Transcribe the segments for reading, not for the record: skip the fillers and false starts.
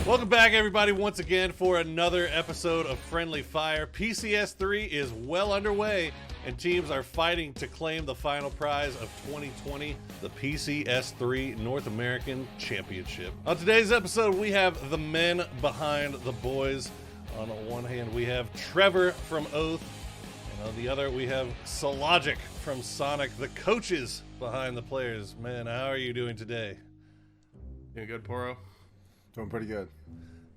Welcome back, everybody, once again for another episode of Friendly Fire. PCS3 is well underway, and teams are fighting to claim the final prize of 2020, the PCS3 North American Championship. On today's episode, we have the men behind the boys. On one hand, we have Trevor from Oath, and on the other, we have Sologic from Sonic, the coaches behind the players. Man, how are you doing today? Doing good, Poro? Doing pretty good.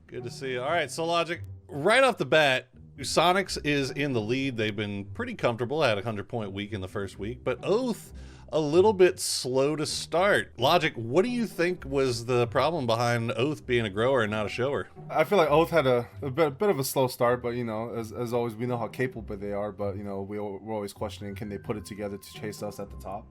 Good to see you. All right, so Logic, right off the bat, Sonics is in the lead. They've been pretty comfortable. Had a 100-point week in the first week, but Oath a little bit slow to start. Logic, what do you think was the problem behind Oath being a grower and not a shower? I feel like Oath had a bit of a slow start, but, you know, as always, we know how capable they are, but, you know, we're always questioning, can they put it together to chase us at the top?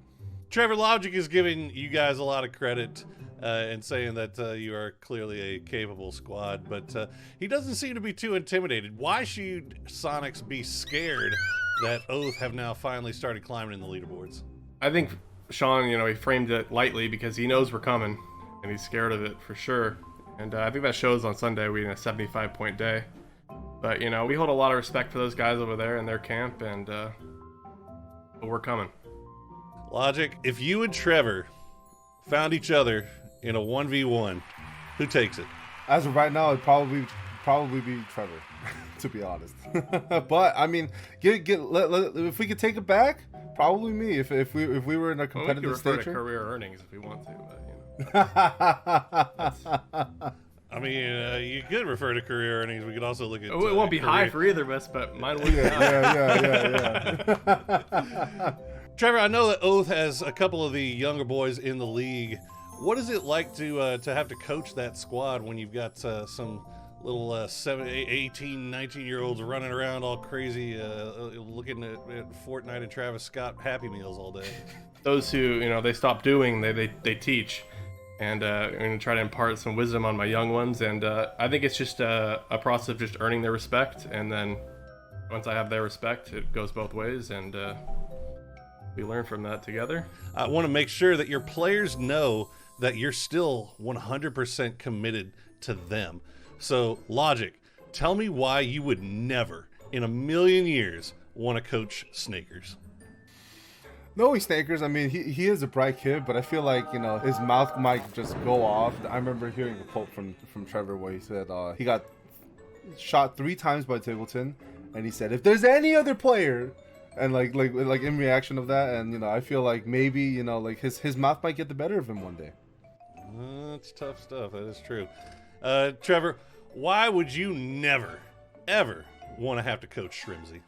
Trevor, Logic is giving you guys a lot of credit and saying that you are clearly a capable squad, but he doesn't seem to be too intimidated. Why should Sonics be scared that Oath have now finally started climbing in the leaderboards? I think Sean, you know, he framed it lightly because he knows we're coming, and he's scared of it for sure. And I think that shows on Sunday. We had a 75-point day. But, you know, we hold a lot of respect for those guys over there in their camp, and but we're coming. Logic, if you and Trevor found each other in a 1v1, who takes it? As of right now, it'd probably be Trevor, to be honest. But I mean, if we could take it back, probably me. If we were in a competitive stage. We could refer to career earnings if we want to, but you know. I mean, you could refer to career earnings. We could also look at. It won't be high for either of us, but mine will be Yeah. Trevor, I know that Oath has a couple of the younger boys in the league. What is it like to have to coach that squad when you've got some little 18, 19-year-olds running around all crazy, looking at Fortnite and Travis Scott Happy Meals all day? Those who, you know, they stop doing, they teach. And I'm going to try to impart some wisdom on my young ones. And I think it's just a process of just earning their respect. And then once I have their respect, it goes both ways. And we learn from that together. I want to make sure that your players know that you're still 100% committed to them. So, Logic, tell me why you would never, in a million years, want to coach Snakers. No, Snakers. I mean, he is a bright kid, but I feel like, you know, his mouth might just go off. I remember hearing a quote from Trevor where he said he got shot 3 times by Tableton, and he said, if there's any other player, and like in reaction of that, and, you know, I feel like maybe, you know, like his mouth might get the better of him one day. That's tough stuff. That is true. Trevor, why would you never, ever want to have to coach Shrimsy?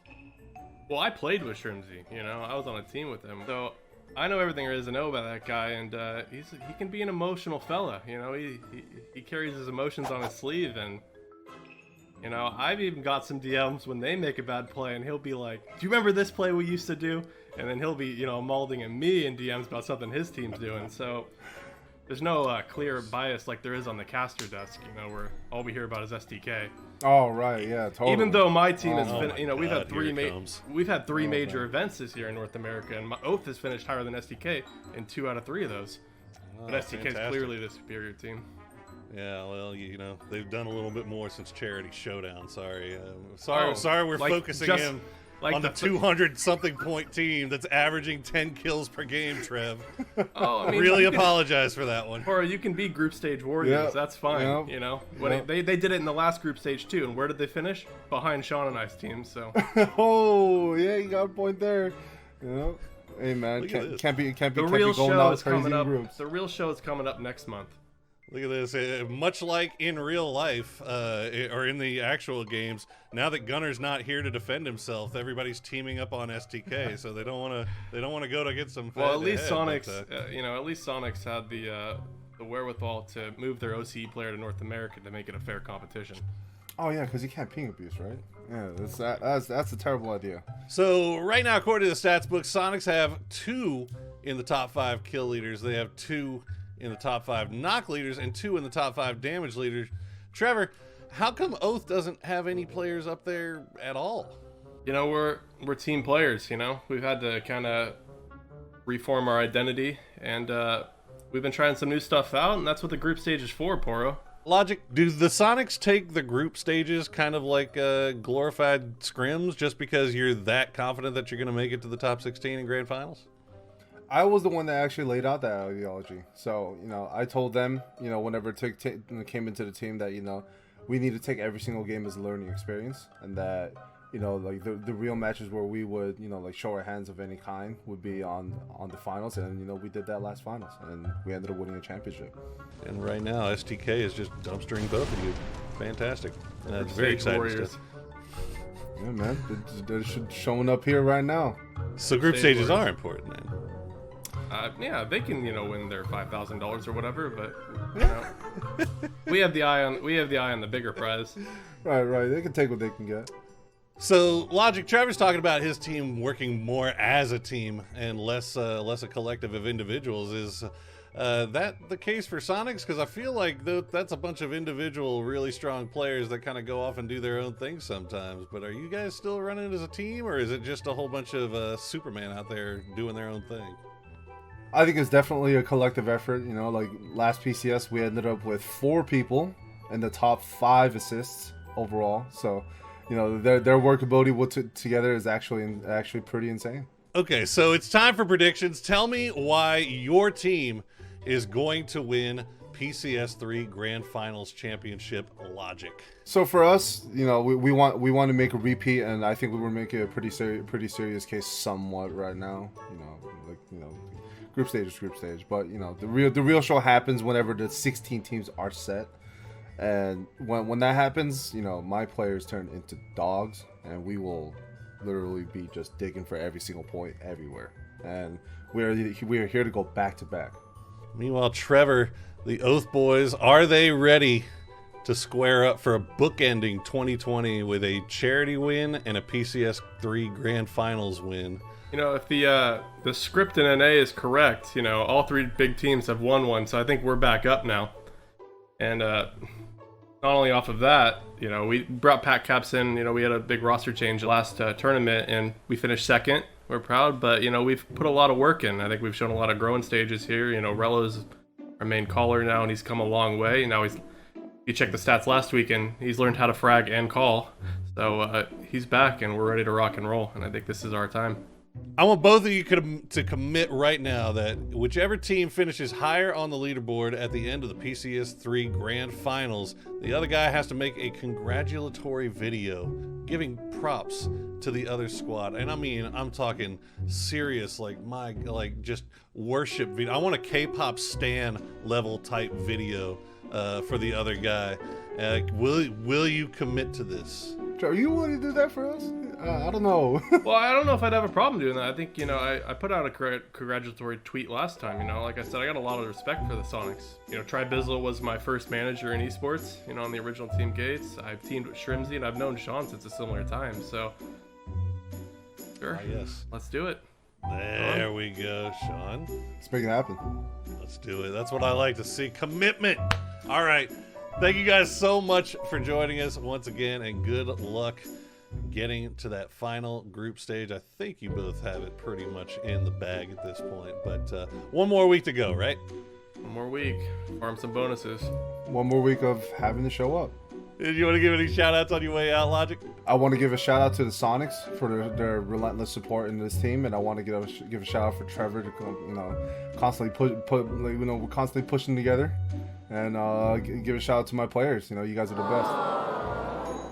Well, I played with Shrimsy, you know, I was on a team with him, so I know everything there is to know about that guy, and he can be an emotional fella, you know, he carries his emotions on his sleeve, and, you know, I've even got some DMs when they make a bad play, and he'll be like, do you remember this play we used to do? And then he'll be, you know, molding at me in DMs about something his team's doing, so there's no clear bias like there is on the caster desk, you know, where all we hear about is SDK. Oh, right, yeah, totally. Even though my team has been, you know, we've God, had three major events this year in North America, and Oath has finished higher than SDK in 2 out of 3 of those. But SDK is clearly the superior team. Yeah, well, you know, they've done a little bit more since Charity Showdown. Sorry, sorry, we're focusing him on the 200-something point team that's averaging 10 kills per game, Trev. Oh, I mean, really apologize for that one. Or you can be group stage warriors. Yep. That's fine. Yep. You know, when they did it in the last group stage too. And where did they finish? Behind Sean and I's team. So. Oh yeah, you got a point there. Yeah. Hey man, can't be the real show is coming up. Groups. The real show is coming up next month. Look at this. Much like in real life, or in the actual games, now that Gunner's not here to defend himself, everybody's teaming up on STK, so they don't want to go to get some. Well, at least Sonics, you know, at least Sonics had the wherewithal to move their OCE player to North America to make it a fair competition. Oh yeah, because you can't ping abuse, right? Yeah, that's a terrible idea. So right now, according to the stats book, Sonics have 2 in the top 5 kill leaders. They have 2 in the top 5 knock leaders and 2 in the top 5 damage leaders. Trevor, how come Oath doesn't have any players up there at all? You know, we're team players, you know. We've had to kind of reform our identity, and we've been trying some new stuff out, and that's what the group stage is for, Poro. Logic, do the Sonics take the group stages kind of like glorified scrims just because you're that confident that you're going to make it to the top 16 in grand finals? I was the one that actually laid out that ideology. So, I told them, whenever it came into the team that, we need to take every single game as a learning experience, and that, like the real matches where we would, like show our hands of any kind would be on the finals. And, we did that last finals and we ended up winning a championship. And right now, STK is just dumpstering both of you. Fantastic. That's very exciting stuff. Yeah, man. They're showing up here right now. So group stages are important, man. Yeah, they can, win their $5,000 or whatever, but we have the eye on the bigger prize. Right. They can take what they can get. So, Logic, Trevor's talking about his team working more as a team and less a collective of individuals. Is that the case for Sonics? Because I feel like that's a bunch of individual, really strong players that kind of go off and do their own thing sometimes. But are you guys still running as a team, or is it just a whole bunch of Superman out there doing their own thing? I think it's definitely a collective effort. Like last PCS, we ended up with 4 people in the top 5 assists overall. So, their workability together is actually pretty insane. Okay, so it's time for predictions. Tell me why your team is going to win PCS3 Grand Finals Championship, Logic. So for us, we want to make a repeat, and I think we were making a pretty serious case somewhat right now. Group stage, but the real show happens whenever the 16 teams are set, and when that happens, my players turn into dogs, and we will literally be just digging for every single point everywhere, and we are here to go back to back. Meanwhile, Trevor, the Oath Boys, are they ready to square up for a bookending 2020 with a charity win and a PCS3 Grand Finals win? If the script in NA is correct, all 3 big teams have won one, so I think we're back up now. And not only off of that, we brought Pat Caps in. We had a big roster change last tournament, and we finished second. We're proud, but we've put a lot of work in. I think we've shown a lot of growing stages here. Rello's our main caller now, and he's come a long way. Now you checked the stats last week, and he's learned how to frag and call. So he's back, and we're ready to rock and roll. And I think this is our time. I want both of you to commit right now that whichever team finishes higher on the leaderboard at the end of the PCS3 Grand Finals, the other guy has to make a congratulatory video giving props to the other squad. And I mean, I'm talking serious, just worship video. I want a K-pop stan level type video for the other guy. Will you commit to this? Are you willing to do that for us? I don't know. Well, I don't know if I'd have a problem doing that. I think, I put out a congratulatory tweet last time. Like I said, I got a lot of respect for the Sonics. Tri Bizzle was my first manager in esports, on the original Team Gates. I've teamed with Shrimzy, and I've known Sean since a similar time. So, sure. Yes. Let's do it. There we go, Sean. Let's make it happen. Let's do it. That's what I like to see. Commitment. All right. Thank you guys so much for joining us once again, and good luck getting to that final group stage. I think you both have it pretty much in the bag at this point, but one more week to go, right? One more week. Farm some bonuses. One more week of having to show up. Did you want to give any shout outs on your way out, Logic? I want to give a shout out to the Sonics for their relentless support in this team, and I want to give a shout out for Trevor to constantly we're constantly pushing together, and give a shout out to my players. You guys are the best.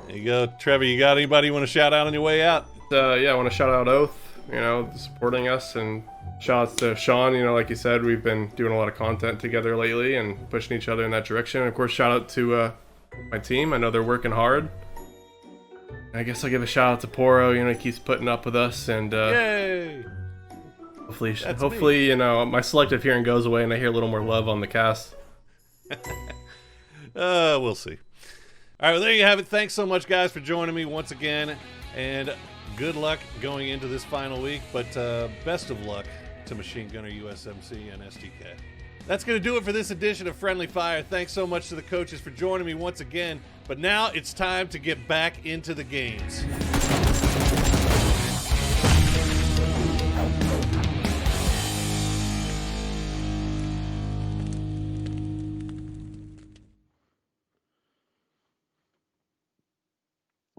There you go, Trevor. You got anybody you want to shout out on your way out? Yeah, I want to shout out Oath, supporting us, and shout outs to Sean. Like you said, we've been doing a lot of content together lately and pushing each other in that direction. And of course, shout out to my team. I know they're working hard. I guess I'll give a shout out to Poro. He keeps putting up with us, and yay! Hopefully, my selective hearing goes away and I hear a little more love on the cast. We'll see. All right, well, there you have it. Thanks so much, guys, for joining me once again, and good luck going into this final week, but best of luck to Machine Gunner, USMC, and STK. That's going to do it for this edition of Friendly Fire. Thanks so much to the coaches for joining me once again, but now it's time to get back into the games.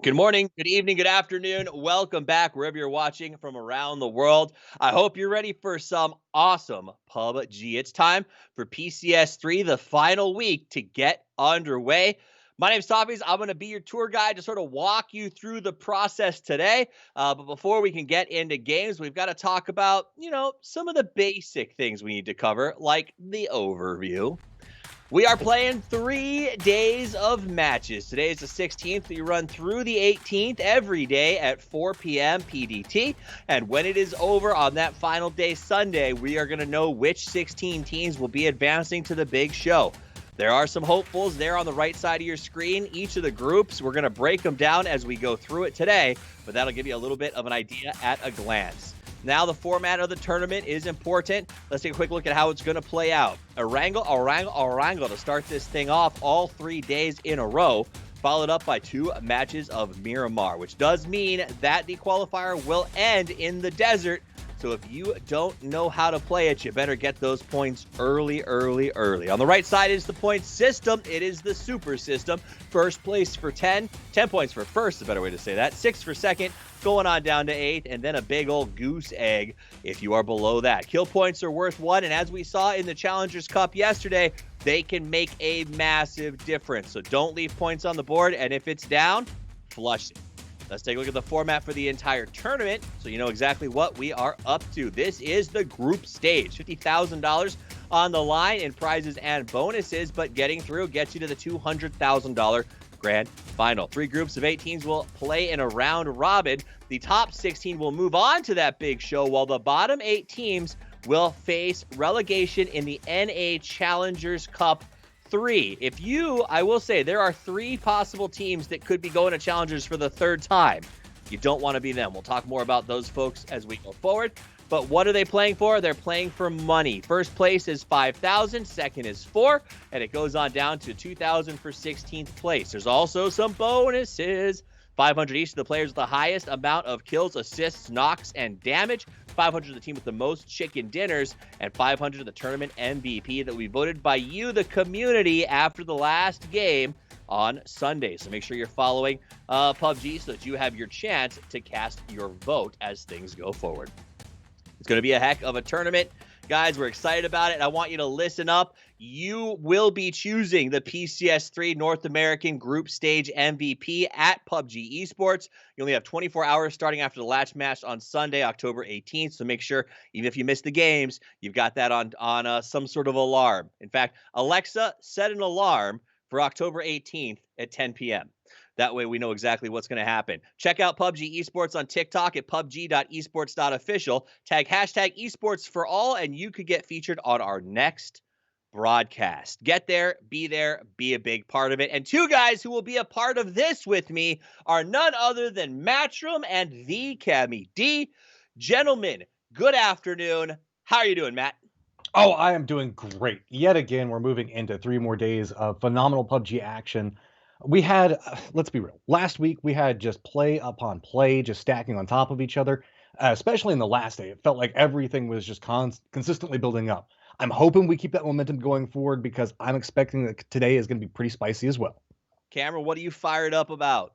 Good morning, good evening, good afternoon. Welcome back wherever you're watching from around the world. I hope you're ready for some awesome PUBG. It's time for PCS3, the final week to get underway. My name's Toffees. I'm going to be your tour guide to sort of walk you through the process today. But before we can get into games, we've got to talk about, some of the basic things we need to cover, like the overview. We are playing 3 days of matches. Today is the 16th. We run through the 18th every day at 4 p.m. PDT. And when it is over on that final day, Sunday, we are going to know which 16 teams will be advancing to the big show. There are some hopefuls there on the right side of your screen. Each of the groups, we're going to break them down as we go through it today, but that'll give you a little bit of an idea at a glance. Now the format of the tournament is important. Let's take a quick look at how it's going to play out. Erangel to start this thing off all 3 days in a row, followed up by 2 matches of Miramar, which does mean that the qualifier will end in the desert. So if you don't know how to play it, you better get those points early. On the right side is the point system. It is the super system. First place for 10 points for first is a better way to say that, 6 for second, going on down to 8th, and then a big old goose egg if you are below that. Kill points are worth 1, and as we saw in the Challengers Cup yesterday, they can make a massive difference. So don't leave points on the board, and if it's down, flush it. Let's take a look at the format for the entire tournament so you know exactly what we are up to. This is the group stage. $50,000 on the line in prizes and bonuses, but getting through gets you to the $200,000 grand final. 3 groups of 8 teams will play in a round robin. The top 16 will move on to that big show, while the bottom 8 teams will face relegation in the NA Challengers Cup 3. I will say there are 3 possible teams that could be going to Challengers for the 3rd time. You don't want to be them. We'll talk more about those folks as we go forward. But what are they playing for? They're playing for money. First place is $5,000, second is $4,000, and it goes on down to $2,000 for 16th place. There's also some bonuses. 500 each to the players with the highest amount of kills, assists, knocks, and damage. 500 to the team with the most chicken dinners, and 500 to the tournament MVP that will be voted by you, the community, after the last game on Sunday. So make sure you're following PUBG so that you have your chance to cast your vote as things go forward. It's going to be a heck of a tournament. Guys, we're excited about it. I want you to listen up. You will be choosing the PCS3 North American Group Stage MVP at PUBG Esports. You only have 24 hours starting after the last match on Sunday, October 18th. So make sure, even if you miss the games, you've got that on some sort of alarm. In fact, Alexa, set an alarm for October 18th at 10 p.m. That way we know exactly what's going to happen. Check out PUBG Esports on TikTok at pubg.esports.official. Tag hashtag esports for all, and you could get featured on our next broadcast. Get there, be a big part of it. And 2 guys who will be a part of this with me are none other than Matchroom and the Cammy D. Gentlemen, good afternoon. How are you doing, Matt? Oh, I am doing great. Yet again, we're moving into 3 more days of phenomenal PUBG action. We had, let's be real, last week we had just play upon play, just stacking on top of each other, especially in the last day. It felt like everything was just consistently building up. I'm hoping we keep that momentum going forward because I'm expecting that today is going to be pretty spicy as well. Cameron, what are you fired up about?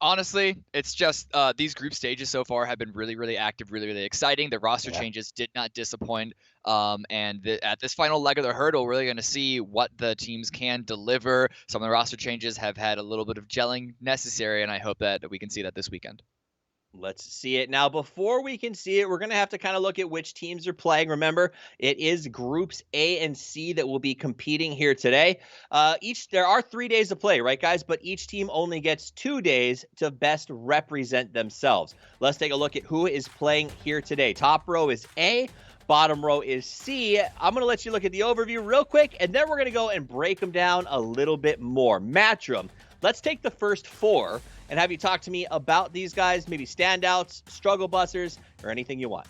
Honestly, it's just these group stages so far have been really active, really exciting. The roster changes did not disappoint. At this final leg of the hurdle, we're really going to see what the teams can deliver. Some of the roster changes have had a little bit of gelling necessary, and I hope that we can see that this weekend. Let's see it. Now, before we can see it, we're going to have to kind of look at which teams are playing. Remember, it is groups A and C that will be competing here today. There are 3 days of play, right, guys? But each team only gets 2 days to best represent themselves. Let's take a look at who is playing here today. Top row is A. Bottom row is C. I'm going to let you look at the overview real quick, and then we're going to go and break them down a little bit more. Matchroom, let's take the first 4 and have you talk to me about these guys, maybe standouts, struggle busters, or anything you want.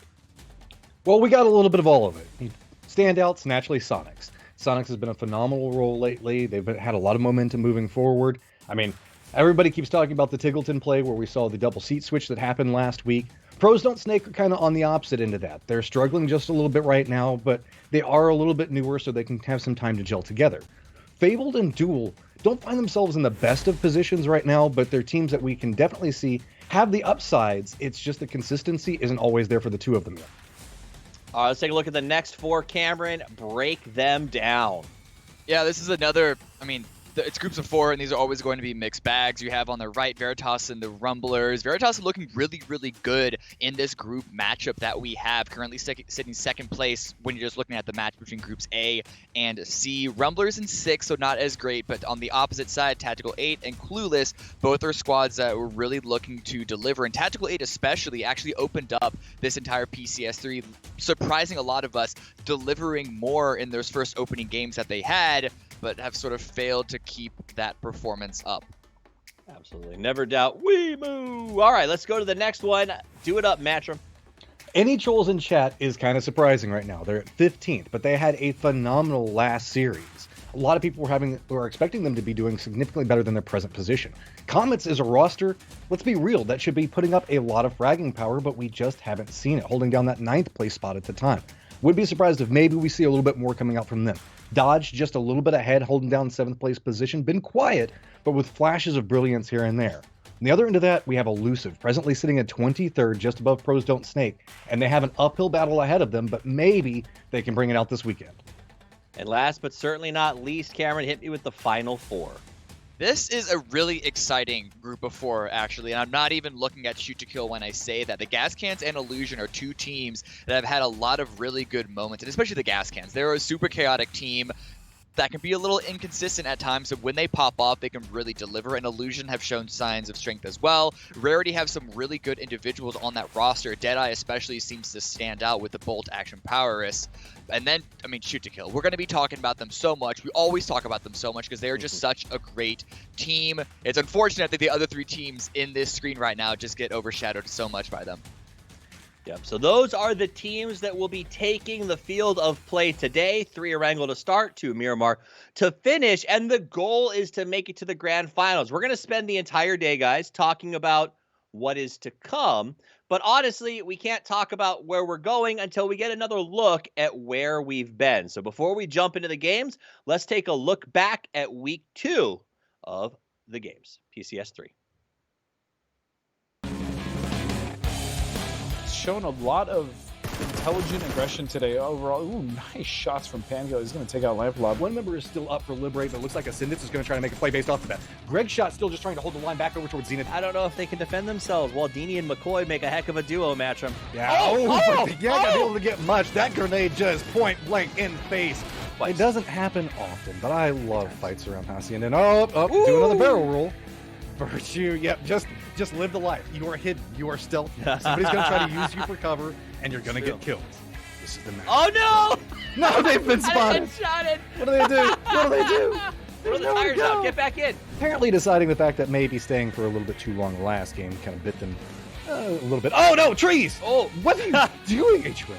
Well, we got a little bit of all of it. Standouts, naturally Sonics. Sonics has been a phenomenal role lately. They've had a lot of momentum moving forward. I mean, everybody keeps talking about the Tiggleton play where we saw the double seat switch that happened last week. Pros Don't Snake are kind of on the opposite end of that. They're struggling just a little bit right now, but they are a little bit newer so they can have some time to gel together. Fabled and Duel don't find themselves in the best of positions right now, but they're teams that we can definitely see have the upsides. It's just the consistency isn't always there for the two of them yet. All right, let's take a look at the next four. Cameron, break them down. Yeah, this is another, it's groups of four, and these are always going to be mixed bags. You have on the right Veritas and the Rumblers. Veritas is looking really, really good in this group matchup that we have, currently sitting second place when you're just looking at the match between groups A and C. Rumblers in 6, so not as great, but on the opposite side, Tactical 8 and Clueless, both are squads that were really looking to deliver, and Tactical 8 especially actually opened up this entire PCS3, surprising a lot of us, delivering more in those first opening games that they had, but have sort of failed to keep that performance up. Absolutely. Never doubt. We move. All right, let's go to the next one. Do it up, Matchroom. Any trolls in chat is kind of surprising right now. They're at 15th, but they had a phenomenal last series. A lot of people were expecting them to be doing significantly better than their present position. Comets is a roster, let's be real, that should be putting up a lot of fragging power, but we just haven't seen it, holding down that 9th place spot at the time. Would be surprised if maybe we see a little bit more coming out from them. Dodge just a little bit ahead, holding down 7th place position, been quiet, but with flashes of brilliance here and there. On the other end of that, we have Elusive, presently sitting at 23rd, just above Pros Don't Snake, and they have an uphill battle ahead of them, but maybe they can bring it out this weekend. And last but certainly not least, Cameron, hit me with the final four. This is a really exciting group of four, actually, and I'm not even looking at Shoot to Kill when I say that. The Gas Cans and Illusion are two teams that have had a lot of really good moments, and especially the Gas Cans. They're a super chaotic team that can be a little inconsistent at times, so when they pop off, they can really deliver, and Illusion have shown signs of strength as well. Rarity have some really good individuals on that roster. Deadeye especially seems to stand out with the Bolt Action Powerless. And then, Shoot to Kill. We're going to be talking about them so much. We always talk about them so much because they are just such a great team. It's unfortunate that the other three teams in this screen right now just get overshadowed so much by them. Yep, so those are the teams that will be taking the field of play today. 3 Erangel to start, 2 Miramar to finish, and the goal is to make it to the grand finals. We're going to spend the entire day, guys, talking about what is to come. But honestly, we can't talk about where we're going until we get another look at where we've been. So before we jump into the games, let's take a look back at week 2 of the games, PCS3. Shown a lot of intelligent aggression today overall. Ooh, nice shots from Pango. He's going to take out Lamplop. One member is still up for Liberate, but it looks like Ascendance is going to try to make a play based off of that. Greg Shot still just trying to hold the line back over towards Zenith. I don't know if they can defend themselves. While Dini and McCoy make a heck of a duo match. Yeah, gotta be able to get much. That grenade just point blank in face. It doesn't happen often, but I love fights around Hacienda. And do another barrel roll. Virtue, yep, just live the life. You are hidden. You are stealth. Somebody's going to try to use you for cover, and you're going to get killed. This is the match. Oh, no! No, they've been spotted. I've been shotted. What do they do? What do they do? Throw the tires out. Get back in. Apparently deciding the fact that maybe staying for a little bit too long the last game kind of bit them a little bit. Oh, no, trees! Oh. What are you doing, H-Win?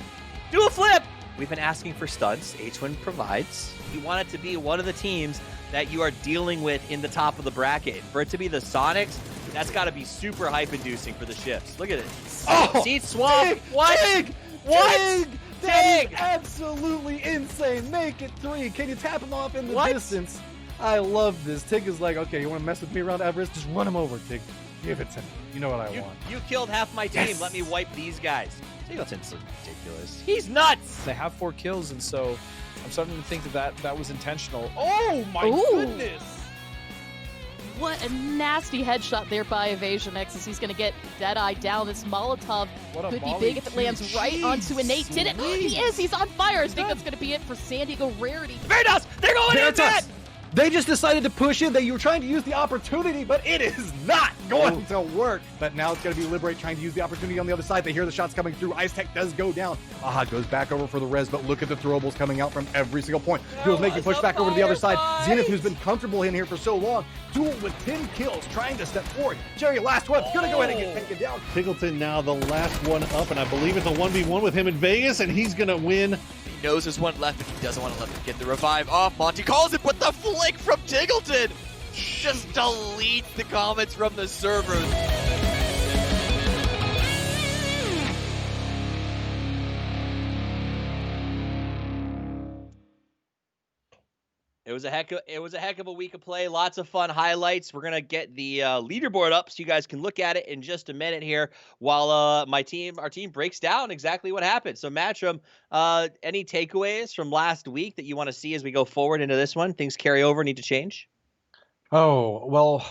Do a flip! We've been asking for stunts. H-Win provides. We want it to be one of the teams that you are dealing with in the top of the bracket. For it to be the Sonics, that's got to be super hype-inducing for the shifts. Look at it. Oh, Seat swap. Tig, What? Tig, What? Tig, that is Tig. absolutely insane. Make it 3. Can you tap him off in the What? distance? I love this. Tig is like, okay, you want to mess with me around Everest? Just run him over, Tig. Give it to me. You know what I want. You killed half my team. Yes. Let me wipe these guys. Singleton's ridiculous. He's nuts. They have 4 kills, and so I'm starting to think that was intentional. Oh, my Ooh. goodness! What a nasty headshot there by Evasion X as he's going to get Deadeye down. This Molotov What a could be volley, big if it too. lands right onto Innate. Did it? He is. He's on fire. I think that's going to be it for San Diego Rarity. Veritas, they're going in that. They just decided to push in. You were trying to use the opportunity, but it is not going to work. But now it's going to be Liberate trying to use the opportunity on the other side. They hear the shots coming through. Ice Tech does go down. Aha goes back over for the res, but look at the throwables coming out from every single point. Duel's making push back over to the other side. Zenith, who's been comfortable in here for so long. Duel with 10 kills, trying to step forward. Jerry, last one's going to go ahead and get taken down. Pickleton now the last one up, and I believe it's a 1v1 with him in Vegas, and he's going to win. He knows there's one left, but he doesn't want to let them get the revive off. Monty calls it, but the flick from Tiggleton just deletes the comments from the servers. It was a heck of a week of play. Lots of fun highlights. We're gonna get the leaderboard up so you guys can look at it in just a minute here while our team breaks down exactly what happened. So Matchroom, any takeaways from last week that you want to see as we go forward into this one? Things carry over, need to change? Oh, well,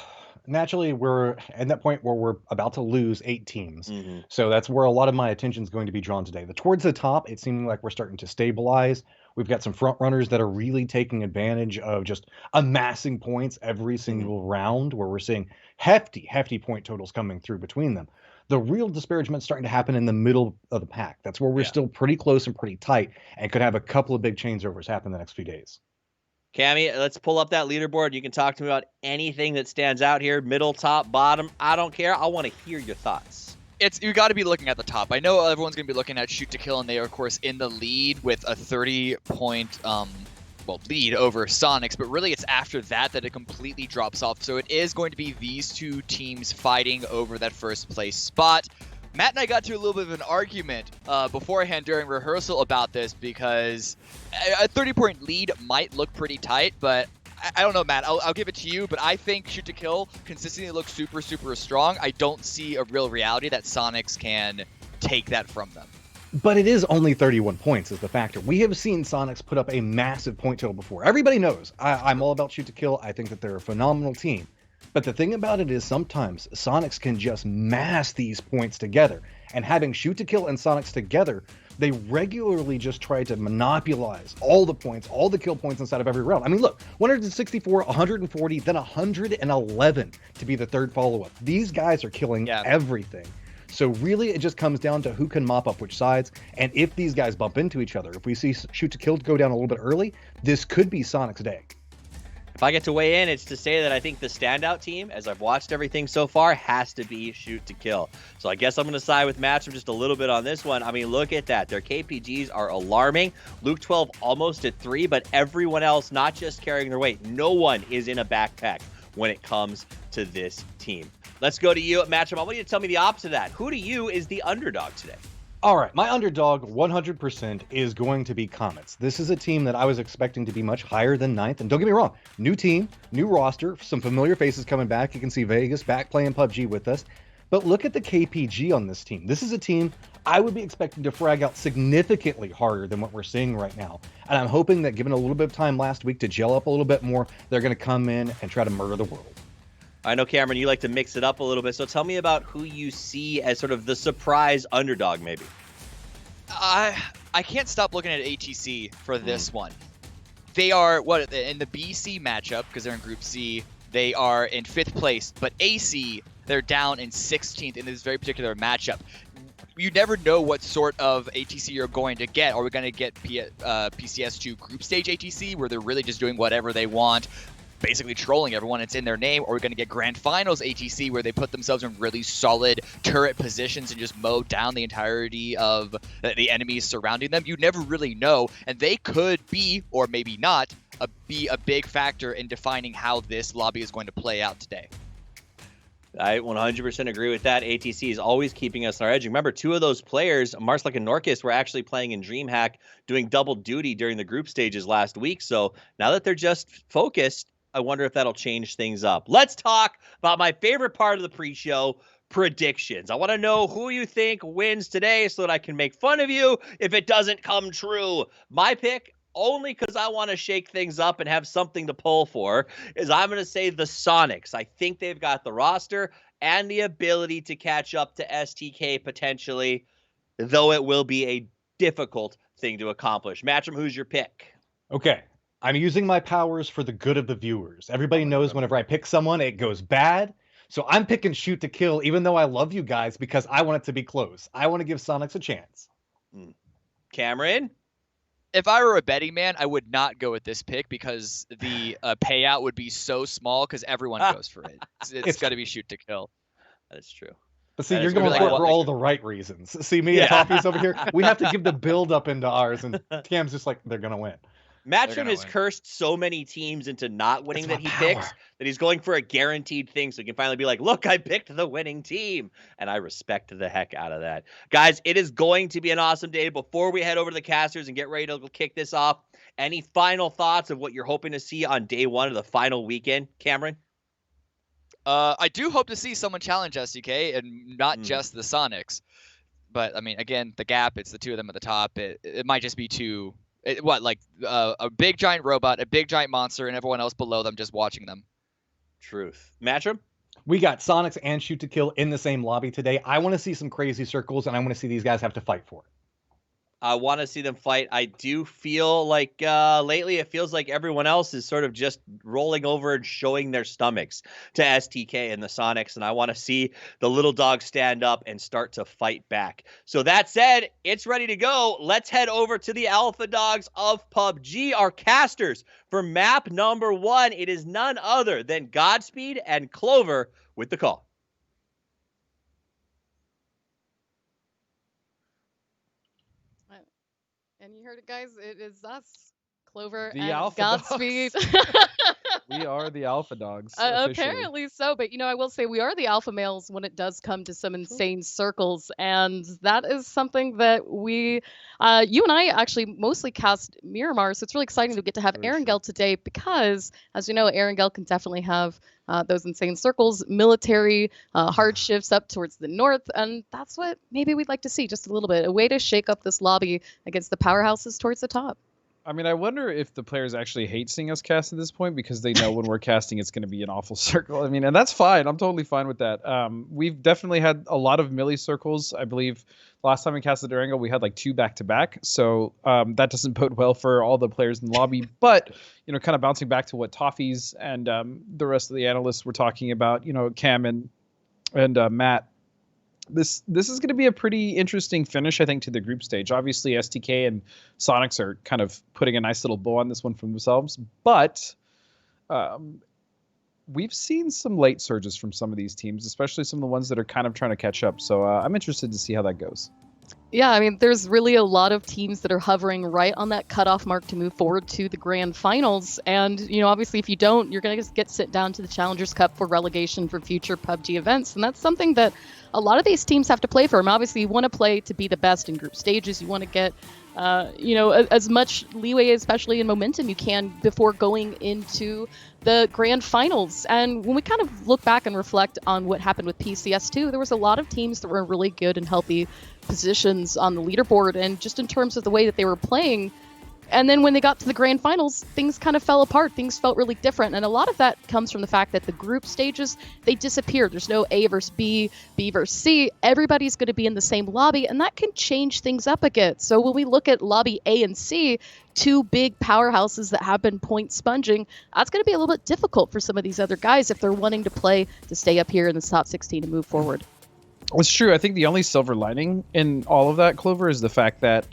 naturally, we're at that point where we're about to lose 8 teams. So that's where a lot of my attention is going to be drawn today. Towards the top, it's seeming like we're starting to stabilize. We've got some front runners that are really taking advantage of just amassing points every single round, where we're seeing hefty point totals coming through between them. The real disparagement starting to happen in the middle of the pack. That's where we're still pretty close and pretty tight, and could have a couple of big changeovers happen the next few days. Cammy, let's pull up that leaderboard. You can talk to me about anything that stands out here, middle, top, bottom. I don't care. I want to hear your thoughts. You got to be looking at the top. I know everyone's going to be looking at Shoot to Kill, and they are, of course, in the lead with a 30-point lead over Sonics, but really it's after that it completely drops off. So it is going to be these two teams fighting over that first place spot. Matt and I got to a little bit of an argument beforehand during rehearsal about this, because a 30-point lead might look pretty tight, but I don't know, Matt. I'll give it to you, but I think Shoot to Kill consistently looks super, super strong. I don't see a real reality that Sonics can take that from them. But it is only 31 points is the factor. We have seen Sonics put up a massive point total before. Everybody knows I'm all about Shoot to Kill. I think that they're a phenomenal team. But the thing about it is sometimes Sonics can just mass these points together. And having Shoot to Kill and Sonics together, they regularly just try to monopolize all the points, all the kill points inside of every round. I mean, look, 164, 140, then 111 to be the third follow-up. These guys are killing everything. So really, it just comes down to who can mop up which sides. And if these guys bump into each other, if we see Shoot to Kill go down a little bit early, this could be Sonic's day. If I get to weigh in, it's to say that I think the standout team, as I've watched everything so far, has to be Shoot to Kill. So I guess I'm going to side with Matchroom just a little bit on this one. I mean, look at that. Their KPGs are alarming. Luke 12 almost at 3, but everyone else not just carrying their weight. No one is in a backpack when it comes to this team. Let's go to you at Matchroom. I want you to tell me the opposite of that. Who to you is the underdog today? All right, my underdog 100% is going to be Comets. This is a team that I was expecting to be much higher than 9th. And don't get me wrong, new team, new roster, some familiar faces coming back. You can see Vegas back playing PUBG with us. But look at the KPG on this team. This is a team I would be expecting to frag out significantly harder than what we're seeing right now. And I'm hoping that given a little bit of time last week to gel up a little bit more, they're going to come in and try to murder the world. I know, Cameron, you like to mix it up a little bit, so tell me about who you see as sort of the surprise underdog, maybe. I can't stop looking at ATC for this one. They are, in the BC matchup, because they're in Group C, they are in 5th place, but AC, they're down in 16th in this very particular matchup. You never know what sort of ATC you're going to get. Are we going to get PCS2 Group Stage ATC, where they're really just doing whatever they want, basically trolling everyone, it's in their name? Or we're going to get Grand Finals ATC, where they put themselves in really solid turret positions and just mow down the entirety of the enemies surrounding them? You never really know, and they could be, or maybe not, be a big factor in defining how this lobby is going to play out today. I 100% agree with that. ATC is always keeping us on our edge. Remember, 2 of those players, Marslick and Norkis, were actually playing in DreamHack, doing double duty during the group stages last week. So now that they're just focused, I wonder if that'll change things up. Let's talk about my favorite part of the pre-show, predictions. I want to know who you think wins today so that I can make fun of you if it doesn't come true. My pick, only because I want to shake things up and have something to pull for, is I'm going to say the Sonics. I think they've got the roster and the ability to catch up to STK potentially, though it will be a difficult thing to accomplish. Matchroom, who's your pick? Okay. I'm using my powers for the good of the viewers. Everybody knows whenever I pick someone, it goes bad. So I'm picking Shoot to Kill, even though I love you guys, because I want it to be close. I want to give Sonics a chance. Cameron? If I were a betting man, I would not go with this pick, because the payout would be so small, because everyone goes for it. It's got to be Shoot to Kill. That's true. But see, you're going for it for all the right reasons. See, me and Toffee's over here, we have to give the build up into ours, and Cam's just like, they're going to win. Matchroom has cursed so many teams into not winning that he picks that he's going for a guaranteed thing so he can finally be like, look, I picked the winning team. And I respect the heck out of that. Guys, it is going to be an awesome day. Before we head over to the casters and get ready to kick this off, Any final thoughts of what you're hoping to see on day one of the final weekend, Cameron? I do hope to see someone challenge SDK and not just the Sonics. But I mean, again, the gap, it's the two of them at the top. It might just be a big giant robot, a big giant monster, and everyone else below them just watching them. Truth. Matchup? We got Sonics and Shoot to Kill in the same lobby today. I want to see some crazy circles, and I want to see these guys have to fight for it. I want to see them fight. I do feel like lately it feels like everyone else is sort of just rolling over and showing their stomachs to STK and the Sonics, and I want to see the little dogs stand up and start to fight back. So that said, it's ready to go. Let's head over to the Alpha Dogs of PUBG, our casters for map number 1. It is none other than Godspeed and Clover with the call. And you heard it, guys. It is us, Clover The and Alpha Godspeed. We are the Alpha Dogs. Apparently so, but I will say we are the alpha males when it does come to some insane circles, and that is something that you and I actually mostly cast Miramar, so it's really exciting to get to have Erangel today because, as you know, Erangel can definitely have those insane circles, military hardships up towards the north, and that's what maybe we'd like to see just a little bit, a way to shake up this lobby against the powerhouses towards the top. I mean, I wonder if the players actually hate seeing us cast at this point because they know when we're casting it's going to be an awful circle. I mean, and that's fine. I'm totally fine with that. We've definitely had a lot of melee circles. I believe last time we casted Erangel, we had like 2 back-to-back. So that doesn't bode well for all the players in the lobby. But, kind of bouncing back to what Toffees and the rest of the analysts were talking about, Cam and Matt, this is going to be a pretty interesting finish, I think, to the group stage. Obviously, STK and Sonics are kind of putting a nice little bow on this one for themselves, but we've seen some late surges from some of these teams, especially some of the ones that are kind of trying to catch up. So I'm interested to see how that goes. Yeah, I mean, there's really a lot of teams that are hovering right on that cutoff mark to move forward to the grand finals. And, obviously, if you don't, you're going to get sent down to the Challengers Cup for relegation for future PUBG events. And that's something that a lot of these teams have to play for. And obviously, you want to play to be the best in group stages. You want to get, as much leeway, especially in momentum, you can before going into the grand finals. And when we kind of look back and reflect on what happened with PCS2, there was a lot of teams that were in really good and healthy positions on the leaderboard and just in terms of the way that they were playing. And then when they got to the grand finals, things kind of fell apart. Things felt really different. And a lot of that comes from the fact that the group stages, they disappeared. There's no A versus B, B versus C. Everybody's going to be in the same lobby, and that can change things up a bit. So when we look at lobby A and C, 2 big powerhouses that have been point sponging, that's going to be a little bit difficult for some of these other guys if they're wanting to play to stay up here in the top 16 and move forward. It's true. I think the only silver lining in all of that, Clover, is the fact that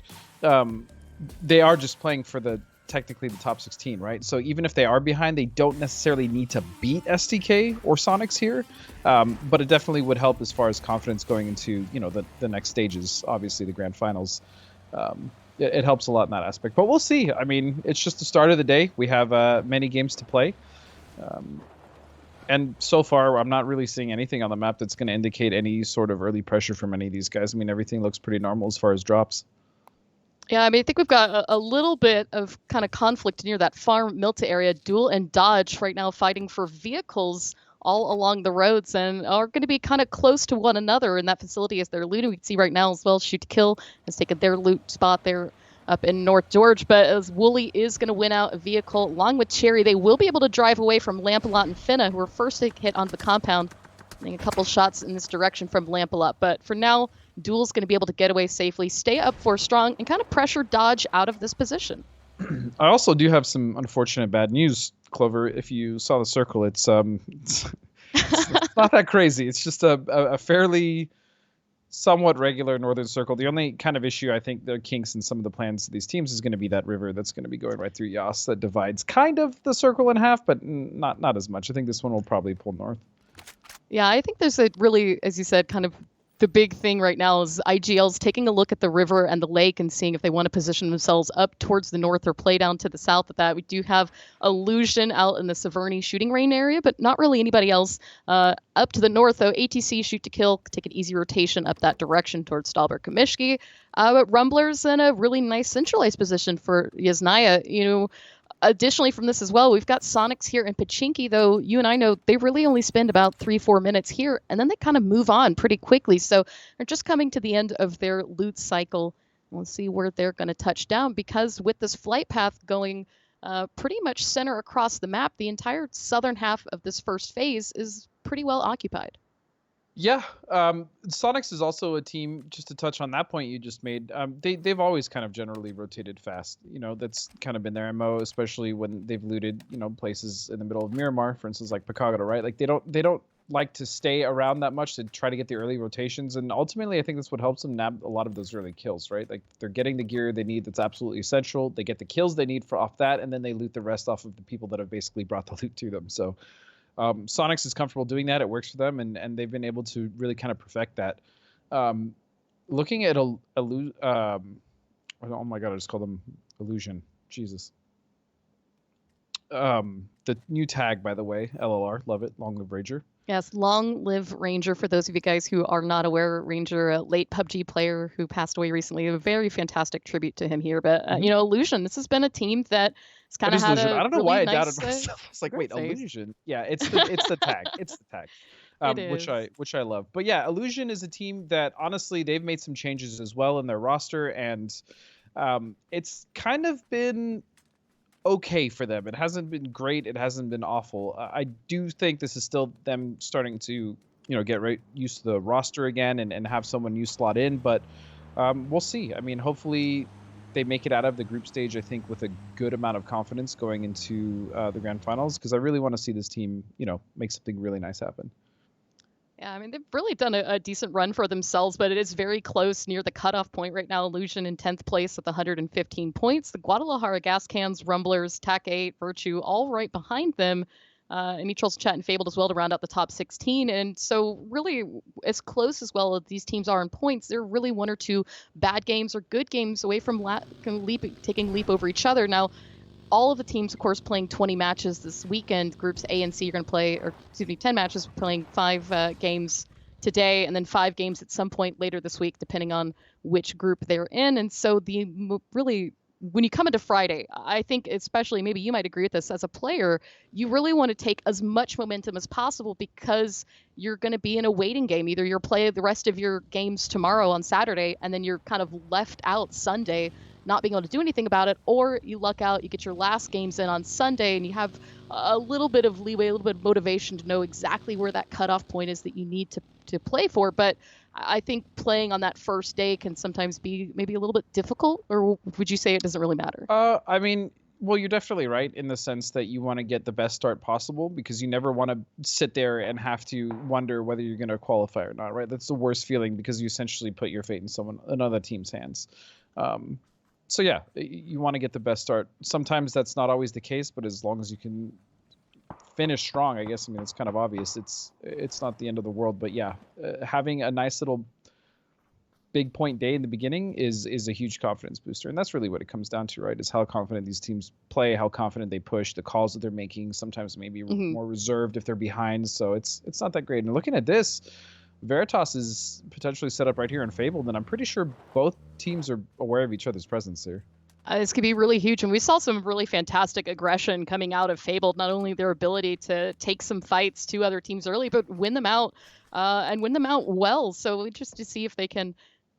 they are just playing for technically the top 16, right? So even if they are behind, they don't necessarily need to beat STK or Sonics here, but it definitely would help as far as confidence going into the next stages, obviously the grand finals. It helps a lot in that aspect, but we'll see. I mean, it's just the start of the day. We have many games to play. And so far, I'm not really seeing anything on the map that's going to indicate any sort of early pressure from any of these guys. I mean, everything looks pretty normal as far as drops. Yeah, I mean, I think we've got a little bit of kind of conflict near that farm Milta area. Duel and Dodge right now fighting for vehicles all along the roads and are going to be kind of close to one another in that facility as they're looting. We can see right now as well, Shoot to Kill has taken their loot spot there up in North George, but as Wooly is going to win out a vehicle along with Cherry, they will be able to drive away from Lampalot and Finna, who were first to hit onto the compound, getting a couple shots in this direction from Lampalot. But for now, Duel's going to be able to get away safely, stay up for strong, and kind of pressure Dodge out of this position. I also do have some unfortunate bad news, Clover. If you saw the circle, it's not that crazy. It's just a fairly somewhat regular northern circle. The only kind of issue I think the kinks in some of the plans of these teams is going to be that river that's going to be going right through Yas that divides kind of the circle in half, but not as much. I think this one will probably pull north. Yeah, I think there's a really, as you said, kind of the big thing right now is IGL's taking a look at the river and the lake and seeing if they want to position themselves up towards the north or play down to the south of that. We do have Illusion out in the Severny shooting range area, but not really anybody else. Up to the north, though, ATC shoot to kill, take an easy rotation up that direction towards Stahlberg Kamishki. But Rumblers in a really nice centralized position for Yasnaya. Additionally from this as well, we've got Sonics here in Pachinki, though you and I know they really only spend about 3-4 minutes here, and then they kind of move on pretty quickly. So they're just coming to the end of their loot cycle. We'll see where they're going to touch down, because with this flight path going pretty much center across the map, the entire southern half of this first phase is pretty well occupied. Yeah, Sonics is also a team, just to touch on that point you just made, they've always kind of generally rotated fast. That's kind of been their MO, especially when they've looted, places in the middle of Miramar, for instance, like Pacagado, right? Like they don't like to stay around that much to try to get the early rotations, and ultimately I think that's what helps them nab a lot of those early kills, right? Like they're getting the gear they need that's absolutely essential, they get the kills they need off that, and then they loot the rest off of the people that have basically brought the loot to them. So Sonics is comfortable doing that. It works for them, and they've been able to really kind of perfect that. Looking at oh my god, I just called them Illusion. Jesus. The new tag, by the way, LLR, love it. Long live Ranger. Yes, long live Ranger. For those of you guys who are not aware, Ranger, a late PUBG player who passed away recently, a very fantastic tribute to him here. But Illusion, this has been a team that has kind of had Illusion? a I don't know really why I nice, doubted myself. I was like, wait, phase. Illusion? Yeah, it's the tag. It's the tag. Which I love. But yeah, Illusion is a team that honestly they've made some changes as well in their roster, and it's kind of been okay for them. It hasn't been great. It hasn't been awful. I do think this is still them starting to, get used to the roster again and have someone new slot in. But we'll see. I mean, hopefully they make it out of the group stage, I think, with a good amount of confidence going into the grand finals, because I really want to see this team, make something really nice happen. Yeah, I mean, they've really done a decent run for themselves, but it is very close near the cutoff point right now. Illusion in 10th place with 115 points. The Guadalajara Gas Cans, Rumblers, TAC 8, Virtue, all right behind them. And Neutrals, Chat, and Fabled as well to round out the top 16. And so really, as close as well as these teams are in points, they're really one or two bad games or good games away from taking leap over each other. Now, all of the teams, of course, playing 20 matches this weekend. Groups A and C are going to play, 10 matches, playing 5 games today, and then 5 games at some point later this week, depending on which group they're in. And so when you come into Friday, I think especially, maybe you might agree with this, as a player, you really want to take as much momentum as possible, because you're going to be in a waiting game. Either you're playing the rest of your games tomorrow on Saturday, and then you're kind of left out Sunday, not being able to do anything about it, or you luck out, you get your last games in on Sunday, and you have a little bit of leeway, a little bit of motivation to know exactly where that cutoff point is that you need to play for. But I think playing on that first day can sometimes be maybe a little bit difficult, or would you say it doesn't really matter? I mean, well, you're definitely right in the sense that you want to get the best start possible, because you never want to sit there and have to wonder whether you're going to qualify or not, right? That's the worst feeling, because you essentially put your fate in another team's hands. So yeah, you want to get the best start. Sometimes that's not always the case, but as long as you can finish strong, I guess. I mean, it's kind of obvious. It's not the end of the world, but yeah, having a nice little big point day in the beginning is a huge confidence booster, and that's really what it comes down to, right? Is how confident these teams play, how confident they push, the calls that they're making. Sometimes maybe more reserved if they're behind, so it's not that great. And looking at this, Veritas is potentially set up right here in Fabled, and I'm pretty sure both teams are aware of each other's presence here. This could be really huge, and we saw some really fantastic aggression coming out of Fabled. Not only their ability to take some fights to other teams early, but win them out, and win them out well. So just to see if they can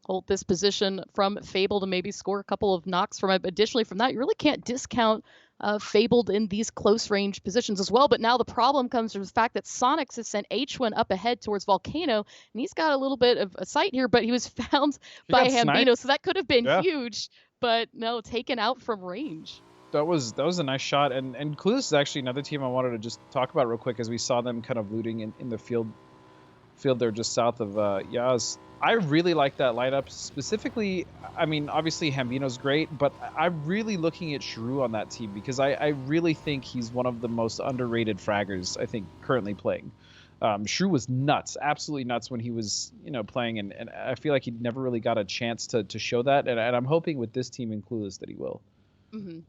hold this position from Fabled and maybe score a couple of knocks from it. Additionally, from that, you really can't discount Fabled in these close range positions as well. But now the problem comes from the fact that Sonics has sent H1 up ahead towards Volcano, and he's got a little bit of a sight here, but he was found by Hambino, so that could have been huge, but no, taken out from range. That was a nice shot, and Clueless is actually another team I wanted to just talk about real quick, as we saw them kind of looting in the field there just south of Yaz. I really like that lineup. Specifically, I mean, obviously Hambino's great, but I'm really looking at Shrew on that team, because I really think he's one of the most underrated fraggers, I think, currently playing. Shrew was nuts, absolutely nuts when he was, playing, and I feel like he never really got a chance to show that, and I'm hoping with this team in Clueless that he will. Mm-hmm.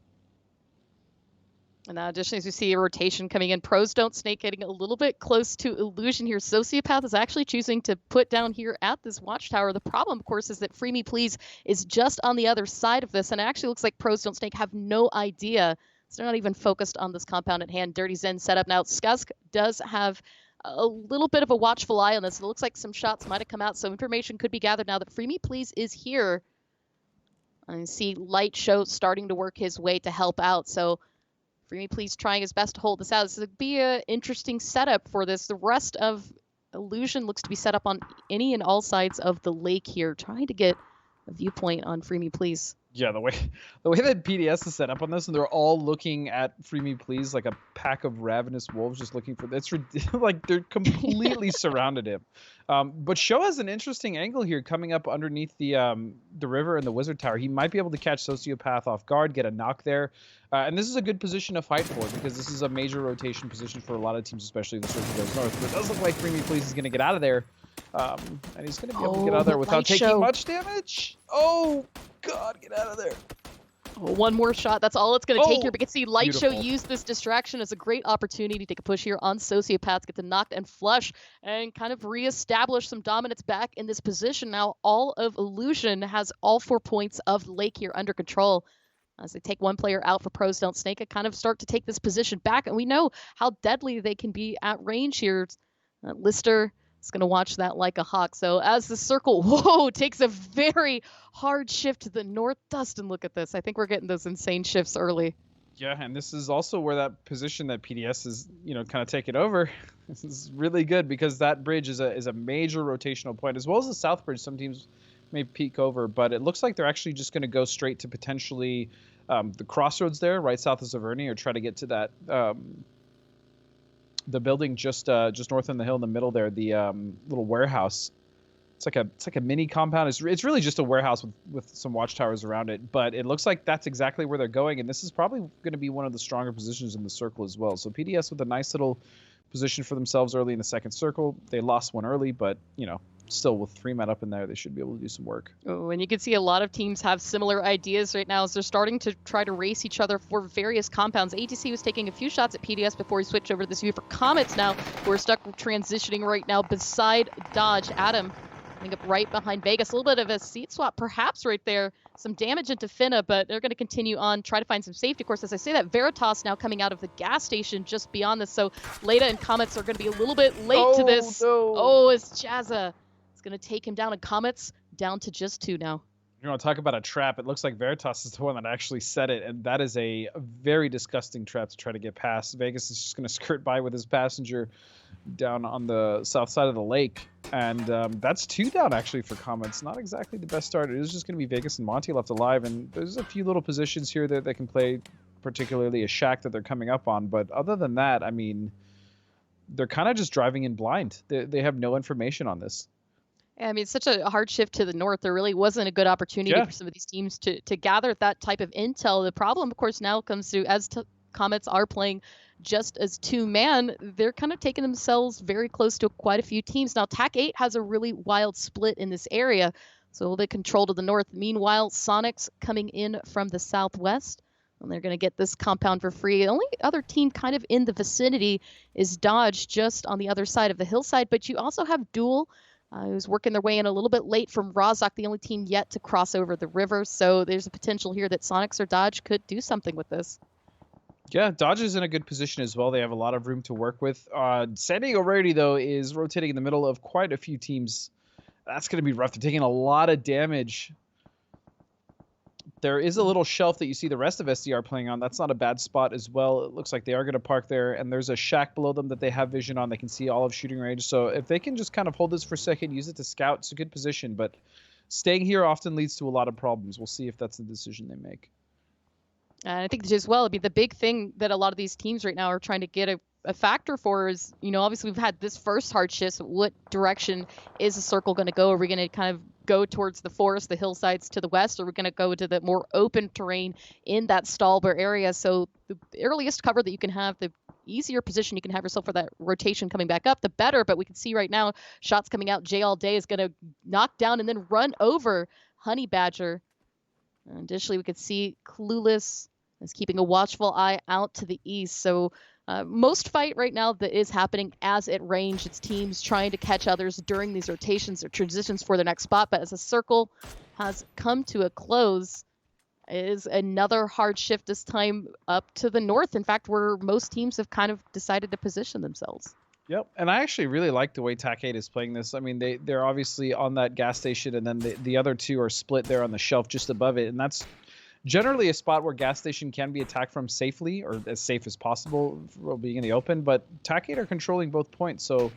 And additionally, as we see a rotation coming in, Pros Don't Snake getting a little bit close to Illusion here. Sociopath is actually choosing to put down here at this watchtower. The problem, of course, is that Free Me Please is just on the other side of this, and it actually looks like Pros Don't Snake have no idea. So they're not even focused on this compound at hand. Dirty Zen set up now. Skusk does have a little bit of a watchful eye on this. It looks like some shots might have come out, so information could be gathered now that Free Me Please is here. I see Light Show starting to work his way to help out, so Free Me Please trying his best to hold this out. This would be an interesting setup for this. The rest of Illusion looks to be set up on any and all sides of the lake here, trying to get a viewpoint on Free Me Please. Yeah, the way that PDS is set up on this, and they're all looking at Free Me Please like a pack of ravenous wolves just looking for this. Like they're completely surrounded him. But Show has an interesting angle here coming up underneath the river and the Wizard Tower. He might be able to catch Sociopath off guard, get a knock there. And this is a good position to fight for because this is a major rotation position for a lot of teams, especially the Circle goes north. But it does look like Free Me Please is going to get out of there. And he's going to be able to get out of there without taking much damage. Oh, God, get out of there. One more shot. That's all it's going to take here. We can see Light beautiful. Show use this distraction as a great opportunity to take a push here on Sociopath, get the knock and flush, and kind of reestablish some dominance back in this position. Now, all of Illusion has all 4 points of the lake here under control. As they take one player out for Pros Don't Snake, and kind of start to take this position back. And we know how deadly they can be at range here. Lister is going to watch that like a hawk. So as the circle, takes a very hard shift to the north. Dustin, look at this. I think we're getting those insane shifts early. Yeah, and this is also where that position that PDS is, kind of taking over. This is really good because that bridge is a major rotational point, as well as the south bridge. Some teams may peek over, but it looks like they're actually just going to go straight to potentially the crossroads there, right south of Zaverny, or try to get to that the building just north on the hill in the middle there, the little warehouse. It's like a mini compound. It's really just a warehouse with some watchtowers around it, but it looks like that's exactly where they're going, and this is probably going to be one of the stronger positions in the circle as well. So PDS with a nice little position for themselves early in the second circle. They lost one early, but still with 3 men up in there, they should be able to do some work. Oh, and you can see a lot of teams have similar ideas right now as they're starting to try to race each other for various compounds. ATC was taking a few shots at PDS before he switched over to this view for Comets now, who are stuck transitioning right now beside Dodge. Adam coming up right behind Vegas. A little bit of a seat swap perhaps right there. Some damage into Finna, but they're going to continue on, try to find some safety. Of course, as I say that, Veritas now coming out of the gas station just beyond this. So Leda and Comets are going to be a little bit late to this. No. Oh, it's Jazza. Going to take him down, and Comets down to just 2 now. Talk about a trap. It looks like Veritas is the one that actually set it, and that is a very disgusting trap to try to get past. Vegas is just going to skirt by with his passenger down on the south side of the lake, and that's 2 down actually for Comets. Not exactly the best start. It is just going to be Vegas and Monty left alive, and there's a few little positions here that they can play, particularly a shack that they're coming up on, but other than that, I mean, they're kind of just driving in blind. They have no information on this. I mean, it's such a hard shift to the north. There really wasn't a good opportunity for some of these teams to gather that type of intel. The problem, of course, now comes to as Comets are playing just as 2-man, they're kind of taking themselves very close to quite a few teams. Now, TAC 8 has a really wild split in this area, so a little bit control to the north. Meanwhile, Sonics coming in from the southwest, and they're going to get this compound for free. The only other team kind of in the vicinity is Dodge, just on the other side of the hillside, but you also have Duel, who's working their way in a little bit late from Rozak, the only team yet to cross over the river. So there's a potential here that Sonics or Dodge could do something with this. Yeah, Dodge is in a good position as well. They have a lot of room to work with. San Diego Rarity, though, is rotating in the middle of quite a few teams. That's going to be rough. They're taking a lot of damage. There is a little shelf that you see the rest of SDR playing on. That's not a bad spot as well. It looks like they are going to park there, and there's a shack below them that they have vision on. They can see all of shooting range. So if they can just kind of hold this for a second, use it to scout, it's a good position. But staying here often leads to a lot of problems. We'll see if that's the decision they make. And I think as well, I mean, the big thing that a lot of these teams right now are trying to get a factor for is, obviously we've had this first hard shift. So what direction is the circle going to go? Are we going to kind of go towards the forest, the hillsides to the west, or are we going to go to the more open terrain in that Stahlber area? So the earliest cover that you can have, the easier position you can have yourself for that rotation coming back up, the better. But we can see right now, shots coming out. Jay All Day is going to knock down and then run over Honey Badger. And additionally, we could see Clueless is keeping a watchful eye out to the east. So most fight right now that is happening as at range. It's teams trying to catch others during these rotations or transitions for their next spot. But as a circle has come to a close, it is another hard shift this time up to the north. In fact, where most teams have kind of decided to position themselves. Yep, and I actually really like the way TAC 8 is playing this. I mean, they're obviously on that gas station, and then the other two are split there on the shelf just above it, and that's generally a spot where gas station can be attacked from safely, or as safe as possible for being in the open. But TAC 8 are controlling both points, so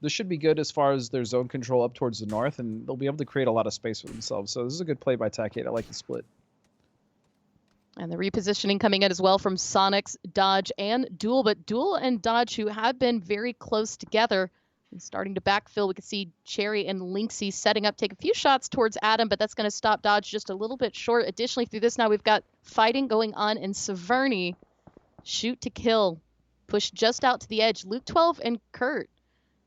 this should be good as far as their zone control up towards the north, and they'll be able to create a lot of space for themselves. So this is a good play by TAC 8. I like the split. And the repositioning coming in as well from Sonics, Dodge, and Duel. But Duel and Dodge, who have been very close together, and starting to backfill. We can see Cherry and Lynxy setting up, take a few shots towards Adam, but that's going to stop Dodge just a little bit short. Additionally, through this now, we've got fighting going on in Severny. Shoot to kill. Push just out to the edge. Luke 12 and Kurt.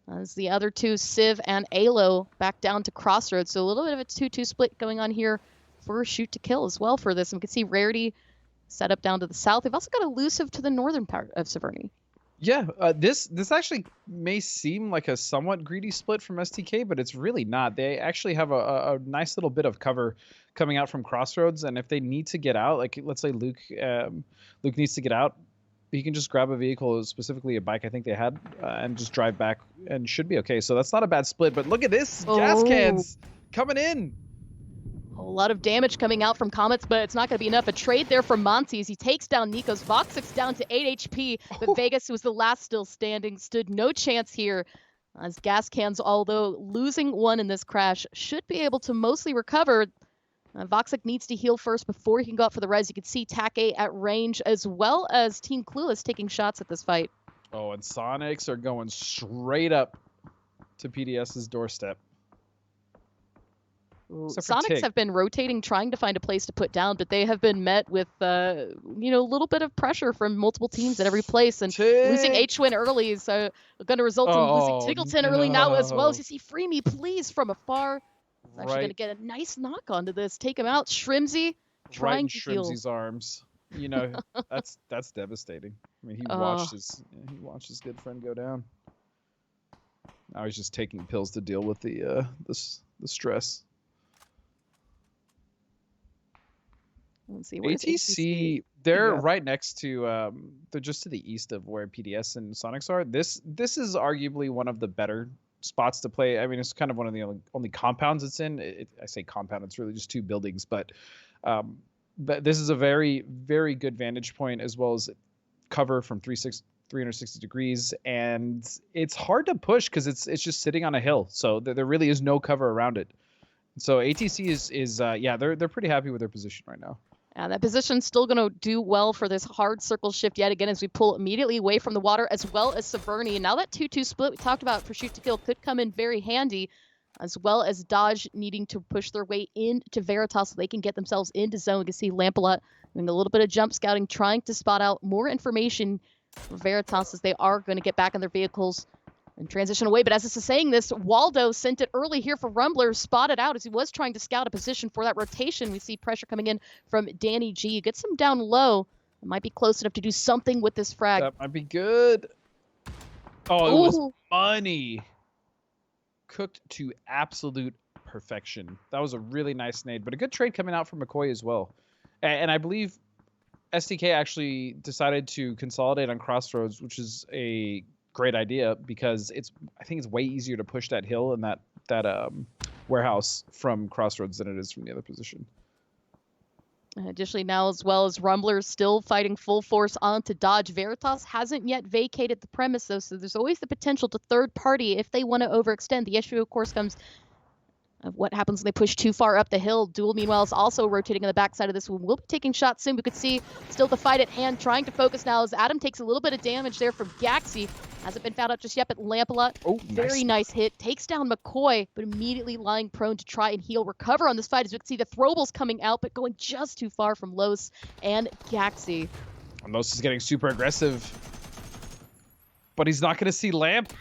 As the other two, Civ and Alo, back down to Crossroads. So a little bit of a 2-2 split going on here for shoot to kill as well for this. And we can see Rarity set up down to the south. We've also got Elusive to the northern part of Severny. Yeah, this actually may seem like a somewhat greedy split from STK, but it's really not. They actually have a nice little bit of cover coming out from Crossroads, and if they need to get out, like let's say Luke needs to get out, he can just grab a vehicle, specifically a bike I think they had, and just drive back and should be okay. So that's not a bad split, but look at this, gas cans coming in. A lot of damage coming out from Comets, but it's not going to be enough. A trade there from Monty as he takes down Nikos. Voxic's down to 8 HP, but Vegas, who was the last still standing, stood no chance here. As gas cans, although losing one in this crash, should be able to mostly recover. Voxic needs to heal first before he can go up for the res. You can see TAC 8 at range, as well as Team Clueless taking shots at this fight. Oh, and Sonics are going straight up to PDS's doorstep. Sonics have been rotating, trying to find a place to put down, but they have been met with, a little bit of pressure from multiple teams at every place. And losing H-Win early is going to result in losing Tiggleton early now, as well as you see Free Me Please from afar. He's actually going to get a nice knock onto this. Take him out. Shrimzy trying to heal. Shrimzy's arms. That's devastating. I mean, he watched his good friend go down. Now he's just taking pills to deal with the stress. Let's see. ATC, they're right next to, they're just to the east of where PDS and Sonics are. This is arguably one of the better spots to play. I mean, it's kind of one of the only compounds it's in. I say compound, it's really just two buildings, but this is a very, very good vantage point, as well as cover from 360 degrees, and it's hard to push because it's just sitting on a hill, so there really is no cover around it. So ATC is they're pretty happy with their position right now. And that position's still going to do well for this hard circle shift yet again as we pull immediately away from the water, as well as Severny. And now that 2-2 split we talked about for shoot to kill could come in very handy, as well as Dodge needing to push their way into Veritas so they can get themselves into zone. We can see Lampalot doing a little bit of jump scouting, trying to spot out more information for Veritas as they are going to get back in their vehicles and transition away. But as this is saying this, Waldo sent it early here for Rumbler, spotted out as he was trying to scout a position for that rotation. We see pressure coming in from Danny G. Gets him down low. It might be close enough to do something with this frag. That might be good. Oh, it was money. Cooked to absolute perfection. That was a really nice nade, but a good trade coming out from McCoy as well. And I believe STK actually decided to consolidate on Crossroads, which is a great idea because I think it's way easier to push that hill and that warehouse from Crossroads than it is from the other position. Additionally, now as well as Rumbler still fighting full force onto Dodge. Veritas hasn't yet vacated the premise though, so there's always the potential to third party if they want to overextend. The issue, of course, comes of what happens when they push too far up the hill. Duel, meanwhile, is also rotating on the backside of this one. We'll be taking shots soon. We could see still the fight at hand, trying to focus now as Adam takes a little bit of damage there from Gaxi. Hasn't been found out just yet, but Lampalot, very nice hit. Takes down McCoy, but immediately lying prone to try and heal, recover on this fight as we can see the throwables coming out, but going just too far from Los and Gaxi. And Los is getting super aggressive. but he's not going to see Lamp.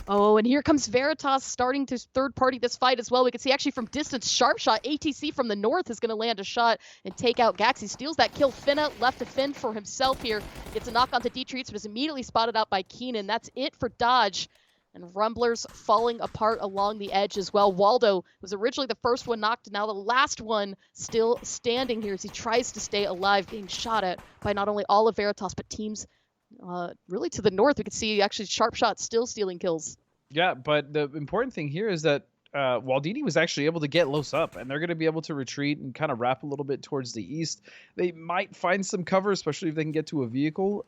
Oh, and here comes Veritas starting to third-party this fight as well. We can see actually from distance, sharp shot. ATC from the north is going to land a shot and take out Gax. He steals that kill. Finna left to fend for himself here. Gets a knock onto Detreats, but is immediately spotted out by Keenan. That's it for Dodge. And Rumblers falling apart along the edge as well. Waldo was originally the first one knocked, now the last one still standing here as he tries to stay alive, getting shot at by not only all of Veritas, but teams really to the north. We can see actually sharp shot still stealing kills. Yeah, but the important thing here is that Waldini was actually able to get Los up, and they're going to be able to retreat and kind of wrap a little bit towards the east. They might find some cover, especially if they can get to a vehicle,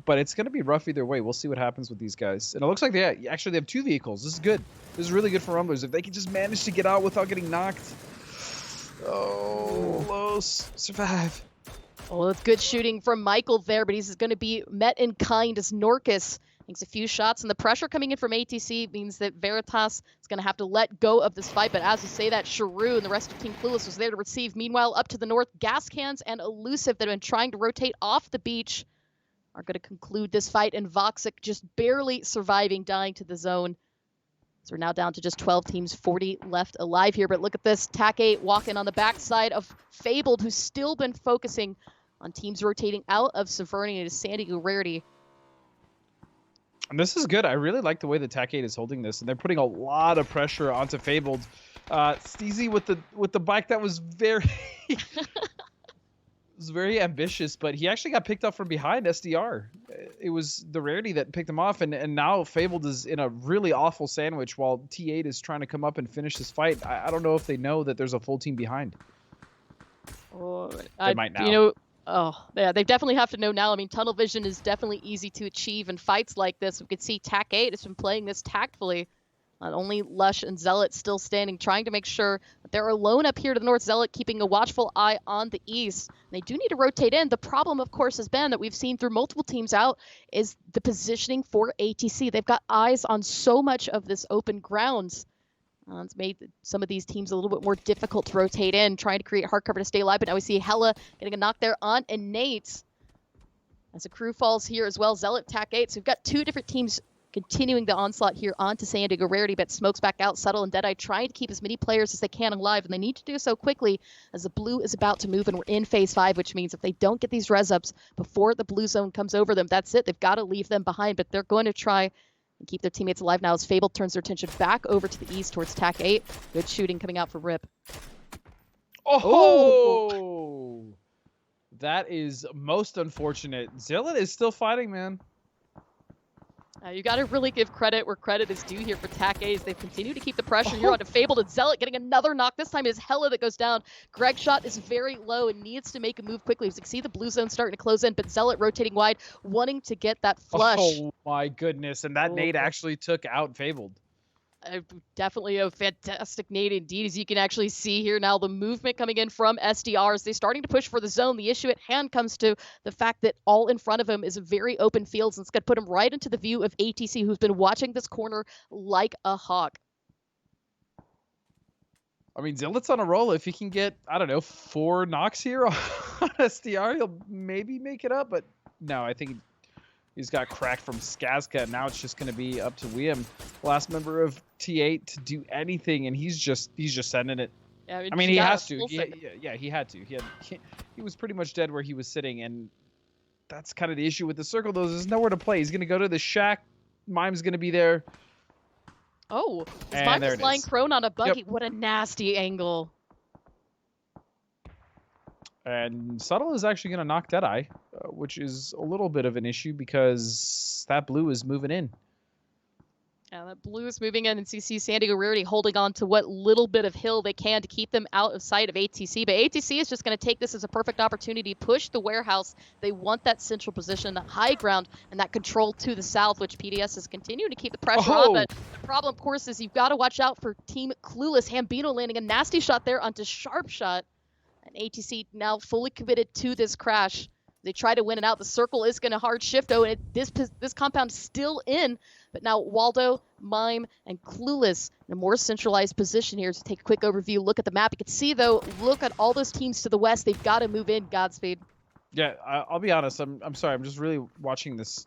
but it's going to be rough either way. We'll see what happens with these guys. And it looks like they have 2 vehicles. This is good. This is really good for Rumblers. If they can just manage to get out without getting knocked. Oh, Los, survive. Oh, it's good shooting from Michael there, but he's going to be met in kind as Norcus takes a few shots, and the pressure coming in from ATC means that Veritas is going to have to let go of this fight. But as we say that, Sharu and the rest of Team Clueless was there to receive. Meanwhile, up to the north, Gas Cans and Elusive that have been trying to rotate off the beach are going to conclude this fight, and Voxic just barely surviving, dying to the zone. So we're now down to just 12 teams, 40 left alive here. But look at this, TAC-8 walking on the backside of Fabled, who's still been focusing on teams rotating out of Severny to San Diego Rarity. And this is good. I really like the way the TAC-8 is holding this, and they're putting a lot of pressure onto Fabled. Steezy with the bike that was very was very ambitious, but he actually got picked up from behind SDR. It was the Rarity that picked him off, and now Fabled is in a really awful sandwich while T8 is trying to come up and finish this fight. I don't know if they know that there's a full team behind. Oh, they might now. You know, oh, yeah, they definitely have to know now. I mean, tunnel vision is definitely easy to achieve in fights like this. We could see TAC-8 has been playing this tactfully. Only Lush and Zealot still standing, trying to make sure that they're alone up here to the north. Zealot keeping a watchful eye on the east. They do need to rotate in. The problem, of course, has been that we've seen through multiple teams out is the positioning for ATC. They've got eyes on so much of this open grounds. It's made some of these teams a little bit more difficult to rotate in, trying to create hard cover to stay alive. But now we see Hella getting a knock there on Innate. As the crew falls here as well, Zealot, TAC-8. So we've got two different teams continuing the onslaught here onto San Diego Rarity, but Smokes back out. Subtle and Deadeye trying to keep as many players as they can alive, and they need to do so quickly as the blue is about to move, and we're in phase 5, which means if they don't get these res ups before the blue zone comes over them, that's it. They've got to leave them behind, but they're going to try and keep their teammates alive now as Fable turns their attention back over to the east towards TAC-8. Good shooting coming out for Rip. Oh! That is most unfortunate. Zealot is still fighting, man. You got to really give credit where credit is due here for TAC-8 as they continue to keep the pressure here onto Fabled and Zealot getting another knock. This time it is Hella that goes down. Greg's shot is very low and needs to make a move quickly. As you can see the blue zone starting to close in, but Zealot rotating wide, wanting to get that flush. Oh my goodness, and that nade actually took out Fabled. Definitely a fantastic nade indeed, as you can actually see here now the movement coming in from SDR as they're starting to push for the zone. The issue at hand comes to the fact that all in front of him is a very open field, and it's going to put him right into the view of ATC, who's been watching this corner like a hawk. I mean, Zealot's on a roll. If he can get, I don't know, 4 knocks here on SDR, he'll maybe make it up, but no, I think he's got cracked from Skazka. Now it's just going to be up to William, last member of T8, to do anything, and he's just sending it. Yeah, I mean, he has to. He had to. He was pretty much dead where he was sitting, and that's kind of the issue with the circle. Though there's nowhere to play. He's going to go to the shack. Mime's going to be there. Oh, Mime is lying prone on a buggy. Yep. What a nasty angle. And Subtle is actually going to knock Deadeye, which is a little bit of an issue because that blue is moving in. Yeah, that blue is moving in, and so you see San Diego Rarity holding on to what little bit of hill they can to keep them out of sight of ATC. But ATC is just going to take this as a perfect opportunity to push the warehouse. They want that central position, that high ground, and that control to the south, which PDS is continuing to keep the pressure on. But the problem, of course, is you've got to watch out for Team Clueless. Hambino landing a nasty shot there onto Sharp Shot. And ATC now fully committed to this crash. They try to win it out. The circle is going to hard shift, though, and this compound still in. But now Waldo, Mime, and Clueless in a more centralized position here. To take a quick overview, look at the map. You can see, though, look at all those teams to the west. They've got to move in. Godspeed. Yeah, I'll be honest. I'm sorry. I'm just really watching this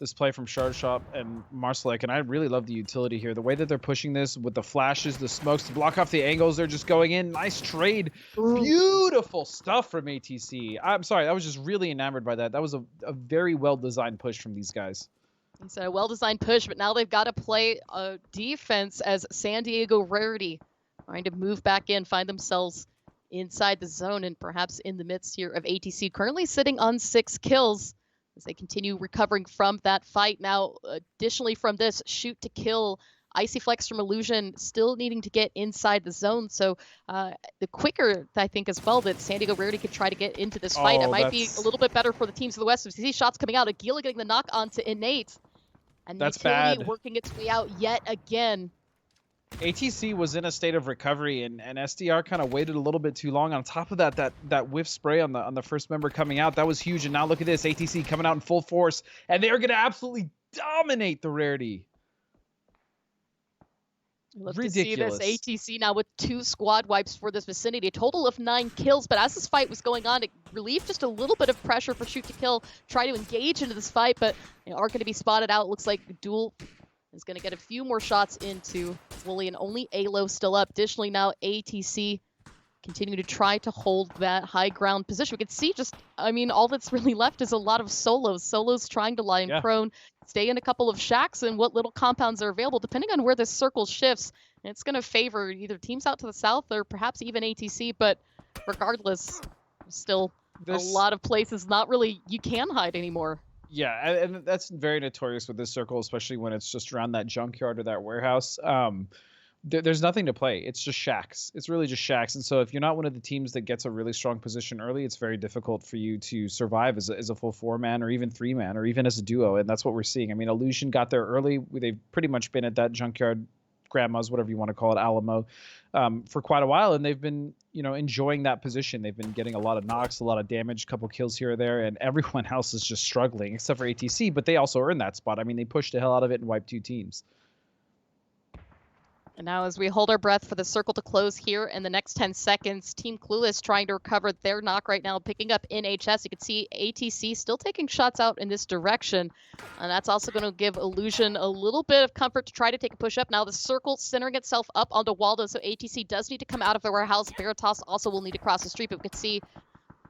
this play from Shard Shop and Marsalek, and I really love the utility here. The way that they're pushing this with the flashes, the smokes to block off the angles, they're just going in. Nice trade. Ooh. Beautiful stuff from ATC. I'm sorry, I was just really enamored by that. That was a very well-designed push from these guys. It's a well-designed push, but now they've got to play defense as San Diego Rarity trying to move back in, find themselves inside the zone, and perhaps in the midst here of ATC, currently sitting on 6 kills as they continue recovering from that fight. Now, additionally from this, shoot to kill, Icy Flex from Illusion still needing to get inside the zone. So the quicker, I think, as well, that San Diego Rarity could try to get into this fight, it might be a little bit better for the teams of the West. We see shots coming out. Aguila getting the knock onto Innate. And that's Utility bad. Working its way out yet again. ATC was in a state of recovery, and SDR kind of waited a little bit too long. On top of that whiff spray on the first member coming out, that was huge. And now look at this, ATC coming out in full force, and they are going to absolutely dominate the Rarity. Love Ridiculous. to see this ATC now with 2 squad wipes for this vicinity, a total of 9 kills. But as this fight was going on, it relieved just a little bit of pressure for Shoot to Kill, try to engage into this fight, but are going to be spotted out. It looks like Duel is going to get a few more shots into Wooly, and only Alo still up. Additionally, now ATC continuing to try to hold that high ground position. We can see just, I mean, all that's really left is a lot of solos. Solos trying to lie in prone, stay in a couple of shacks, and what little compounds are available, depending on where this circle shifts. And it's going to favor either teams out to the south or perhaps even ATC, but regardless, still a lot of places not really you can hide anymore. Yeah, and that's very notorious with this circle, especially when it's just around that junkyard or that warehouse. There's nothing to play. It's just shacks. It's really just shacks. And so if you're not one of the teams that gets a really strong position early, it's very difficult for you to survive as a full 4-man or even 3-man or even as a duo. And that's what we're seeing. I mean, Illusion got there early. They've pretty much been at that junkyard, grandma's, whatever you want to call it, Alamo, for quite a while. And they've been, enjoying that position. They've been getting a lot of knocks, a lot of damage, a couple kills here or there. And everyone else is just struggling except for ATC. But they also earned that spot. I mean, they pushed the hell out of it and wiped 2 teams. And now as we hold our breath for the circle to close here in the next 10 seconds, Team Clueless trying to recover their knock right now, picking up NHS. You can see ATC still taking shots out in this direction. And that's also going to give Illusion a little bit of comfort to try to take a push up. Now the circle centering itself up onto Waldo, so ATC does need to come out of the warehouse. Veritas also will need to cross the street, but we can see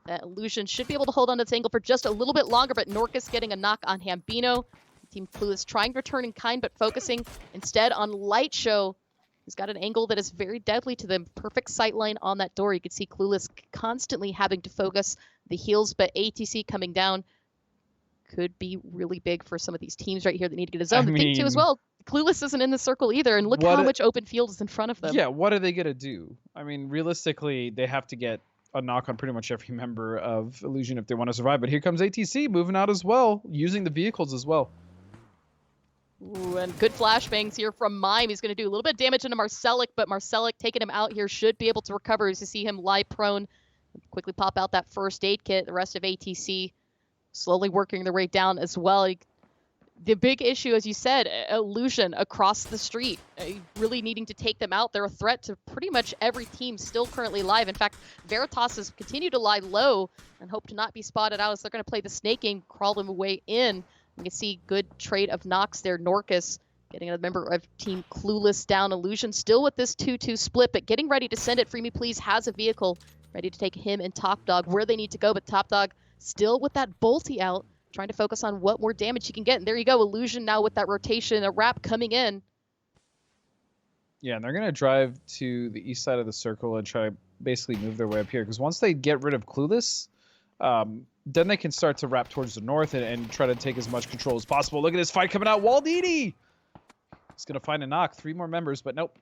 that Illusion should be able to hold on to this angle for just a little bit longer, but Norcus getting a knock on Hambino. Team Clueless trying to return in kind, but focusing instead on Light Show. He's got an angle that is very deadly to them. Perfect sight line on that door. You can see Clueless constantly having to focus the heals, but ATC coming down could be really big for some of these teams right here that need to get a zone. The thing too as well, Clueless isn't in the circle either, and look how much open field is in front of them. Yeah, what are they going to do? I mean, realistically, they have to get a knock on pretty much every member of Illusion if they want to survive, but here comes ATC moving out as well, using the vehicles as well. Ooh, and good flashbangs here from Mime. He's going to do a little bit of damage into Marcelic, but Marcelic taking him out here should be able to recover as you see him lie prone. Quickly pop out that first aid kit. The rest of ATC slowly working their way down as well. The big issue, as you said, Illusion across the street, really needing to take them out. They're a threat to pretty much every team still currently live. In fact, Veritas has continued to lie low and hope to not be spotted out as they're going to play the snake game, crawl them away in. You can see good trade of knocks there. Norcus getting a member of Team Clueless down. Illusion still with this 2-2 split, but getting ready to send it. Free Me Please has a vehicle ready to take him and Top Dog where they need to go, but Top Dog still with that bolty out, trying to focus on what more damage he can get. And there you go, Illusion now with that rotation, a wrap coming in. Yeah, and they're going to drive to the east side of the circle and try to basically move their way up here, because once they get rid of Clueless, then they can start to wrap towards the north and try to take as much control as possible. Look at this fight coming out. Waldini! He's going to find a knock. 3 more members, but nope.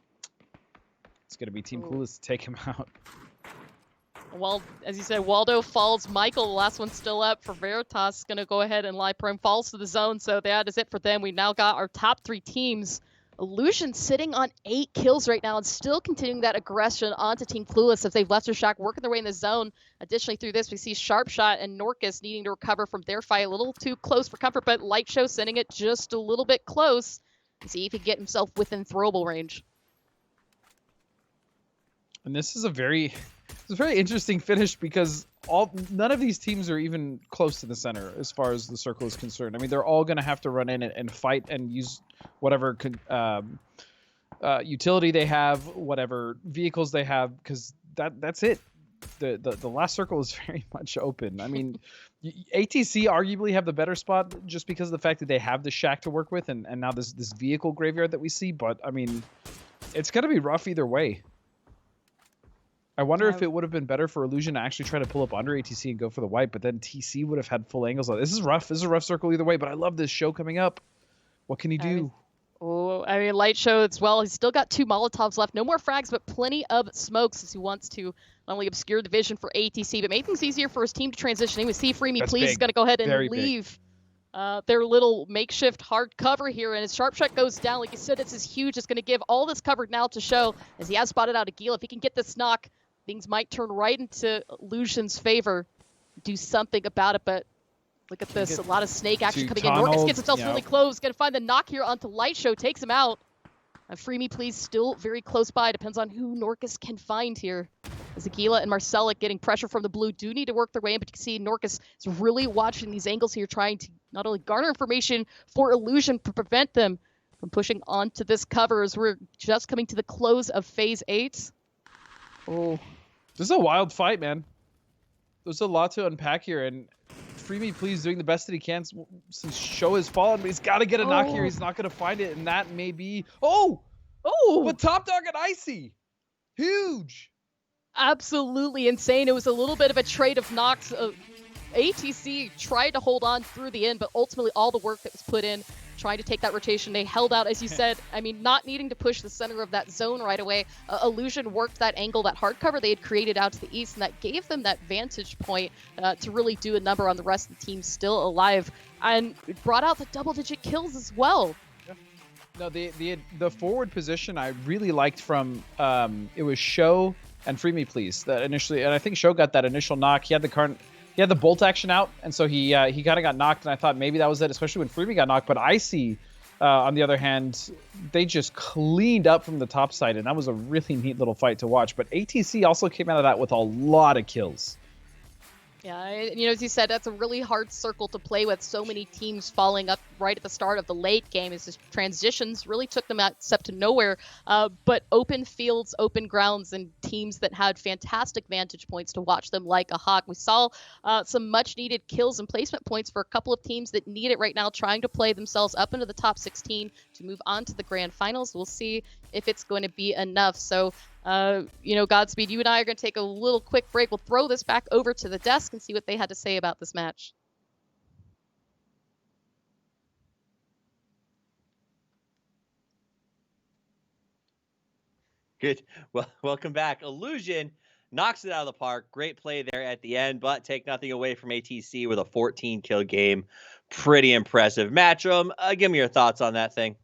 It's going to be Team Clueless to take him out. Well, as you said, Waldo falls. Michael, the last one still up for Veritas, going to go ahead and lie prone, falls to the zone. So that is it for them. We now got our top 3 teams. Illusion sitting on 8 kills right now and still continuing that aggression onto Team Clueless as they've left their shack, working their way in the zone. Additionally, through this, we see Sharpshot and Norcus needing to recover from their fight. A little too close for comfort, but Light Show sending it just a little bit close to see if he can get himself within throwable range. And this is a very It's a very interesting finish because none of these teams are even close to the center as far as the circle is concerned. I mean, they're all going to have to run in and fight and use whatever utility they have, whatever vehicles they have, because that's it. The last circle is very much open. I mean, ATC arguably have the better spot just because of the fact that they have the shack to work with and now this vehicle graveyard that we see. But I mean, it's going to be rough either way. I wonder if it would have been better for Illusion to actually try to pull up under ATC and go for the wipe, but then TC would have had full angles on it. This is rough. This is a rough circle either way, but I love this show coming up. What can he do? I mean, Light Show as well. He's still got 2 Molotovs left. No more frags, but plenty of smokes as he wants to not only obscure the vision for ATC, but make things easier for his team to transition in. We see Free Me Please is going to go ahead and leave their little makeshift hard cover here, and his Sharp Shot goes down. Like you said, this is huge. It's going to give all this cover now to Show as he has spotted out a Gila. If he can get this knock, things might turn right into Illusion's favor. Do something about it, but look at this. A lot of snake action coming in. Norcus gets himself really close. Going to find the knock here onto Light Show. Takes him out. And Free Me Please still very close by. Depends on who Norcus can find here. As Aquila and Marcelic getting pressure from the blue do need to work their way in, but you can see Norcus is really watching these angles here, trying to not only garner information for Illusion to prevent them from pushing onto this cover as we're just coming to the close of Phase 8. Oh. This is a wild fight, man. There's a lot to unpack here, and Free Me Please doing the best that he can since Show has fallen, but he's got to get a knock here. He's not going to find it, and that may be... Oh! But Top Dog and Icy! Huge! Absolutely insane. It was a little bit of a trade of knocks. ATC tried to hold on through the end, but ultimately all the work that was put in trying to take that rotation, they held out, as you said. I mean, not needing to push the center of that zone right away. Illusion worked that angle, that hard cover they had created out to the east, and that gave them that vantage point to really do a number on the rest of the team still alive, and brought out the double-digit kills as well. No, the forward position I really liked from it was Show and Free Me Please that initially, and I think Show got that initial knock. He had the bolt action out, and so he kind of got knocked, and I thought maybe that was it, especially when Freebie got knocked. But Icy, on the other hand, they just cleaned up from the top side, and that was a really neat little fight to watch. But ATC also came out of that with a lot of kills. Yeah, you know, as you said, that's a really hard circle to play with. So many teams falling up right at the start of the late game as the transitions really took them out step to nowhere. But open fields, open grounds, and teams that had fantastic vantage points to watch them like a hawk. We saw some much-needed kills and placement points for a couple of teams that need it right now, trying to play themselves up into the top 16 to move on to the grand finals. We'll see if it's going to be enough. So, you know, Godspeed, you and I are going to take a little quick break. We'll throw this back over to the desk and see what they had to say about this match. Good. Well, welcome back. Illusion knocks it out of the park. Great play there at the end, but take nothing away from ATC with a 14-kill game. Pretty impressive. Matchroom, give me your thoughts on that thing.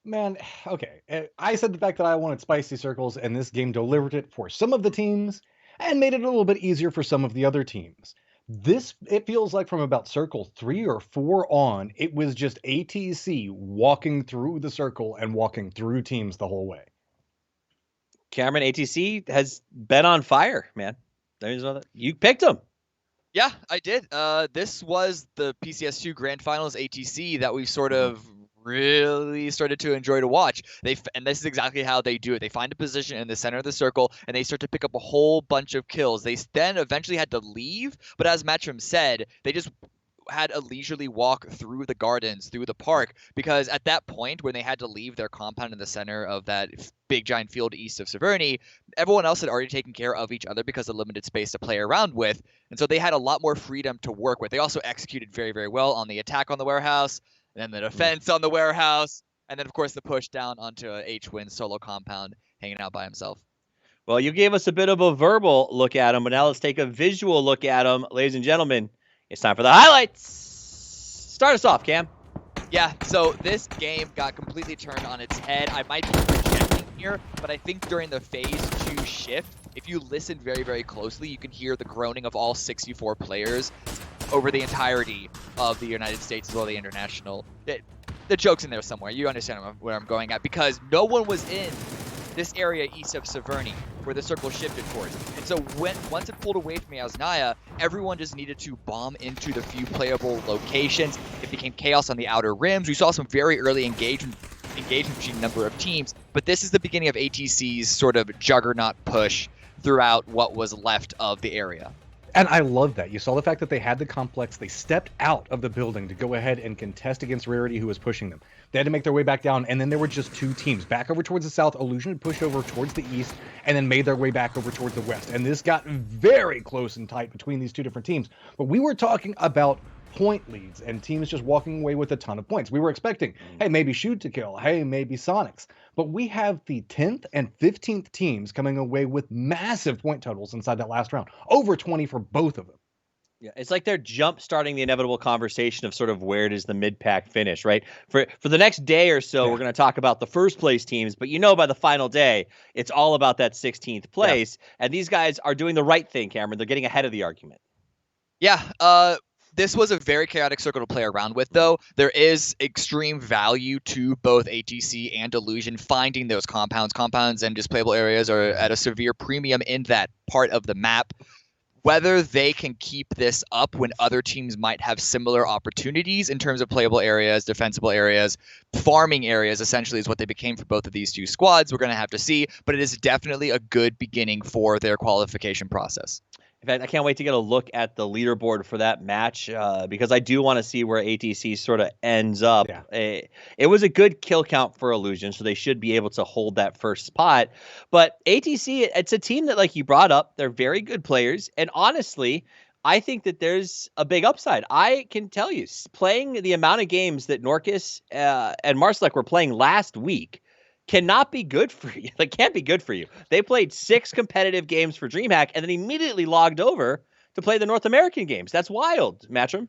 Man, okay. I said the fact that I wanted spicy circles, and this game delivered it for some of the teams and made it a little bit easier for some of the other teams. It feels like from about circle 3 or 4 on, it was just ATC walking through the circle and walking through teams the whole way. Cameron, ATC has been on fire, man. You picked him. Yeah, I did. This was the PCS2 Grand Finals ATC that we sort of really started to enjoy to watch. And this is exactly how they do it. They find a position in the center of the circle, and they start to pick up a whole bunch of kills. They then eventually had to leave, but as Matchroom said, they just had a leisurely walk through the gardens, through the park, because at that point when they had to leave their compound in the center of that big giant field east of Severny, everyone else had already taken care of each other because of limited space to play around with, and so they had a lot more freedom to work with. They also executed very, very well on the attack on the warehouse, and then the defense on the warehouse, and then of course the push down onto H-Win's solo compound hanging out by himself. Well, you gave us a bit of a verbal look at him, but now let's take a visual look at him. Ladies and gentlemen, it's time for the highlights. Start us off, Cam. Yeah, so this game got completely turned on its head. I might be projecting here, but I think during the Phase 2 shift, if you listen very, very closely, you can hear the groaning of all 64 players over the entirety of the United States as well as the international. The joke's in there somewhere. You understand where I'm going at, because no one was in this area east of Severny, where the circle shifted towards. And so once it pulled away from Yasnaya, everyone just needed to bomb into the few playable locations. It became chaos on the outer rims. We saw some very early engagement between a number of teams, but this is the beginning of ATC's sort of juggernaut push throughout what was left of the area. And I love that. You saw the fact that they had the complex. They stepped out of the building to go ahead and contest against Rarity, who was pushing them. They had to make their way back down, and then there were just two teams. Back over towards the south, Illusion had pushed over towards the east, and then made their way back over towards the west. And this got very close and tight between these two different teams. But we were talking about point leads and teams just walking away with a ton of points. We were expecting, hey, maybe Shoot to Kill, hey, maybe Sonics. But we have the 10th and 15th teams coming away with massive point totals inside that last round. Over 20 for both of them. Yeah, it's like they're jump starting the inevitable conversation of sort of where does the mid-pack finish, right? For the next day or so, we're going to talk about the first place teams, but by the final day, it's all about that 16th place. Yeah. And these guys are doing the right thing, Cameron. They're getting ahead of the argument. Yeah, this was a very chaotic circle to play around with, though. There is extreme value to both ATC and Illusion finding those compounds. Compounds and just playable areas are at a severe premium in that part of the map. Whether they can keep this up when other teams might have similar opportunities in terms of playable areas, defensible areas, farming areas, essentially is what they became for both of these two squads. We're going to have to see, but it is definitely a good beginning for their qualification process. In fact, I can't wait to get a look at the leaderboard for that match because I do want to see where ATC sort of ends up. Yeah. It was a good kill count for Illusion, so they should be able to hold that first spot. But ATC, it's a team that, like you brought up, they're very good players. And honestly, I think that there's a big upside. I can tell you, playing the amount of games that Norcus and Marslek were playing last week, cannot be good for you. Like, can't be good for you. They played 6 competitive games for DreamHack and then immediately logged over to play the North American games. That's wild, Matchroom.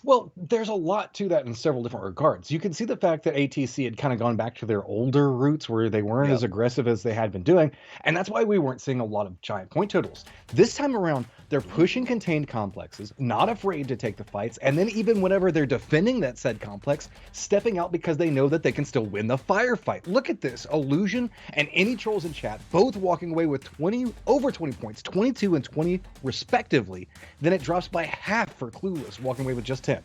Well, there's a lot to that in several different regards. You can see the fact that ATC had kind of gone back to their older roots where they weren't as aggressive as they had been doing, and that's why we weren't seeing a lot of giant point totals. This time around, they're pushing contained complexes, not afraid to take the fights, and then even whenever they're defending that said complex, stepping out because they know that they can still win the firefight. Look at this. Illusion and any trolls in chat both walking away with over 20 points, 22 and 20 respectively. Then it drops by half for Clueless, walking away with just 10.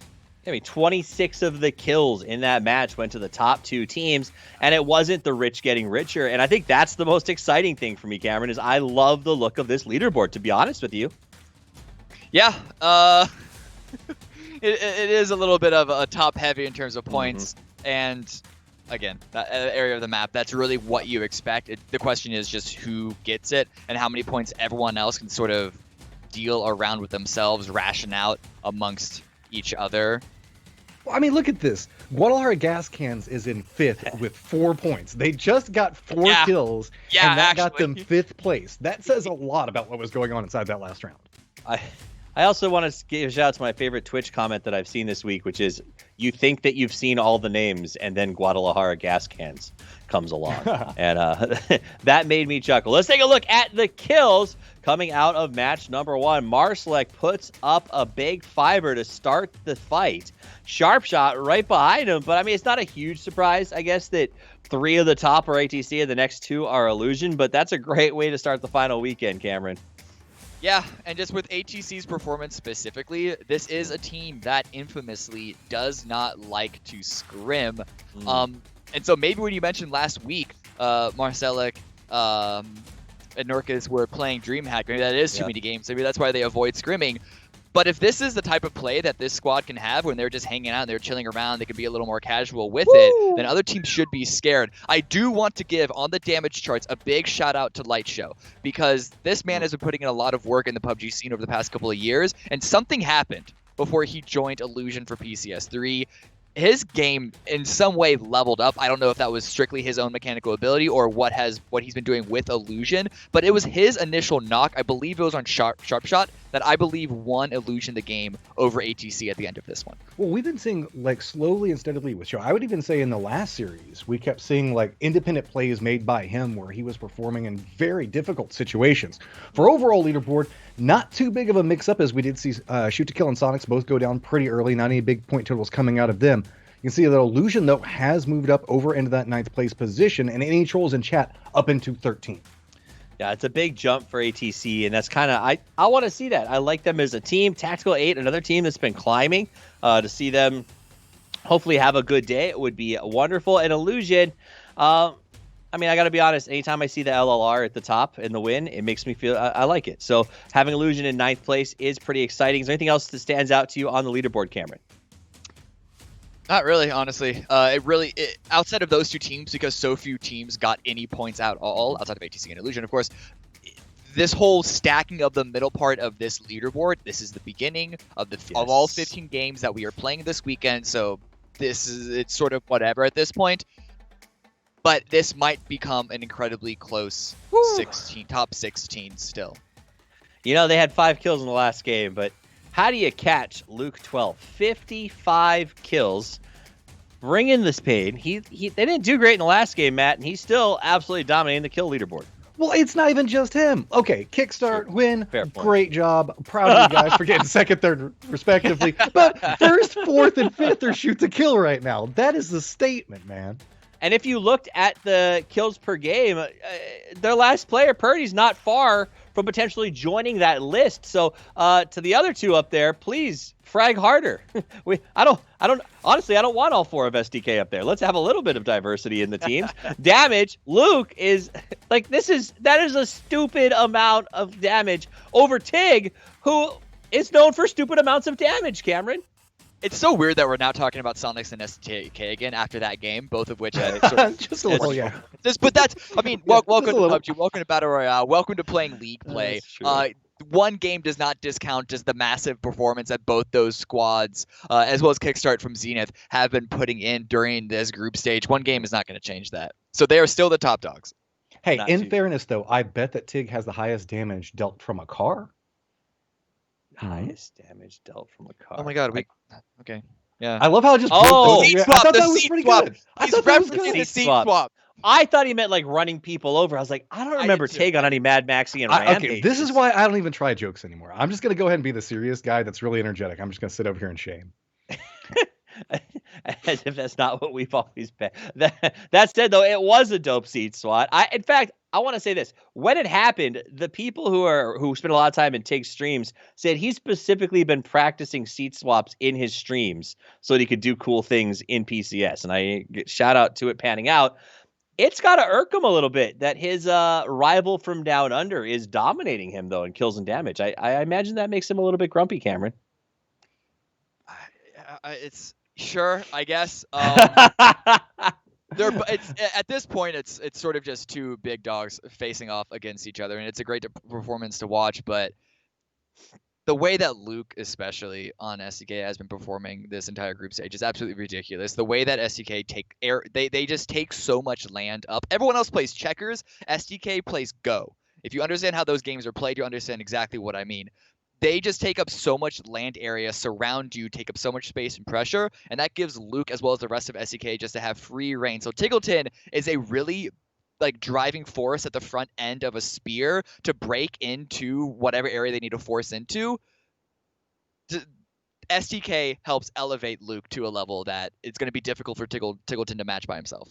I mean, 26 of the kills in that match went to the top 2 teams, and it wasn't the rich getting richer. And I think that's the most exciting thing for me, Cameron, is I love the look of this leaderboard, to be honest with you. Yeah, it is a little bit of a top heavy in terms of points. And again, that area of the map, that's really what you expect. The question is just who gets it and how many points everyone else can sort of deal around with themselves, ration out amongst each other. Well, I mean, look at this. Guadalajara Gas Cans is in 5th with 4 points. They just got 4 kills, and that got them 5th place. That says a lot about what was going on inside that last round. I also want to give a shout out to my favorite Twitch comment that I've seen this week, which is, you think that you've seen all the names, and then Guadalajara Gas Cans comes along. And that made me chuckle. Let's take a look at the kills coming out of match number 1. Marslek puts up a big fiber to start the fight. Sharp shot right behind him, but I mean, it's not a huge surprise, I guess, that 3 of the top are ATC and the next 2 are Illusion, but that's a great way to start the final weekend, Cameron. Yeah, and just with ATC's performance specifically, this is a team that infamously does not like to scrim. And so maybe when you mentioned last week, Marcelic and Norcus were playing DreamHack, maybe that is too many games. Maybe that's why they avoid scrimming. But if this is the type of play that this squad can have when they're just hanging out and they're chilling around, they can be a little more casual with it, then other teams should be scared. I do want to give, on the damage charts, a big shout out to Light Show, because this man has been putting in a lot of work in the PUBG scene over the past couple of years, and something happened before he joined Illusion for PCS3. His game in some way leveled up. I don't know if that was strictly his own mechanical ability or what he's been doing with Illusion, but it was his initial knock, I believe it was on Sharp Shot, that I believe won Illusion the game over ATC at the end of this one. Well, we've been seeing, like, slowly and steadily with Show. I would even say in the last series, we kept seeing, like, independent plays made by him where he was performing in very difficult situations. For overall leaderboard, not too big of a mix-up, as we did see Shoot to Kill and Sonics both go down pretty early, not any big point totals coming out of them. You can see that Illusion, though, has moved up over into that 9th place position, and NA Trolls in chat up into 13. Yeah, it's a big jump for ATC, and that's kind of I want to see that. I like them as a team. Tactical 8, another team that's been climbing. To see them hopefully have a good day, it would be wonderful. And Illusion, I mean, I got to be honest, anytime I see the LLR at the top in the win, it makes me feel I like it. So having Illusion in 9th place is pretty exciting. Is there anything else that stands out to you on the leaderboard, Cameron? Not really, honestly. Outside of those two teams, because so few teams got any points out all, outside of ATC and Illusion, of course, this whole stacking of the middle part of this leaderboard, this is the beginning of of all 15 games that we are playing this weekend, so it's sort of whatever at this point. But this might become an incredibly close top 16 still. You know, they had 5 kills in the last game, but how do you catch Luke 12? 55 kills. Bring in this pain. They didn't do great in the last game, Matt, and he's still absolutely dominating the kill leaderboard. Well, it's not even just him. Okay, kickstart, win, great job. Proud of you guys for getting 2nd, 3rd, respectively. But 1st, 4th, and 5th are shoot to kill right now. That is the statement, man. And if you looked at the kills per game, their last player, Purdy's not far from potentially joining that list. So to the other two up there, please frag harder. Honestly, I don't want all 4 of SDK up there. Let's have a little bit of diversity in the teams. Damage, Luke is like, that is a stupid amount of damage over Tig, who is known for stupid amounts of damage, Cameron. It's so weird that we're now talking about Sonics and STK again after that game, both of which sort of just a little, yeah. But that's, I mean, welcome to PUBG, welcome to Battle Royale, welcome to playing League play. One game does not discount just the massive performance that both those squads, as well as Kickstart from Zenith, have been putting in during this group stage. One game is not going to change that. So they are still the top dogs. Hey, in fairness, though, I bet that Tig has the highest damage dealt from a car. Highest damage dealt from a car. Oh my god, okay. Yeah. I love how it just I thought that was pretty good. He's referencing the seat swap. I thought he meant like running people over. I was like, I don't remember Tig on any Mad Maxi and Rampage. Okay, this is why I don't even try jokes anymore. I'm just going to go ahead and be the serious guy that's really energetic. I'm just going to sit over here in shame. As if that's not what we've always been. That said, though, it was a dope seat swat. In fact, I want to say this. When it happened, the people who spend a lot of time in Tig's streams said he's specifically been practicing seat swaps in his streams so that he could do cool things in PCS. And I shout out to it panning out. It's got to irk him a little bit that his rival from down under is dominating him, though, in kills and damage. I imagine that makes him a little bit grumpy, Cameron. It's sure, I guess. It's at this point, it's sort of just two big dogs facing off against each other, and it's a great performance to watch. But the way that Luke, especially on SDK, has been performing this entire group stage is absolutely ridiculous. The way that SDK they just take so much land up. Everyone else plays checkers. SDK plays Go. If you understand how those games are played, you understand exactly what I mean. They just take up so much land area, surround you, take up so much space and pressure, and that gives Luke as well as the rest of SDK just to have free reign. So Tiggleton is a really driving force at the front end of a spear to break into whatever area they need to force into. SDK helps elevate Luke to a level that it's going to be difficult for Tiggleton to match by himself.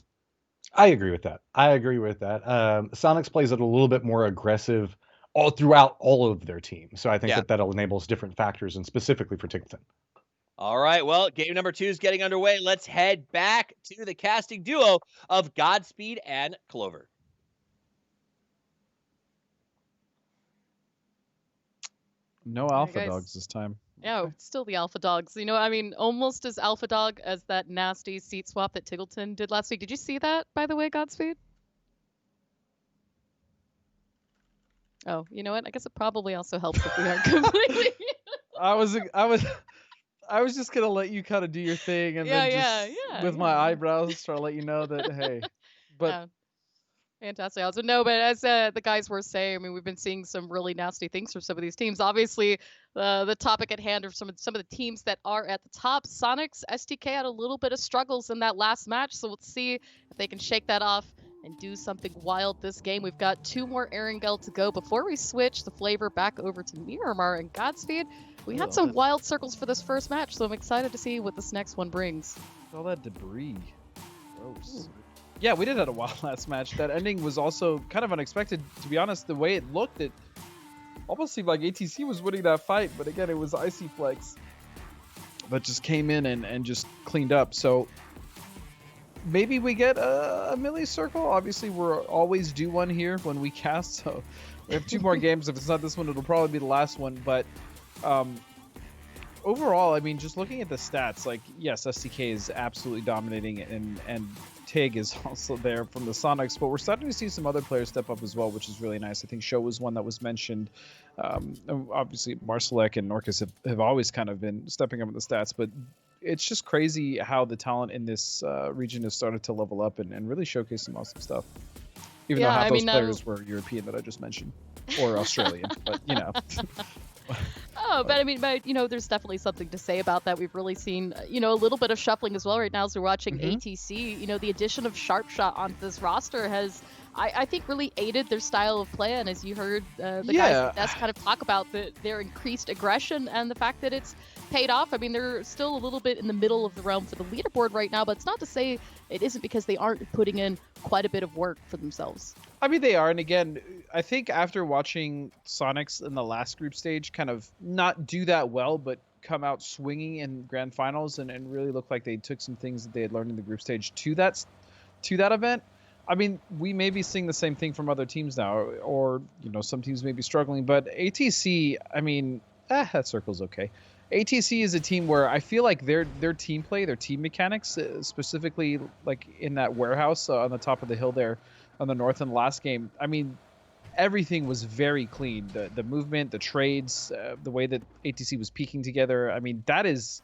I agree with that. Sonics plays it a little bit more aggressive all throughout all of their teams. So I think that enables different factors, and specifically for Tiggleton. All right, well, game number 2 is getting underway. Let's head back to the casting duo of Godspeed and Clover. No alpha dogs this time. Yeah, it's still the alpha dogs. You know, I mean, almost as alpha dog as that nasty seat swap that Tiggleton did last week. Did you see that, by the way, Godspeed? Oh, you know what? I guess it probably also helps if we aren't completely. I was just gonna let you kind of do your thing, and with my eyebrows try to let you know that hey, but fantastic. Also, no, but as the guys were saying, I mean, we've been seeing some really nasty things from some of these teams. Obviously, the topic at hand of some of the teams that are at the top. Sonics, SDK had a little bit of struggles in that last match, so let's see if they can shake that off and do something wild this game. We've got 2 more Erangel to go before we switch the flavor back over to Miramar and Godspeed. We had some wild circles for this first match, so I'm excited to see what this next one brings. All that debris. Gross. Yeah, we did have a wild last match. That ending was also kind of unexpected. To be honest, the way it looked, it almost seemed like ATC was winning that fight. But again, it was Icy Flex that just came in and just cleaned up. So maybe we get a melee circle. Obviously, we're always due one here when we cast. So we have 2 more games. If it's not this one, it'll probably be the last one. But overall, I mean, just looking at the stats, like, yes, STK is absolutely dominating, and Tig is also there from the Sonics, but we're starting to see some other players step up as well, which is really nice. I think Show was one that was mentioned. Obviously, Marcelek and Norcus have always kind of been stepping up in the stats, but it's just crazy how the talent in this region has started to level up and really showcase some awesome stuff. Even though half those players were European that I just mentioned, or Australian, but you know. Oh, but I mean, there's definitely something to say about that. We've really seen, a little bit of shuffling as well right now as we're watching ATC. The addition of Sharpshot onto this roster has, I think, really aided their style of play. And as you heard the guys that's kind of talk about their increased aggression and the fact that it's paid off. I mean, they're still a little bit in the middle of the realm for the leaderboard right now, but it's not to say it isn't because they aren't putting in quite a bit of work for themselves. I mean, they are. And again, I think after watching Sonics in the last group stage kind of not do that well, but come out swinging in grand finals and really look like they took some things that they had learned in the group stage to that event. I mean, we may be seeing the same thing from other teams now, or some teams may be struggling, but ATC, I mean, that circle's okay. ATC is a team where I feel like their team play, their team mechanics, specifically like in that warehouse on the top of the hill there on the north in the last game, I mean, everything was very clean. The movement, the trades, the way that ATC was peaking together. I mean, that is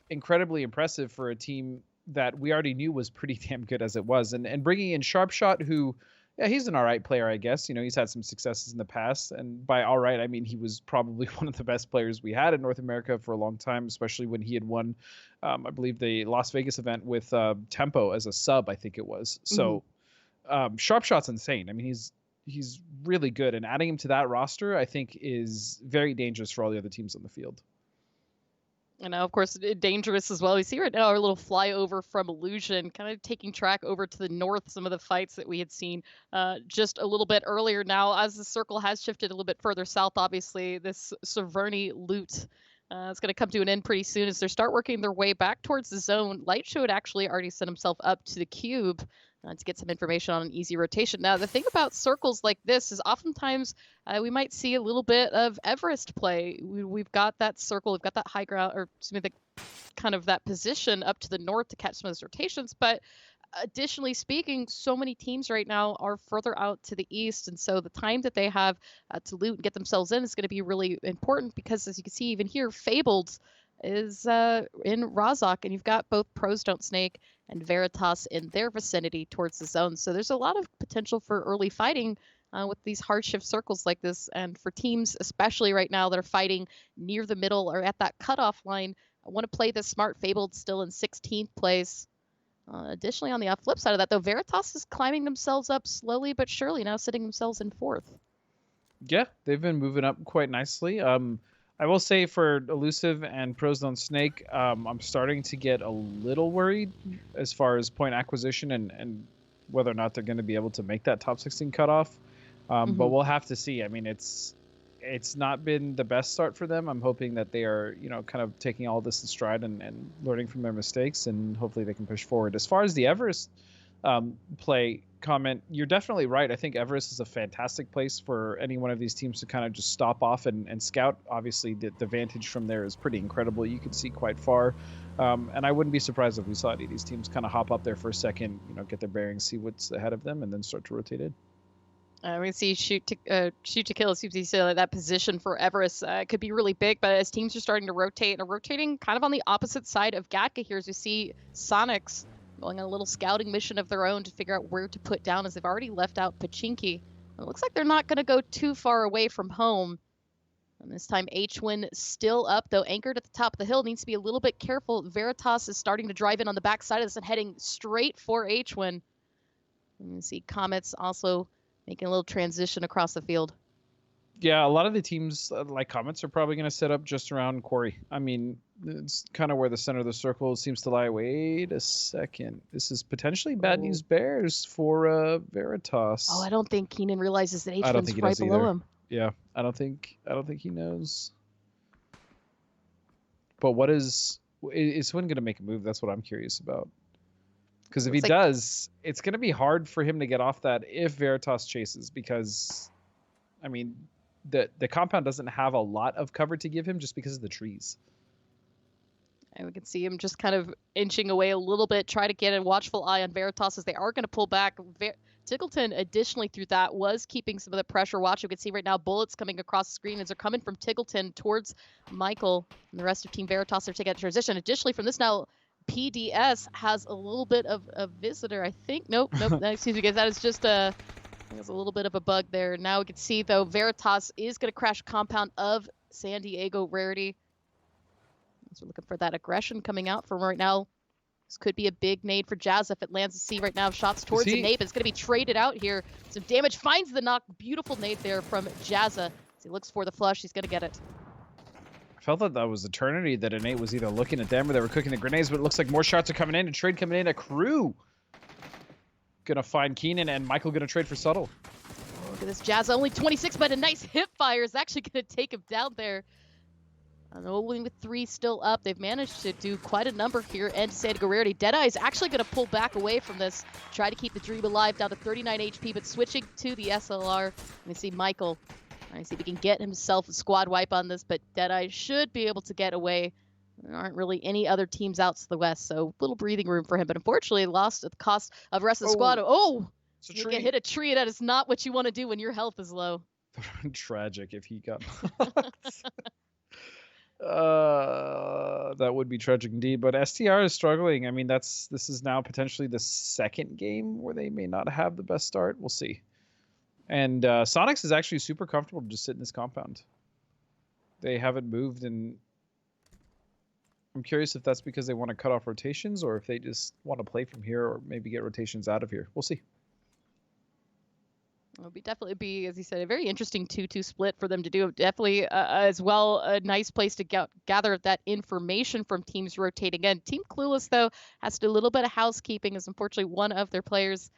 incredibly impressive for a team that we already knew was pretty damn good as it was. And bringing in Sharpshot, who, yeah, he's an all right player, I guess. He's had some successes in the past. And by all right, I mean, he was probably one of the best players we had in North America for a long time, especially when he had won, I believe, the Las Vegas event with Tempo as a sub, I think it was. So Sharpshot's insane. I mean, he's really good. And adding him to that roster, I think, is very dangerous for all the other teams on the field. And of course, dangerous as well. We see right now our little flyover from Illusion, kind of taking track over to the north, some of the fights that we had seen just a little bit earlier. Now, as the circle has shifted a little bit further south, obviously, this Severny loot is going to come to an end pretty soon as they start working their way back towards the zone. Lightshow had actually already sent himself up to the cube to get some information on an easy rotation. Now, the thing about circles like this is oftentimes we might see a little bit of Everest play. We've got that circle, we've got that high ground, or excuse me, kind of that position up to the north to catch some of those rotations. But additionally speaking, so many teams right now are further out to the east. And so the time that they have to loot and get themselves in is going to be really important because, as you can see even here, Fabled is in Razak, and you've got both Pros Don't Snake and Veritas in their vicinity towards the zone. So there's a lot of potential for early fighting with these hard shift circles like this. And for teams, especially right now, that are fighting near the middle or at that cutoff line, I want to play this smart. Fabled still in 16th place. Additionally, on the flip side of that, though, Veritas is climbing themselves up slowly but surely, now sitting themselves in 4th. Yeah, they've been moving up quite nicely. I will say for Elusive and Pros Don't Snake, I'm starting to get a little worried as far as point acquisition and whether or not they're going to be able to make that top 16 cutoff. But we'll have to see. I mean, it's not been the best start for them. I'm hoping that they are, kind of taking all this in stride and learning from their mistakes, and hopefully they can push forward. As far as the Everest play comment, you're definitely right. I think Everest is a fantastic place for any one of these teams to kind of just stop off and scout. Obviously, the vantage from there is pretty incredible. You can see quite far. And I wouldn't be surprised if we saw any of these teams kind of hop up there for a second, get their bearings, see what's ahead of them, and then start to rotate in. We see shoot to kill. It seems to say that position for Everest could be really big, but as teams are starting to rotate, and rotating kind of on the opposite side of Gatka here, as we see Sonics going on a little scouting mission of their own to figure out where to put down, as they've already left out Pachinki. It looks like they're not going to go too far away from home. And this time HWin still up, though anchored at the top of the hill, needs to be a little bit careful. Veritas is starting to drive in on the backside of this and heading straight for HWin. And you see Comets also making a little transition across the field. Yeah, a lot of the teams like Comets are probably going to set up just around Quarry. I mean, It's kind of where the center of the circle seems to lie. Wait a second. This is potentially bad news bears for Veritas. Oh, I don't think Keenan realizes that I don't H1's think he right does below either. him. Yeah, I don't think he knows. But what is Swin going to make a move? That's what I'm curious about. Because if he does, it's going to be hard for him to get off that if Veritas chases. Because, I mean, the compound doesn't have a lot of cover to give him just because of the trees. And we can see him just kind of inching away a little bit, try to get a watchful eye on Veritas as they are going to pull back. Tiggleton, additionally, through that, was keeping some of the pressure. Watch, you can see right now bullets coming across the screen as they're coming from Tiggleton towards Michael. And the rest of Team Veritas are taking a transition. Additionally, from this now, PDS has a little bit of a visitor, I think. Nope. Excuse me, guys. That is just there's a little bit of a bug there. Now we can see, though, Veritas is going to crash compound of San Diego Rarity. So we're looking for that aggression coming out from right now. This could be a big nade for Jazz if it lands a C right now. Shots towards the nade, but it's going to be traded out here. Some damage finds the knock. Beautiful nade there from Jazza. As he looks for the flush, he's going to get it. I felt that was eternity that Innate was either looking at them or they were cooking the grenades, but it looks like more shots are coming in. A trade coming in. A crew gonna find Keenan and Michael gonna trade for Subtle. Oh, look at this Jazza. Only 26, but a nice hip fire is actually going to take him down there. And only with 3 still up, they've managed to do quite a number here. And San Diego Rarity. Deadeye is actually going to pull back away from this, try to keep the Dream alive, down to 39 HP, but switching to the SLR. We see Michael. All right, see if he can get himself a squad wipe on this, but Deadeye should be able to get away. There aren't really any other teams out to the west, so little breathing room for him. But unfortunately, lost at the cost of the rest of the squad. Oh! You get hit a tree. That is not what you want to do when your health is low. Tragic if he got that would be tragic indeed. But STR is struggling. I mean, this is now potentially the second game where they may not have the best start. We'll see. And Sonics is actually super comfortable to just sit in this compound. They haven't moved, and I'm curious if that's because they want to cut off rotations or if they just want to play from here or maybe get rotations out of here. We'll see. It'll definitely be, as you said, a very interesting 2-2 split for them to do. Definitely, as well, a nice place to gather that information from teams rotating in. Team Clueless, though, has to do a little bit of housekeeping, as unfortunately one of their players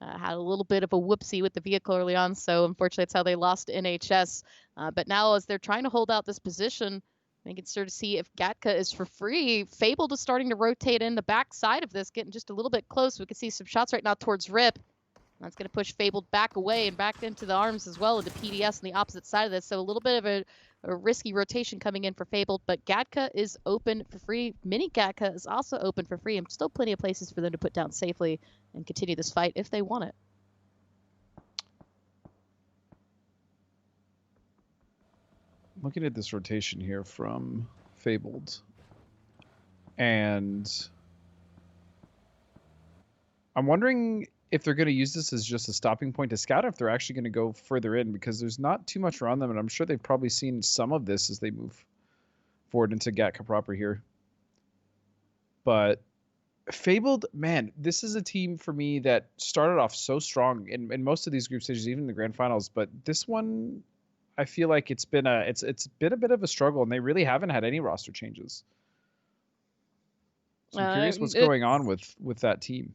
had a little bit of a whoopsie with the vehicle early on, so unfortunately that's how they lost NHS. But now, as they're trying to hold out this position, they can start to see if Gatka is for free. Fabled is starting to rotate in the back side of this, getting just a little bit close. We can see some shots right now towards Rip. That's going to push Fabled back away and back into the arms as well, into PDS on the opposite side of this. So a little bit of a risky rotation coming in for Fabled, but Gatka is open for free. Mini Gatka is also open for free, and still plenty of places for them to put down safely and continue this fight if they want it. Looking at this rotation here from Fabled, and I'm wondering if they're going to use this as just a stopping point to scout, or if they're actually going to go further in, because there's not too much around them, and I'm sure they've probably seen some of this as they move forward into Gatka proper here. But Fabled, man, this is a team for me that started off so strong in most of these group stages, even in the grand finals, but this one, I feel like it's been a bit of a struggle, and they really haven't had any roster changes. So I'm curious what's going on with that team.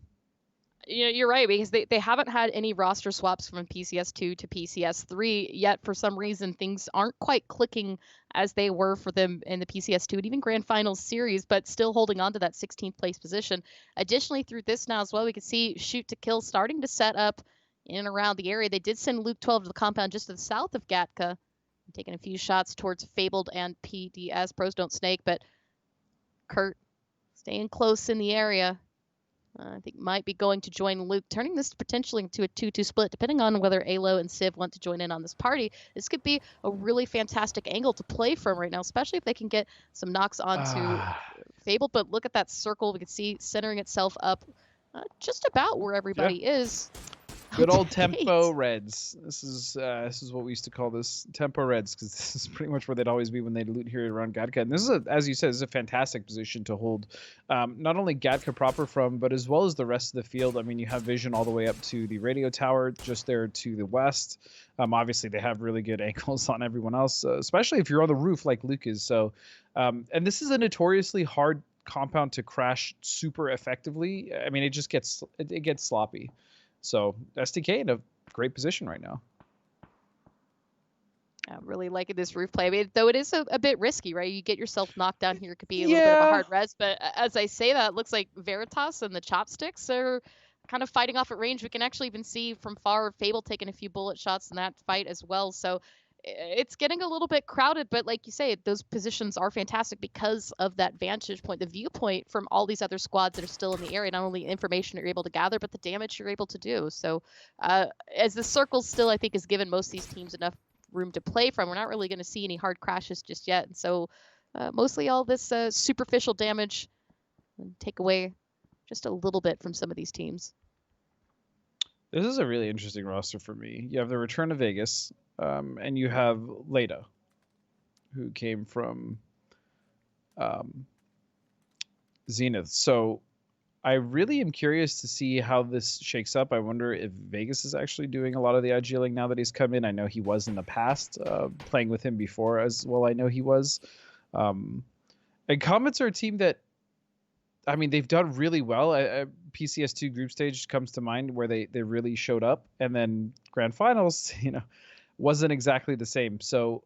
You know, you're right, because they haven't had any roster swaps from PCS2 to PCS3 yet. For some reason, things aren't quite clicking as they were for them in the PCS2 and even Grand Finals series, but still holding on to that 16th place position. Additionally, through this now as well, we can see Shoot to Kill starting to set up in and around the area. They did send Luke 12 to the compound just to the south of Gatka, taking a few shots towards Fabled and PDS. Pros don't snake, but Kurt staying close in the area. I think might be going to join Luke, turning this potentially into a 2-2 split, depending on whether Alo and Civ want to join in on this party. This could be a really fantastic angle to play from right now, especially if they can get some knocks onto Fable. But look at that circle. We can see centering itself up just about where everybody is. Good old Tempo Reds. This is what we used to call this, Tempo Reds, because this is pretty much where they'd always be when they'd loot here around Gatka. And this is, as you said, this is a fantastic position to hold, not only Gatka proper from, but as well as the rest of the field. I mean, you have vision all the way up to the radio tower, just there to the west. Obviously, they have really good angles on everyone else, especially if you're on the roof like Luke is. So, and this is a notoriously hard compound to crash super effectively. I mean, it just gets sloppy. So SDK in a great position right now. I'm really liking this roof play. I mean, though it is a bit risky, right? You get yourself knocked down here, it could be a little bit of a hard res. But as I say that, it looks like Veritas and the Chopsticks are kind of fighting off at range. We can actually even see from far Fable taking a few bullet shots in that fight as well. So it's getting a little bit crowded, but like you say, those positions are fantastic because of that vantage point, the viewpoint from all these other squads that are still in the area. Not only information you're able to gather, but the damage you're able to do. So as the circle still, I think, has given most of these teams enough room to play from, we're not really going to see any hard crashes just yet. And so mostly all this superficial damage and take away just a little bit from some of these teams. This is a really interesting roster for me. You have the return to Vegas, and you have Leda, who came from Zenith. So I really am curious to see how this shakes up. I wonder if Vegas is actually doing a lot of the IGLing now that he's come in. I know he was in the past, playing with him before as well. I know he was. And Comets are a team that, I mean, they've done really well. PCS2 Group Stage comes to mind where they really showed up. And then Grand Finals, wasn't exactly the same. So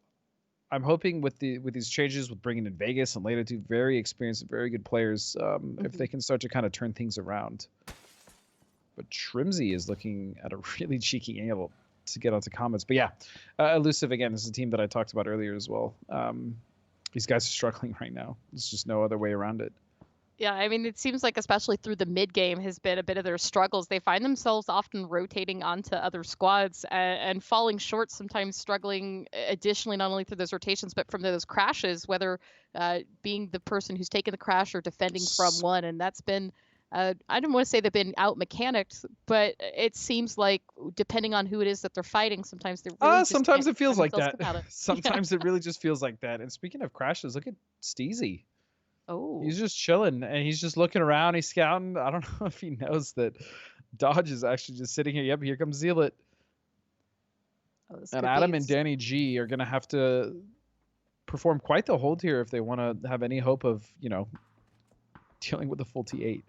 I'm hoping with these changes, with bringing in Vegas and later two very experienced, very good players, if they can start to kind of turn things around. But Trimsy is looking at a really cheeky angle to get onto Comets. But yeah, Elusive, again, this is a team that I talked about earlier as well. These guys are struggling right now. There's just no other way around it. Yeah, I mean, it seems like especially through the mid game has been a bit of their struggles. They find themselves often rotating onto other squads and falling short, sometimes struggling additionally, not only through those rotations, but from those crashes, whether being the person who's taken the crash or defending from one. And that's been, I don't want to say they've been out mechanicked, but it seems like depending on who it is that they're fighting, sometimes they're really sometimes it feels like that. Sometimes Yeah. it really just feels like that. And speaking of crashes, look at Steezy. Oh, He's just chilling and he's just looking around. He's scouting. I don't know if he knows that Dodge is actually just sitting here. Yep, here comes Zealot. this And could Adam be- and Danny G are going to have to perform quite the hold here if they want to have any hope of, dealing with the full T8.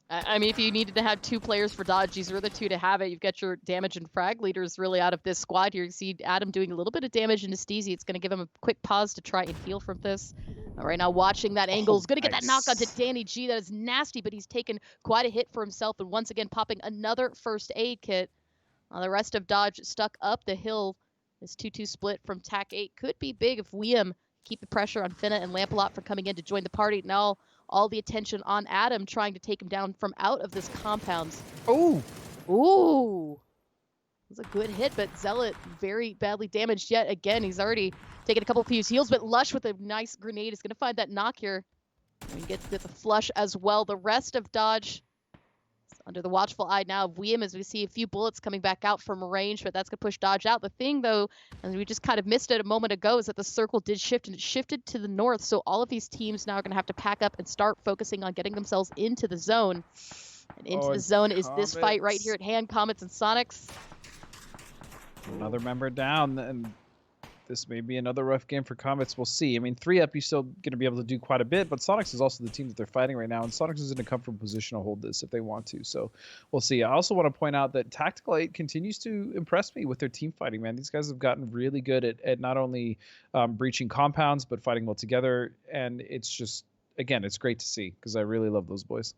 I mean, if you needed to have two players for Dodge, these are the two to have it. You've got your damage and frag leaders really out of this squad here. You see Adam doing a little bit of damage into Steezy. It's going to give him a quick pause to try and heal from this. Right now, watching that angle is going to get that knock onto Danny G. That is nasty, but he's taken quite a hit for himself. And once again, popping another first aid kit. The rest of Dodge stuck up the hill. This 2-2 split from TAC 8 could be big if Weem keep the pressure on Finna and Lampalot for coming in to join the party. Now, all the attention on Adam trying to take him down from out of this compound. Oh! Ooh! It was a good hit, but Zealot very badly damaged yet again. He's already taken a couple of fuse heals, but Lush with a nice grenade is going to find that knock here. And he gets the flush as well. The rest of Dodge is under the watchful eye now of Weem as we see a few bullets coming back out from range, but that's going to push Dodge out. The thing, though, and we just kind of missed it a moment ago, is that the circle did shift, and it shifted to the north. So all of these teams now are going to have to pack up and start focusing on getting themselves into the zone. And into the zone is this fight right here at hand, Comets and Sonics. Another member down, and this may be another rough game for Comets. We'll see. I mean, 3-up, you're still going to be able to do quite a bit, but Sonics is also the team that they're fighting right now, and Sonics is in a comfortable position to hold this if they want to. So we'll see. I also want to point out that Tactical 8 continues to impress me with their team fighting, man. These guys have gotten really good at not only breaching compounds, but fighting well together, and it's just, again, it's great to see because I really love those boys.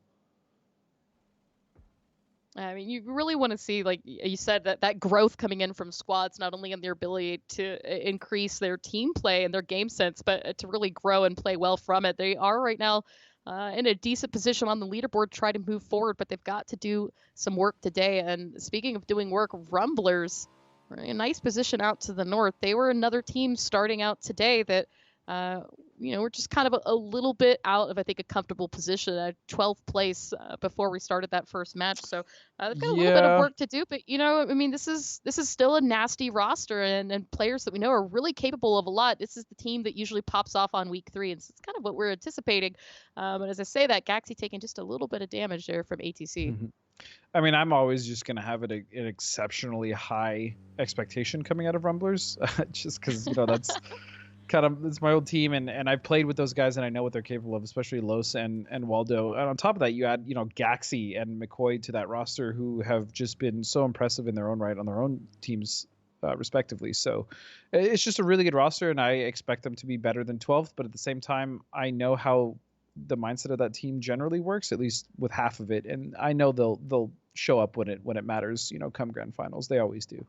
I mean, you really want to see, like you said, that growth coming in from squads, not only in their ability to increase their team play and their game sense, but to really grow and play well from it. They are right now in a decent position on the leaderboard, try to move forward, but they've got to do some work today. And speaking of doing work, Rumblers, a nice position out to the north. They were another team starting out today that we're just kind of a little bit out of, I think, a comfortable position at 12th place before we started that first match. So they've got a little bit of work to do. But, I mean, this is still a nasty roster and players that we know are really capable of a lot. This is the team that usually pops off on week 3. And so it's kind of what we're anticipating. But as I say that, Gaxi taking just a little bit of damage there from ATC. Mm-hmm. I mean, I'm always just going to have an exceptionally high expectation coming out of Rumblers, just because, that's it's my old team, and I've played with those guys, and I know what they're capable of, especially Los and Waldo. And on top of that, you add, Gaxi and McCoy to that roster, who have just been so impressive in their own right on their own teams, respectively. So it's just a really good roster, and I expect them to be better than 12th. But at the same time, I know how the mindset of that team generally works, at least with half of it, and I know they'll show up when it matters. Come grand finals, they always do.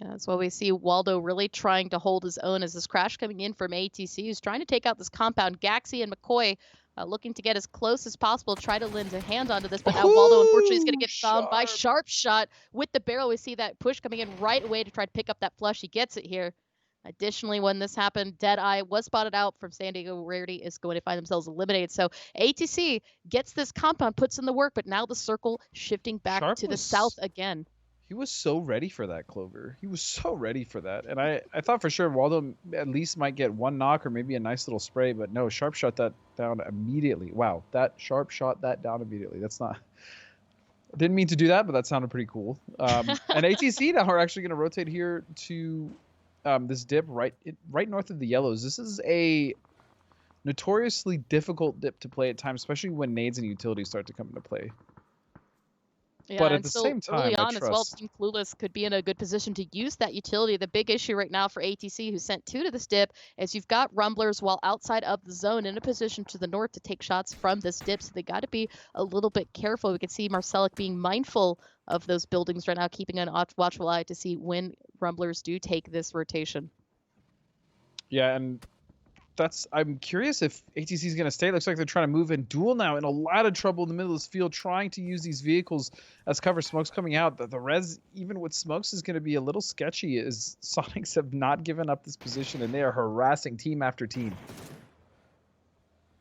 Yeah, that's why we see Waldo really trying to hold his own as this crash coming in from ATC, who's trying to take out this compound. Gaxi and McCoy looking to get as close as possible, try to lend a hand onto this, but now Waldo unfortunately is going to get found by Sharp Shot with the barrel. We see that push coming in right away to try to pick up that flush. He gets it here. Additionally, when this happened, Deadeye was spotted out from San Diego. Rarity is going to find themselves eliminated. So ATC gets this compound, puts in the work, but now the circle shifting back to the south again. He was so ready for that, Clover. He was so ready for that. And I thought for sure Waldo at least might get one knock or maybe a nice little spray, but no, Sharp shot that down immediately. Wow, that Sharp shot that down immediately. That's not... I didn't mean to do that, but that sounded pretty cool. And ATC now are actually going to rotate here to this dip right north of the yellows. This is a notoriously difficult dip to play at times, especially when nades and utilities start to come into play. Yeah, but at the same time, early on I as well, Team Clueless could be in a good position to use that utility. The big issue right now for ATC, who sent 2 to this dip, is you've got Rumblers while outside of the zone in a position to the north to take shots from this dip, so they got to be a little bit careful. We can see Marcelic being mindful of those buildings right now, keeping an watchful eye to see when Rumblers do take this rotation. Yeah, and I'm curious if ATC is going to stay. Looks like they're trying to move in duel now, in a lot of trouble in the middle of this field, trying to use these vehicles as cover. Smokes coming out. The res, even with Smokes, is going to be a little sketchy, as Sonics have not given up this position, and they are harassing team after team.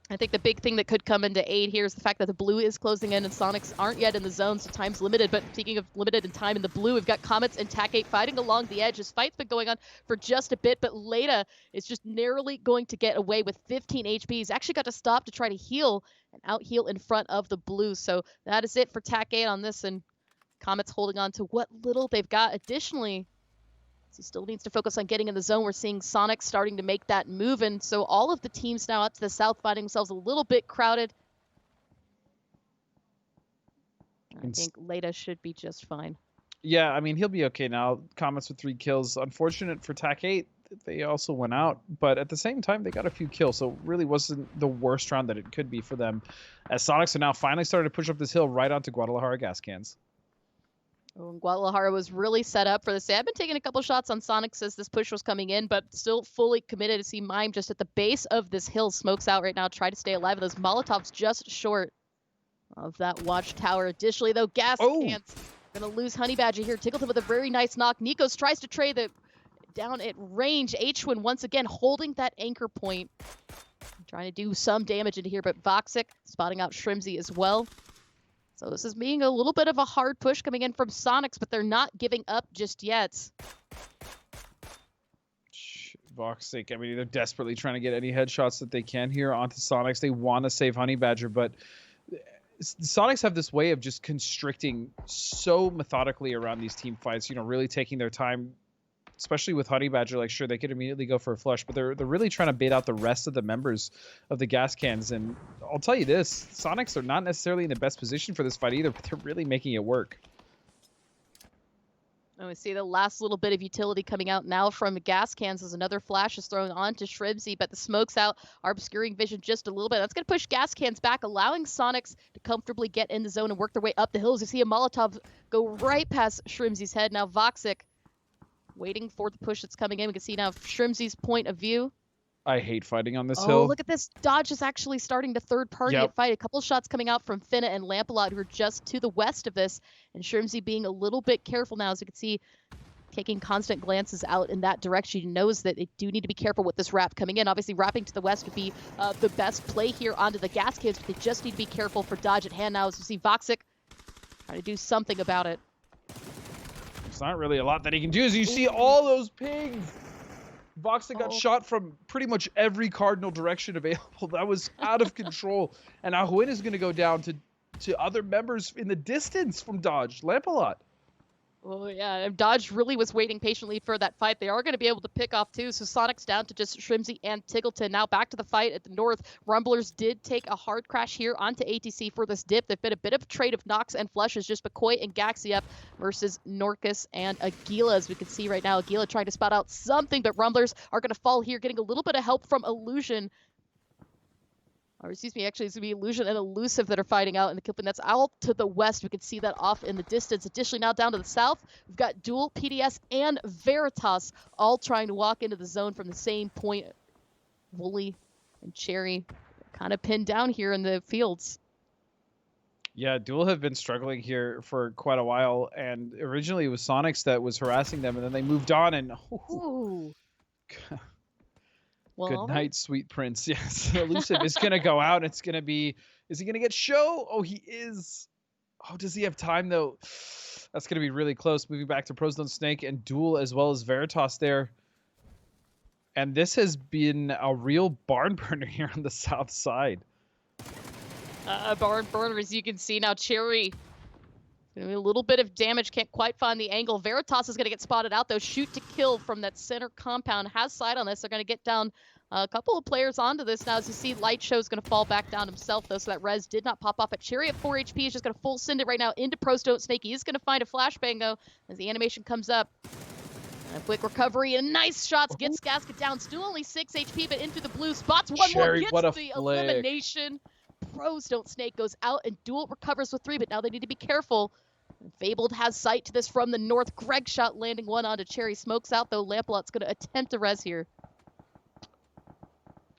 I think the big thing that could come into aid here is the fact that the blue is closing in and Sonics aren't yet in the zone, so time's limited. But speaking of limited in time in the blue, we've got Comets and TAC8 fighting along the edge. This fight's been going on for just a bit, but Leda is just narrowly going to get away with 15 HP. He's actually got to stop to try to heal and out heal in front of the blue. So that is it for TAC8 on this, and Comets holding on to what little they've got. Additionally, he still needs to focus on getting in the zone. We're seeing Sonic starting to make that move, and so all of the teams now up to the south finding themselves a little bit crowded. I think Leda should be just fine. Yeah, I mean, he'll be okay now. Comets with 3 kills. Unfortunate for TAC8, they also went out, but at the same time, they got a few kills, so it really wasn't the worst round that it could be for them, as Sonics are now finally starting to push up this hill right onto Guadalajara gas cans. Guadalajara was really set up for this. I've been taking a couple shots on Sonics as this push was coming in, but still fully committed to see Mime just at the base of this hill. Smokes out right now, try to stay alive. Those Molotovs just short of that watchtower. Additionally, though, gas cans gonna lose Honey Badger here. Tickleton with a very nice knock. Nikos tries to trade the down at range. H-Win once again holding that anchor point. Trying to do some damage into here, but Voxic spotting out Shrimzy as well. So this is being a little bit of a hard push coming in from Sonics, but they're not giving up just yet. Voxic, I mean, they're desperately trying to get any headshots that they can here onto Sonics. They want to save Honey Badger, but Sonics have this way of just constricting so methodically around these team fights, really taking their time, especially with Honey Badger. Like, sure, they could immediately go for a flush, but they're really trying to bait out the rest of the members of the gas cans. And I'll tell you this, Sonics are not necessarily in the best position for this fight either, but they're really making it work. And we see the last little bit of utility coming out now from the gas cans as another flash is thrown onto Shrimzy, but the smokes out are obscuring vision just a little bit. That's going to push gas cans back, allowing Sonics to comfortably get in the zone and work their way up the hills. You see a Molotov go right past Shrimzy's head. Now Voxic waiting for the push that's coming in. We can see now Shrimzy's point of view. I hate fighting on this hill. Oh, look at this. Dodge is actually starting to third-party a fight. A couple shots coming out from Finna and Lampalot, who are just to the west of this. And Shrimzy being a little bit careful now. As you can see, taking constant glances out in that direction. He knows that they do need to be careful with this wrap coming in. Obviously, wrapping to the west would be the best play here onto the gas cans, but they just need to be careful for dodge at hand now as you see Voxic trying to do something about it. It's not really a lot that he can do. As you see all those pings. Voxic got shot from pretty much every cardinal direction available. That was out of control. And now Huyn is going to go down to other members in the distance from Dodge. Lampalot. Well, yeah, Dodge really was waiting patiently for that fight. They are going to be able to pick off too. So Sonic's down to just Shrimzy and Tiggleton. Now back to the fight at the north. Rumblers did take a hard crash here onto ATC for this dip. They've been a bit of a trade of knocks and flushes. Just McCoy and Gaxi up versus Norcus and Aguila. As we can see right now, Aguila trying to spot out something, but Rumblers are going to fall here, getting a little bit of help from Illusion. Or excuse me, actually, it's going to be Illusion and Elusive that are fighting out in the kill pin. That's out to the west. We can see that off in the distance. Additionally, now down to the south, we've got Duel, PDS, and Veritas all trying to walk into the zone from the same point. Wooly and Cherry kind of pinned down here in the fields. Yeah, Duel have been struggling here for quite a while, and originally it was Sonics that was harassing them, and then they moved on, and Ooh. Well, good night, sweet prince. Yes, Elusive is going to go out. It's going to be, is he going to get show? Oh, he is. Oh, does he have time, though? That's going to be really close. Moving back to Pros Don't Snake and Duel as well as Veritas there. And this has been a real barn burner here on the south side. Barn burner, as you can see now, Cherry. Gonna be a little bit of damage, can't quite find the angle. Veritas is going to get spotted out, though. Shoot to kill from that center compound. Has sight on this. They're going to get down a couple of players onto this now. As you see, Light Show's going to fall back down himself, though, so that res did not pop off. At Cherry at 4 HP is just going to full send it right now into Pros Don't Snake. He is going to find a flashbang, though, as the animation comes up. A quick recovery and nice shots. Gets Gasket down. Still only 6 HP, but into the blue. Spots 1-1. Cherry, Gets what a the flick. elimination. Pros Don't Snake goes out, and Duel recovers with 3, but now they need to be careful. Fabled has sight to this from the north. Greg shot landing one onto Cherry. Smokes out, though. Lampalot's going to attempt to res here.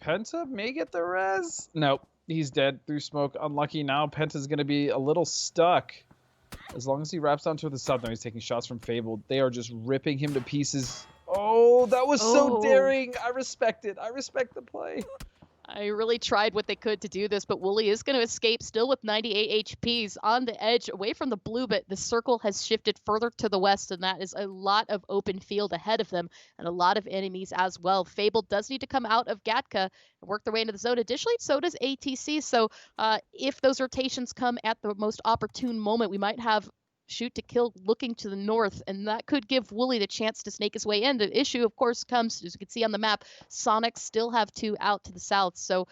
Penta may get the res. Nope, he's dead through smoke. Unlucky now. Penta's going to be a little stuck. As long as he wraps down to the south, now he's taking shots from Fabled. They are just ripping him to pieces. Oh, that was so daring. I respect it. I respect the play. I really tried what they could to do this, but Wooly is going to escape still with 98 HPs on the edge away from the blue, but the circle has shifted further to the west, and that is a lot of open field ahead of them and a lot of enemies as well. Fable does need to come out of Gatka and work their way into the zone. Additionally, so does ATC, so if those rotations come at the most opportune moment, we might have Shoot to kill looking to the north, and that could give Wooly the chance to snake his way in. The issue, of course, comes, as you can see on the map, Sonic still have 2 out to the south. So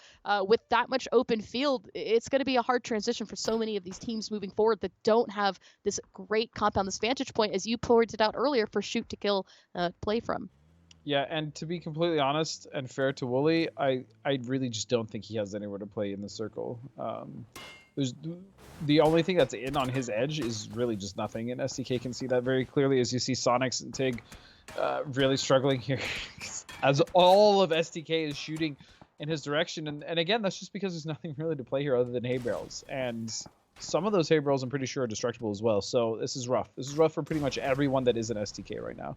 with that much open field, it's going to be a hard transition for so many of these teams moving forward that don't have this great compound, this vantage point, as you pointed out earlier, for Shoot to kill play from. Yeah, and to be completely honest and fair to Wooly, I really just don't think he has anywhere to play in the circle. The only thing that's in on his edge is really just nothing, and SDK can see that very clearly as you see Sonics and Tig really struggling here as all of SDK is shooting in his direction. And again, that's just because there's nothing really to play here other than hay barrels. And some of those hay barrels I'm pretty sure are destructible as well. So this is rough. This is rough for pretty much everyone that is an SDK right now.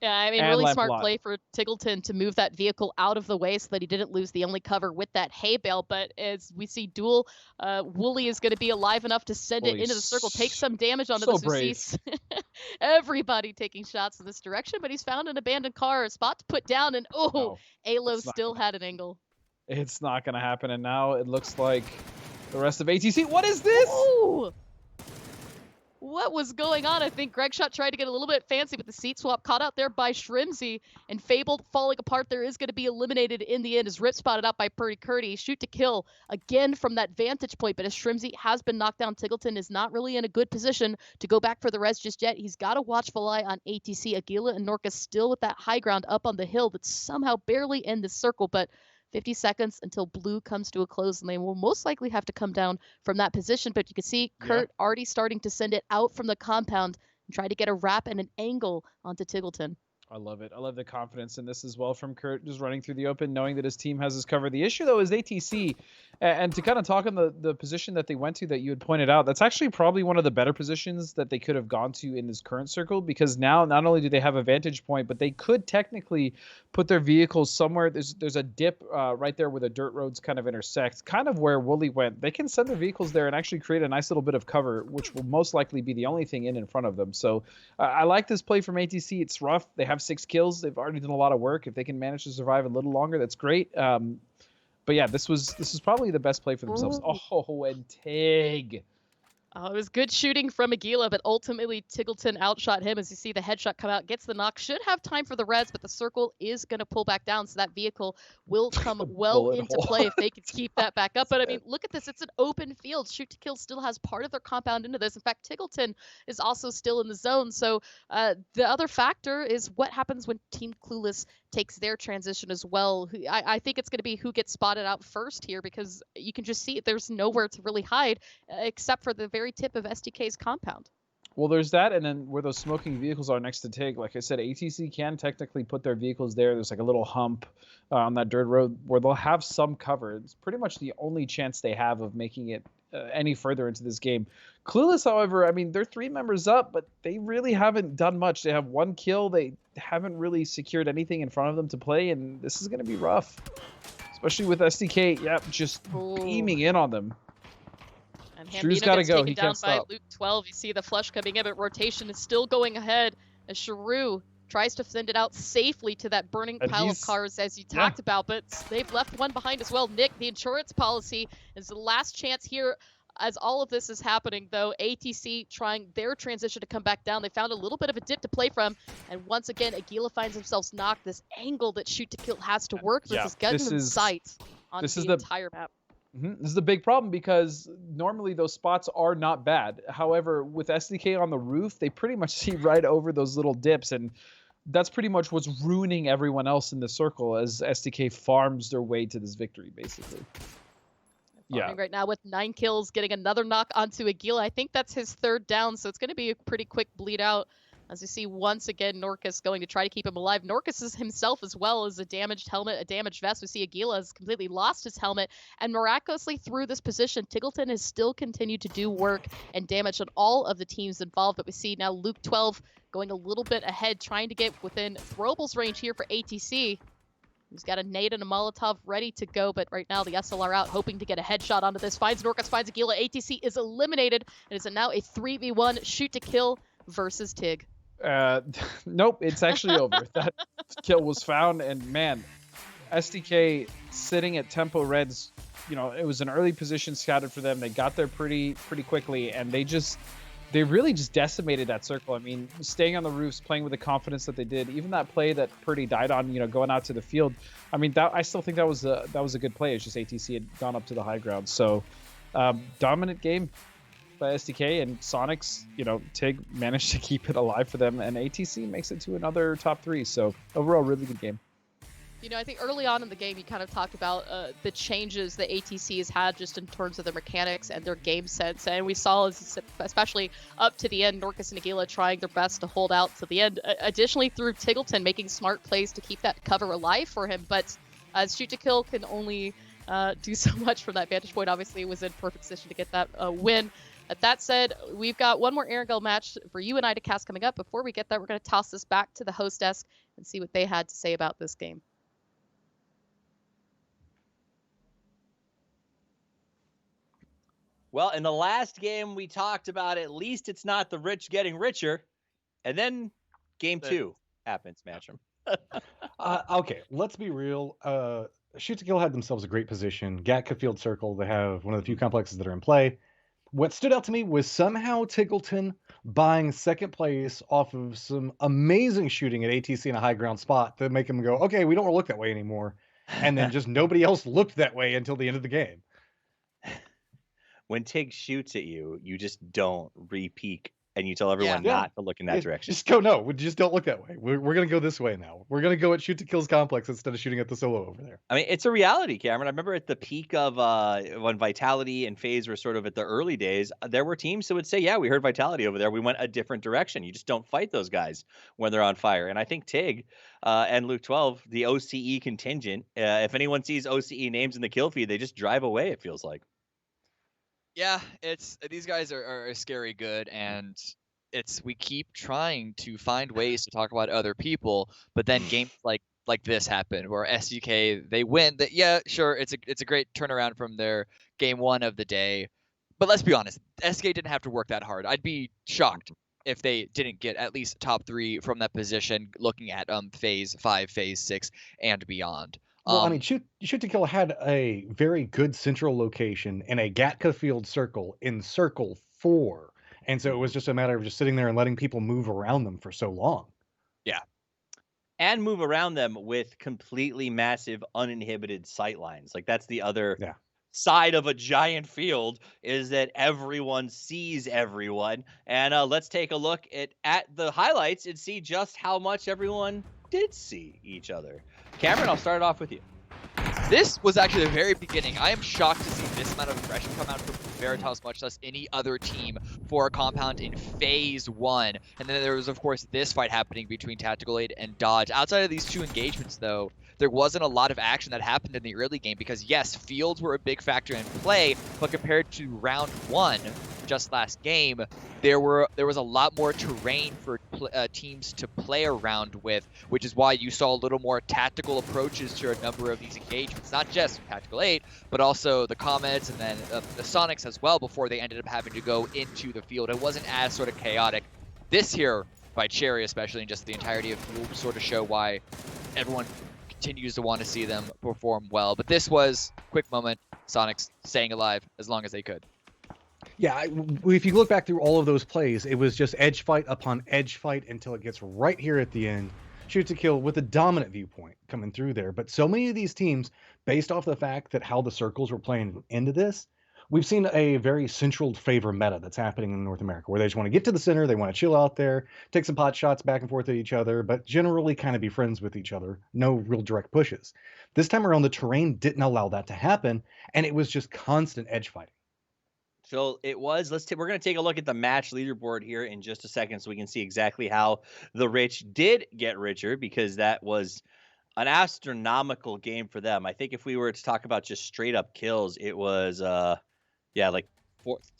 Yeah, I mean, And really smart Lampalot. play for Tiggleton to move that vehicle out of the way so that he didn't lose the only cover with that hay bale. But as we see Duel, Wooly is going to be alive enough to send it Wooly's into the circle, take some damage onto so the Zeus. Everybody taking shots in this direction, but he's found an abandoned car, a spot to put down, and No, Alo it's not still had an angle. It's not going to happen. And now it looks like the rest of ATC. What is this? Ooh! What was going on? I think Gregshot tried to get a little bit fancy with the seat swap, caught out there by Shrimzy, and Fabled falling apart there is going to be eliminated in the end as Rip spotted out by Purdy Curdy. Shoot to kill again from that vantage point, but as Shrimzy has been knocked down, Tiggleton is not really in a good position to go back for the res just yet. He's got a watchful eye on ATC. Aguila and Norcus still with that high ground up on the hill that's somehow barely in the circle, but 50 seconds until blue comes to a close, and they will most likely have to come down from that position. But you can see Kurt already starting to send it out from the compound and try to get a wrap and an angle onto Tiggleton. I love it. I love the confidence in this as well from Kurt, just running through the open, knowing that his team has his cover. The issue, though, is ATC. And to kind of talk on the position that they went to that you had pointed out, that's actually probably one of the better positions that they could have gone to in this current circle, because now not only do they have a vantage point, but they could technically put their vehicles somewhere. There's a dip right there where the dirt roads kind of intersect, kind of where Wooly went. They can send their vehicles there and actually create a nice little bit of cover, which will most likely be the only thing in front of them. So I like this play from ATC. It's rough. They have 6 kills. They've already done a lot of work. If they can manage to survive a little longer, that's great. But yeah, this was probably the best play for themselves. Oh, and Tig. Oh, it was good shooting from Aguila, but ultimately Tiggleton outshot him. As you see the headshot come out, gets the knock, should have time for the res, but the circle is going to pull back down, so that vehicle will come well into play if they can keep that back up. But I mean, look at this. It's an open field. Shoot to Kill still has part of their compound into this. In fact, Tiggleton is also still in the zone. So the other factor is what happens when Team Clueless takes their transition as well. I think it's going to be who gets spotted out first here, because you can just see there's nowhere to really hide except for the very tip of SDK's compound. Well, there's that, and then where those smoking vehicles are next to Tig, like I said, ATC can technically put their vehicles there. There's like a little hump on that dirt road where they'll have some cover. It's pretty much the only chance they have of making it any further into this game. Clueless, however, I mean, they're 3 members up, but they really haven't done much. They have 1 kill. They haven't really secured anything in front of them to play, and this is going to be rough, especially with SDK. Yep, just beaming in on them. And Drew's Hambino got to gets go. taken He down can't by stop. Luke 12. You see the flush coming in, but rotation is still going ahead as Sharu tries to send it out safely to that burning And pile of he's- cars, as you talked about, but they've left one behind as well. Nick, the insurance policy is the last chance here. As all of this is happening, though, ATC trying their transition to come back down. They found a little bit of a dip to play from, and once again, Aguila finds himself knocked. This angle that Shoot to Kill has to work with is getting them sights on the entire map. This is the big problem, because normally those spots are not bad. However, with SDK on the roof, they pretty much see right over those little dips, and that's pretty much what's ruining everyone else in the circle as SDK farms their way to this victory, basically. Yeah. Right now with 9 kills, getting another knock onto Aguila. I think that's his 3rd down, so it's going to be a pretty quick bleed out. As you see, once again, Norcus going to try to keep him alive. Norcus is himself as well as a damaged helmet, a damaged vest. We see Aguila has completely lost his helmet. And miraculously through this position, Tiggleton has still continued to do work and damage on all of the teams involved. But we see now Luke 12 going a little bit ahead, trying to get within throwables range here for ATC. He's got a nade and a Molotov ready to go, but right now the SLR out, hoping to get a headshot onto this. Finds Norcus, finds Aguila. ATC is eliminated, and it's now a 3v1 shoot to kill versus Tig. Nope, it's actually over. That kill was found, and man, SDK sitting at tempo reds, you know, it was an early position scouted for them. They got there pretty quickly, and they really just decimated that circle. I mean, staying on the roofs, playing with the confidence that they did, even that play that Purdy died on, you know, going out to the field. I mean, I still think that was a good play. It's just ATC had gone up to the high ground. So dominant game by SDK, and Sonics, you know, Tig managed to keep it alive for them, and ATC makes it to another top 3. So overall, really good game. You know, I think early on in the game, you kind of talked about the changes that ATC has had just in terms of their mechanics and their game sense. And we saw, especially up to the end, Norcus and Aguila trying their best to hold out to the end. Additionally, through Tiggleton making smart plays to keep that cover alive for him. But Shoot to Kill can only do so much from that vantage point. Obviously, it was in perfect position to get that win. That said, we've got one more Erangel match for you and I to cast coming up. Before we get that, we're going to toss this back to the host desk and see what they had to say about this game. Well, in the last game we talked about, at least it's not the rich getting richer. And then game 2 happens, Matcham. Okay, let's be real. Shoot to Kill had themselves a great position. Gatka Field Circle, they have one of the few complexes that are in play. What stood out to me was somehow Tiggleton buying 2nd place off of some amazing shooting at ATC in a high ground spot to make him go, okay, we don't want to look that way anymore. And then just nobody else looked that way until the end of the game. When Tig shoots at you, you just don't re-peek and you tell everyone Yeah. not to look in that direction. Just go, no, we just don't look that way. We're going to go this way now. We're going to go at shoot to kills complex instead of shooting at the solo over there. I mean, it's a reality, Cameron. I remember at the peak of when Vitality and FaZe were sort of at the early days, there were teams that would say, yeah, we heard Vitality over there. We went a different direction. You just don't fight those guys when they're on fire. And I think TIG and Luke 12, the OCE contingent, if anyone sees OCE names in the kill feed, they just drive away, it feels like. Yeah, it's these guys are scary good, and we keep trying to find ways to talk about other people, but then games like this happen where SDK they win. That yeah, sure, it's a great turnaround from their game 1 of the day, but let's be honest, SDK didn't have to work that hard. I'd be shocked if they didn't get at least top 3 from that position, looking at phase 5, phase 6, and beyond. Well, I mean, shoot to kill had a very good central location in a Gatka field circle in circle 4. And so it was just a matter of just sitting there and letting people move around them for so long. Yeah. And move around them with completely massive uninhibited sight lines. Like that's the other side of a giant field, is that everyone sees everyone. And let's take a look at the highlights and see just how much everyone did see each other. Cameron, I'll start it off with you. This was actually the very beginning. I am shocked to see this amount of aggression come out from Veritas, much less any other team, for a compound in phase 1. And then there was, of course, this fight happening between Tactical Aid and Dodge. Outside of these 2 engagements, though, there wasn't a lot of action that happened in the early game because, yes, fields were a big factor in play, but compared to round 1, just last game, there was a lot more terrain for teams to play around with, which is why you saw a little more tactical approaches to a number of these engagements, not just Tactical 8, but also the Comets and then the Sonics as well, before they ended up having to go into the field. It wasn't as sort of chaotic. This here, by Cherry especially, and just the entirety of Field, sort of show why everyone continues to want to see them perform well. But this was a quick moment, Sonics staying alive as long as they could. Yeah, if you look back through all of those plays, it was just edge fight upon edge fight until it gets right here at the end. Shoot to kill with a dominant viewpoint coming through there. But so many of these teams, based off the fact that how the circles were playing into this, we've seen a very central favor meta that's happening in North America, where they just want to get to the center, they want to chill out there, take some pot shots back and forth at each other, but generally kind of be friends with each other. No real direct pushes. This time around, the terrain didn't allow that to happen, and it was just constant edge fighting. So it was. We're going to take a look at the match leaderboard here in just a second so we can see exactly how the rich did get richer, because that was an astronomical game for them. I think if we were to talk about just straight up kills, it was like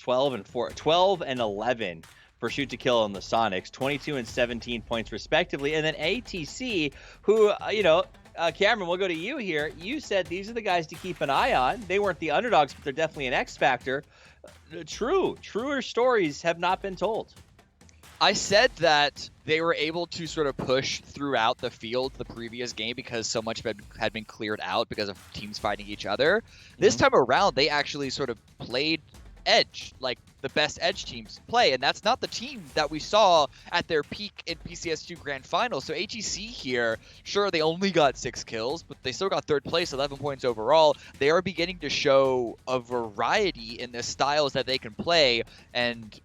12 and 11 for shoot to kill on the Sonics, 22 and 17 points respectively. And then ATC, who Cameron, we'll go to you here. You said these are the guys to keep an eye on. They weren't the underdogs, but they're definitely an X factor. Truer stories have not been told. I said that they were able to sort of push throughout the field the previous game because so much had been cleared out because of teams fighting each other. This time around, they actually sort of played edge, like the best edge teams play, and that's not the team that we saw at their peak in PCS2 Grand Final. So HEC here, sure, they only got 6 kills, but they still got 3rd place, 11 points overall. They are beginning to show a variety in the styles that they can play, and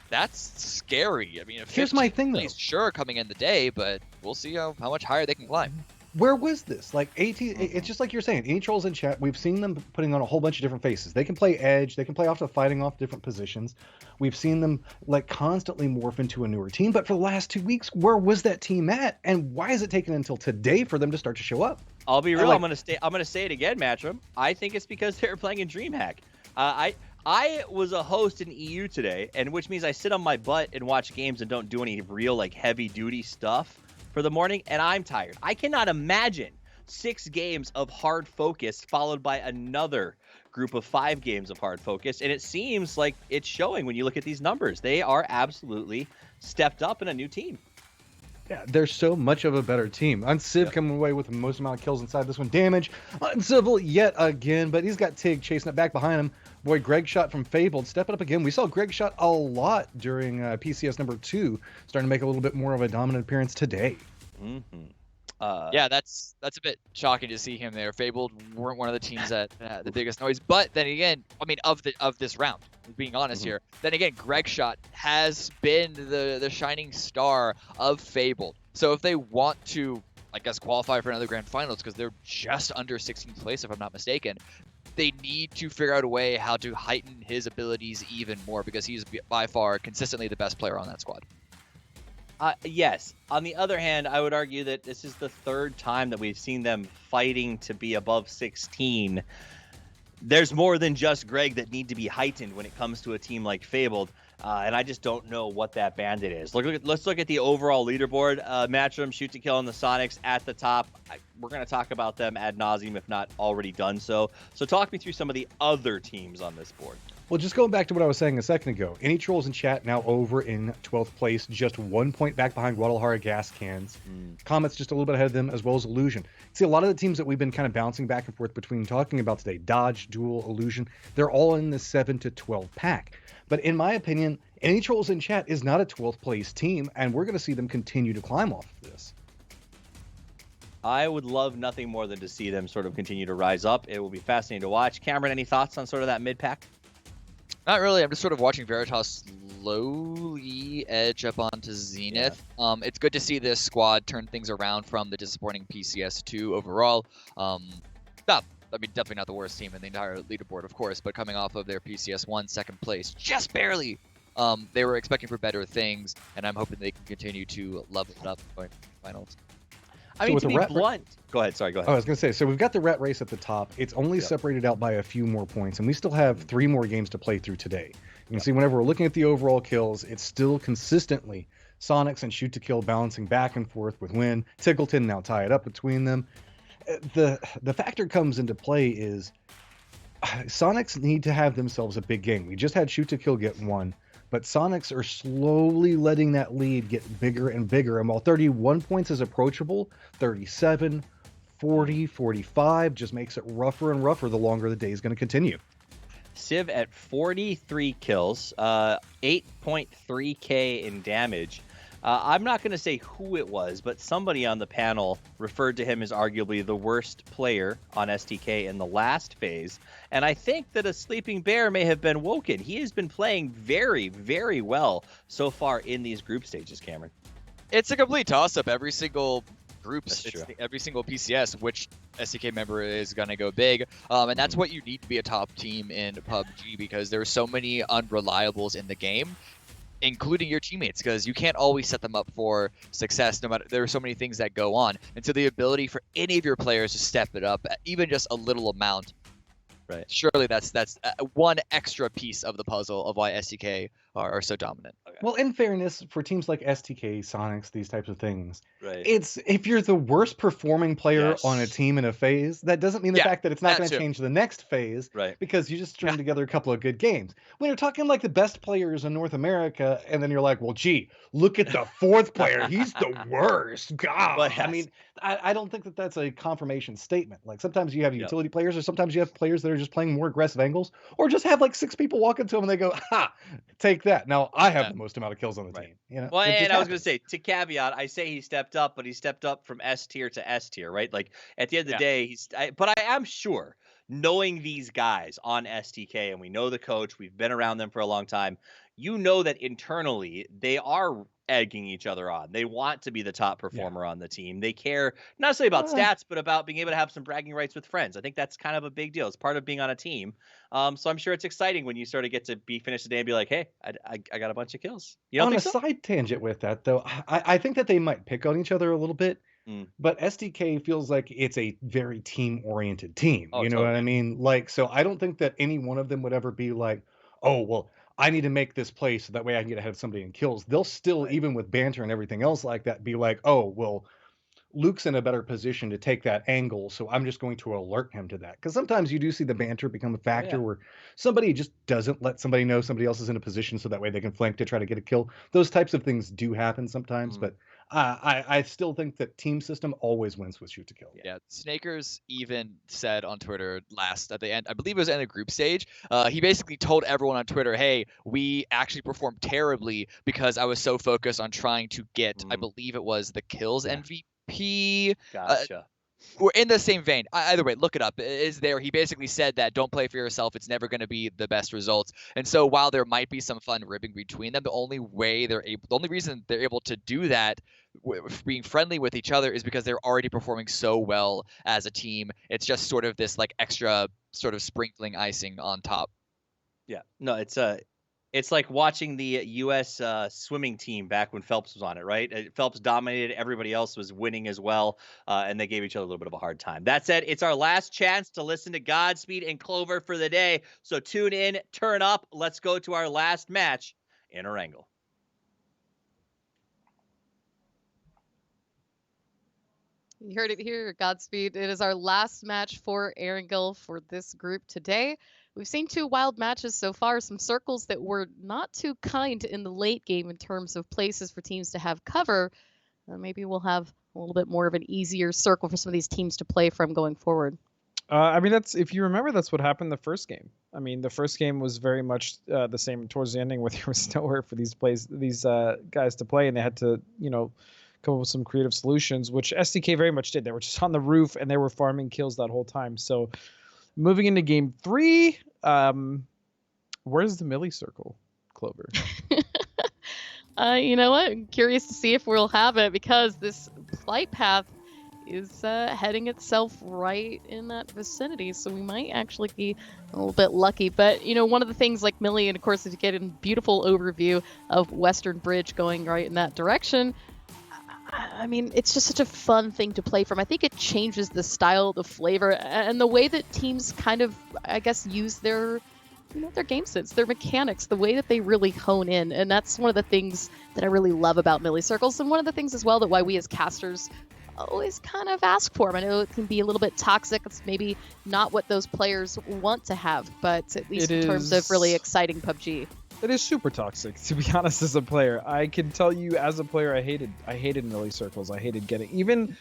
that's scary. I mean, here's my thing, though. Sure, coming in the day, but we'll see how much higher they can climb. Where was this? Like, it's just like you're saying. Any trolls in chat, we've seen them putting on a whole bunch of different faces. They can play edge. They can play off the fighting off different positions. We've seen them like constantly morph into a newer team. But for the last 2 weeks, where was that team at? And why is it taking until today for them to start to show up? I'll be real. I'm gonna say it again, Matchroom. I think it's because they're playing in DreamHack. I was a host in EU today, and which means I sit on my butt and watch games and don't do any real like heavy duty stuff for the morning, and I'm tired. I cannot imagine 6 games of hard focus followed by another group of 5 games of hard focus, and it seems like it's showing when you look at these numbers. They are absolutely stepped up in a new team. Yeah, they're so much of a better team. Unciv coming away with the most amount of kills inside this one. Damage, Uncivil yet again, but he's got Tig chasing it back behind him. Boy, Greg Shot from Fabled stepping up again. We saw Greg Shot a lot during PCS number 2, starting to make a little bit more of a dominant appearance today. Yeah, that's a bit shocking to see him there. Fabled weren't one of the teams that had the biggest noise, but then again, I mean, of this round, being honest here, then again, Greg Shot has been the shining star of Fabled. So if they want to, I guess, qualify for another grand finals, because they're just under 16th place, if I'm not mistaken, they need to figure out a way how to heighten his abilities even more, because he's by far consistently the best player on that squad. Yes. On the other hand, I would argue that this is the third time that we've seen them fighting to be above 16. There's more than just Greg that need to be heightened when it comes to a team like Fabled, and I just don't know what that bandit is. Let's look at the overall leaderboard. Matchroom, Shoot to Kill, and the Sonics at the top. We're going to talk about them ad nauseum, if not already done so. So talk me through some of the other teams on this board. Well, just going back to what I was saying a second ago, any trolls in chat now over in 12th place, just 1 point back behind Guadalajara Gas Cans. Comets just a little bit ahead of them, as well as Illusion. See, a lot of the teams that we've been kind of bouncing back and forth between talking about today, Dodge, Duel, Illusion, they're all in the 7 to 12 pack. But in my opinion, any trolls in chat is not a 12th place team, and we're going to see them continue to climb off of this. I would love nothing more than to see them sort of continue to rise up. It will be fascinating to watch. Cameron, any thoughts on sort of that mid-pack? Not really. I'm just sort of watching Veritas slowly edge up onto Zenith. Yeah. It's good to see this squad turn things around from the disappointing PCS2 overall. I mean, definitely not the worst team in the entire leaderboard, of course, but coming off of their PCS1 second place, just barely. They were expecting for better things, and I'm hoping they can continue to level it up going to the finals. I mean, to be blunt. Go ahead. Sorry, go ahead. I was going to say, so we've got the rat race at the top. It's only separated out by a few more points, and we still have 3 more games to play through today. You can see whenever we're looking at the overall kills, it's still consistently Sonics and Shoot to Kill balancing back and forth with Win. Tickleton now tie it up between them. The factor comes into play is Sonics need to have themselves a big game. We just had Shoot to Kill get 1. But Sonics are slowly letting that lead get bigger and bigger. And while 31 points is approachable, 37, 40, 45 just makes it rougher and rougher the longer the day is going to continue. Civ at 43 kills, 8.3k in damage. I'm not going to say who it was, but somebody on the panel referred to him as arguably the worst player on STK in the last phase. And I think that a sleeping bear may have been woken. He has been playing very, very well so far in these group stages, Cameron. It's a complete toss-up. Every single every single PCS, which STK member is going to go big. And that's what you need to be a top team in PUBG, because there are so many unreliables in the game, including your teammates, because you can't always set them up for success. No matter, there are so many things that go on, and so the ability for any of your players to step it up, even just a little amount, right? Surely that's one extra piece of the puzzle of why STK are so dominant. Okay. Well, in fairness, for teams like STK, Sonics, these types of things, right, it's if you're the worst performing player on a team in a phase, that doesn't mean the fact that it's not going to change the next phase, right? Because you just string together a couple of good games. When you're talking like the best players in North America, and then you're like, well, gee, look at the 4th player, he's the worst. God, but I mean, I don't think that that's a confirmation statement. Like sometimes you have utility players, or sometimes you have players that are just playing more aggressive angles, or just have like 6 people walk into them and they go, ha, take that. Now I have the most amount of kills on the team. You know, well, and I was going to say, to caveat, I say he stepped up, but he stepped up from S tier to S tier, right? Like at the end of the day, but I am sure, knowing these guys on STK, and we know the coach, we've been around them for a long time, you know that internally they are egging each other on. They want to be the top performer on the team. They care not necessarily about stats, but about being able to have some bragging rights with friends. I think that's kind of a big deal. It's part of being on a team. So I'm sure it's exciting when you sort of get to be finished the day and be like, hey, I got a bunch of kills. You don't on think a side tangent with that, though, I think that they might pick on each other a little bit. But STK feels like it's a very team-oriented team. You know what I mean? Like, so I don't think that any one of them would ever be like, oh, well, I need to make this play so that way I can get ahead of somebody in kills. They'll still, even with banter and everything else like that, be like, oh, well, Luke's in a better position to take that angle, so I'm just going to alert him to that. Because sometimes you do see the banter become a factor where somebody just doesn't let somebody know somebody else is in a position so that way they can flank to try to get a kill. Those types of things do happen sometimes, but I still think that team system always wins with Shoot to Kill. Yeah, Snakers even said on Twitter at the end, I believe it was in the group stage, he basically told everyone on Twitter, hey, we actually performed terribly because I was so focused on trying to get, I believe it was the kills MVP he Gotcha. we're in the same vein. Either way, look it up. It is there. He basically said that don't play for yourself. It's never going to be the best results. And so while there might be some fun ribbing between them, the only reason they're able to do that, being friendly with each other, is because they're already performing so well as a team. It's just sort of this like extra sort of sprinkling icing on top. Yeah. No, it's like watching the U.S. Swimming team back when Phelps was on it, right? Phelps dominated. Everybody else was winning as well, and they gave each other a little bit of a hard time. That said, it's our last chance to listen to Godspeed and Clover for the day. So tune in, turn up. Let's go to our last match in Erangel. You heard it here, Godspeed. It is our last match for Erangel for this group today. We've seen 2 wild matches so far, some circles that were not too kind in the late game in terms of places for teams to have cover. Maybe we'll have a little bit more of an easier circle for some of these teams to play from going forward. I mean, if you remember, that's what happened the first game. I mean, the first game was very much the same towards the ending, where there was nowhere for these guys to play, and they had to, come up with some creative solutions, which SDK very much did. They were just on the roof and they were farming kills that whole time. So moving into game 3, where's the Millie circle, Clover? You know what? I'm curious to see if we'll have it, because this flight path is heading itself right in that vicinity, so we might actually be a little bit lucky. But one of the things, like Millie, and of course to get a beautiful overview of Western Bridge going right in that direction, I mean, it's just such a fun thing to play from. I think it changes the style, the flavor, and the way that teams kind of, I guess, use their game sense, their mechanics, the way that they really hone in. And that's one of the things that I really love about Millie Circles, and one of the things as well that why we as casters always kind of ask for them. I know it can be a little bit toxic. It's maybe not what those players want to have, but at least in terms of really exciting PUBG. It is super toxic, to be honest. As a player, I can tell you, as a player, I hated Millie Circles. I hated getting, even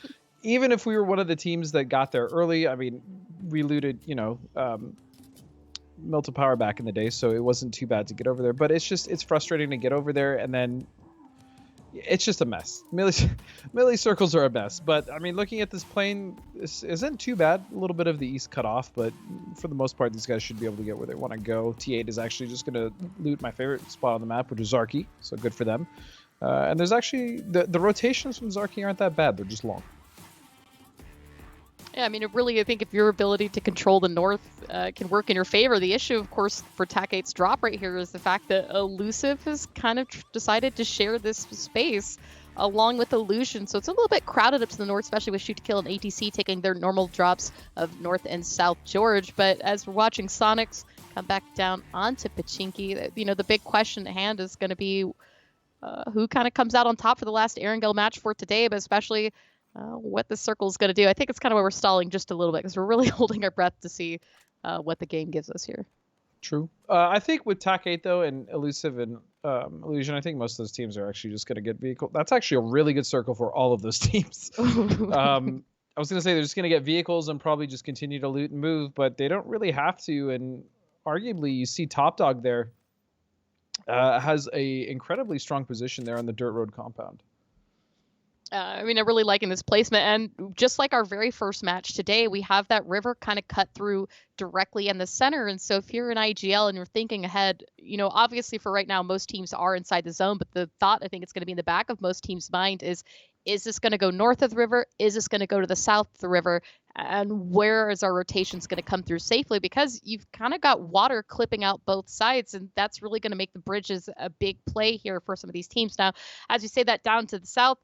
if we were one of the teams that got there early. I mean, we looted, Milta Power back in the day, so it wasn't too bad to get over there. But it's frustrating to get over there, and then it's just a mess. Millie Circles are a mess. But I mean, looking at this plane, this isn't too bad. A little bit of the east cut off, but for the most part, these guys should be able to get where they want to go. T8 is actually just going to loot my favorite spot on the map, which is Zarky, so good for them. And there's actually, the rotations from Zarky aren't that bad. They're just long. Yeah, I mean, I think if your ability to control the north can work in your favor, the issue, of course, for TAC8's drop right here is the fact that Elusive has kind of decided to share this space along with Illusion. So it's a little bit crowded up to the north, especially with Shoot to Kill and ATC taking their normal drops of North and South George. But as we're watching Sonics come back down onto Pachinki, the big question at hand is going to be who kind of comes out on top for the last Erangel match for today, but especially what the circle is going to do. I think it's kind of where we're stalling just a little bit, because we're really holding our breath to see what the game gives us here. True. I think with TAC8 though, and Elusive and Illusion, I think most of those teams are actually just going to get vehicle. That's actually a really good circle for all of those teams. I was going to say they're just going to get vehicles and probably just continue to loot and move, but they don't really have to. And arguably, you see Top Dog there has a incredibly strong position there on the dirt road compound. I mean, I'm really liking this placement. And just like our very first match today, we have that river kind of cut through directly in the center. And so if you're an IGL and you're thinking ahead, obviously for right now, most teams are inside the zone. But the thought I think it's going to be in the back of most teams' mind is this going to go north of the river? Is this going to go to the south of the river? And where is our rotations going to come through safely? Because you've kind of got water clipping out both sides, and that's really going to make the bridges a big play here for some of these teams. Now, as you say that down to the south,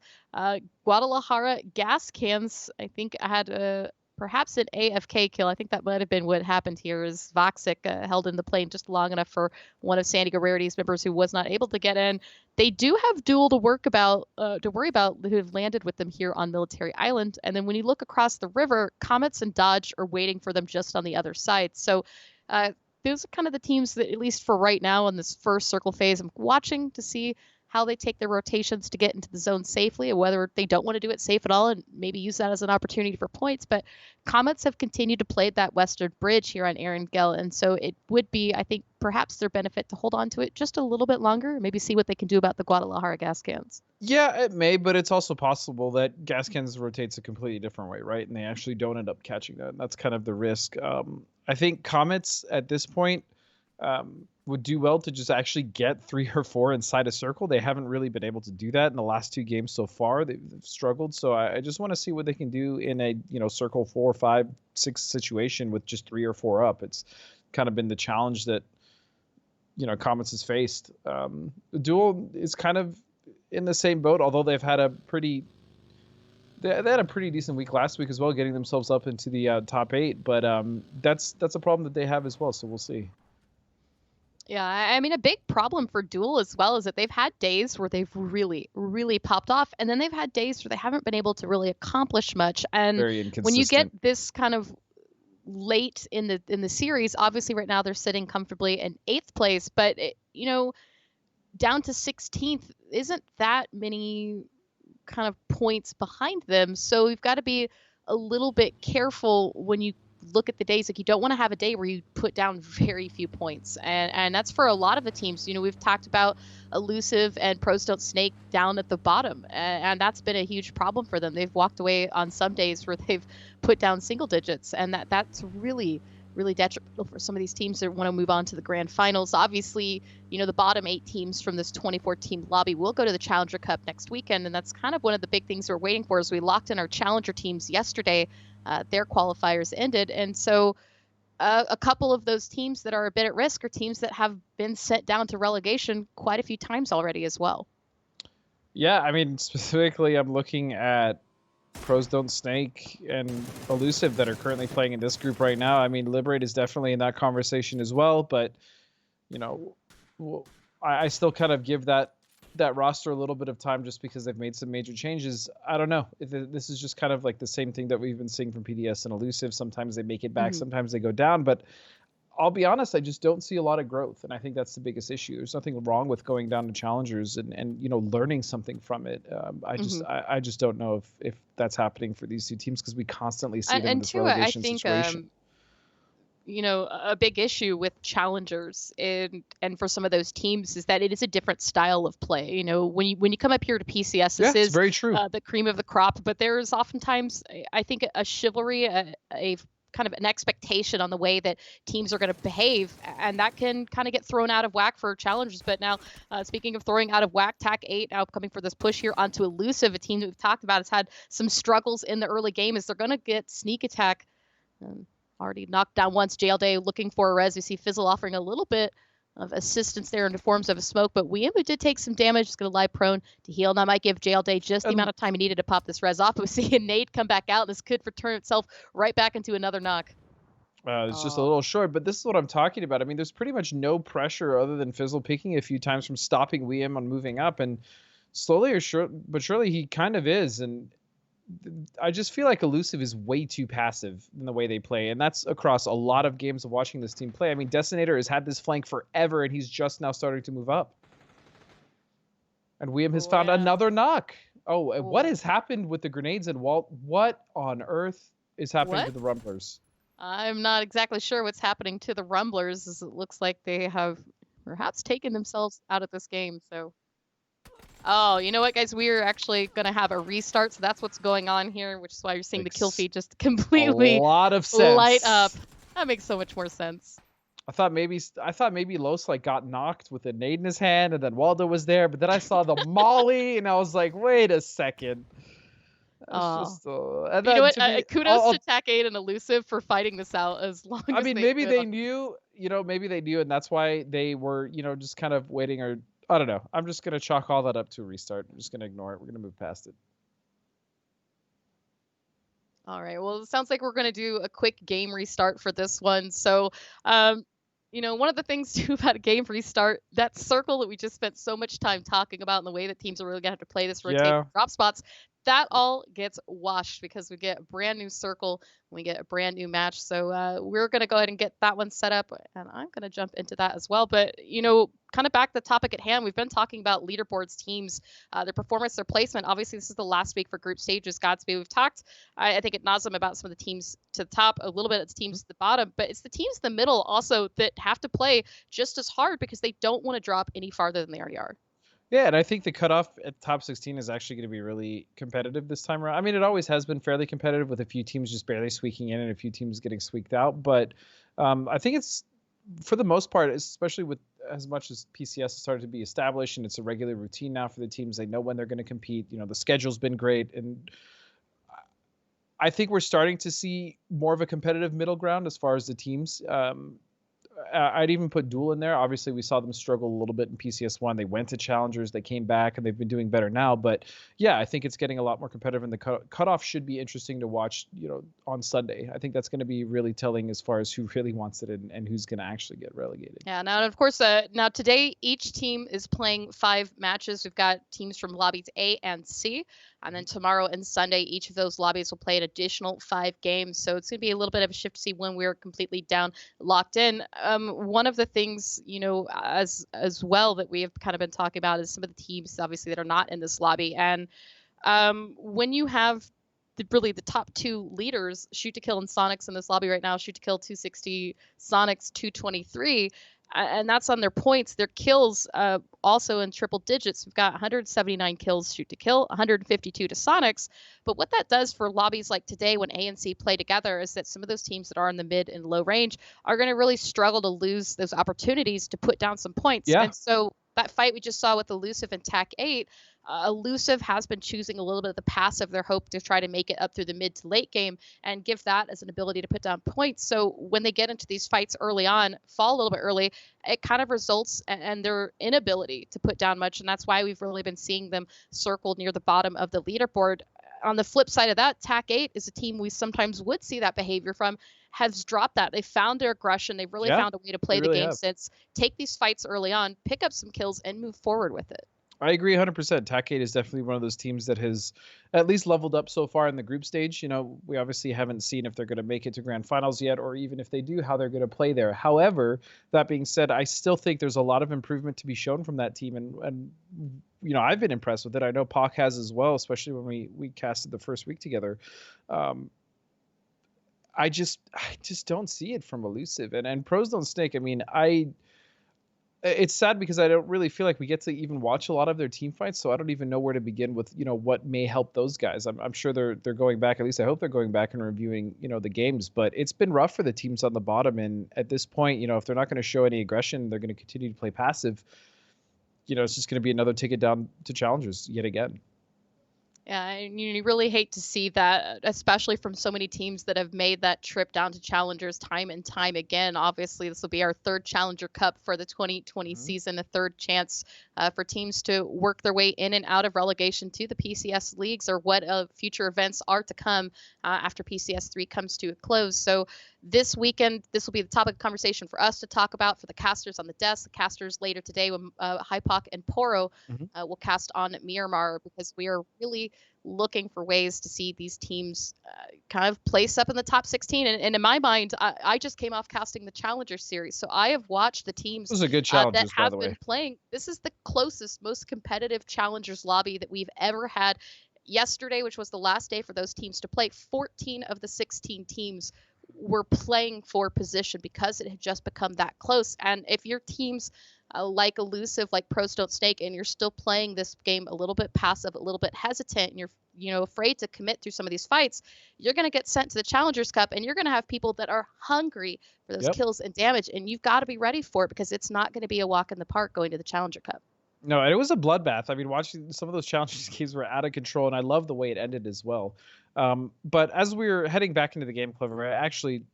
Guadalajara gas cans, I think I had perhaps an AFK kill. I think that might have been what happened here, is Voxic held in the plane just long enough for one of San Diego Rarity's members who was not able to get in. They do have Duel to worry about who have landed with them here on Military Island. And then when you look across the river, Comets and Dodge are waiting for them just on the other side. So those are kind of the teams that, at least for right now in this first circle phase, I'm watching to see how they take their rotations to get into the zone safely, or whether they don't want to do it safe at all and maybe use that as an opportunity for points. But Comets have continued to play that western bridge here on Erangel, and so it would be, I think, perhaps their benefit to hold on to it just a little bit longer, maybe see what they can do about the Guadalajara Gascons. Yeah, it may, but it's also possible that Gascons rotates a completely different way, right? And they actually don't end up catching that. That's kind of the risk. I think Comets at this point would do well to just actually get 3 or 4 inside a circle. They haven't really been able to do that in the last 2 games so far. They've struggled. So I just want to see what they can do in a, circle 4, 5, 6 situation with just 3 or 4 up. It's kind of been the challenge that, Comets has faced. Duel is kind of in the same boat, although they've had a pretty decent week last week as well, getting themselves up into the top 8. But that's a problem that they have as well. So we'll see. Yeah, I mean, a big problem for Duel as well is that they've had days where they've really, really popped off, and then they've had days where they haven't been able to really accomplish much. And Very inconsistent. when you get this kind of late in the series, obviously right now they're sitting comfortably in 8th place, but down to 16th isn't that many kind of points behind them. So we've got to be a little bit careful when you look at the days. Like, you don't want to have a day where you put down very few points, and that's for a lot of the teams. We've talked about Elusive and Pros Don't Snake down at the bottom, and that's been a huge problem for them. They've walked away on some days where they've put down single digits, and that's really detrimental for some of these teams that want to move on to the grand finals. Obviously, the bottom 8 teams from this 24-team lobby will go to the Challenger Cup next weekend, and that's kind of one of the big things we're waiting for. As we locked in our Challenger teams yesterday, their qualifiers ended, and so a couple of those teams that are a bit at risk are teams that have been sent down to relegation quite a few times already as well. Yeah, I mean, specifically, I'm looking at Pros Don't Snake and Elusive that are currently playing in this group right now. I mean, Liberate is definitely in that conversation as well, but I still kind of give that roster a little bit of time just because they've made some major changes. I don't know. This is just kind of like the same thing that we've been seeing from PDS and Elusive. Sometimes they make it back, sometimes they go down, but I'll be honest, I just don't see a lot of growth, and I think that's the biggest issue. There's nothing wrong with going down to challengers and learning something from it. I just don't know if that's happening for these 2 teams, because we constantly see them in this relegation situation. A big issue with challengers and for some of those teams is that it is a different style of play. When you come up here to PCS, this is very true. The cream of the crop, but there's oftentimes, I think, a chivalry, a kind of an expectation on the way that teams are going to behave, and that can kind of get thrown out of whack for challengers. But now, speaking of throwing out of whack, TAC 8 now coming for this push here onto Elusive, a team that we've talked about has had some struggles in the early game, as they're going to get sneak attack. Already knocked down once. Jail Day looking for a res. We see Fizzle offering a little bit of assistance there in the forms of a smoke, but Wiemu did take some damage. Is going to lie prone to heal, and that might give Jail Day just the amount of time he needed to pop this res off. We see a nade come back out. This could return itself right back into another knock. It's just a little short, but this is what I'm talking about. I mean, there's pretty much no pressure other than Fizzle picking a few times from stopping Wiemu on moving up, and slowly but surely he kind of is. And I just feel like Elusive is way too passive in the way they play, and that's across a lot of games of watching this team play. I mean, Detonator has had this flank forever, and he's just now starting to move up. And Wiemu has found another knock. What has happened with the grenades and Walt? What on earth is happening to the Rumblers? I'm not exactly sure what's happening to the Rumblers, as it looks like they have perhaps taken themselves out of this game. So, you know what, guys? We're actually going to have a restart, so that's what's going on here, which is why you're seeing the kill feed just completely light up. That makes so much more sense. I thought maybe Los got knocked with a nade in his hand, and then Waldo was there, but then I saw the molly, and I was like, wait a second. Just, and you know what? Kudos to TAC 8 and Elusive for fighting this out as long as maybe they knew, and that's why they were, just kind of waiting, or I don't know. I'm just going to chalk all that up to a restart. I'm just going to ignore it. We're going to move past it. All right. Well, it sounds like we're going to do a quick game restart for this one. So, one of the things too about a game restart, that circle that we just spent so much time talking about and the way that teams are really going to have to play this rotating drop spots, that all gets washed because we get a brand new circle, we get a brand new match. So we're going to go ahead and get that one set up, and I'm going to jump into that as well. But, kind of back to the topic at hand, we've been talking about leaderboards, teams, their performance, their placement. Obviously, this is the last week for group stages. Godspeed. We've talked, I think, ad nauseum about some of the teams to the top, a little bit at the teams at the bottom, but it's the teams in the middle also that have to play just as hard because they don't want to drop any farther than they already are. Yeah, and I think the cutoff at top 16 is actually going to be really competitive this time around. I mean, it always has been fairly competitive with a few teams just barely squeaking in and a few teams getting squeaked out. But I think it's, for the most part, especially with as much as PCS has started to be established and it's a regular routine now for the teams, they know when they're going to compete. The schedule's been great. And I think we're starting to see more of a competitive middle ground as far as the teams. I'd even put Duel in there. Obviously, we saw them struggle a little bit in PCS1. They went to Challengers. They came back, and they've been doing better now. But, yeah, I think it's getting a lot more competitive, and the cutoff should be interesting to watch, on Sunday. I think that's going to be really telling as far as who really wants it and who's going to actually get relegated. Yeah, now, of course, now today, each team is playing 5 matches. We've got teams from lobbies A and C. And then tomorrow and Sunday, each of those lobbies will play an additional 5 games. So it's going to be a little bit of a shift to see when we're completely down, locked in. One of the things, as well that we have kind of been talking about is some of the teams, obviously, that are not in this lobby. And when you have really the top 2 leaders, Shoot to Kill and Sonics in this lobby right now, Shoot to Kill 260, Sonics 223, and that's on their points. Their kills also in triple digits. We've got 179 kills Shoot to Kill, 152 to Sonics. But what that does for lobbies like today when A and C play together is that some of those teams that are in the mid and low range are going to really struggle to lose those opportunities to put down some points. Yeah. And so that fight we just saw with Elusive and TAC8, Elusive has been choosing a little bit of the passive, their hope to try to make it up through the mid to late game and give that as an ability to put down points. So when they get into these fights early on, fall a little bit early, it kind of results in their inability to put down much. And that's why we've really been seeing them circled near the bottom of the leaderboard. On the flip side of that, TAC8 is a team we sometimes would see that behavior from, has dropped that. They found their aggression. They've really found a way to play the game since. Take these fights early on, pick up some kills, and move forward with it. I agree 100%. TAC8 is definitely one of those teams that has at least leveled up so far in the group stage. We obviously haven't seen if they're going to make it to grand finals yet, or even if they do, how they're going to play there. However, that being said, I still think there's a lot of improvement to be shown from that team. And I've been impressed with it. I know Pac has as well, especially when we casted the first week together. I just don't see it from Elusive. And Pros Don't Snake, it's sad because I don't really feel like we get to even watch a lot of their team fights, so I don't even know where to begin with, what may help those guys. I'm sure they're going back, at least I hope they're going back and reviewing, the games, but it's been rough for the teams on the bottom. And at this point, if they're not going to show any aggression, they're going to continue to play passive. It's just going to be another ticket down to Challengers yet again. Yeah, and you really hate to see that, especially from so many teams that have made that trip down to Challengers time and time again. Obviously, this will be our 3rd Challenger Cup for the 2020 season, a 3rd chance for teams to work their way in and out of relegation to the PCS leagues, or what future events are to come after PCS3 comes to a close. So this weekend, this will be the topic of conversation for us to talk about for the casters on the desk. The casters later today, when Hypoc and Poro will cast on Miramar, because we are really looking for ways to see these teams kind of place up in the top 16. And in my mind, I just came off casting the Challenger series, so I have watched the teams this is a good Challengers, that have by the way. been playing. This is the closest, most competitive Challengers lobby that we've ever had. Yesterday, which was the last day for those teams to play, 14 of the 16 teams were playing for position because it had just become that close. And if your teams like Elusive, like Pros Don't Snake, and you're still playing this game a little bit passive, a little bit hesitant, and you're afraid to commit through some of these fights, you're going to get sent to the Challengers Cup, and you're going to have people that are hungry for those kills and damage, and you've got to be ready for it, because it's not going to be a walk in the park going to the Challenger Cup. No, and it was a bloodbath. Watching some of those Challengers games were out of control, and I love the way it ended as well. But as we're heading back into the game, Clever, I'm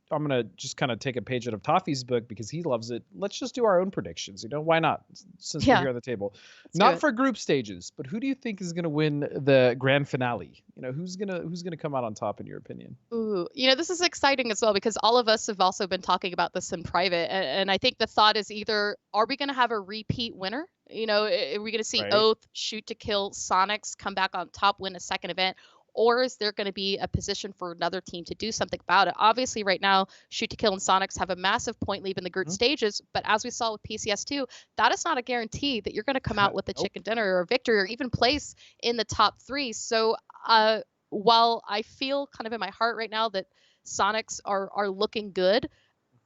going to just kind of take a page out of Toffee's book because he loves it. Let's just do our own predictions. Why not? Since we're here on the table. Not for group stages, but who do you think is going to win the grand finale? Who's going to come out on top in your opinion? Ooh, this is exciting as well, because all of us have also been talking about this in private. And I think the thought is either, are we going to have a repeat winner You know, are we going to see Right. Oath, Shoot to Kill, Sonics come back on top, win a second event? Or is there going to be a position for another team to do something about it? Obviously, right now, Shoot to Kill and Sonics have a massive point lead in the group stages. But as we saw with PCS2, that is not a guarantee that you're going to come out with a chicken dinner or a victory or even place in the top 3. So while I feel kind of in my heart right now that Sonics are looking good,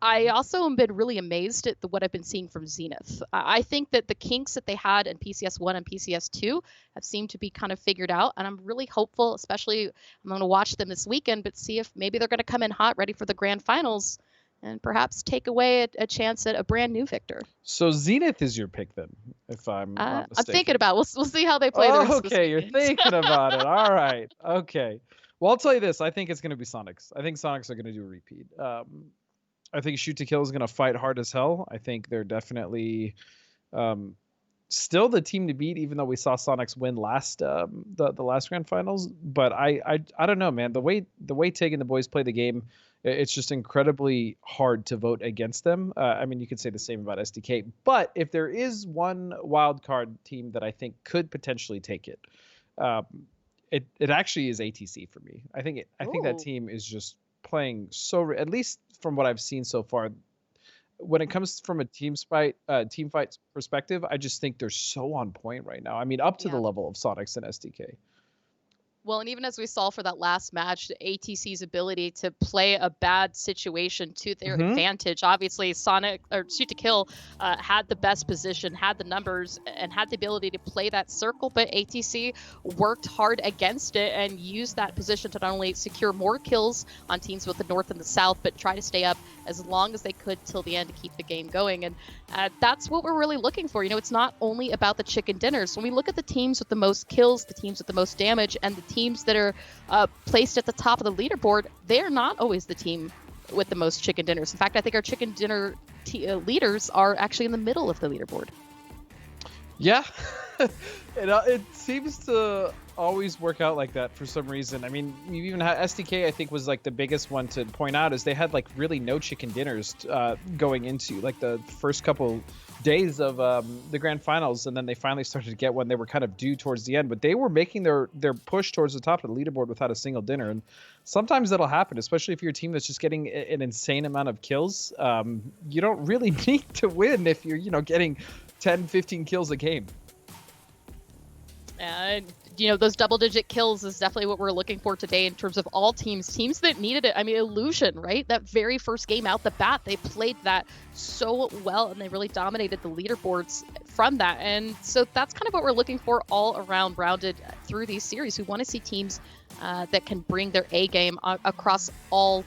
I also have been really amazed at what I've been seeing from Zenith. I think that the kinks that they had in PCS1 and PCS2 have seemed to be kind of figured out, and I'm really hopeful, especially I'm going to watch them this weekend, but see if maybe they're going to come in hot, ready for the grand finals, and perhaps take away a chance at a brand new victor. So Zenith is your pick then, if I'm not I'm mistaken. thinking about. We'll see how they play. the rest of this Okay, you're weekend. thinking about it. All right. Okay. Well, I'll tell you this. I think it's going to be Sonics. I think Sonics are going to do a repeat. I think Shoot to Kill is going to fight hard as hell. I think they're definitely still the team to beat, even though we saw Sonics win last the last grand finals. But I don't know, man. The way Tig and the boys play the game, it's just incredibly hard to vote against them. I mean, you could say the same about SDK. But if there is one wild card team that I think could potentially take it, it actually is ATC for me. I think that Ooh. team is just playing so, at least from what I've seen so far, when it comes from a team fight perspective, I just think they're so on point right now. I mean, up to the Yeah. level of Sonics and SDK. Well, and even as we saw for that last match, ATC's ability to play a bad situation to their advantage. Obviously, Sonic or Shoot to Kill had the best position, had the numbers, and had the ability to play that circle. But ATC worked hard against it and used that position to not only secure more kills on teams with the North and the South, but try to stay up as long as they could till the end to keep the game going. And that's what we're really looking for. You know, it's not only about the chicken dinners. When we look at the teams with the most kills, the teams with the most damage, and the teams that are placed at the top of the leaderboard, they're not always the team with the most chicken dinners. In fact, I think our chicken dinner leaders are actually in the middle of the leaderboard. Yeah, it seems to always work out like that for some reason. I mean, you even had SDK, I think, was like the biggest one to point out, is they had like really no chicken dinners going into like the first couple days of the grand finals, and then they finally started to get one. They were kind of due towards the end, but they were making their push towards the top of the leaderboard without a single dinner. And sometimes that'll happen, especially if you're a team that's just getting an insane amount of kills. You don't really need to win if you're, getting 10, 15 kills a game. And those double-digit kills is definitely what we're looking for today in terms of all teams that needed it. I mean, Illusion, right? That very first game out the bat, they played that so well, and they really dominated the leaderboards from that. And so that's kind of what we're looking for all around, rounded through these series. We want to see teams that can bring their A game across all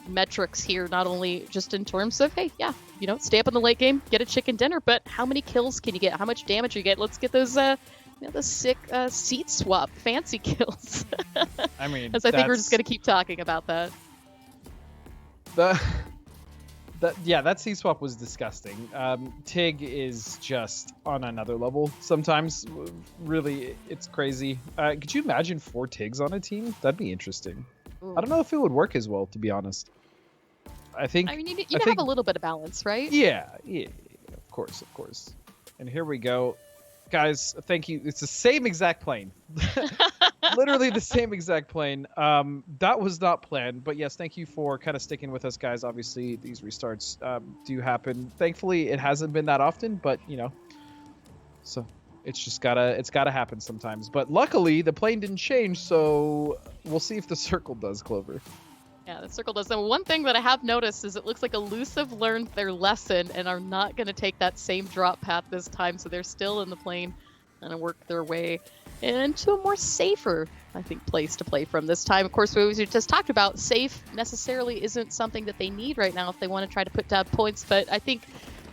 metrics here, not only just in terms of, hey, yeah, stay up in the late game, get a chicken dinner, but how many kills can you get? How much damage you get? Let's get those the sick seat swap fancy kills. I mean, as I think we're just going to keep talking about that. That seat swap was disgusting. Tig is just on another level sometimes. Really, it's crazy. Could you imagine 4 Tigs on a team? That'd be interesting. Ooh. I don't know if it would work as well, to be honest. I mean, you need to have a little bit of balance, right? Yeah, of course. And here we go. Guys, thank you. It's the same exact plane. Literally the same exact plane. That was not planned, but yes, thank you for kind of sticking with us, guys. Obviously, these restarts do happen. Thankfully, it hasn't been that often, but so it's just gotta happen sometimes. But luckily, the plane didn't change, so we'll see if the circle does, Clover. Yeah, the circle does. And one thing that I have noticed is it looks like Elusive learned their lesson and are not going to take that same drop path this time. So they're still in the plane and work their way into a more safer, I think, place to play from this time. Of course, we just talked about safe necessarily isn't something that they need right now if they want to try to put down points. But I think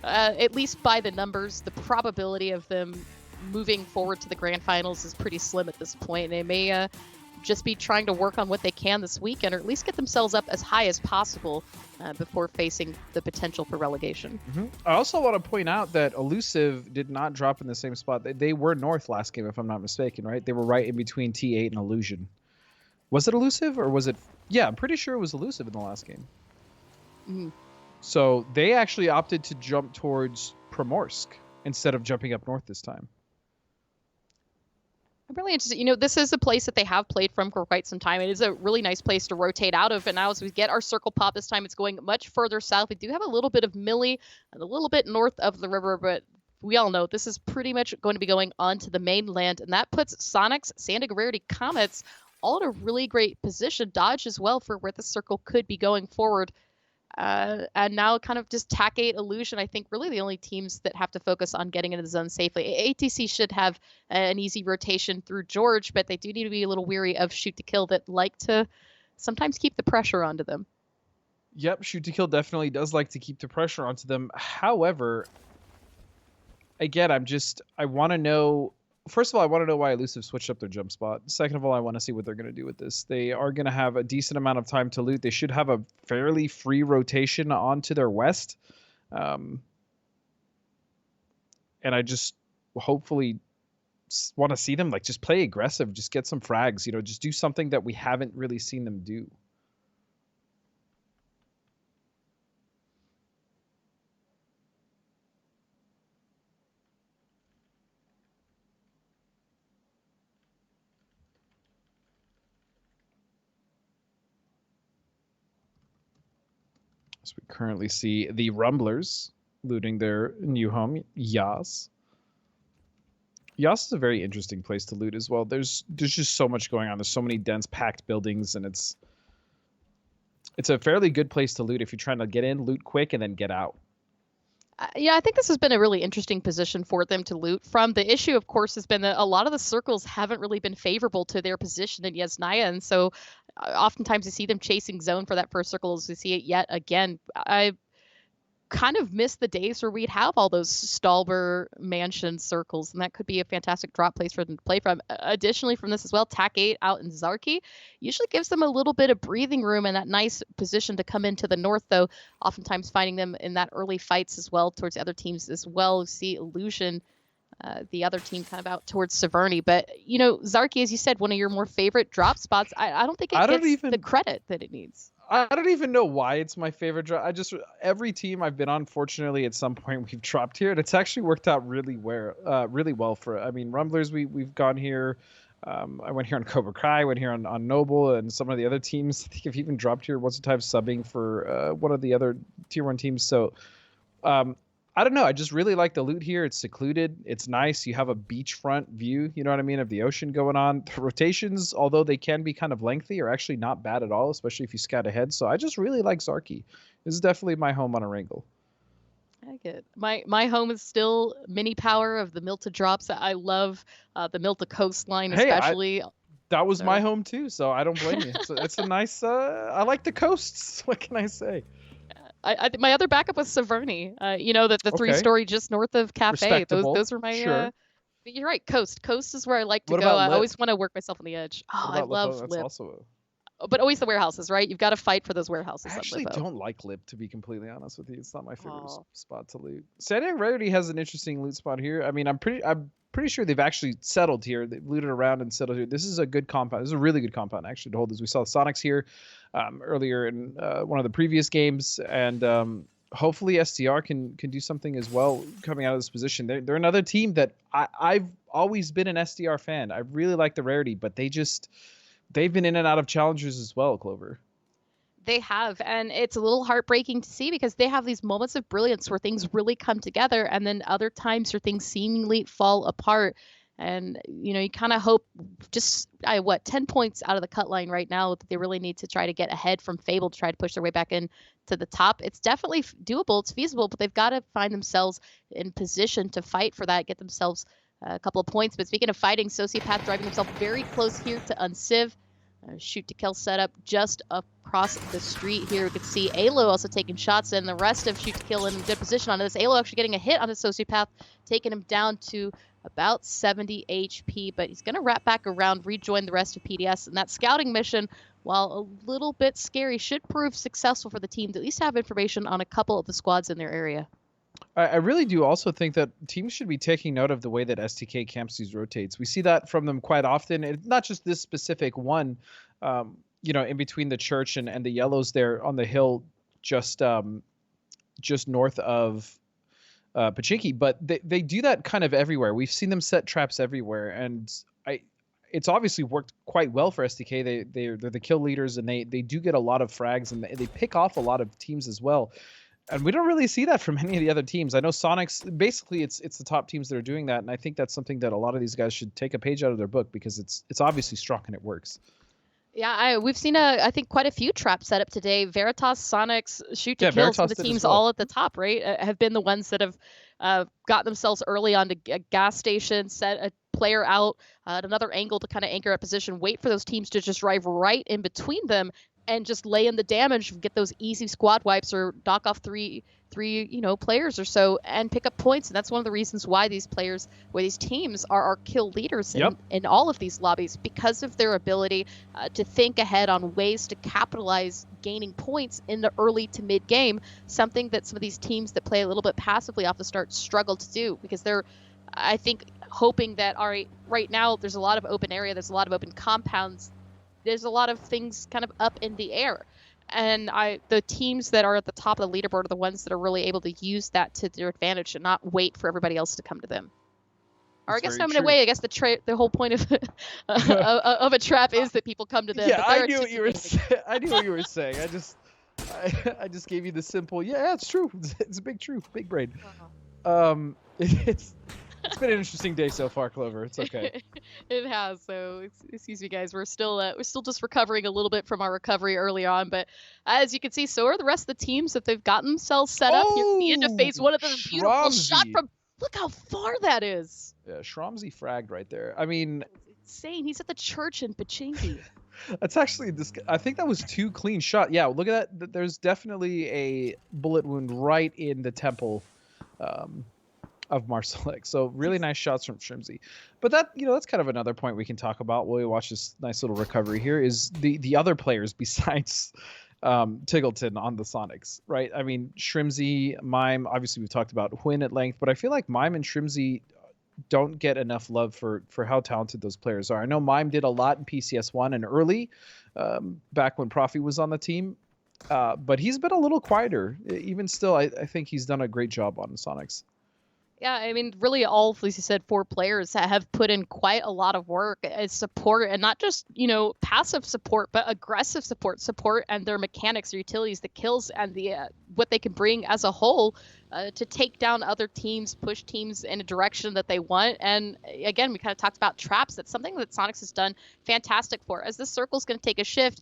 at least by the numbers, the probability of them moving forward to the grand finals is pretty slim at this point. They may just be trying to work on what they can this weekend, or at least get themselves up as high as possible before facing the potential for relegation. I also want to point out that Elusive did not drop in the same spot. They were North last game, if I'm not mistaken, right? They were right in between T8 and Illusion. Was it Elusive, or was it... Yeah, I'm pretty sure it was Elusive in the last game. So they actually opted to jump towards Primorsk instead of jumping up north this time. I'm really interested. This is a place that they have played from for quite some time. It is a really nice place to rotate out of. And now as we get our circle pop this time, it's going much further south. We do have a little bit of Millie and a little bit north of the river, but we all know this is pretty much going to be going onto the mainland. And that puts Sonics, San Diego Rarity, Comets all in a really great position. Dodge as well for where the circle could be going forward. And now kind of just TAC 8 Illusion, I think really the only teams that have to focus on getting into the zone safely. ATC should have an easy rotation through George, but they do need to be a little weary of Shoot to Kill that like to sometimes keep the pressure onto them. Yep, Shoot to Kill definitely does like to keep the pressure onto them. However, again, I want to know. First of all, I want to know why Elusive switched up their jump spot. Second of all, I want to see what they're going to do with this. They are going to have a decent amount of time to loot. They should have a fairly free rotation onto their west. And I just hopefully want to see them just play aggressive, just get some frags, just do something that we haven't really seen them do. So we currently see the Rumblers looting their new home, Yas. Yas is a very interesting place to loot as well. There's just so much going on. There's so many dense, packed buildings, and it's a fairly good place to loot if you're trying to get in, loot quick, and then get out. Yeah, I think this has been a really interesting position for them to loot from. The issue, of course, has been that a lot of the circles haven't really been favorable to their position in Yasnaya, and so oftentimes you see them chasing zone for that first circle as we see it yet again. I kind of miss the days where we'd have all those Stalber mansion circles, and that could be a fantastic drop place for them to play from. Additionally, from this as well, TAC 8 out in Zarki usually gives them a little bit of breathing room and that nice position to come into the north, though oftentimes finding them in that early fights as well towards the other teams as well. You see Illusion, the other team kind of out towards Severny. But, Zarki, as you said, one of your more favorite drop spots, I don't think it gets the credit that it needs. I don't even know why it's my favorite drop. Every team I've been on, fortunately, at some point we've dropped here, and it's actually worked out really well for. I mean, Rumblers, we've gone here. I went here on Cobra Kai, went here on Noble, and some of the other teams. I think I've even dropped here once or twice subbing for one of the other tier 1 teams. So, I don't know. I just really like the loot here. It's secluded. It's nice. You have a beachfront view, you know what I mean, of the ocean going on. The rotations, although they can be kind of lengthy, are actually not bad at all, especially if you scout ahead. So I just really like Zarki. This is definitely my home on Erangel. I get it. My home is still mini power of the Milta drops. I love the Milta coastline, especially. That was my home too, so I don't blame you. It's a nice. I like the coasts. What can I say? My other backup was Severny. The 3-story just north of Cafe. Those were my. Sure. But you're right. Coast is where I like to What go. about I Lip? always want to work myself on the edge. Oh, I love That's Lip. also But always the warehouses, right? You've got to fight for those warehouses. I actually at Lipo. don't like Lip, to be completely honest with you. It's not my favorite Oh. spot to loot. San Diego Rarity has an interesting loot spot here. I mean, I'm pretty sure they've actually settled here. They've looted around and settled here. This is a good compound. This is a really good compound actually to hold. As we saw Sonics here earlier in one of the previous games, and hopefully STR can do something as well coming out of this position. They're another team that I've always been an SDR fan. I really like the Rarity, but they've been in and out of challengers as well, Clover. They have, and it's a little heartbreaking to see because they have these moments of brilliance where things really come together, and then other times where things seemingly fall apart. And you kind of hope 10 points out of the cut line right now that they really need to try to get ahead from Fable to try to push their way back in to the top. It's definitely doable, it's feasible, but they've got to find themselves in position to fight for that, get themselves a couple of points. But speaking of fighting, Sociopath driving himself very close here to Unciv. Shoot to kill setup just across the street here. We can see Alo also taking shots, and the rest of Shoot to Kill in good position on this. Alo actually getting a hit on the Sociopath, taking him down to about 70 HP, but he's going to wrap back around, rejoin the rest of PDS, and that scouting mission, while a little bit scary, should prove successful for the team to at least have information on a couple of the squads in their area. I really do also think that teams should be taking note of the way that STK camps these rotates. We see that from them quite often. It's not just this specific one, in between the church and the yellows there on the hill, just north of Pachinki, but they do that kind of everywhere. We've seen them set traps everywhere, and it's obviously worked quite well for SDK. They're the kill leaders, and they do get a lot of frags, and they pick off a lot of teams as well. And we don't really see that from any of the other teams. I know Sonics, basically it's the top teams that are doing that, and I think that's something that a lot of these guys should take a page out of their book, because it's obviously strong and it works. Yeah, we've seen I think quite a few traps set up today. Veritas, Sonics, Shoot to Kill, some of the teams all at the top, right, have been the ones that have got themselves early onto a gas station, set a player out at another angle to kind of anchor a position, wait for those teams to just drive right in between them and just lay in the damage, get those easy squad wipes or knock off three players or so and pick up points. And that's one of the reasons why these teams are our kill leaders in all of these lobbies, because of their ability to think ahead on ways to capitalize gaining points in the early to mid game, something that some of these teams that play a little bit passively off the start struggle to do, because they're, I think, hoping that right now there's a lot of open area, there's a lot of open compounds, there's a lot of things kind of up in the air. And the teams that are at the top of the leaderboard are the ones that are really able to use that to their advantage and not wait for everybody else to come to them. Or I guess in a way, I guess the whole point of of a trap is that people come to them. Yeah, I knew what you were saying. I knew what you were saying. I just gave you the simple. Yeah, it's true. It's a big truth. Big brain. It's been an interesting day so far, Clover. It's okay. It has. So excuse me, guys. We're still just recovering a little bit from our recovery early on, but as you can see, so are the rest of the teams that they've gotten themselves set up. Here's the end of phase one of the beautiful shot from. Look how far that is. Yeah, Shramsy fragged right there. I mean, it's insane. He's at the church in Pachinki. That's actually I think that was 2 clean shot. Yeah, look at that. There's definitely a bullet wound right in the temple. Of Marcelic. So really nice shots from Shrimsy. But that's kind of another point we can talk about while we watch this nice little recovery here, is the other players besides Tiggleton on the Sonics, right? I mean, Shrimsy, Mime, obviously we've talked about Huyn at length, but I feel like Mime and Shrimsy don't get enough love for how talented those players are. I know Mime did a lot in PCS1 and early, back when Profi was on the team, but he's been a little quieter. Even still, I think he's done a great job on the Sonics. Yeah, I mean, really all, as you said, 4 players have put in quite a lot of work as support, and not just, passive support, but aggressive support and their mechanics, their utilities, the kills, and the what they can bring as a whole to take down other teams, push teams in a direction that they want. And again, we kind of talked about traps. That's something that Sonics has done fantastic for. As this circle's going to take a shift,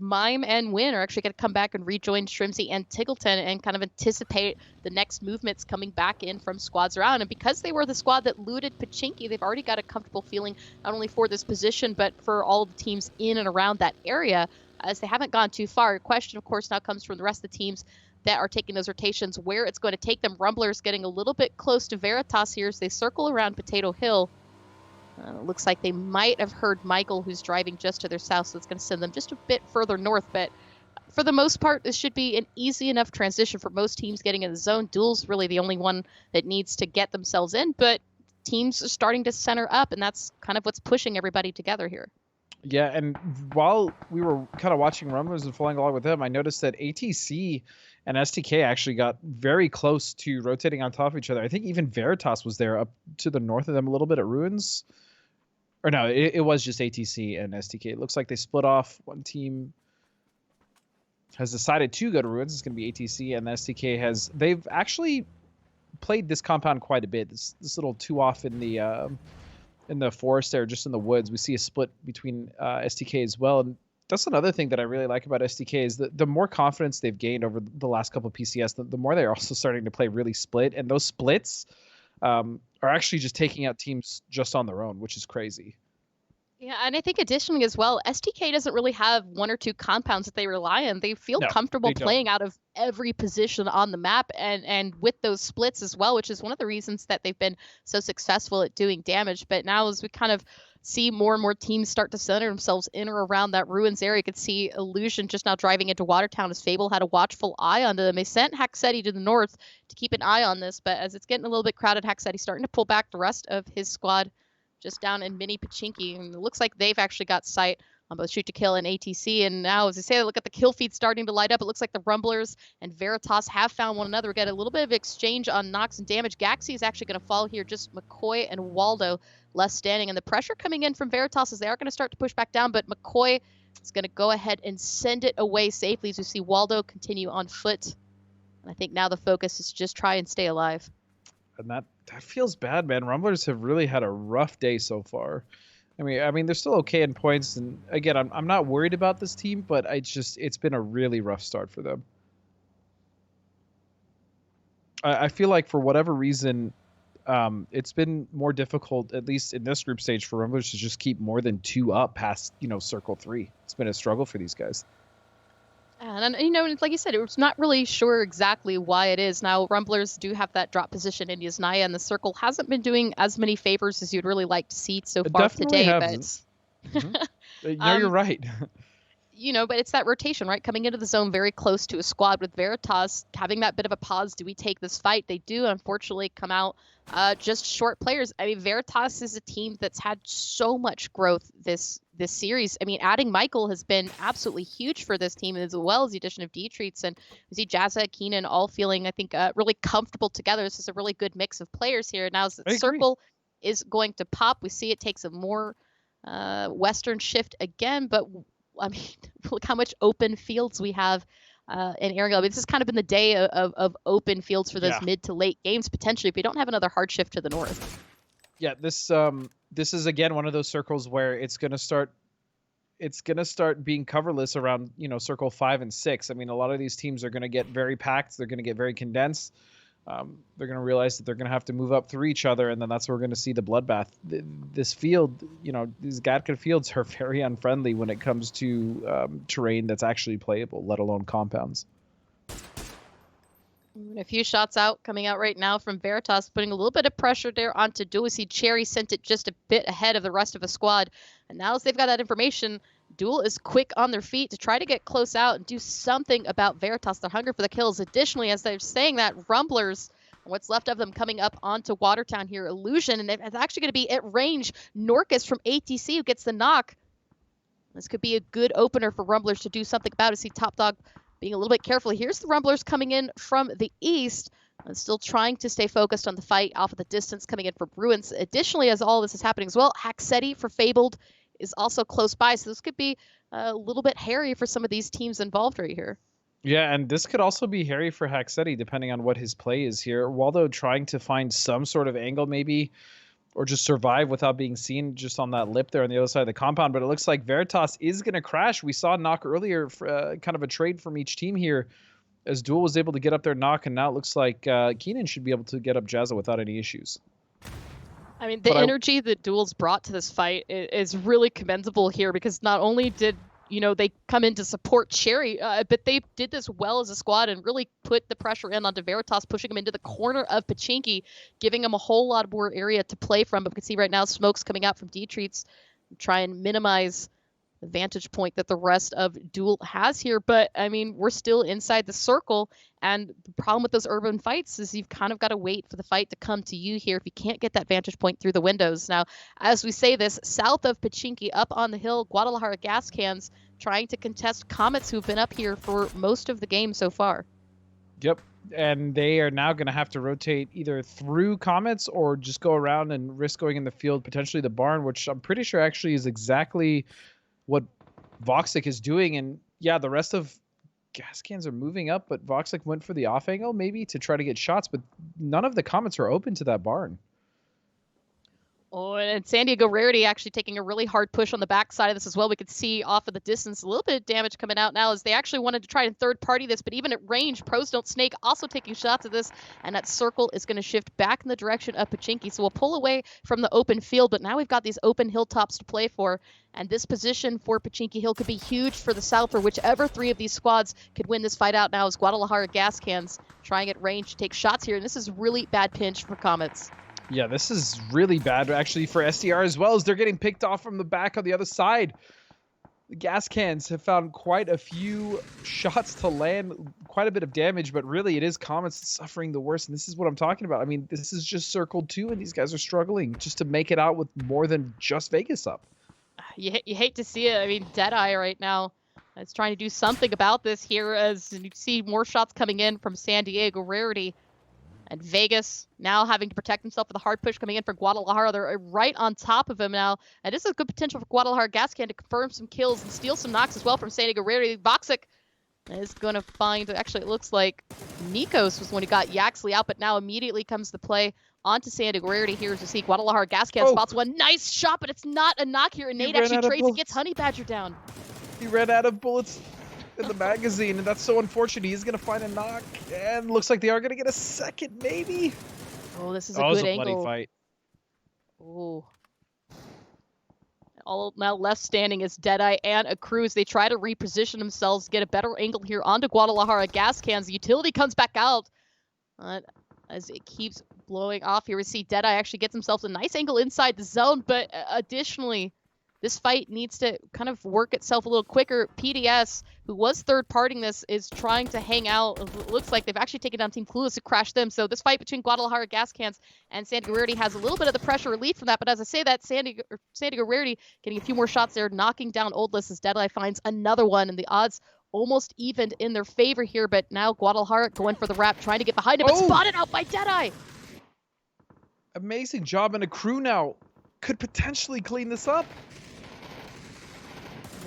Mime and Win are actually going to come back and rejoin Shrimsy and Tiggleton and kind of anticipate the next movements coming back in from squads around. And because they were the squad that looted Pachinki, they've already got a comfortable feeling not only for this position, but for all the teams in and around that area, as they haven't gone too far. The question, of course, now comes from the rest of the teams that are taking those rotations, where it's going to take them. Rumbler's getting a little bit close to Veritas here as they circle around Potato Hill. Looks like they might have heard Michael, who's driving just to their south, so it's going to send them just a bit further north. But for the most part, this should be an easy enough transition for most teams getting in the zone. Duel's really the only one that needs to get themselves in, but teams are starting to center up, and that's kind of what's pushing everybody together here. Yeah, and while we were kind of watching Rumblers and following along with them, I noticed that ATC and STK actually got very close to rotating on top of each other. I think even Veritas was there up to the north of them a little bit at Ruins. Or no, it was just ATC and STK. It looks like they split off. One team has decided to go to Ruins. It's going to be ATC, and STK they've actually played this compound quite a bit. This little 2-off in the forest there, just in the woods. We see a split between STK as well. And that's another thing that I really like about STK is that the more confidence they've gained over the last couple of PCS, the more they're also starting to play really split. And those splits are actually just taking out teams just on their own, which is crazy. Yeah, and I think additionally as well, STK doesn't really have 1 or 2 compounds that they rely on. They feel comfortable playing out of every position on the map and with those splits as well, which is one of the reasons that they've been so successful at doing damage. But now as we kind of see more and more teams start to center themselves in or around that Ruins area, you could see Illusion just now driving into Watertown as Fable had a watchful eye on them. They sent Haxetti to the north to keep an eye on this, but as it's getting a little bit crowded, Haxetti's starting to pull back the rest of his squad just down in mini Pachinki. And it looks like they've actually got sight on both Shoot to Kill and ATC. And now, as I say, look at the kill feed starting to light up. It looks like the Rumblers and Veritas have found one another. We got a little bit of exchange on knocks and damage. Gaxi is actually going to fall here. Just McCoy and Waldo left standing. And the pressure coming in from Veritas is they are going to start to push back down. But McCoy is going to go ahead and send it away safely as we see Waldo continue on foot. And I think now the focus is just try and stay alive. And that feels bad, man. Rumblers have really had a rough day so far. I mean, they're still okay in points, and again, I'm not worried about this team, but it's been a really rough start for them. I feel like for whatever reason, it's been more difficult, at least in this group stage, for Rumblers to just keep more than 2 up past Circle 3. It's been a struggle for these guys. And like you said, it's not really sure exactly why it is. Now, Rumblers do have that drop position in Yasnaya, and the Circle hasn't been doing as many favors as you'd really like to see so far today. But no, you're right. But it's that rotation, right? Coming into the zone very close to a squad with Veritas having that bit of a pause. Do we take this fight? They do, unfortunately, come out just short players. I mean, Veritas is a team that's had so much growth this series. I mean, adding Michael has been absolutely huge for this team, as well as the addition of D-Treats. And we see Jazza, Keenan all feeling, I think, really comfortable together. This is a really good mix of players here. Now, as the Circle is going to pop, we see it takes a more Western shift again, but I mean, look how much open fields we have in Erangel. I mean, this has kind of been the day of open fields for those mid to late games, potentially, if we don't have another hard shift to the north. Yeah, this is again one of those circles where it's gonna start being coverless around circle 5 and 6. I mean, a lot of these teams are gonna get very packed. They're gonna get very condensed. They're gonna realize that they're gonna have to move up through each other, and then that's where we're gonna see the bloodbath. This field, these Gatka fields are very unfriendly when it comes to terrain that's actually playable, let alone compounds. A few shots coming out right now from Veritas, putting a little bit of pressure there onto Duel. We see Cherry sent it just a bit ahead of the rest of the squad. And now as they've got that information, Duel is quick on their feet to try to get close out and do something about Veritas. They're hungry for the kills. Additionally, as they're saying that, Rumblers, what's left of them coming up onto Watertown here, Illusion, and it's actually going to be at range. Norcus from ATC who gets the knock. This could be a good opener for Rumblers to do something about it. See Top Dog being a little bit careful. Here's the Rumblers coming in from the east and still trying to stay focused on the fight off of the distance coming in for Bruins. Additionally, as all this is happening as well, Haxetti for Fabled is also close by. So this could be a little bit hairy for some of these teams involved right here. Yeah, and this could also be hairy for Haxetti depending on what his play is here. Waldo trying to find some sort of angle maybe, or just survive without being seen just on that lip there on the other side of the compound. But it looks like Veritas is going to crash. We saw knock earlier, kind of a trade from each team here, as Duel was able to get up their knock, and now it looks like Keenan should be able to get up Jazza without any issues. I mean, the energy that Duel's brought to this fight is really commendable here, because not only did they come in to support Cherry, but they did this well as a squad and really put the pressure in onto Veritas, pushing him into the corner of Pachinki, giving him a whole lot more area to play from. But we can see right now smoke's coming out from D-Treats, try and minimize the vantage point that the rest of Duel has here. But I mean, we're still inside the circle, and the problem with those urban fights is you've kind of got to wait for the fight to come to you here if you can't get that vantage point through the windows. Now, as we say this, south of Pachinki, up on the hill, Guadalajara gas cans trying to contest Comets, who've been up here for most of the game so far. Yep. And they are now going to have to rotate either through Comets or just go around and risk going in the field, potentially the barn, which I'm pretty sure actually is exactly what Voxic is doing. And yeah, the rest of gas cans are moving up, but Voxic went for the off angle maybe to try to get shots, but none of the Comets are open to that barn. Oh, and San Diego Rarity actually taking a really hard push on the backside of this as well. We could see off of the distance a little bit of damage coming out now as they actually wanted to try and third party this, but even at range, Pros Don't Snake also taking shots at this, and that circle is going to shift back in the direction of Pachinki. So we'll pull away from the open field, but now we've got these open hilltops to play for, and this position for Pachinki Hill could be huge for the South, or whichever three of these squads could win this fight out now as Guadalajara gas cans trying at range to take shots here, and this is a really bad pinch for Comets. Yeah, this is really bad actually for SDR as well, as they're getting picked off from the back on the other side. The gas cans have found quite a few shots to land, quite a bit of damage, but really it is Comets suffering the worst, and this is what I'm talking about. I mean, this is just Circle 2, and these guys are struggling just to make it out with more than just Vegas up. You hate to see it. I mean, Deadeye right now is trying to do something about this here as you see more shots coming in from San Diego Rarity. And Vegas now having to protect himself with a hard push coming in for Guadalajara. They're right on top of him now. And this is a good potential for Guadalajara Gascan to confirm some kills and steal some knocks as well from San Diego Rarity. Voxic is going to find, actually it looks like Nikos was the one who got Yaxley out, but now immediately comes the play onto San Diego Rarity here to see Guadalajara Gascan spots one. Nice shot, but it's not a knock here. And Nate actually trades and gets Honey Badger down. He ran out of bullets in the magazine, and that's so unfortunate. He's going to find a knock, and looks like they are going to get a second, maybe. Oh, this is a good angle. Bloody fight. Oh. All now left standing is Deadeye and a Cruz. They try to reposition themselves, get a better angle here onto Guadalajara gas cans. The utility comes back out as it keeps blowing off here. We see Deadeye actually gets himself a nice angle inside the zone, but additionally, this fight needs to kind of work itself a little quicker. PDS, who was third-partying this, is trying to hang out. It looks like they've actually taken down Team Clueless to crash them. So this fight between Guadalajara Gas Cans and San Diego Rarity has a little bit of the pressure relief from that. But as I say that, San Diego Rarity getting a few more shots there, knocking down Oldless as Deadeye finds another one. And the odds almost evened in their favor here. But now Guadalajara going for the wrap, trying to get behind him, but spotted out by Deadeye. Amazing job, and a crew now could potentially clean this up.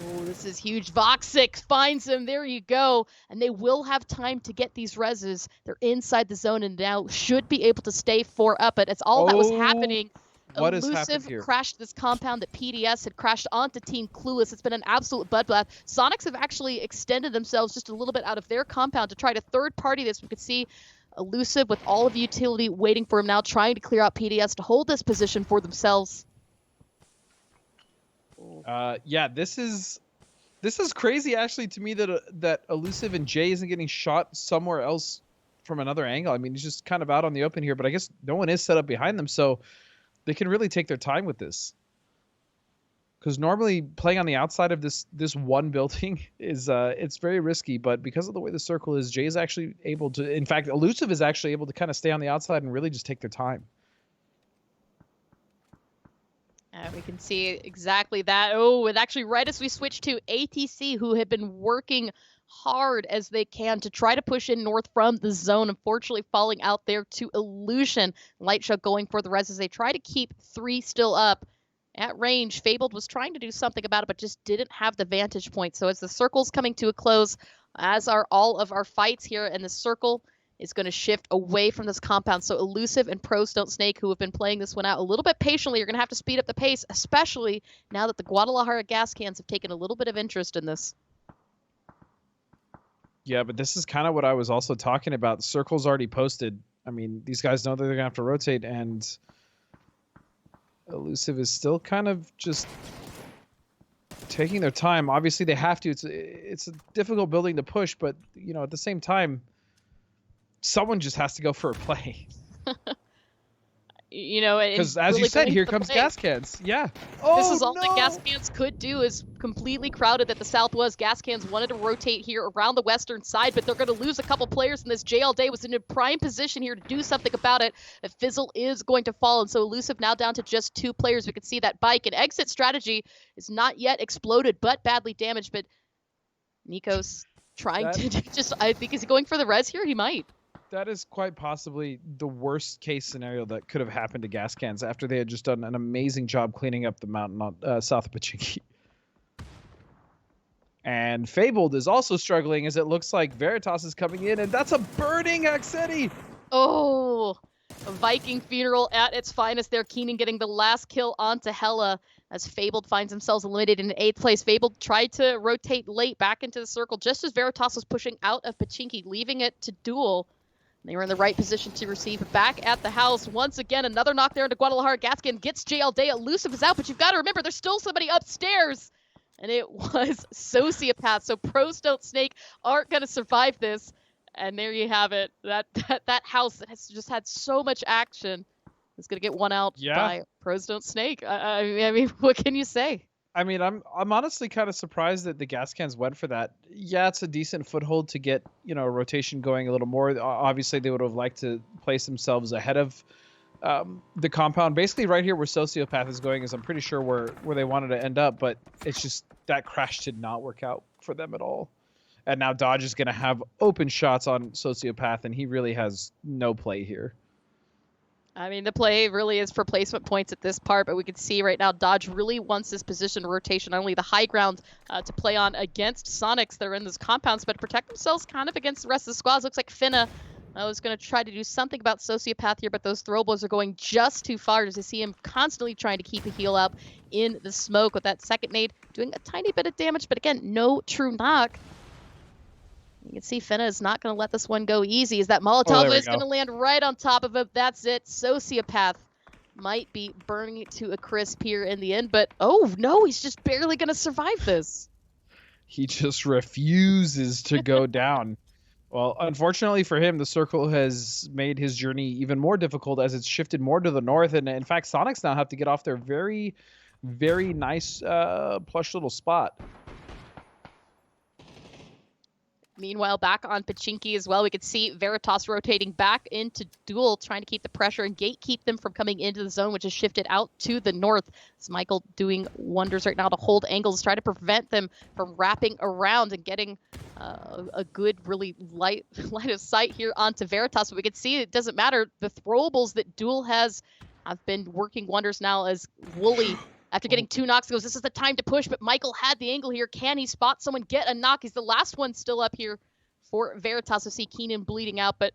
Oh, this is huge. Voxic finds him. There you go. And they will have time to get these reses. They're inside the zone and now should be able to stay 4 up. But it's all that was happening. What has happened here? Crashed this compound that PDS had crashed onto Team Clueless. It's been an absolute bloodbath. Sonics have actually extended themselves just a little bit out of their compound to try to third party this. We could see Elusive with all of utility waiting for him now, trying to clear out PDS to hold this position for themselves. Yeah, this is crazy actually to me that Elusive and Jay isn't getting shot somewhere else from another angle. I mean, he's just kind of out on the open here, but I guess no one is set up behind them, so they can really take their time with this. Because normally playing on the outside of this one building is it's very risky, but because of the way the circle is, Jay is actually able to. In fact, Elusive is actually able to kind of stay on the outside and really just take their time. We can see exactly that. Oh, and actually right as we switch to ATC, who have been working hard as they can to try to push in north from the zone, unfortunately falling out there to Illusion. Lightshow going for the res as they try to keep 3 still up at range. Fabled was trying to do something about it, but just didn't have the vantage point. So as the circle's coming to a close, as are all of our fights here, and the circle is going to shift away from this compound. So Elusive and Pros Don't Snake, who have been playing this one out a little bit patiently, are going to have to speed up the pace, especially now that the Guadalajara gas cans have taken a little bit of interest in this. Yeah, but this is kind of what I was also talking about. Circle's already posted. I mean, these guys know that they're going to have to rotate, and Elusive is still kind of just taking their time. Obviously, they have to. It's a difficult building to push, but, you know, at the same time, someone just has to go for a play. You know, because as you said, here comes gas cans. Yeah. This is all that gas cans could do, is completely crowded that the South was. Gas cans wanted to rotate here around the western side, but they're going to lose a couple players in this. JL Day was in a prime position here to do something about it. The Fizzle is going to fall, and so Elusive now down to just 2 players. We can see that bike and exit strategy is not yet exploded, but badly damaged. But Nikos trying to just, I think, is he going for the res here? He might. That is quite possibly the worst case scenario that could have happened to gas cans after they had just done an amazing job cleaning up the mountain on south of Pachinki. And Fabled is also struggling, as it looks like Veritas is coming in, and that's a burning Haxetti! Oh, a Viking funeral at its finest there. Keenan getting the last kill onto Hella as Fabled finds themselves eliminated in 8th place. Fabled tried to rotate late back into the circle just as Veritas was pushing out of Pachinki, leaving it to Duel. They were in the right position to receive. Back at the house, once again, another knock there into Guadalajara. Gaskin gets JL Day. Elusive is out, but you've got to remember, there's still somebody upstairs. And it was Sociopath. So Pros Don't Snake aren't going to survive this. And there you have it. That house that has just had so much action is going to get one out by Pros Don't Snake. I mean, what can you say? I mean, I'm honestly kind of surprised that the gas cans went for that. Yeah, it's a decent foothold to get, you know, rotation going a little more. Obviously, they would have liked to place themselves ahead of the compound. Basically, right here where Sociopath is going is, I'm pretty sure, where they wanted to end up, but it's just that crash did not work out for them at all. And now Dodge is going to have open shots on Sociopath, and he really has no play here. I mean, the play really is for placement points at this part, but we can see right now Dodge really wants this position rotation, not only the high ground to play on against Sonics that are in those compounds, but to protect themselves kind of against the rest of the squads. Looks like Finna was going to try to do something about Sociopath here, but those throwables are going just too far to see him constantly trying to keep a heal up in the smoke with that second nade, doing a tiny bit of damage, but again, no true knock. You can see Finna is not going to let this one go easy, as that Molotov is going to land right on top of him. That's it. Sociopath might be burning it to a crisp here in the end, but oh no, he's just barely going to survive this. He just refuses to go down. Well, unfortunately for him, the circle has made his journey even more difficult as it's shifted more to the north. And in fact, Sonics now have to get off their very, very nice plush little spot. Meanwhile, back on Pachinki as well, we could see Veritas rotating back into Duel, trying to keep the pressure and gatekeep them from coming into the zone, which is shifted out to the north. It's Michael doing wonders right now to hold angles, try to prevent them from wrapping around and getting a good, really light of sight here onto Veritas. But we can see it doesn't matter. The throwables that Duel have been working wonders now, as Wooly, after getting 2 knocks, goes, this is the time to push, but Michael had the angle here. Can he spot someone, get a knock? He's the last one still up here for Veritas. We see Keenan bleeding out, but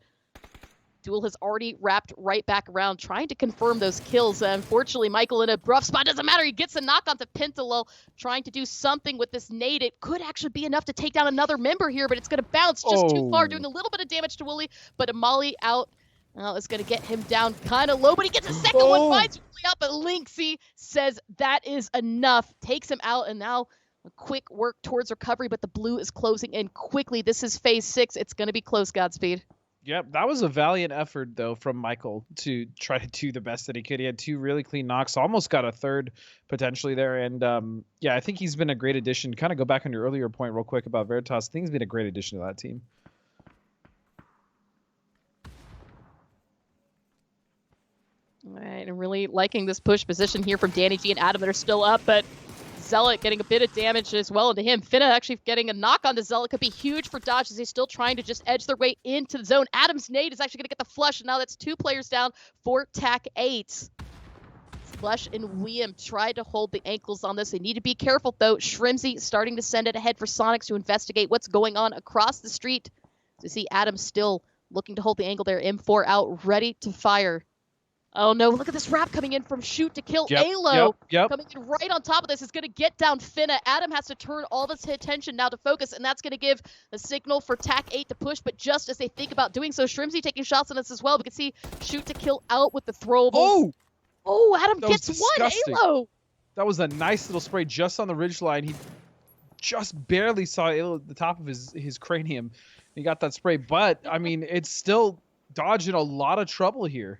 Duel has already wrapped right back around, trying to confirm those kills. Unfortunately, Michael in a rough spot. Doesn't matter. He gets a knock onto Pentalil, trying to do something with this nade. It could actually be enough to take down another member here, but it's going to bounce just too far, doing a little bit of damage to Wooly, but Amali out. Well, it's going to get him down kind of low, but he gets a second one, finds Wooly up, but Linksy says that is enough, takes him out, and now a quick work towards recovery, but the blue is closing in quickly. This is phase 6. It's going to be close, Godspeed. Yep, that was a valiant effort, though, from Michael to try to do the best that he could. He had 2 really clean knocks, almost got a third potentially there. And yeah, I think he's been a great addition. Kind of go back on your earlier point real quick about Veritas. I think he's been a great addition to that team. All right, and really liking this push position here from Danny G and Adam that are still up, but Zealot getting a bit of damage as well into him. Finna actually getting a knock on the Zealot could be huge for Dodge, as he's still trying to just edge their way into the zone. Adam's nade is actually going to get the flush, and now that's 2 players down for TAC 8. Flush and William tried to hold the ankles on this. They need to be careful, though. Shrimsy starting to send it ahead for Sonics to investigate what's going on across the street. To see Adam still looking to hold the angle there. M4 out, ready to fire. Oh no, look at this wrap coming in from Shoot to Kill. Alo coming in right on top of this. It's going to get down Finna. Adam has to turn all this attention now to focus, and that's going to give a signal for TAC 8 to push, but just as they think about doing so, Shrimsy taking shots on this as well. We can see Shoot to Kill out with the throwables. Oh, Adam gets disgusting. 1. Alo! That was a nice little spray just on the ridgeline. He just barely saw Alo at the top of his cranium. He got that spray, but, I mean, it's still Dodge in a lot of trouble here.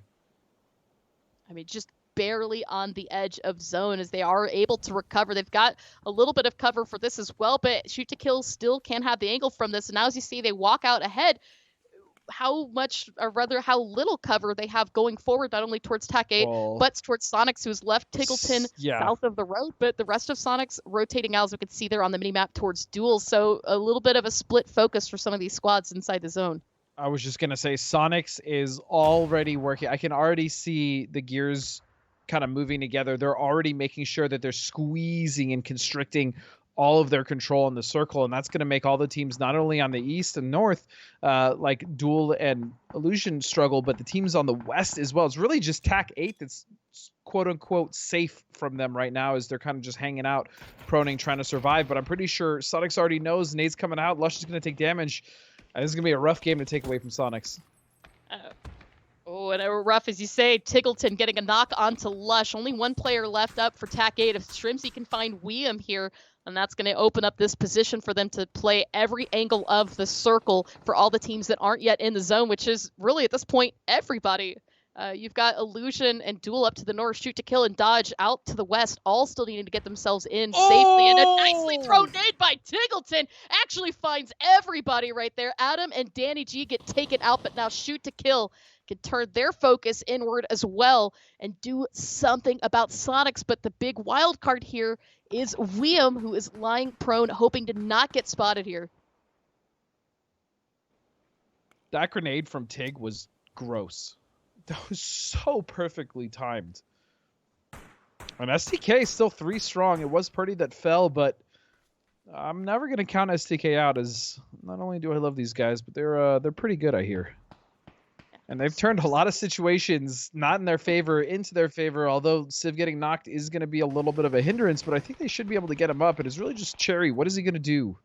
I mean, just barely on the edge of zone as they are able to recover. They've got a little bit of cover for this as well, but Shoot to Kill still can have the angle from this. And now as you see, they walk out ahead. How much, or rather how little cover they have going forward, not only towards TAC 8, but towards Sonics, who's left Tiggleton south of the road, but the rest of Sonics rotating out, as we can see there on the minimap, towards Duel. So a little bit of a split focus for some of these squads inside the zone. I was just going to say Sonics is already working. I can already see the gears kind of moving together. They're already making sure that they're squeezing and constricting all of their control in the circle. And that's going to make all the teams, not only on the east and north, like Duel and Illusion struggle, but the teams on the west as well. It's really just TAC 8 that's quote unquote safe from them right now, as they're kind of just hanging out, proning, trying to survive. But I'm pretty sure Sonics already knows Nate's coming out. Lush is going to take damage. This is going to be a rough game to take away from Sonics. Oh, and rough, as you say, Tiggleton getting a knock onto Lush. Only 1 player left up for TAC 8. If Shrimsy can find William here, and that's going to open up this position for them to play every angle of the circle for all the teams that aren't yet in the zone, which is really, at this point, everybody. You've got Illusion and Duel up to the north, Shoot to Kill and Dodge out to the west, all still needing to get themselves in safely. And a nicely thrown nade by Tiggleton actually finds everybody right there. Adam and Danny G get taken out, but now Shoot to Kill can turn their focus inward as well and do something about Sonics. But the big wild card here is Liam, who is lying prone, hoping to not get spotted here. That grenade from Tig was gross. That was so perfectly timed. And STK is still 3 strong. It was Purdy that fell, but I'm never going to count STK out, as not only do I love these guys, but they're pretty good, I hear. And they've turned a lot of situations not in their favor into their favor, although Civ getting knocked is going to be a little bit of a hindrance, but I think they should be able to get him up. It is really just Cherry. What is he going to do?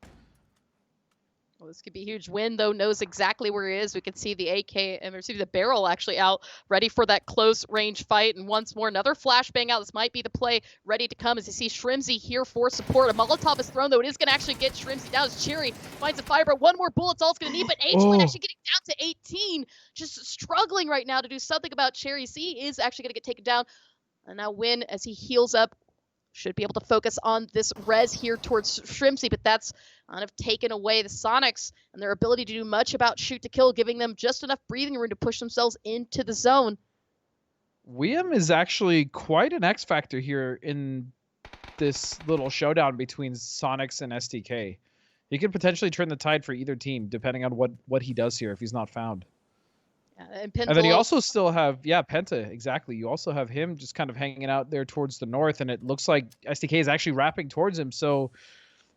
Well, this could be a huge win, though. Knows exactly where he is. We can see the AK, and see the barrel actually out, ready for that close range fight. And once more, another flashbang out. This might be the play ready to come as you see Shrimzy here for support. A Molotov is thrown, though. It is going to actually get Shrimzy down as Cherry finds a fiber. One more bullet's all it's going to need, but H1 actually getting down to 18. Just struggling right now to do something about Cherry. C is actually going to get taken down. And now Win, as he heals up, should be able to focus on this res here towards Shrimzy, but that's kind of taken away the Sonics and their ability to do much about Shoot to Kill, giving them just enough breathing room to push themselves into the zone. Liam is actually quite an X factor here in this little showdown between Sonics and STK. He could potentially turn the tide for either team, depending on what he does here if he's not found. And then you also still have, Penta, exactly. You also have him just kind of hanging out there towards the north, and it looks like SDK is actually wrapping towards him, so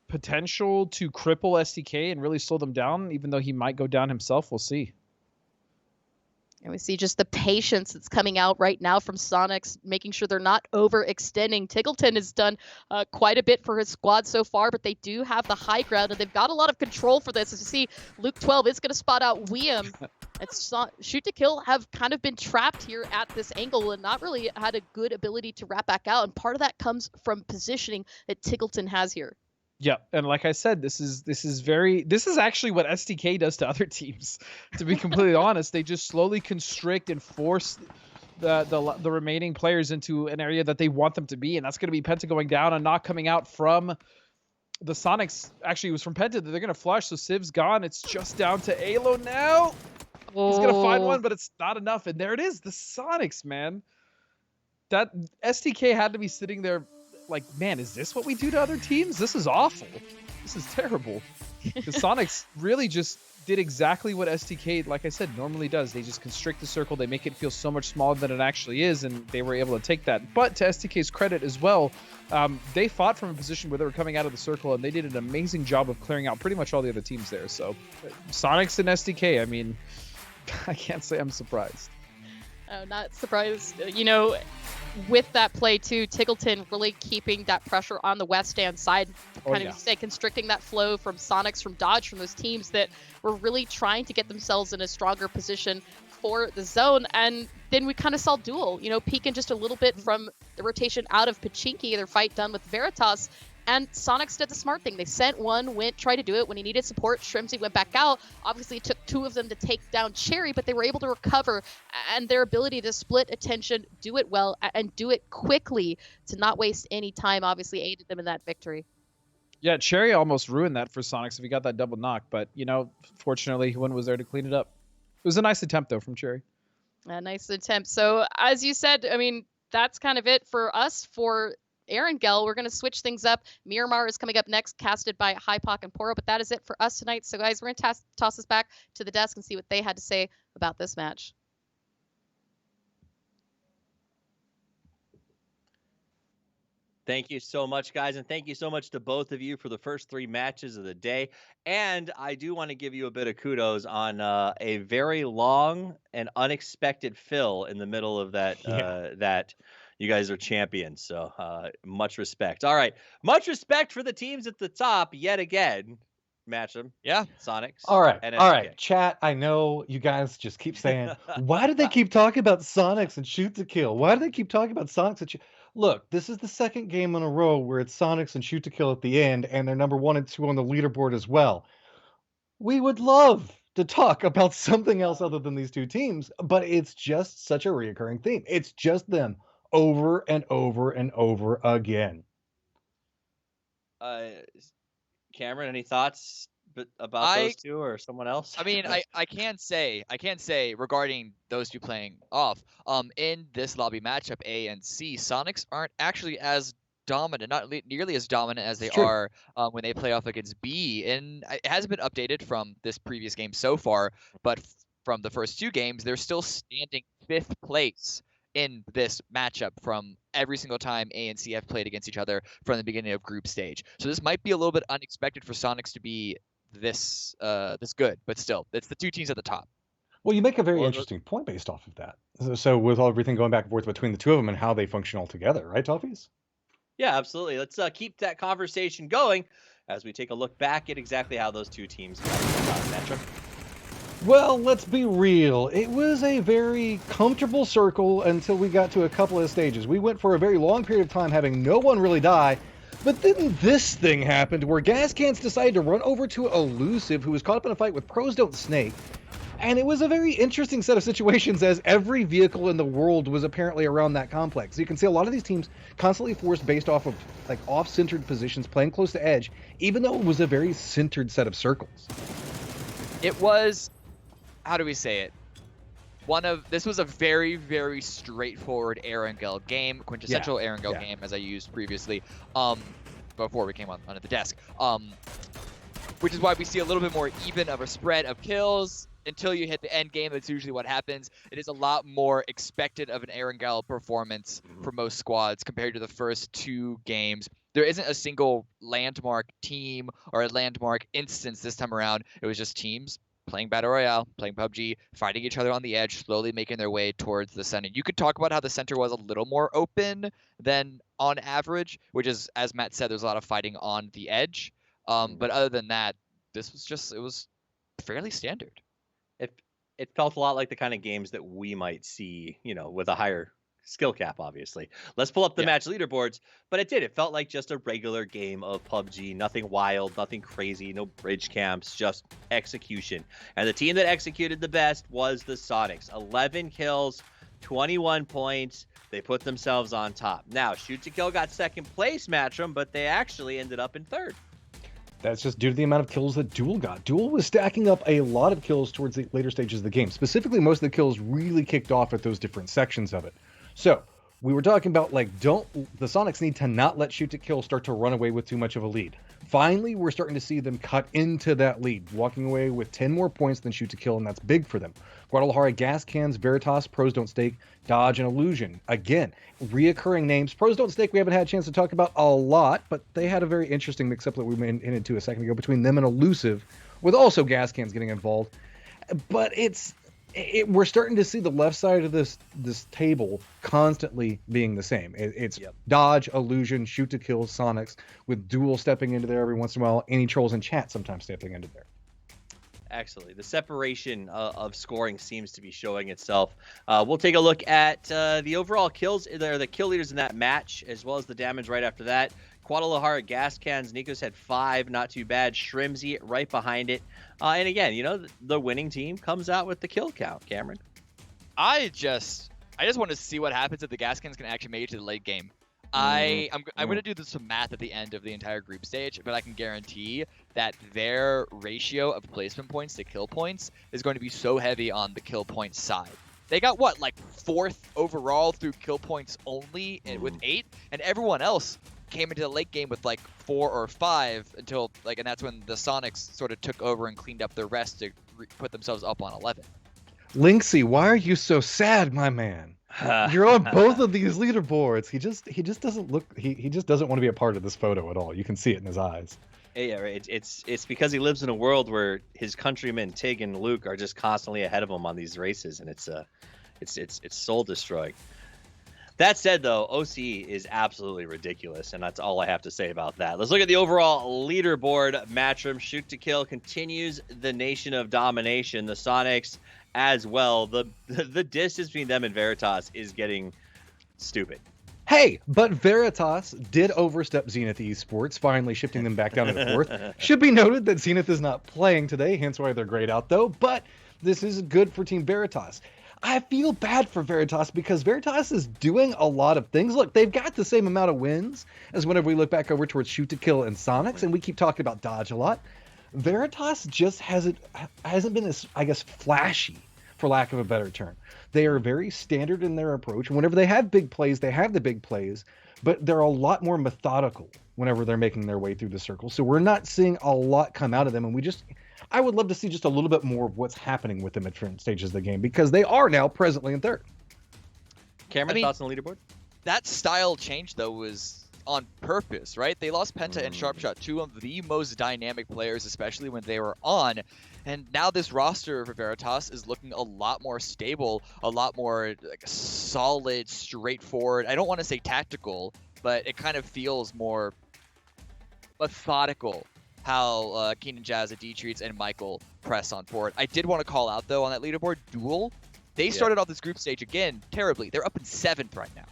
potential to cripple SDK and really slow them down, even though he might go down himself. We'll see. And we see just the patience that's coming out right now from Sonics, making sure they're not overextending. Tiggleton has done quite a bit for his squad so far, but they do have the high ground, and they've got a lot of control for this. As you see, Luke 12 is going to spot out Liam. Shoot to Kill have kind of been trapped here at this angle and not really had a good ability to wrap back out. And part of that comes from positioning that Tiggleton has here. Yeah, and like I said, this is actually what STK does to other teams. To be completely honest, they just slowly constrict and force the remaining players into an area that they want them to be, and that's going to be Penta going down and not coming out from the Sonics. Actually, it was from Penta that they're going to flush, so Civ's gone. It's just down to Alo now. He's going to find one, but it's not enough. And there it is, the Sonics, man. That STK had to be sitting there like, man, is this what we do to other teams? This is awful. This is terrible. The Sonics really just did exactly what STK, like I said, normally does. They just constrict the circle. They make it feel so much smaller than it actually is, and they were able to take that. But to STK's credit as well, they fought from a position where they were coming out of the circle, and they did an amazing job of clearing out pretty much all the other teams there. So Sonics and STK, I mean, I can't say I'm surprised. Oh, not surprised. With that play too, Tiggleton really keeping that pressure on the west stand side, constricting that flow from Sonics, from Dodge, from those teams that were really trying to get themselves in a stronger position for the zone. And then we kind of saw Duel, peeking just a little bit from the rotation out of Pachinki, their fight done with Veritas. And Sonics did the smart thing. They sent one, tried to do it. When he needed support, Shrimzy went back out. Obviously, it took 2 of them to take down Cherry, but they were able to recover. And their ability to split attention, do it well, and do it quickly to not waste any time, obviously aided them in that victory. Yeah, Cherry almost ruined that for Sonics if he got that double knock. But, fortunately, Win was there to clean it up. It was a nice attempt, though, from Cherry. A nice attempt. So, as you said, that's kind of it for us for Erangel. We're going to switch things up. Miramar is coming up next, casted by Hypoc and Poro, but that is it for us tonight. So guys, we're going to toss this back to the desk and see what they had to say about this match. Thank you so much, guys, and thank you so much to both of you for the first 3 matches of the day. And I do want to give you a bit of kudos on a very long and unexpected fill in the middle of that that you guys are champions. So much respect. All right, much respect for the teams at the top yet again. Match them. Yeah. Sonics. All right. And All SK. right. Chat, I know you guys just keep saying, why do they keep talking about Sonics and Shoot to Kill? Why do they keep talking about Sonics and Shoot? Look, this is the second game in a row where it's Sonics and Shoot to Kill at the end, and they're number 1 and 2 on the leaderboard as well. We would love to talk about something else other than these two teams, but it's just such a reoccurring theme. It's just them over and over and over again. Cameron, any thoughts about those two or someone else? I mean, I can't say regarding those two playing off. In this lobby matchup, A and C, Sonics aren't actually as dominant, not nearly as dominant as they are when they play off against B. And it hasn't been updated from this previous game so far, but from the first two games, they're still standing 5th place in this matchup from every single time A and C have played against each other from the beginning of group stage. So this might be a little bit unexpected for Sonics to be this good, but still, it's the two teams at the top. Well, you make a very interesting point based off of that. So with everything going back and forth between the two of them and how they function all together, right, Toffees? Yeah, absolutely. Let's keep that conversation going as we take a look back at exactly how those two teams matchup. Well, let's be real. It was a very comfortable circle until we got to a couple of stages. We went for a very long period of time having no one really die, but then this thing happened where gas cans decided to run over to Elusive, who was caught up in a fight with Pros Don't Snake. And it was a very interesting set of situations as every vehicle in the world was apparently around that complex. So you can see a lot of these teams constantly forced based off of like off-centered positions, playing close to edge, even though it was a very centered set of circles. It was, how do we say it? This was a very, very straightforward Erangel game, quintessential Erangel game as I used previously, before we came onto the desk. Which is why we see a little bit more even of a spread of kills. Until you hit the end game, that's usually what happens. It is a lot more expected of an Erangel performance for most squads compared to the first two games. There isn't a single landmark team or a landmark instance this time around. It was just teams playing Battle Royale, playing PUBG, fighting each other on the edge, slowly making their way towards the center. You could talk about how the center was a little more open than on average, which is, as Matt said, there's a lot of fighting on the edge. But other than that, it was fairly standard. It felt a lot like the kind of games that we might see, with a higher skill cap, obviously. Let's pull up the match leaderboards, but it felt like just a regular game of PUBG. Nothing wild, nothing crazy, no bridge camps, just execution. And the team that executed the best was the Sonics. 11 kills, 21 points. They put themselves on top. Now, Shoot to Kill got second place, Matchroom, but they actually ended up in third. That's just due to the amount of kills that Duel got. Duel was stacking up a lot of kills towards the later stages of the game. Specifically, most of the kills really kicked off at those different sections of it. So, we were talking about, the Sonics need to not let Shoot to Kill start to run away with too much of a lead. Finally, we're starting to see them cut into that lead, walking away with 10 more points than Shoot to Kill, and that's big for them. Guadalajara, Gas Cans, Veritas, Pros Don't Stake, Dodge, and Illusion. Again, reoccurring names. Pros Don't Stake we haven't had a chance to talk about a lot, but they had a very interesting mix-up that we went into a second ago between them and Elusive, with also Gas Cans getting involved. But we're starting to see the left side of this table constantly being the same. It's Dodge, Illusion, Shoot to Kill, Sonics, with Duel stepping into there every once in a while, any trolls in chat sometimes stepping into there. Excellent. The separation of scoring seems to be showing itself. We'll take a look at the overall kills. They're the kill leaders in that match, as well as the damage right after that. Guadalajara, Gas Cans, Nikos had 5, not too bad. Shrimzy right behind it. And again, the winning team comes out with the kill count, Cameron. I just want to see what happens if the Gas Cans can actually make it to the late game. I'm going to do some math at the end of the entire group stage, but I can guarantee that their ratio of placement points to kill points is going to be so heavy on the kill point side. They got 4th overall through kill points only with 8, and everyone else came into the late game with 4 or 5 until and that's when the Sonics sort of took over and cleaned up the rest to put themselves up on 11. Lynxy, why are you so sad, my man? You're on both of these leaderboards. He just doesn't look. He just doesn't want to be a part of this photo at all. You can see it in his eyes. Yeah, right. It's because he lives in a world where his countrymen Tig and Luke are just constantly ahead of him on these races, and it's soul destroying. That said, though, OC is absolutely ridiculous, and that's all I have to say about that. Let's look at the overall leaderboard. Matchroom Shoot to Kill continues the nation of domination. The Sonics as well. The distance between them and Veritas is getting stupid. Hey, but Veritas did overstep Zenith Esports, finally shifting them back down to the fourth. Should be noted that Zenith is not playing today, hence why they're grayed out though, but this is good for Team Veritas. I feel bad for Veritas because Veritas is doing a lot of things. Look, they've got the same amount of wins as whenever we look back over towards Shoot to Kill and Sonics, and we keep talking about Dodge a lot. Veritas just hasn't been as, I guess, flashy, for lack of a better term. They are very standard in their approach. Whenever they have big plays, they have the big plays, but they're a lot more methodical whenever they're making their way through the circle. So we're not seeing a lot come out of them, and I would love to see just a little bit more of what's happening with them at different stages of the game, because they are now presently in third. Cameron, thoughts on the leaderboard? That style change, though, was on purpose, right? They lost Penta and Sharpshot, two of the most dynamic players, especially when they were on. And now this roster for Veritas is looking a lot more stable, a lot more like solid, straightforward. I don't want to say tactical, but it kind of feels more methodical how Keenan Jazz, Deetreats, and Michael press on forward. I did want to call out, though, on that leaderboard, Duel. They started off this group stage again terribly. They're up in 7th right now.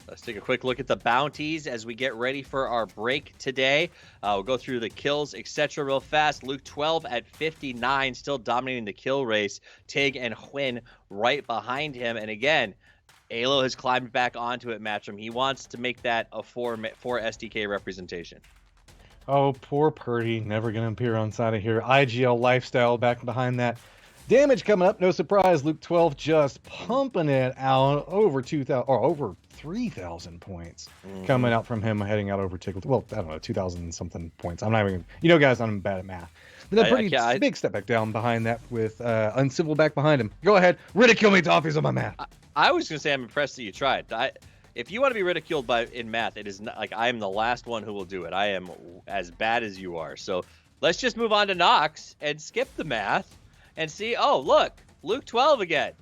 Let's take a quick look at the bounties as we get ready for our break today. We'll go through the kills, etc. real fast. Luke 12 at 59, still dominating the kill race. Tig and Hwin right behind him. And again, Alo has climbed back onto it, Matchroom. He wants to make that a 4 SDK representation. Oh, poor Purdy, never going to appear on side of here. IGL Lifestyle back behind that. Damage coming up, no surprise. Luke 12 just pumping it out over 2,000 or over 3,000 points coming out from him, heading out over Tickle. Well, I don't know, 2,000 something points. I'm not even, guys, I'm bad at math. Then a pretty big step back down behind that with Uncivil back behind him. Go ahead, ridicule me, Toffees, on my math. I was going to say I'm impressed that you tried. If you want to be ridiculed in math, it is not like I am the last one who will do it. I am as bad as you are. So let's just move on to Nox and skip the math and see. Oh, look, Luke 12 again.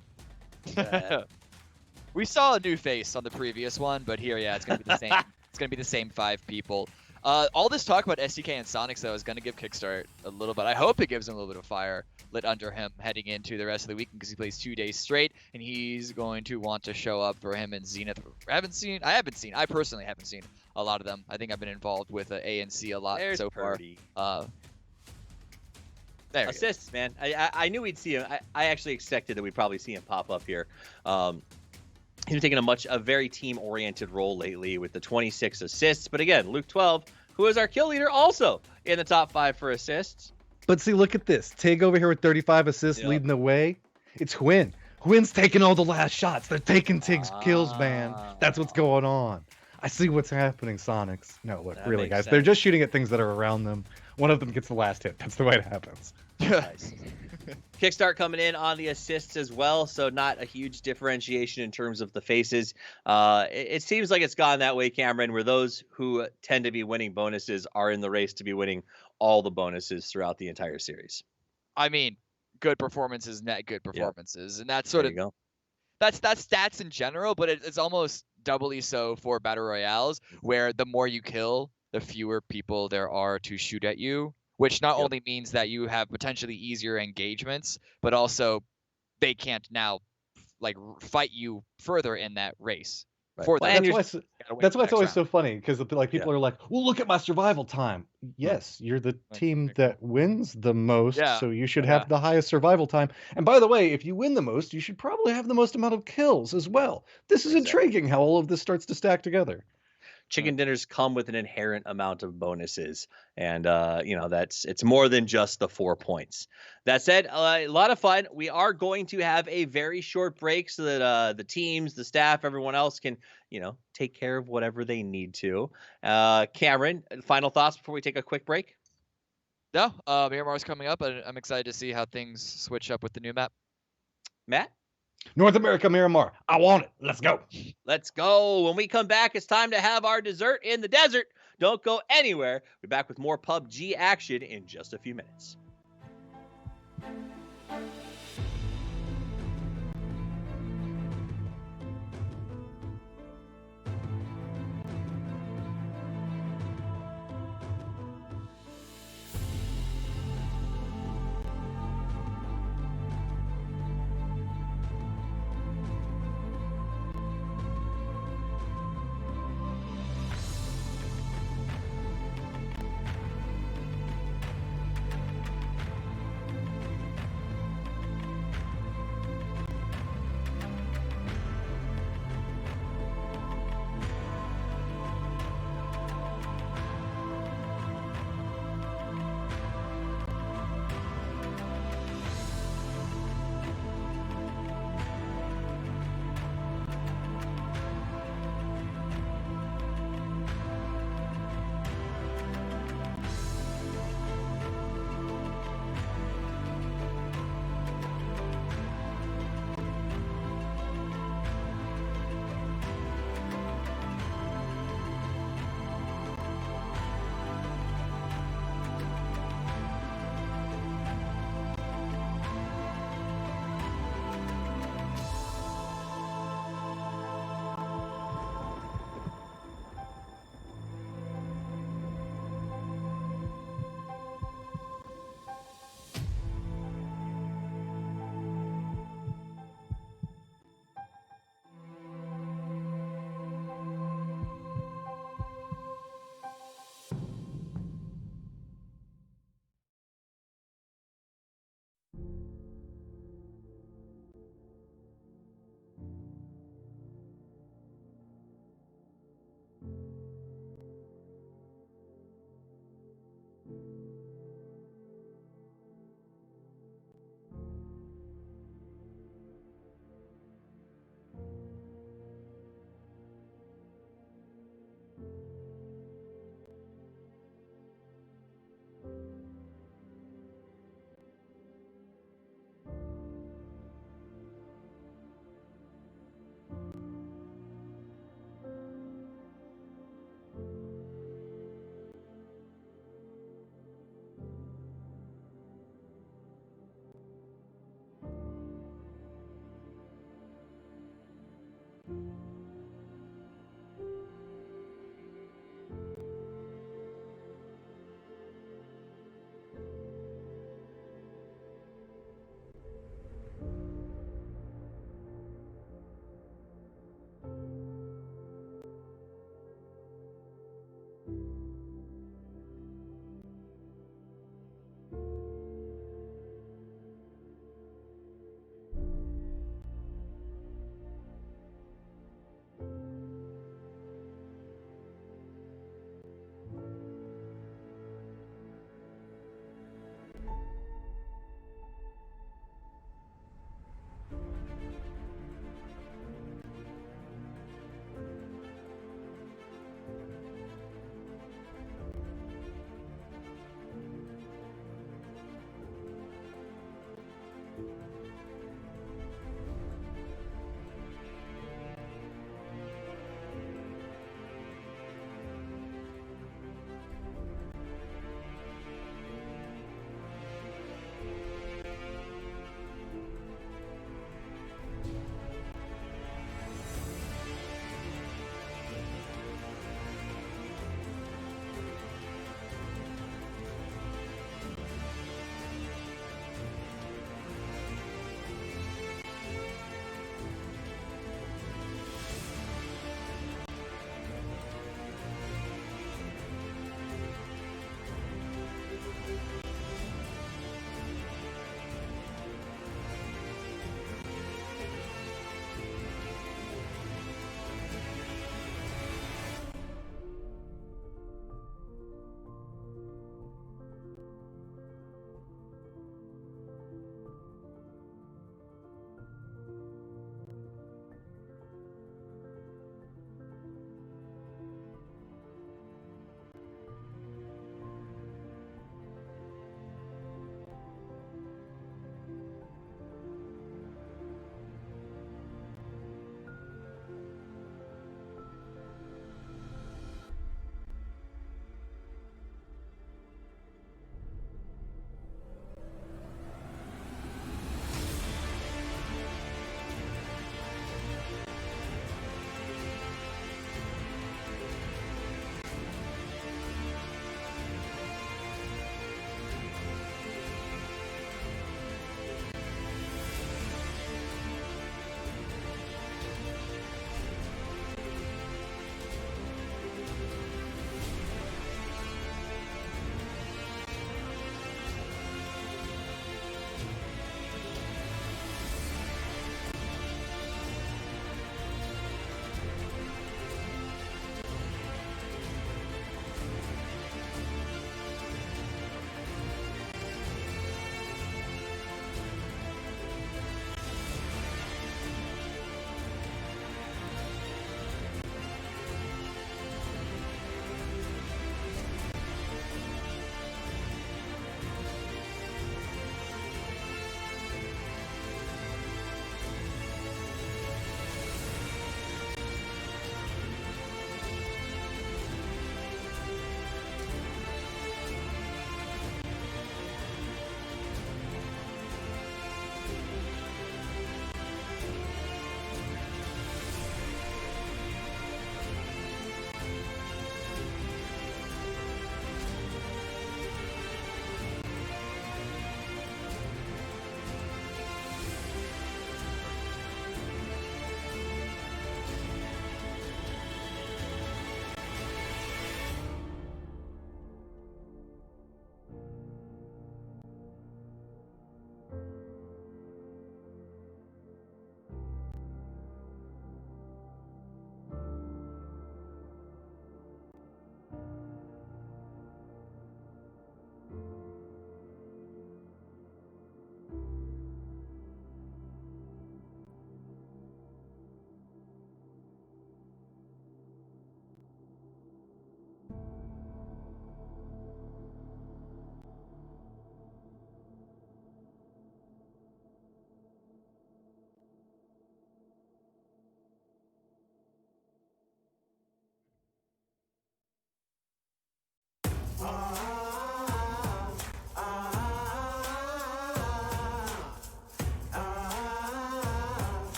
We saw a new face on the previous one, but here, it's going to be the same. It's going to be the same 5 people. All this talk about SDK and Sonics, though, is going to give Kickstart a little bit. I hope it gives him a little bit of fire lit under him heading into the rest of the weekend, because he plays 2 days straight, and he's going to want to show up for him and Zenith. I personally haven't seen a lot of them. I think I've been involved with ANC a lot so far. There assists, man. I knew we'd see him. I actually expected that we'd probably see him pop up here. He's been taking a very team-oriented role lately with the 26 assists. But again, Luke 12, who is our kill leader, also in the top 5 for assists. But see, look at this. Tig over here with 35 assists leading the way. It's Hwin. Hwin's taking all the last shots. They're taking Tig's kills, man. That's what's going on. I see what's happening, Sonics. No, look, really, guys. They're just shooting at things that are around them. One of them gets the last hit. That's the way it happens. Nice. Kickstart coming in on the assists as well, so not a huge differentiation in terms of the faces. It seems like it's gone that way, Cameron, where those who tend to be winning bonuses are in the race to be winning all the bonuses throughout the entire series. I mean, good performances net good performances, and that's sort of that's stats in general, but it's almost doubly so for battle royales, where the more you kill, the fewer people there are to shoot at you, which not only means that you have potentially easier engagements, but also they can't now fight you further in that race. Right. That's why it's always so funny, because people are like, well, look at my survival time. Yes, you're the team that wins the most, so you should have the highest survival time. And by the way, if you win the most, you should probably have the most amount of kills as well. This is intriguing how all of this starts to stack together. Chicken dinners come with an inherent amount of bonuses, and it's more than just the 4 points. That said, a lot of fun. We are going to have a very short break so that the teams, the staff, everyone else can take care of whatever they need to. Cameron, final thoughts before we take a quick break? No, Miramar's coming up, and I'm excited to see how things switch up with the new map. Matt? North America, Miramar. I want it. Let's go. Let's go. When we come back, it's time to have our dessert in the desert. Don't go anywhere. We'll be back with more PUBG action in just a few minutes.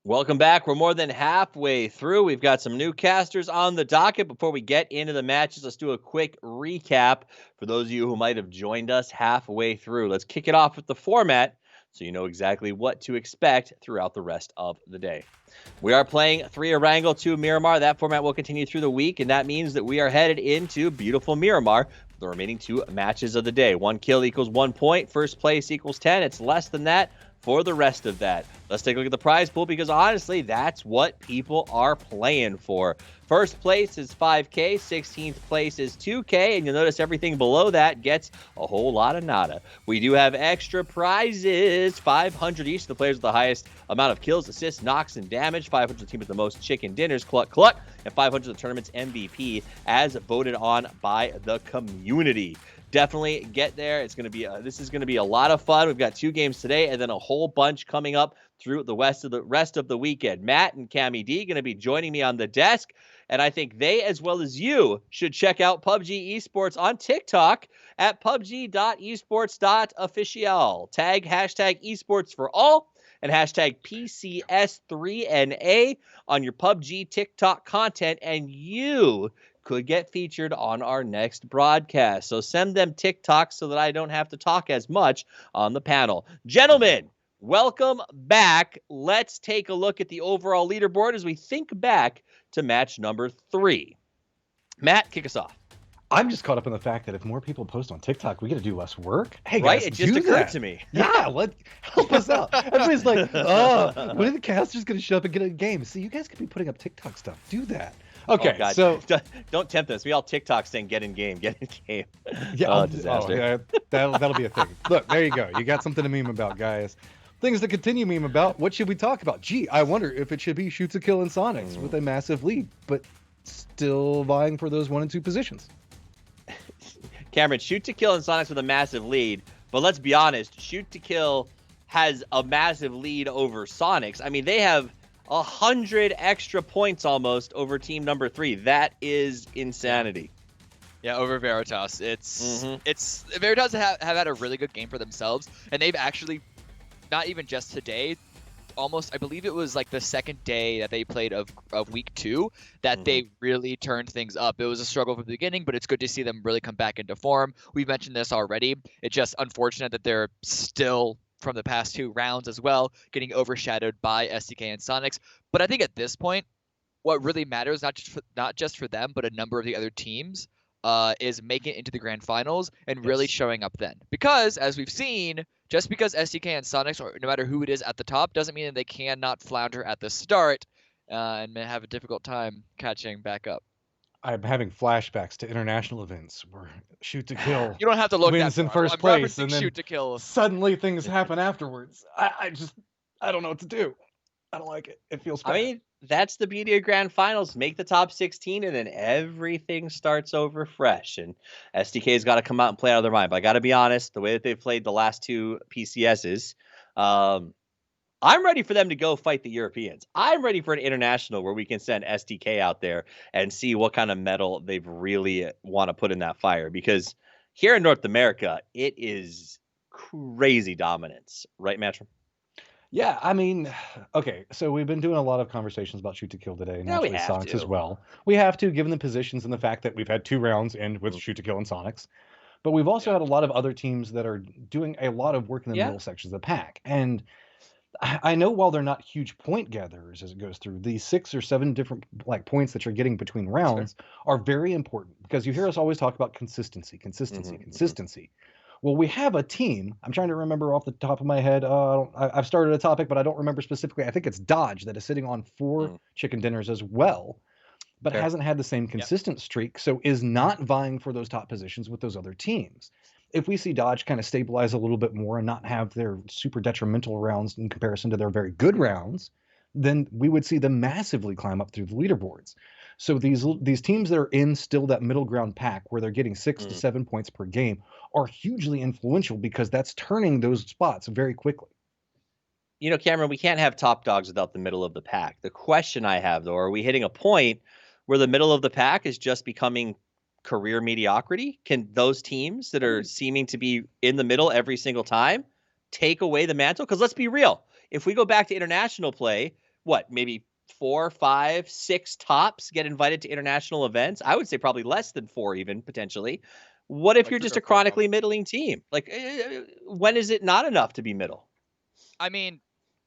Welcome back. We're more than halfway through. We've got some new casters on the docket. Before we get into the matches, let's do a quick recap for those of you who might have joined us halfway through. Let's kick it off with the format so you know exactly what to expect throughout the rest of the day. We are playing 3 Erangel, 2 Miramar. That format will continue through the week, and that means that we are headed into beautiful Miramar for the remaining 2 matches of the day. 1 kill equals 1 point. First place equals 10. It's less than that for the rest of that. Let's take a look at the prize pool because honestly, that's what people are playing for. First place is 5K, 16th place is 2K, and you'll notice everything below that gets a whole lot of nada. We do have extra prizes, 500 each. The players with the highest amount of kills, assists, knocks, and damage. 500 team with the most chicken dinners, cluck, cluck, and 500 the tournament's MVP as voted on by the community. Definitely get there. It's going to be this is going to be a lot of fun. We've got 2 games today and then a whole bunch coming up through the rest of the weekend. Matt and Cammy D going to be joining me on the desk, and I think they, as well as you, should check out PUBG Esports on TikTok at pubg.esports.official. Tag hashtag esports for all and hashtag PCS3 NA on your PUBG TikTok content, and you could get featured on our next broadcast. So send them TikToks so that I don't have to talk as much on the panel. Gentlemen, welcome back. Let's take a look at the overall leaderboard as we think back to match number 3. Matt, kick us off. I'm just caught up in the fact that if more people post on TikTok, we got to do less work. Hey, guys, right? It just occurred to me. Yeah, help us out. Everybody's like, oh, when are the casters going to show up and get a game? See, you guys could be putting up TikTok stuff. Do that. Okay, oh, so don't tempt us. We all TikTok saying get in game. Yeah, disaster. Yeah, that'll be a thing. Look, there you go. You got something to meme about, guys. Things to continue meme about. What should we talk about? Gee, I wonder if it should be shoot to kill and Sonics with a massive lead, but still vying for those 1 and 2 positions. Cameron, shoot to kill and Sonics with a massive lead, but let's be honest, shoot to kill has a massive lead over Sonics. I mean, they have 100 extra points almost over team number 3. That is insanity. Yeah, over Veritas. It's Veritas have had a really good game for themselves, and they've actually, not even just today, almost, I believe it was like the second day that they played of week 2 that they really turned things up. It was a struggle from the beginning, but it's good to see them really come back into form. We've mentioned this already. It's just unfortunate that they're still, from the past 2 rounds as well, getting overshadowed by SDK and Sonics. But I think at this point, what really matters, not just for them, but a number of the other teams, is making it into the grand finals and really showing up then. Because, as we've seen, just because SDK and Sonics, or no matter who it is at the top, doesn't mean that they cannot flounder at the start and may have a difficult time catching back up. I'm having flashbacks to international events where shoot to kill You don't have to look wins that in far. first I'm place, referencing and then shoot to kill. suddenly things happen afterwards. I don't know what to do. I don't like it. It feels bad. I mean, that's the beauty of grand finals. Make the top 16, and then everything starts over fresh. And SDK's got to come out and play out of their mind. But I got to be honest, the way that they've played the last 2 PCSs, I'm ready for them to go fight the Europeans. I'm ready for an international where we can send SDK out there and see what kind of metal they really want to put in that fire. Because here in North America, it is crazy dominance. Right, Matchroom? Yeah, I mean, okay, so we've been doing a lot of conversations about shoot to kill today, and Yeah, we naturally have Sonics to. as well. We have to, given the positions and the fact that we've had 2 rounds end with shoot to kill and Sonics. But we've also had a lot of other teams that are doing a lot of work in the middle sections of the pack. And I know while they're not huge point gatherers as it goes through, these 6 or 7 different points that you're getting between rounds are very important, because you hear us always talk about consistency. Well, we have a team. I'm trying to remember off the top of my head. I've started a topic, but I don't remember specifically. I think it's Dodge that is sitting on 4 chicken dinners as well, but hasn't had the same consistent streak, so is not vying for those top positions with those other teams. If we see Dodge kind of stabilize a little bit more and not have their super detrimental rounds in comparison to their very good rounds, then we would see them massively climb up through the leaderboards. So these teams that are in still that middle ground pack where they're getting 6 to 7 points per game are hugely influential, because that's turning those spots very quickly. You know, Cameron, we can't have top dogs without the middle of the pack. The question I have, though, are we hitting a point where the middle of the pack is just becoming career mediocrity? Can those teams that are seeming to be in the middle every single time take away the mantle? Because let's be real. If we go back to international play, maybe 4, 5, 6 tops get invited to international events? I would say probably less than 4 even, potentially. What if you're just a chronically middling team? When is it not enough to be middle? I mean,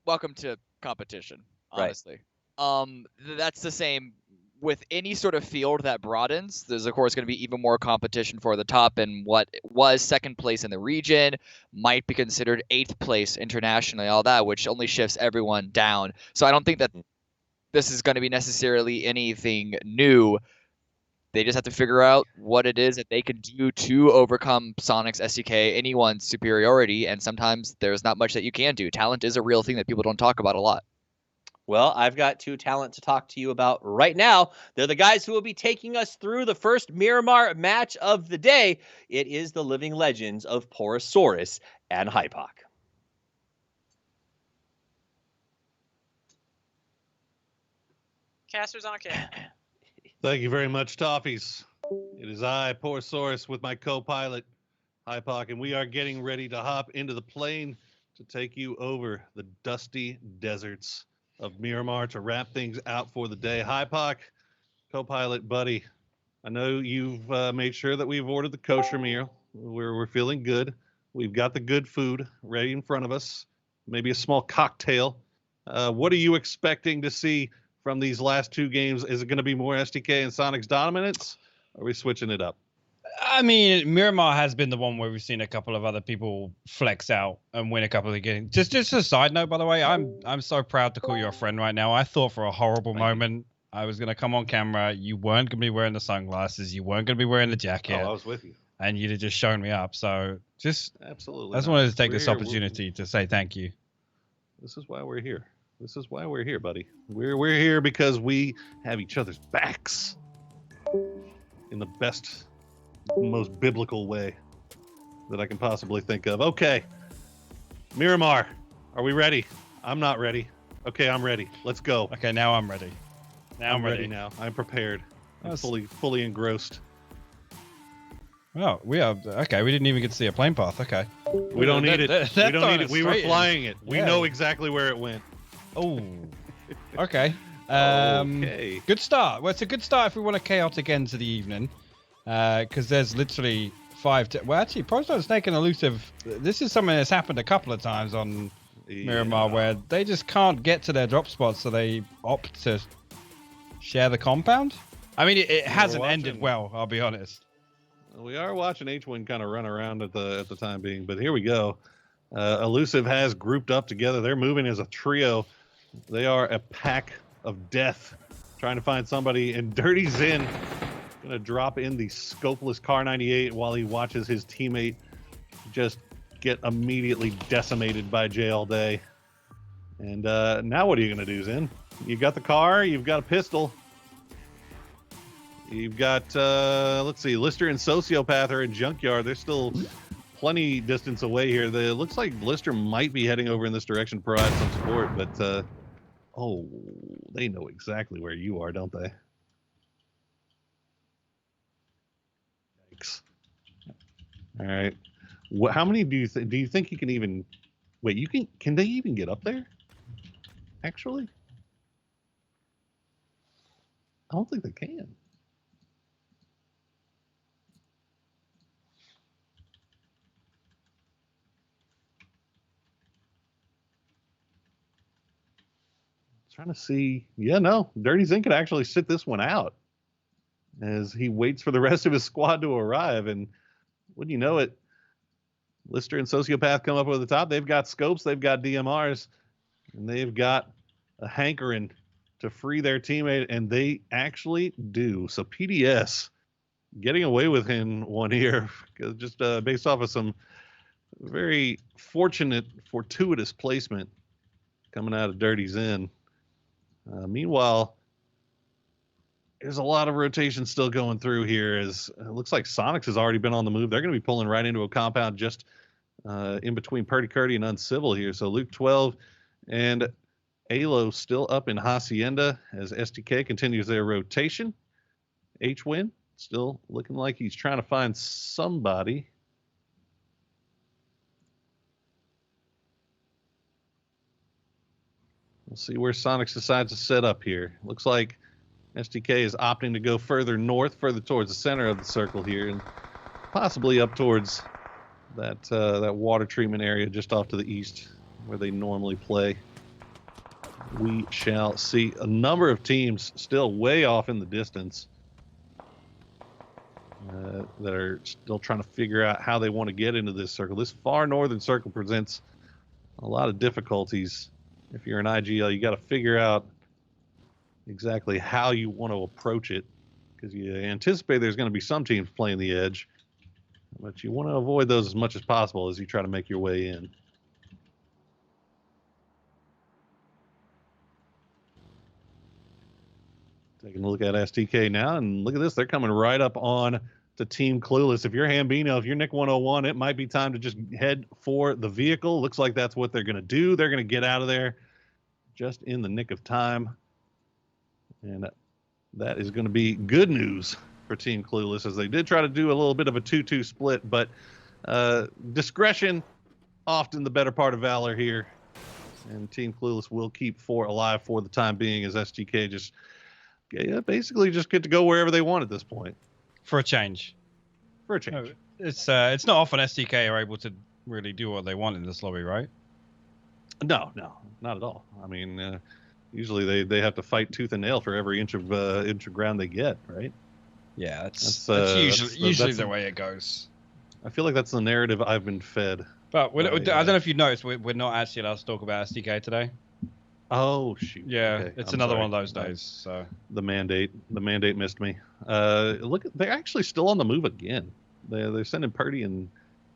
welcome to competition, honestly. That's the same with any sort of field that broadens. There's, of course, going to be even more competition for the top, and what was 2nd place in the region might be considered 8th place internationally, all that, which only shifts everyone down. So I don't think that this is going to be necessarily anything new. They just have to figure out what it is that they can do to overcome Sonic's, SDK, anyone's superiority, and sometimes there's not much that you can do. Talent is a real thing that people don't talk about a lot. Well, I've got 2 talent to talk to you about right now. They're the guys who will be taking us through the first Miramar match of the day. It is the living legends of Porosaurus and Hypoc. Casters on camera. Thank you very much, Toffees. It is I, Porosaurus, with my co-pilot, Hypoc, and we are getting ready to hop into the plane to take you over the dusty deserts of Miramar to wrap things out for the day. Hypoc, co-pilot buddy, I know you've made sure that we've ordered the kosher meal. We're feeling good. We've got the good food ready in front of us, maybe a small cocktail. What are you expecting to see from these last 2 games? Is it going to be more SDK and Sonic's dominance? Or are we switching it up? I mean, Miramar has been the one where we've seen a couple of other people flex out and win a couple of games. Just a side note, by the way, I'm so proud to call you a friend right now. I thought for a horrible moment I was going to come on camera. You weren't going to be wearing the sunglasses. You weren't going to be wearing the jacket. Oh, I was with you. And you'd have just shown me up. So absolutely. I just wanted to take this opportunity to say thank you. This is why we're here. This is why we're here, buddy. We're here because we have each other's backs in the best, most biblical way that I can possibly think of. Okay, Miramar, are we ready? I'm not ready. Okay, I'm ready. Let's go. Okay, now I'm ready. I'm ready now. I'm prepared. I'm fully engrossed. Oh, we are okay. We didn't even get to see a plane path. Okay. We don't need it. They're We don't throwing need it it. We were straight in. flying it. We Yeah. know exactly where it went. Oh. Okay. Okay. Good start. Well, it's a good start if we want a chaotic end to the evening, because there's literally 5. Well, actually, Proton Snake and Elusive. This is something that's happened a couple of times on Miramar, where they just can't get to their drop spots, so they opt to share the compound. I mean, it hasn't ended well. I'll be honest. We are watching H-Wing kind of run around at the time being, but here we go. Elusive has grouped up together. They're moving as a trio. They are a pack of death, trying to find somebody. And Dirty Zin gonna drop in the scopeless Car 98 while he watches his teammate just get immediately decimated by Jay all day. And now what are you gonna do, Zin? You got the car. You've got a pistol. You've got, let's see, Lister and Sociopath are in Junkyard. They're still plenty distance away here. It looks like Lister might be heading over in this direction to provide some support, but, oh, they know exactly where you are, don't they? Yikes. All right. How many do you think you can even, wait, can they even get up there? Actually? I don't think they can. Trying to see. Yeah, no. Dirty Zin could actually sit this one out as he waits for the rest of his squad to arrive. And wouldn't you know it, Lister and Sociopath come up over the top. They've got scopes, they've got DMRs, and they've got a hankering to free their teammate, and they actually do. So PDS getting away with him one here, just based off of some very fortuitous placement coming out of Dirty Zin. Meanwhile, there's a lot of rotation still going through here, as it looks like Sonics has already been on the move. They're going to be pulling right into a compound just in between Purdy Curdy and Uncivil here. So Luke 12 and Alo still up in Hacienda as STK continues their rotation. H-Win still looking like he's trying to find somebody. We'll see where Sonics decides to set up here. Looks like STK is opting to go further north, further towards the center of the circle here, and possibly up towards that water treatment area just off to the east where they normally play. We shall see. A number of teams still way off in the distance that are still trying to figure out how they want to get into this circle. This far northern circle presents a lot of difficulties. If you're an IGL, you got to figure out exactly how you want to approach it, because you anticipate there's going to be some teams playing the edge, but you want to avoid those as much as possible as you try to make your way in. Taking a look at STK now, and look at this. They're coming right up on to Team Clueless. If you're Hambino, if you're Nick 101, it might be time to just head for the vehicle. Looks like that's what they're going to do. They're going to get out of there just in the nick of time. And that is going to be good news for Team Clueless, as they did try to do a little bit of a 2-2 split, but discretion, often the better part of valor here. And Team Clueless will keep 4 alive for the time being, as STK just basically just get to go wherever they want at this point. For a change. For a change. It's not often STK are able to really do what they want in this lobby, right? No, not at all. I mean, usually they have to fight tooth and nail for every inch of ground they get, right? Yeah, that's usually the way it goes. I feel like that's the narrative I've been fed. But I don't know if you've noticed, we're not actually allowed to talk about STK today. Oh shoot! Yeah, okay, it's I'm another sorry. one of those days. So the mandate missed me. Look, they're actually still on the move again. They're sending Purdy and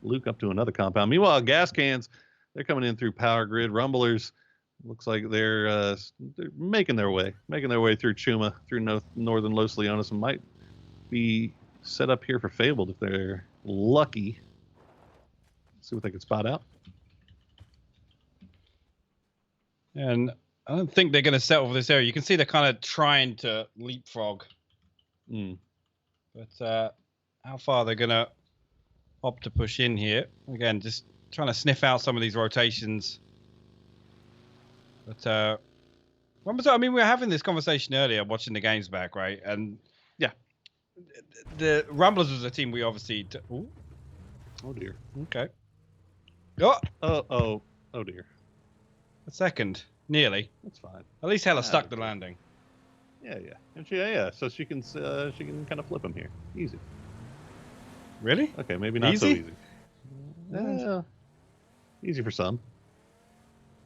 Luke up to another compound. Meanwhile, gas cans, they're coming in through Power Grid. Rumblers, looks like they're making their way through Chuma, through northern Los Leones, and might be set up here for Fabled if they're lucky. See what they can spot out. And I don't think they're going to settle for this area. You can see they're kind of trying to leapfrog. But how far they're going to opt to push in here. Again, just trying to sniff out some of these rotations. But I mean, we were having this conversation earlier, watching the games back, right? And yeah, the Rumblers was a team we obviously. Oh dear. Okay. Oh dear. A second, nearly. That's fine. At least Hella stuck the landing. Yeah. And so she can kind of flip him here. Easy. Really? Okay, maybe not so Easy? easy. Easy for some.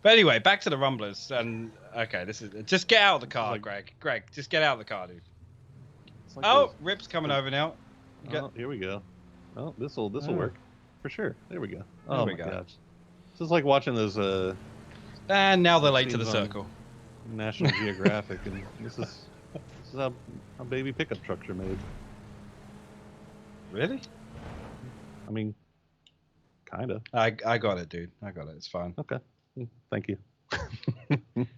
But anyway, back to the Rumblers. And okay, this is just get out of the car, Greg. Greg, just get out of the car, dude. Rip's coming over now. Here we go. Oh, this'll work for sure. There we go. There we my go. gosh. This is like watching those. And now they're late to the scenes on circle. National Geographic, and this is how baby pickup trucks are made. Really? I mean, kind of. I got it, dude. I got it. It's fine. Okay. Thank you.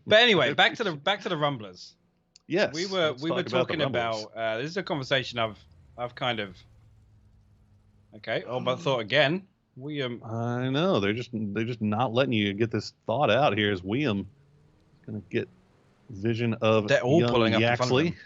But anyway, back to the Rumblers. Yes. We were talking the about this is a conversation I've kind of but thought again. I know they're just not letting you get this thought out here. Is William gonna get vision of they're all young pulling up in front of Yaxley? them.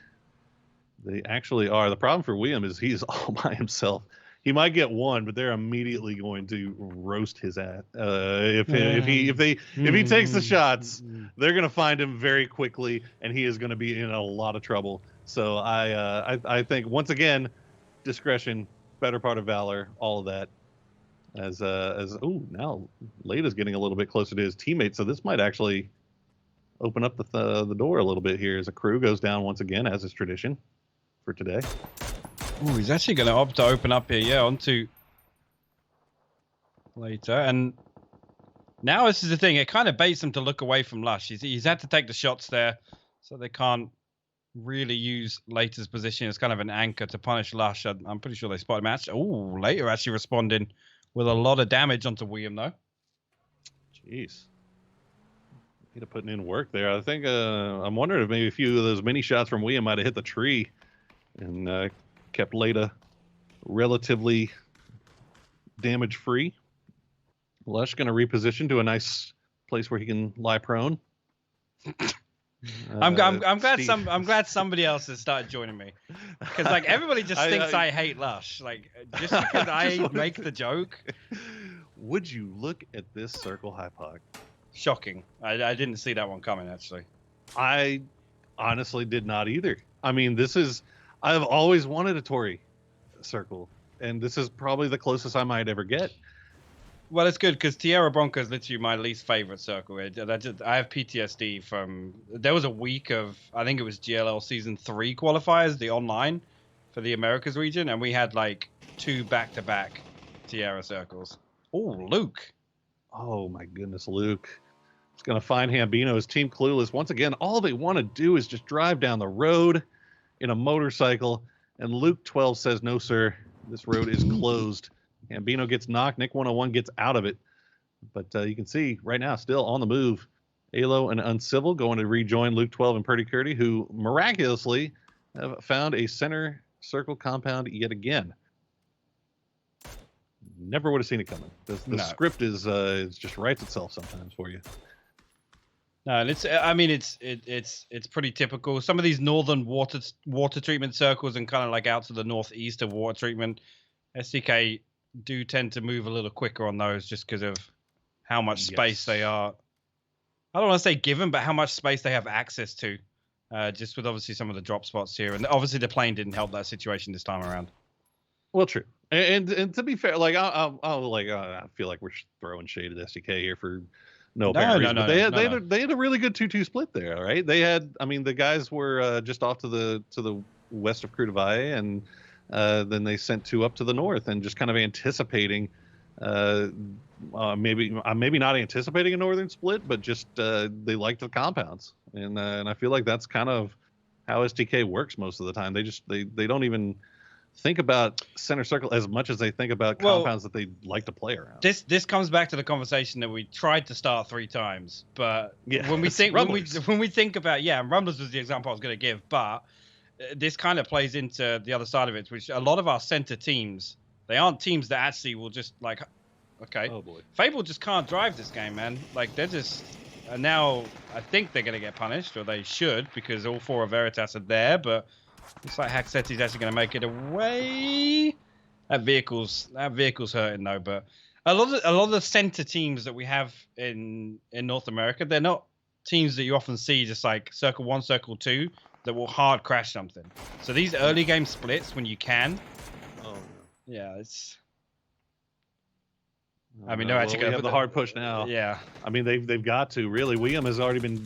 They actually are. The problem for William is he's all by himself. He might get one, but they're immediately going to roast his ass. If he takes the shots, they're going to find him very quickly, and he is going to be in a lot of trouble. So I think once again, discretion, better part of valor, all of that. Now Lada's getting a little bit closer to his teammate, so this might actually open up the door a little bit here as a crew goes down once again, as is tradition for today. Ooh, he's actually going to opt to open up here, onto later. And now this is the thing. It kind of baits him to look away from Lush. He's had to take the shots there, so they can't really use Later's position as kind of an anchor to punish Lush. I'm pretty sure they spotted him. Oh, Later actually responding with a lot of damage onto William, though. Jeez. He'd have putting in work there. I think I'm wondering if maybe a few of those mini shots from William might have hit the tree and kept Leda relatively damage free. Lush going to reposition to a nice place where he can lie prone. I'm glad somebody else has started joining me, because like everybody just thinks I hate Lush, like just because I make the joke. Would you look at this circle high puck? Shocking. I didn't see that one coming, actually. I honestly did not either. I mean, I've always wanted a Tory circle, and this is probably the closest I might ever get. Well, it's good because Tierra Bronca is literally my least favorite circle. I have PTSD from. There was a week of, I think it was GLL Season 3 qualifiers, the online for the Americas region, and we had like 2 back-to-back Tierra circles. Oh, Luke. Oh, my goodness, Luke. He's going to find Hambino. His team clueless. Once again, all they want to do is just drive down the road in a motorcycle, and Luke 12 says, no, sir, this road is closed. Hambino gets knocked. Nick 101 gets out of it. But you can see right now, still on the move, Alo and Uncivil going to rejoin Luke 12 and Purdy Curdy, who miraculously have found a center circle compound yet again. Never would have seen it coming. The script is just writes itself sometimes for you. No, and it's pretty typical. Some of these northern water treatment circles and kind of like out to the northeast of water treatment, SDK do tend to move a little quicker on those just because of how much space they are. I don't want to say given, but how much space they have access to, just with obviously some of the drop spots here, and obviously the plane didn't help that situation this time around. Well, true, and to be fair, like I feel like we're throwing shade at SDK here for no apparent reason. But they had a really good 2-2 split there, right? They had, I mean, the guys were just off to the west of Crudavalle, and then they sent 2 up to the north, and just kind of anticipating, maybe not anticipating a northern split, but just they liked the compounds, and I feel like that's kind of how SDK works most of the time. They don't even think about center circle as much as they think about compounds that they like to play around. This comes back to the conversation that we tried to start 3 times, but when we think about and Rumblers was the example I was going to give, but this kind of plays into the other side of it, which a lot of our center teams They aren't teams that actually will just like, okay, Oh boy. Fable just can't drive this game, man. Like they're just, and now I think they're gonna get punished, or they should, because all 4 of Veritas are there. But looks like Haxeti's actually gonna make it away. That vehicle's hurting though. But a lot of the center teams that we have in North America, they're not teams that you often see just like circle 1, circle 2 that will hard crash something. So these early game splits when you can, Oh, yeah, it's. no. I mean, no, they're actually we gonna have put the hard push now. Yeah. I mean, they've got to really. William has already been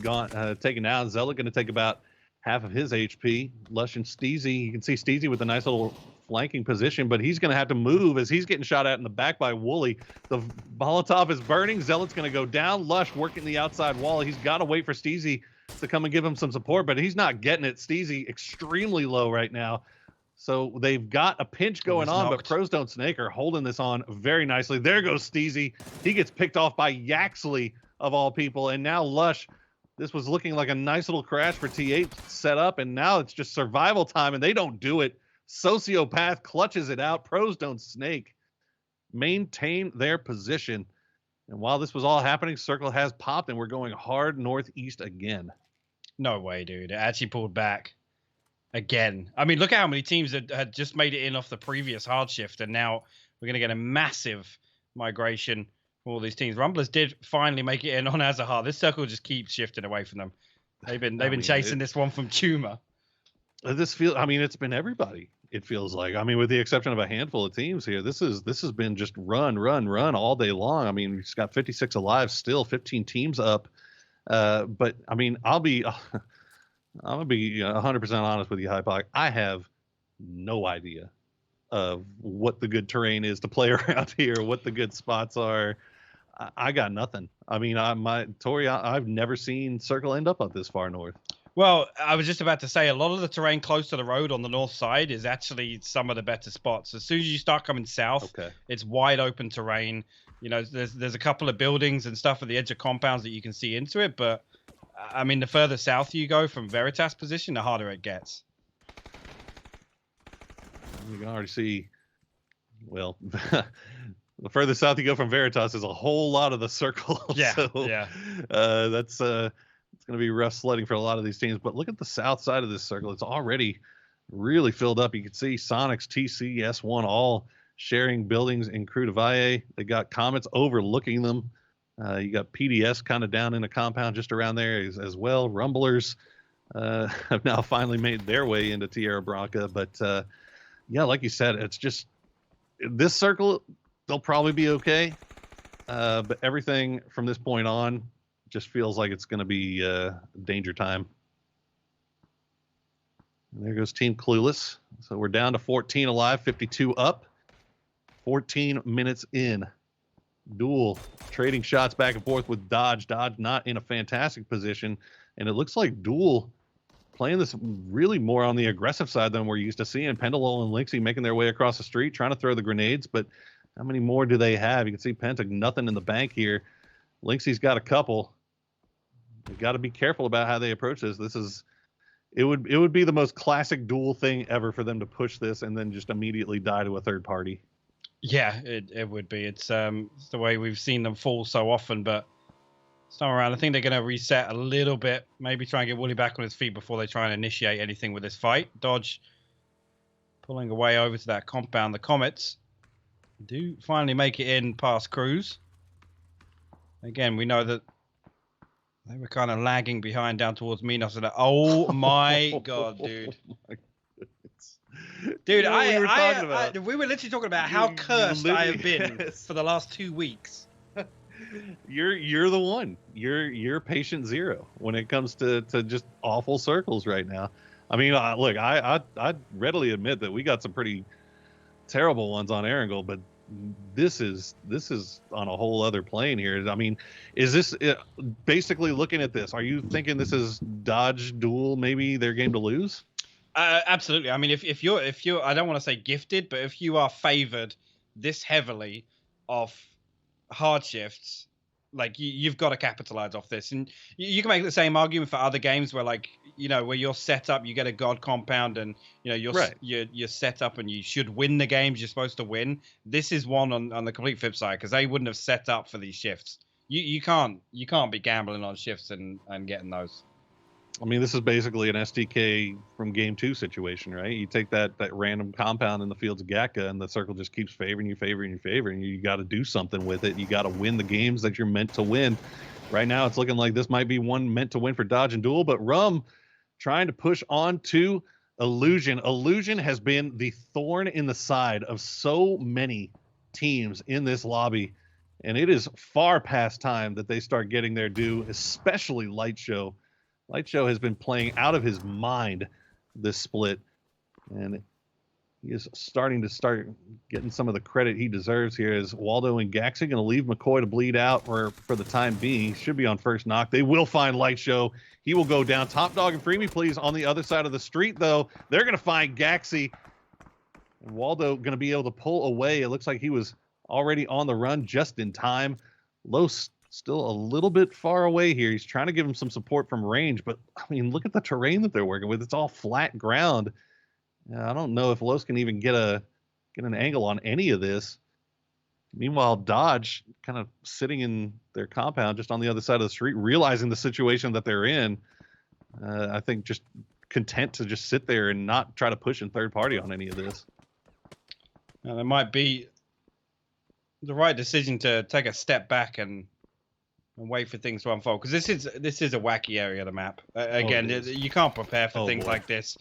taken down. Zealot going to take about half of his HP. Lush and Steezy, you can see Steezy with a nice little flanking position, but he's going to have to move as he's getting shot at in the back by Wooly. The Molotov is burning. Zealot's going to go down. Lush working the outside wall. He's got to wait for Steezy to come and give him some support, but he's not getting it. Steezy extremely low right now. So they've got a pinch going on, but Pros Don't Snake are holding this on very nicely. There goes Steezy. He gets picked off by Yaxley, of all people. And now Lush, this was looking like a nice little crash for T8 set up, and now it's just survival time, and they don't do it. Sociopath clutches it out. Pros Don't Snake maintain their position. And while this was all happening, Circle has popped, and we're going hard northeast again. No way, dude. It actually pulled back again. I mean, look at how many teams had just made it in off the previous hard shift, and now we're going to get a massive migration from all these teams. Rumblers did finally make it in on Azahar. This circle just keeps shifting away from them. They've been chasing this one from Tumor. I mean, it's been everybody. It feels like. I mean, with the exception of a handful of teams here, this has been just run all day long. I mean, we've got 56 alive still, 15 teams up. But I mean, I'm gonna be 100% honest with you, Hypoc. I have no idea of what the good terrain is to play around here, what the good spots are. I got nothing. I mean, I've never seen Circle end up this far north. Well, I was just about to say, a lot of the terrain close to the road on the north side is actually some of the better spots. As soon as you start coming south, it's wide open terrain. You know, there's a couple of buildings and stuff at the edge of compounds that you can see into it. But, I mean, the further south you go from Veritas position, the harder it gets. You can already see, well, the further south you go from Veritas is a whole lot of the Circle. Yeah, so, yeah. That's it's going to be rough sledding for a lot of these teams. But look at the south side of this Circle. It's already really filled up. You can see Sonics, TC, S1 all sharing buildings in Crew de Valle. They got Comets overlooking them. You got PDS kind of down in a compound just around there as well. Rumblers have now finally made their way into Tierra Bronca. But, yeah, like you said, it's just this Circle, they'll probably be okay. But everything from this point on just feels like it's going to be danger time. And there goes Team Clueless. So we're down to 14 alive, 52 up, 14 minutes in. Duel trading shots back and forth with Dodge. Dodge not in a fantastic position. And it looks like Duel playing this really more on the aggressive side than we're used to seeing. Pendulol and Lynxie making their way across the street, trying to throw the grenades. But how many more do they have? You can see Penta, nothing in the bank here. Lynxie's got a couple. You got to be careful about how they approach this. It would be the most classic Duel thing ever for them to push this and then just immediately die to a third party. Yeah, it would be. It's the way we've seen them fall so often, but this time around, I think they're going to reset a little bit. Maybe try and get Wooly back on his feet before they try and initiate anything with this fight. Dodge pulling away over to that compound. The Comets do finally make it in past Cruz. Again, we know that they were kind of lagging behind down towards Minos. Oh my god, dude. Oh my goodness. Dude, You know what we were literally talking about how cursed I have been yes. for the last 2 weeks. You're the one. You're patient zero when it comes to just awful circles right now. I mean, look, I readily admit that we got some pretty terrible ones on Erangel, but this is on a whole other plane here. I mean, is this basically looking at this? Are you thinking this is Dodge Duel, maybe their game to lose? Absolutely. I mean, if you're, I don't want to say gifted, but if you are favored this heavily off hard shifts, Like you've got to capitalize off this, and you can make the same argument for other games where, like, you know, where you're set up, you get a god compound, and you know you're set up, and you should win the games you're supposed to win. This is one on the complete flip side, because they wouldn't have set up for these shifts. You can't be gambling on shifts and getting those. I mean, this is basically an STK from game 2 situation, right? You take that random compound in the fields of Gatka, and the circle just keeps favoring you. You got to do something with it. You got to win the games that you're meant to win. Right now, it's looking like this might be one meant to win for Dodge and Duel, but Rum trying to push on to Illusion. Illusion has been the thorn in the side of so many teams in this lobby, and it is far past time that they start getting their due, especially Light Show. Light Show has been playing out of his mind this split, and he is starting to getting some of the credit he deserves here. As Waldo and Gaxi going to leave McCoy to bleed out for the time being. He should be on first knock. They will find Light Show. He will go down. Top Dog and Free Me Please on the other side of the street, though. They're going to find Gaxi. And Waldo going to be able to pull away. It looks like he was already on the run just in time. Los still a little bit far away here. He's trying to give him some support from range, but I mean, look at the terrain that they're working with. It's all flat ground. I don't know if Los can even get an angle on any of this. Meanwhile, Dodge kind of sitting in their compound just on the other side of the street, realizing the situation that they're in. I think just content to just sit there and not try to push in third party on any of this. Now, it might be the right decision to take a step back and wait for things to unfold, because this is a wacky area of the map. Again, you can't prepare for things like this.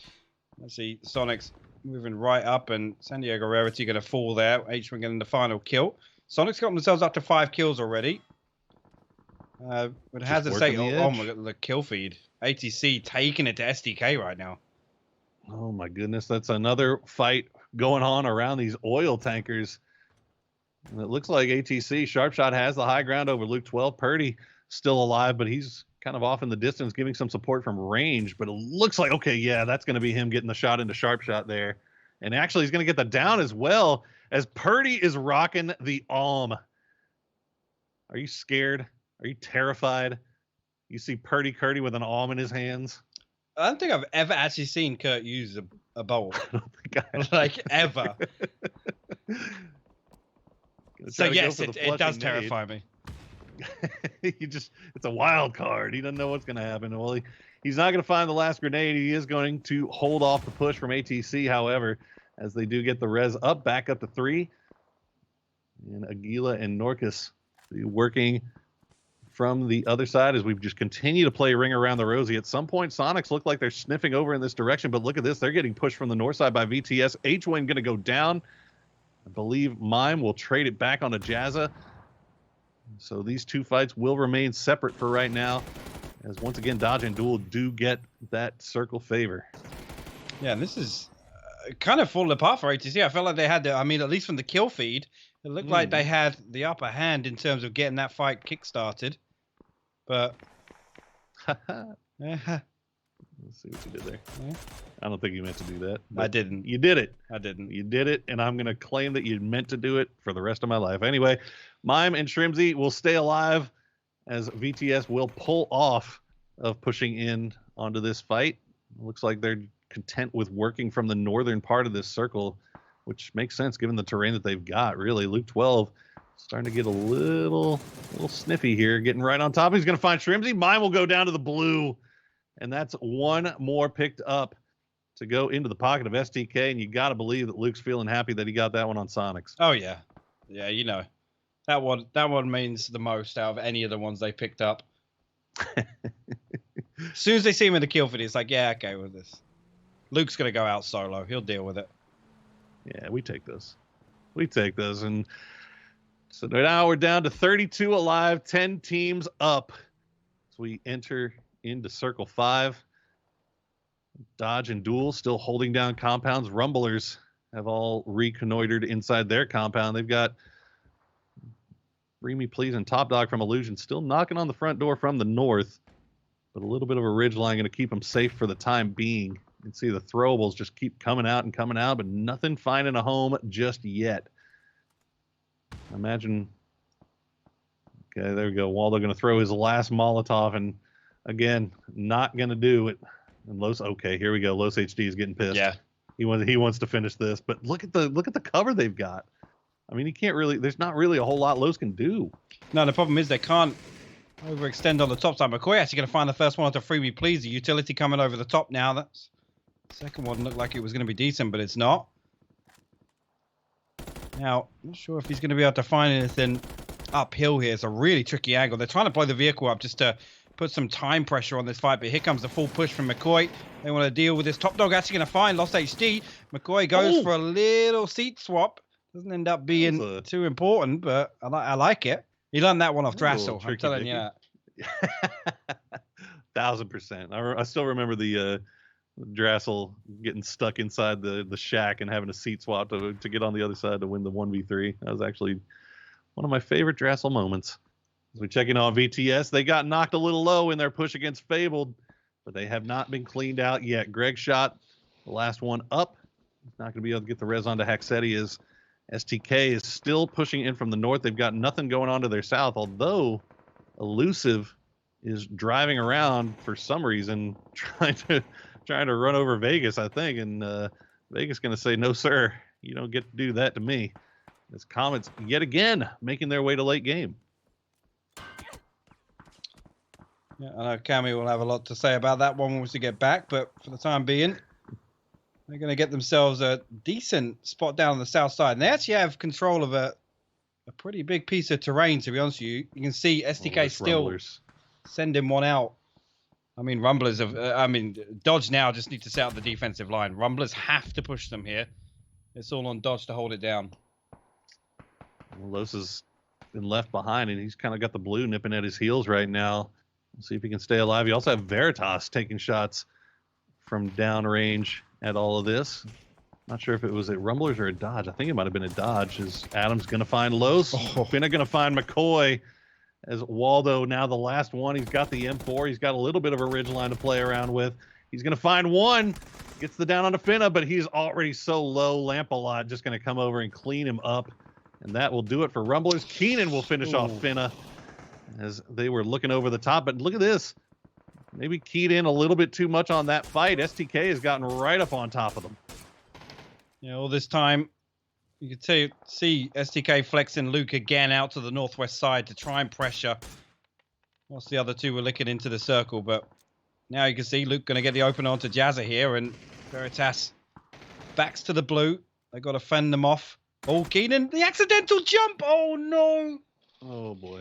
Let's see, Sonic's moving right up, and San Diego Rarity going to fall there. H1 getting the final kill. Sonic's got themselves up to 5 kills already. But it has to say, oh my god, the kill feed. ATC taking it to SDK right now. Oh my goodness, that's another fight going on around these oil tankers. And it looks like ATC, Sharpshot has the high ground over Luke 12. Purdy still alive, but he's kind of off in the distance, giving some support from range. But it looks like, okay, yeah, that's going to be him getting the shot into Sharpshot there. And actually, he's going to get the down as well, as Purdy is rocking the Alm. Are you scared? Are you terrified? You see Purdy Curdy with an Alm in his hands? I don't think I've ever actually seen Kurt use a bolt. I don't think I have. Like, ever. So yes, it does terrify me. It's a wild card. He doesn't know what's going to happen. Well, he's not going to find the last grenade. He is going to hold off the push from ATC, however, as they do get the res back up to 3. And Aguila and Norcus working from the other side as we just continue to play Ring Around the Rosie. At some point, Sonics look like they're sniffing over in this direction, but look at this. They're getting pushed from the north side by VTS. H-Wing going to go down. I believe Mime will trade it back onto Jazza. So these two fights will remain separate for right now, as once again, Dodge and Duel do get that circle favor. Yeah, and this is kind of falling apart for ATC. I felt like they had at least from the kill feed, it looked like they had the upper hand in terms of getting that fight kick-started. But let's see what you did there. I don't think you meant to do that. I didn't. You did it. I didn't. You did it, and I'm going to claim that you meant to do it for the rest of my life. Anyway, Mime and Shrimsy will stay alive as VTS will pull off of pushing in onto this fight. It looks like they're content with working from the northern part of this circle, which makes sense given the terrain that they've got, really. Luke 12 starting to get a little sniffy here, getting right on top. He's going to find Shrimsy. Mime will go down to the blue. And that's one more picked up to go into the pocket of STK, and you got to believe that Luke's feeling happy that he got that one on Sonics. Oh yeah, yeah, you know, that one means the most out of any of the ones they picked up. As soon as they see him in the kill feed, it's like, yeah, okay with this. Luke's gonna go out solo. He'll deal with it. Yeah, we take this. We take this, and so now we're down to 32 alive, 10 teams up. So we enter into Circle 5. Dodge and Duel still holding down compounds. Rumblers have all reconnoitered inside their compound. They've got Free Me Please and Top Dog from Illusion still knocking on the front door from the north, but a little bit of a ridge line going to keep them safe for the time being. You can see the throwables just keep coming out, but nothing finding a home just yet. I imagine Okay, there we go. Waldo going to throw his last Molotov, and again, not going to do it. And Los, okay, here we go. Los HD is getting pissed. Yeah. He wants to finish this, but look at the cover they've got. I mean, he can't really. There's not really a whole lot Los can do. No, the problem is they can't overextend on the top side. McCoy actually going to find the first one to freebie please. The utility coming over the top now. That's second one looked like it was going to be decent, but it's not. Now, not sure if he's going to be able to find anything uphill here. It's a really tricky angle. They're trying to blow the vehicle up just to put some time pressure on this fight, but here comes the full push from McCoy. They want to deal with this. Top Dog actually going to find Lost HD. McCoy goes for a little seat swap. Doesn't end up being too important, but I like it. He learned that one off Drassel. I'm telling you that. 1000%. I still remember the Drassel getting stuck inside the shack and having a seat swap to get on the other side to win the 1v3. That was actually one of my favorite Drassel moments. As we check in on VTS, they got knocked a little low in their push against Fabled, but they have not been cleaned out yet. Greg shot the last one up. He's not going to be able to get the res onto Haxetti as STK is still pushing in from the north. They've got nothing going on to their south, although Elusive is driving around for some reason, trying to run over Vegas, I think, and Vegas going to say, no, sir, you don't get to do that to me. As Comets yet again making their way to late game. Yeah, I know Cammy will have a lot to say about that one once we get back, but for the time being, they're going to get themselves a decent spot down on the south side. And they actually have control of a pretty big piece of terrain, to be honest with you. You can see STK still sending one out. I mean, Rumblers Dodge now just need to set up the defensive line. Rumblers have to push them here. It's all on Dodge to hold it down. Los has been left behind, and he's kind of got the blue nipping at his heels right now. We'll see if he can stay alive. You also have Veritas taking shots from downrange at all of this. Not sure if it was at Rumblers or a Dodge. I think it might have been a Dodge. As Adam's going to find Los. Finna going to find McCoy. As Waldo now the last one. He's got the M4. He's got a little bit of a ridgeline to play around with. He's going to find one. Gets the down onto Finna, but he's already so low. Lamp-a-Lot just going to come over and clean him up. And that will do it for Rumblers. Keenan will finish off Finna as they were looking over the top. But look at this. Maybe keyed in a little bit too much on that fight. STK has gotten right up on top of them. Yeah, all this time, you could see STK flexing Luke again out to the northwest side to try and pressure. Whilst the other two were licking into the circle. But now you can see Luke going to get the open onto Jazza here. And Veritas backs to the blue. They got to fend them off. Oh, Keenan, the accidental jump. Oh, no. Oh, boy.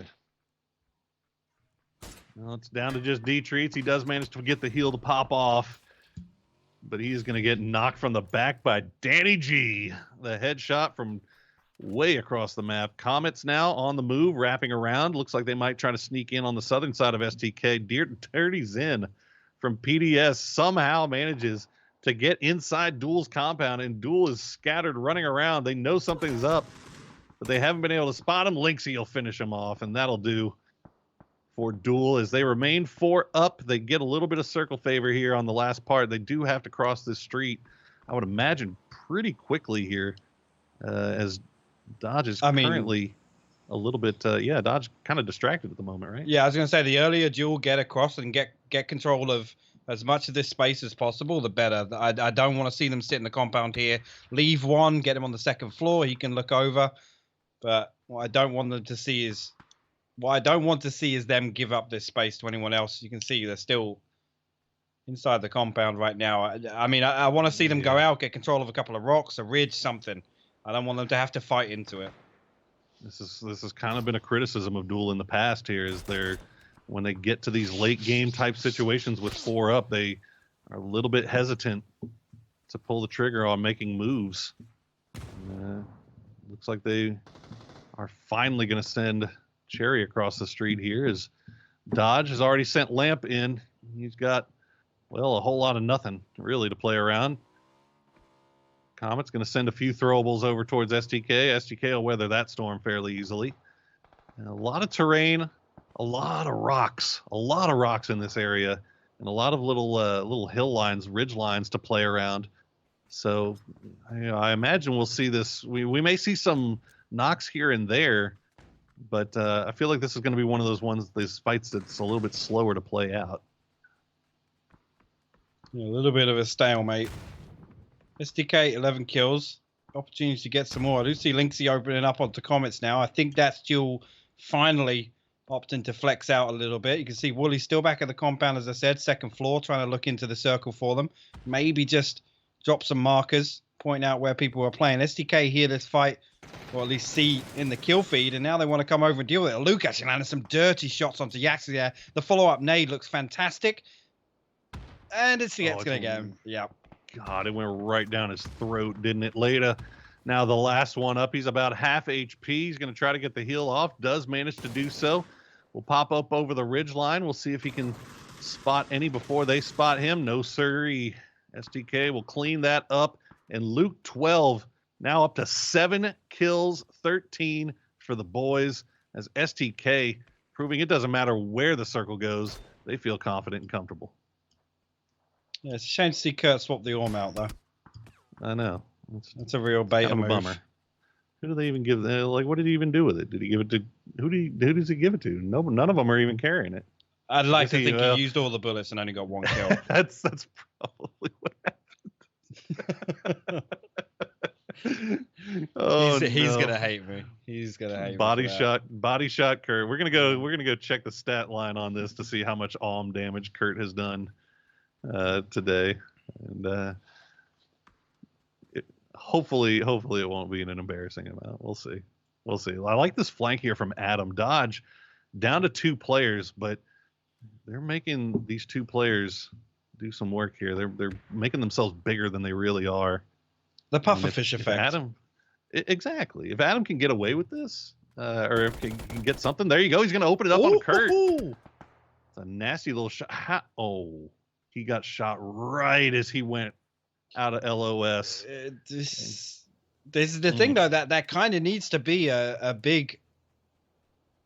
Well, it's down to just D-Treats. He does manage to get the heel to pop off, but he's going to get knocked from the back by Danny G. The headshot from way across the map. Comets now on the move, wrapping around. Looks like they might try to sneak in on the southern side of STK. Dirty Zen from PDS somehow manages to get inside Duel's compound, and Duel is scattered running around. They know something's up, but they haven't been able to spot him. Lynxy will finish him off, and that'll do for Duel as they remain 4 up. They get a little bit of circle favor here on the last part. They do have to cross this street, I would imagine, pretty quickly here, as Dodge is currently a little bit, Dodge kind of distracted at the moment, right? Yeah, I was going to say the earlier Duel get across and get control of as much of this space as possible, the better. I don't want to see them sit in the compound here. Leave one, get him on the second floor. He can look over. But what I don't want to see is them give up this space to anyone else. You can see they're still inside the compound right now. I want to see them go out, get control of a couple of rocks, a ridge, something. I don't want them to have to fight into it. This has kind of been a criticism of Duel in the past here, is when they get to these late game type situations with 4 up, they are a little bit hesitant to pull the trigger on making moves. Looks like they are finally going to send Cherry across the street here, as Dodge has already sent Lamp in. He's got, a whole lot of nothing really to play around. Comet's going to send a few throwables over towards STK. STK will weather that storm fairly easily. And a lot of terrain, a lot of rocks in this area, and a lot of little hill lines, ridge lines to play around. So I imagine we'll see this. We may see some knocks here and there. But I feel like this is going to be one of these fights that's a little bit slower to play out. Yeah, a little bit of a stalemate. SDK 11 kills. Opportunity to get some more. I do see Linksy opening up onto comments now. I think that's Duel finally opting to flex out a little bit. You can see Wooly still back at the compound, as I said, second floor, trying to look into the circle for them. Maybe just drop some markers, point out where people are playing. SDK hear this fight, or at least see in the kill feed, and now they want to come over and deal with it. Luke actually landed some dirty shots onto Yaxi there. The follow-up nade looks fantastic. And it's going to get him. Yeah. God, it went right down his throat, didn't it? Leda, now the last one up. He's about half HP. He's going to try to get the heal off. Does manage to do so. Will pop up over the ridge line. We'll see if he can spot any before they spot him. No siree. SDK will clean that up. And Luke 12 now up to 7 kills, 13 for the boys. As STK proving it doesn't matter where the circle goes. They feel confident and comfortable. Yeah, it's a shame to see Kurt swap the Orm out, though. I know. That's a real beta kind of a move. bummer. Who do they even give? Like, what did he even do with it? Did he give it to who does he give it to? No, none of them are even carrying it. I'd like to think he used all the bullets and only got 1 kill. that's probably what happened. Oh, he's gonna hate me. He's gonna hate body me. Body shot Kurt. We're gonna go check the stat line on this to see how much ALM damage Kurt has done today, and hopefully it won't be an embarrassing amount. We'll see. I like this flank here from Adam. Dodge down to 2 players, but they're making these 2 players do some work here. They're making themselves bigger than they really are. The pufferfish effect. Adam, exactly. If Adam can get away with this, or if he can get something, there you go. He's going to open it up on Kurt. It's a nasty little shot. He got shot right as he went out of LOS. This is the thing, though, that kind of needs to be a big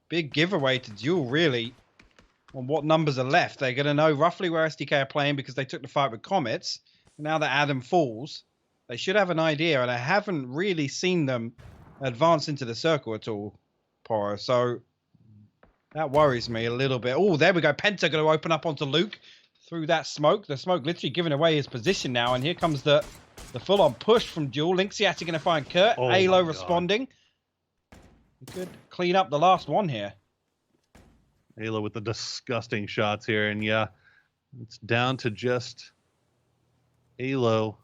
giveaway to Duel, really, on what numbers are left. They're going to know roughly where SDK are playing because they took the fight with Comets. Now that Adam falls, they should have an idea, and I haven't really seen them advance into the circle at all, Poro. So that worries me a little bit. Oh, there we go. Penta going to open up onto Luke through that smoke. The smoke literally giving away his position now, and here comes the full-on push from Duel. Linksy actually going to find Kurt. Halo responding. He could clean up the last one here. Halo with the disgusting shots here, and yeah, it's down to just Halo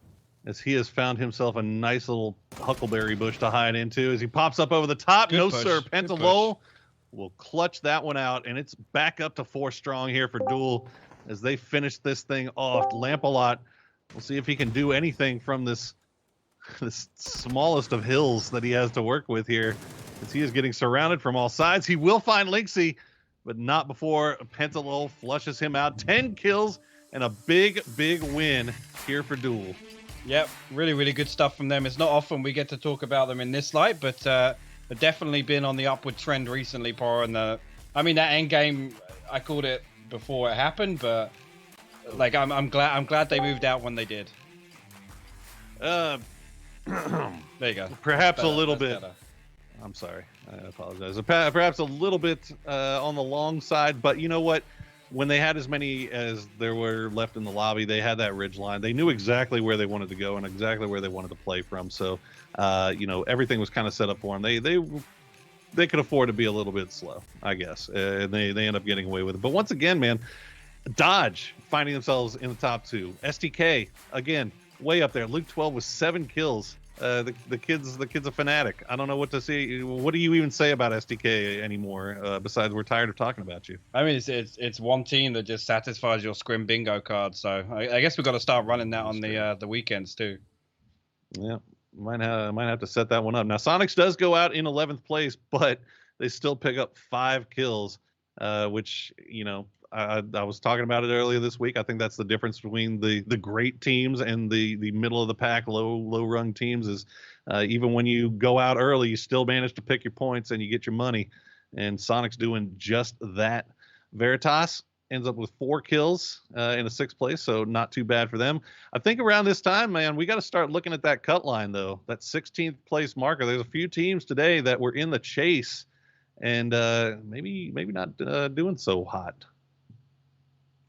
as he has found himself a nice little huckleberry bush to hide into as he pops up over the top. Good no push. sir, Good Pentalol will clutch that one out, and it's back up to 4 strong here for Duel as they finish this thing off. Lampalot, we'll see if he can do anything from this smallest of hills that he has to work with here, as he is getting surrounded from all sides. He will find Linksy, but not before Pentalol flushes him out. 10 kills and a big win here for Duel. Yep, really, really good stuff from them. It's not often we get to talk about them in this light, but they've definitely been on the upward trend recently, Poro. And that end game, I called it before it happened, but like I'm glad they moved out when they did. There you go. Perhaps a little bit. Better. I'm sorry. I apologize. Perhaps a little bit on the long side, but you know what? When they had as many as there were left in the lobby, they had that ridge line. They knew exactly where they wanted to go and exactly where they wanted to play from. So, everything was kind of set up for them. They could afford to be a little bit slow, I guess. And they end up getting away with it. But once again, man, Dodge finding themselves in the top 2. STK, again, way up there. Luke 12 with 7 kills. The kid's a fanatic. I don't know what to say. What do you even say about SDK anymore? Besides, we're tired of talking about you. I mean, it's one team that just satisfies your scrim bingo card. So I guess we've got to start running that on the weekends too. Yeah, might have to set that one up. Now, Sonics does go out in 11th place, but they still pick up 5 kills, which I was talking about it earlier this week. I think that's the difference between the great teams and the middle of the pack, low rung teams is even when you go out early, you still manage to pick your points and you get your money. And Sonic's doing just that. Veritas ends up with 4 kills in a 6th place, so not too bad for them. I think around this time, man, we got to start looking at that cut line, though. That 16th place marker. There's a few teams today that were in the chase and maybe not doing so hot.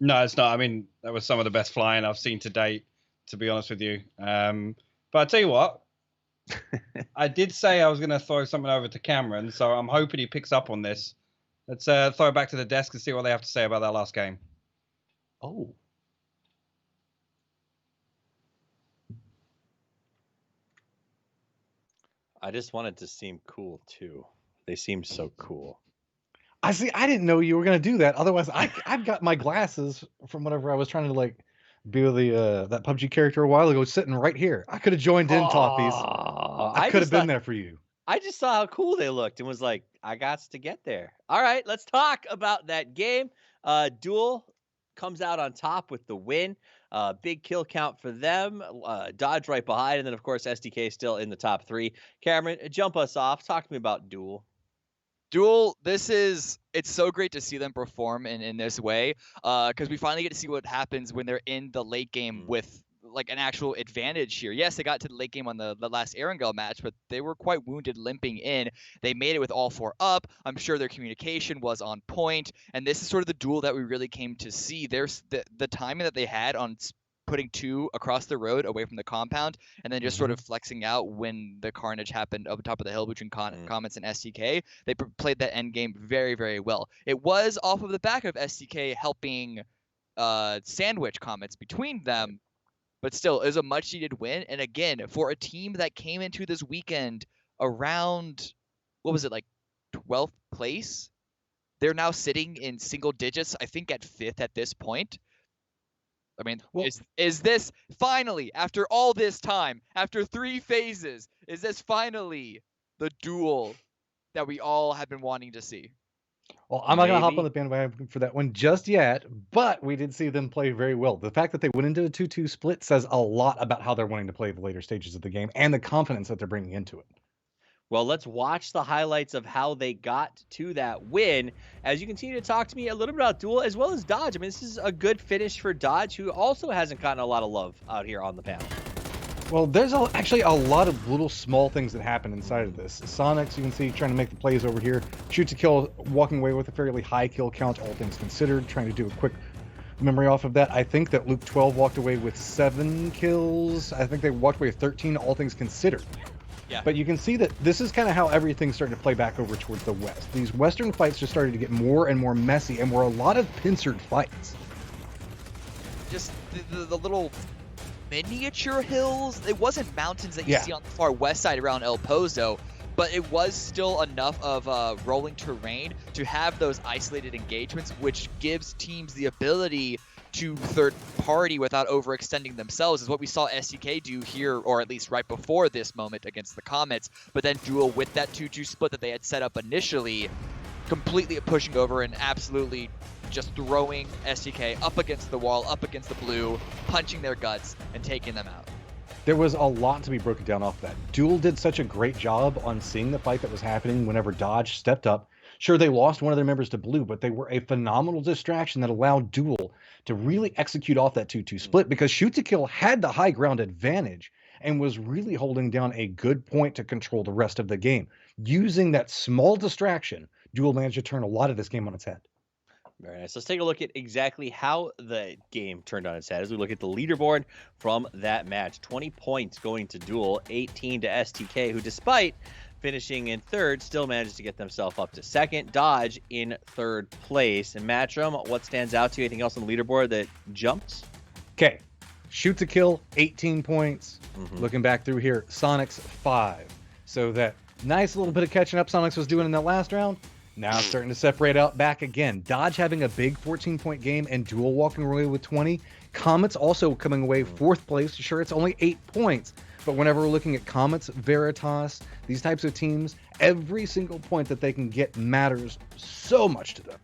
No, it's not. I mean, that was some of the best flying I've seen to date, to be honest with you. But I tell you what, I did say I was going to throw something over to Cameron, so I'm hoping he picks up on this. Let's throw it back to the desk and see what they have to say about that last game. Oh. I just wanted to seem cool too. They seemed so cool. I see. I didn't know you were gonna do that. Otherwise, I've got my glasses from whenever I was trying to like be the that PUBG character a while ago, sitting right here. I could have joined in, Toppies. I could have been there for you. I just saw how cool they looked and was like, I got to get there. All right, let's talk about that game. Duel comes out on top with the win. Big kill count for them. Dodge right behind, and then of course SDK still in the top 3. Cameron, jump us off. Talk to me about Duel. Duel, it's so great to see them perform in this way, because we finally get to see what happens when they're in the late game with like an actual advantage here. Yes, they got to the late game on the last Erangel match, but they were quite wounded limping in. They made it with all 4 up. I'm sure their communication was on point, and this is sort of the Duel that we really came to see. There's the timing that they had on putting 2 across the road away from the compound, and then just sort of flexing out when the carnage happened up top of the hill between Comets and STK. They played that end game very, very well. It was off of the back of STK helping sandwich Comets between them, but still, it was a much-needed win. And again, for a team that came into this weekend around, what was it, like 12th place? They're now sitting in single digits, I think at 5th at this point. I mean, well, is this finally, after all this time, after 3 phases, is this finally the Duel that we all have been wanting to see? Well, I'm not going to hop on the bandwagon for that one just yet, but we did see them play very well. The fact that they went into a 2-2 split says a lot about how they're wanting to play the later stages of the game and the confidence that they're bringing into it. Well, let's watch the highlights of how they got to that win as you continue to talk to me a little bit about Duel as well as Dodge. I mean, this is a good finish for Dodge, who also hasn't gotten a lot of love out here on the panel. Well, there's actually a lot of little small things that happen inside of this. Sonics, you can see, trying to make the plays over here. Shoot to kill, walking away with a fairly high kill count, all things considered, trying to do a quick memory off of that. I think that Luke 12 walked away with 7 kills. I think they walked away with 13, all things considered. Yeah. But you can see that this is kind of how everything's starting to play back over towards the west. These western fights just started to get more and more messy, and were a lot of pincered fights. Just the little miniature hills. It wasn't mountains that you see on the far west side around El Pozo, but it was still enough of rolling terrain to have those isolated engagements, which gives teams the ability to third party without overextending themselves, is what we saw STK do here, or at least right before this moment against the Comets. But then Duel, with that 2-2 split that they had set up initially, completely pushing over and absolutely just throwing STK up against the wall, up against the blue, punching their guts and taking them out. There was a lot to be broken down off that. Duel did such a great job on seeing the fight that was happening whenever Dodge stepped up. Sure, they lost one of their members to blue, but they were a phenomenal distraction that allowed Duel to really execute off that 2-2 split, because Shoot to Kill had the high ground advantage and was really holding down a good point to control the rest of the game. Using that small distraction, Duel managed to turn a lot of this game on its head. Very nice. Let's take a look at exactly how the game turned on its head as we look at the leaderboard from that match. 20 points going to Duel, 18 to STK, who despite finishing in 3rd, still manages to get themselves up to 2nd. Dodge in 3rd place. And Matchroom, what stands out to you? Anything else on the leaderboard that jumps? Okay. Shoot to Kill, 18 points. Looking back through here, Sonics 5. So that nice little bit of catching up Sonics was doing in that last round, now it's starting to separate out back again. Dodge having a big 14-point game and Duel walking away with 20. Comets also coming away 4th place. Sure, it's only 8 points. But whenever we're looking at Comets, Veritas, these types of teams, every single point that they can get matters so much to them.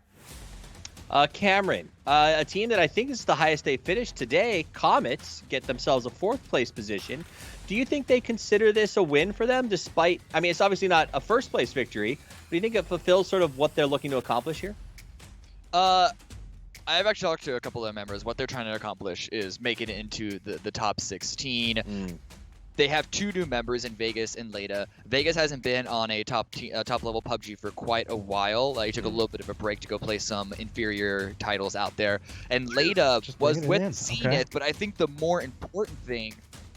Cameron, a team that I think is the highest they finished today, Comets, get themselves a 4th place position. Do you think they consider this a win for them despite, I mean, it's obviously not a 1st place victory, but do you think it fulfills sort of what they're looking to accomplish here? I've actually talked to a couple of members. What they're trying to accomplish is make it into the top 16. They have 2 new members in Vegas and Leda. Vegas hasn't been on a top level PUBG for quite a while. He took a little bit of a break to go play some inferior titles out there. And Leda was with Zenith, but I think the more important thing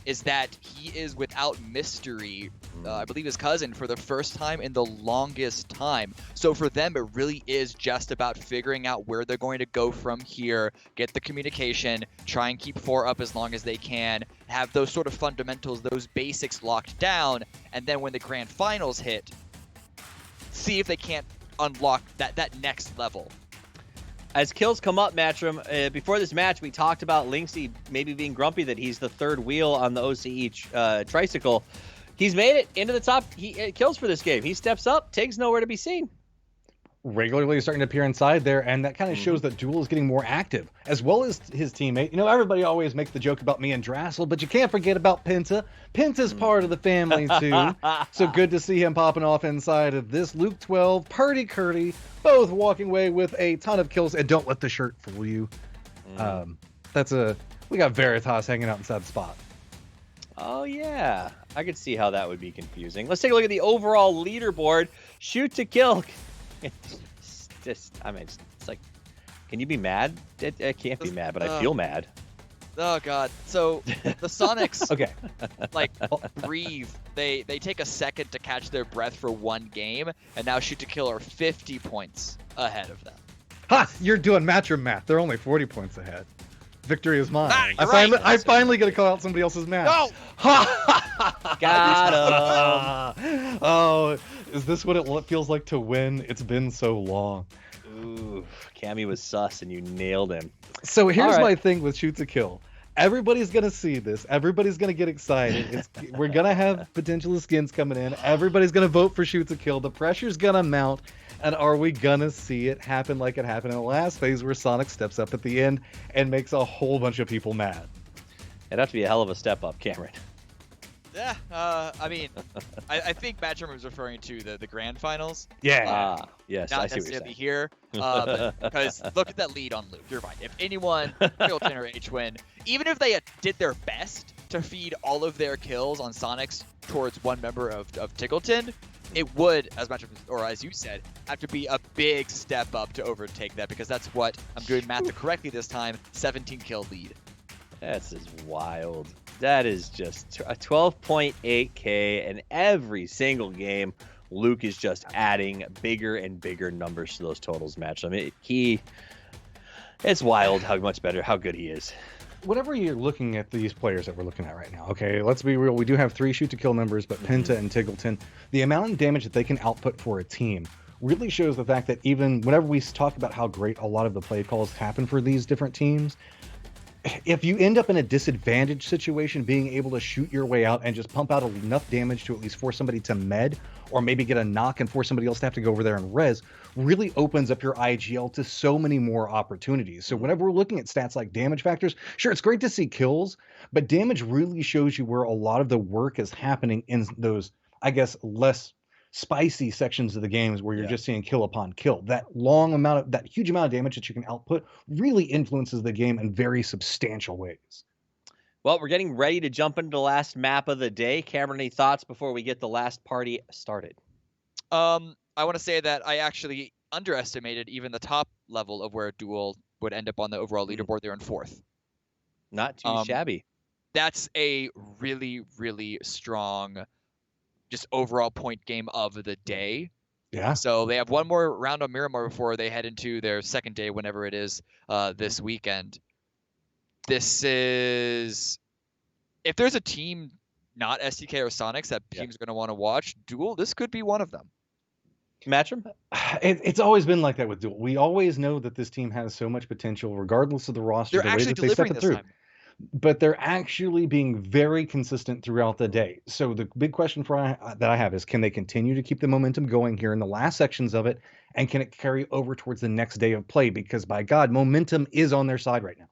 is that he is without Mystery, I believe his cousin, for the first time in the longest time. So for them, it really is just about figuring out where they're going to go from here, get the communication, try and keep 4 up as long as they can, have those sort of fundamentals, those basics locked down, and then when the grand finals hit, see if they can't unlock that next level. As kills come up, Matchroom, before this match, we talked about Lynxy maybe being grumpy that he's the 3rd wheel on the OCE tricycle. He's made it into the top kills for this game. He steps up. Tig's nowhere to be seen. Regularly starting to appear inside there, and that kind of shows that Duel is getting more active, as well as his teammate. You know, everybody always makes the joke about me and Drassel, but you can't forget about Penta. Penta's part of the family, too. So good to see him popping off inside of this Luke 12, Purdy Curdy, both walking away with a ton of kills, and don't let the shirt fool you. We got Veritas hanging out inside the spot. Oh, yeah. I could see how that would be confusing. Let's take a look at the overall leaderboard. Shoot to kill. It's just, I mean, it's like, can you be mad? I can't be mad, but I feel mad. Oh God! So the Sonics, Okay. like breathe. They take a second to catch their breath for one game, and now Shoot to Kill are 50 points ahead of them. Ha! You're doing Matchroom math. They're only 40 points ahead. Victory is mine. Ah, I finally get to call out somebody else's math. No! Got him. Oh, is this what it feels like to win? It's been so long. Ooh, Cammy was sus, and you nailed him. So here's All right. my thing with Shoot to Kill. Everybody's gonna see this. Everybody's gonna get excited. We're gonna have potential skins coming in. Everybody's gonna vote for Shoot to Kill. The pressure's gonna mount. And are we gonna see it happen like it happened in the last phase, where Sonic steps up at the end and makes a whole bunch of people mad? It'd have to be a hell of a step up, Cameron. Yeah, I mean, I think Matchroom was referring to the grand finals. Yeah. Yes, Not I see what you're necessarily saying. here, because look at that lead on Luke. You're right. If anyone, Tilton or H-Win, even if they did their best to feed all of their kills on Sonics towards one member of Tickleton, it would, as much or as you said, have to be a big step up to overtake that, because that's what, I'm doing math correctly this time, 17 kill lead. That's just wild. That is just a 12.8K, and every single game, Luke is just adding bigger and bigger numbers to those totals match. I mean, it's wild how much better, how good he is. Whenever you're looking at these players that we're looking at right now, okay, let's be real. We do have 3 Shoot to Kill members, but Penta and Tiggleton, the amount of damage that they can output for a team really shows the fact that even whenever we talk about how great a lot of the play calls happen for these different teams, if you end up in a disadvantaged situation, being able to shoot your way out and just pump out enough damage to at least force somebody to med, or maybe get a knock and force somebody else to have to go over there and res, really opens up your IGL to so many more opportunities. So whenever we're looking at stats like damage factors, sure, it's great to see kills, but damage really shows you where a lot of the work is happening in those, I guess, less spicy sections of the games where you're just seeing kill upon kill. That huge amount of damage that you can output really influences the game in very substantial ways. Well, we're getting ready to jump into the last map of the day. Cameron, any thoughts before we get the last party started? I want to say that I actually underestimated even the top level of where Duel would end up on the overall leaderboard. They're in 4th. Not too shabby. That's a really, really strong just overall point game of the day. Yeah. So they have one more round on Miramar before they head into their second day, whenever it is this weekend. This is, if there's a team not STK or Sonics that teams are going to want to watch, Duel, this could be one of them. Matchroom? It's always been like that with Duel. We always know that this team has so much potential, regardless of the roster, They're the way actually that they step delivering it this through. time. But they're actually being very consistent throughout the day. So the big question that I have is, can they continue to keep the momentum going here in the last sections of it, and can it carry over towards the next day of play? Because by God, momentum is on their side right now.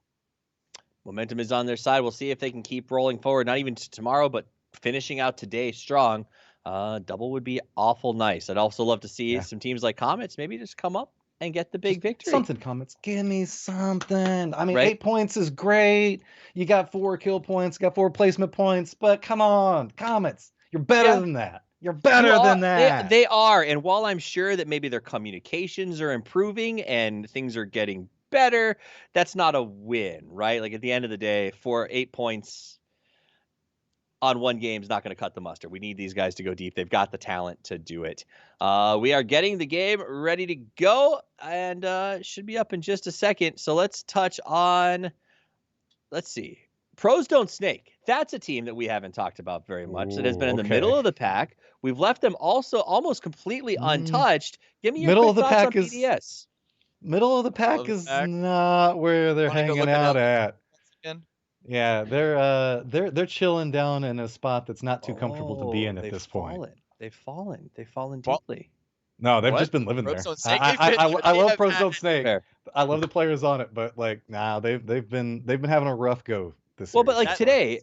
Momentum is on their side. We'll see if they can keep rolling forward, not even to tomorrow, but finishing out today strong. Double would be awful nice. I'd also love to see some teams like Comets maybe just come up, and get the big victory. Something, Comets. Give me something. I mean, Right? 8 points is great. You got 4 kill points, got 4 placement points, but come on, Comets. You're better than that. You're better than that. They are. And while I'm sure that maybe their communications are improving and things are getting better, that's not a win, right? Like at the end of the day, 8 points on one game is not going to cut the mustard. We need these guys to go deep. They've got the talent to do it. We are getting the game ready to go, and should be up in just a second. So let's touch on, let's see. Pros Don't Snake. That's a team that we haven't talked about very much. It has been in the middle of the pack. We've left them also almost completely untouched. Give me your Middle quick of the thoughts pack on is PDS. Middle of the pack is not where they're Wanna go hanging look it out up at. again? Yeah, they're chilling down in a spot that's not too comfortable to be in at this point. They've fallen deeply. No, they've What? just been living Pros there. Don't Snake, I they love have Pros had- Don't Snake. Fair. I love the players on it, but like, nah, they've been having a rough go this Well, series. but like That- today,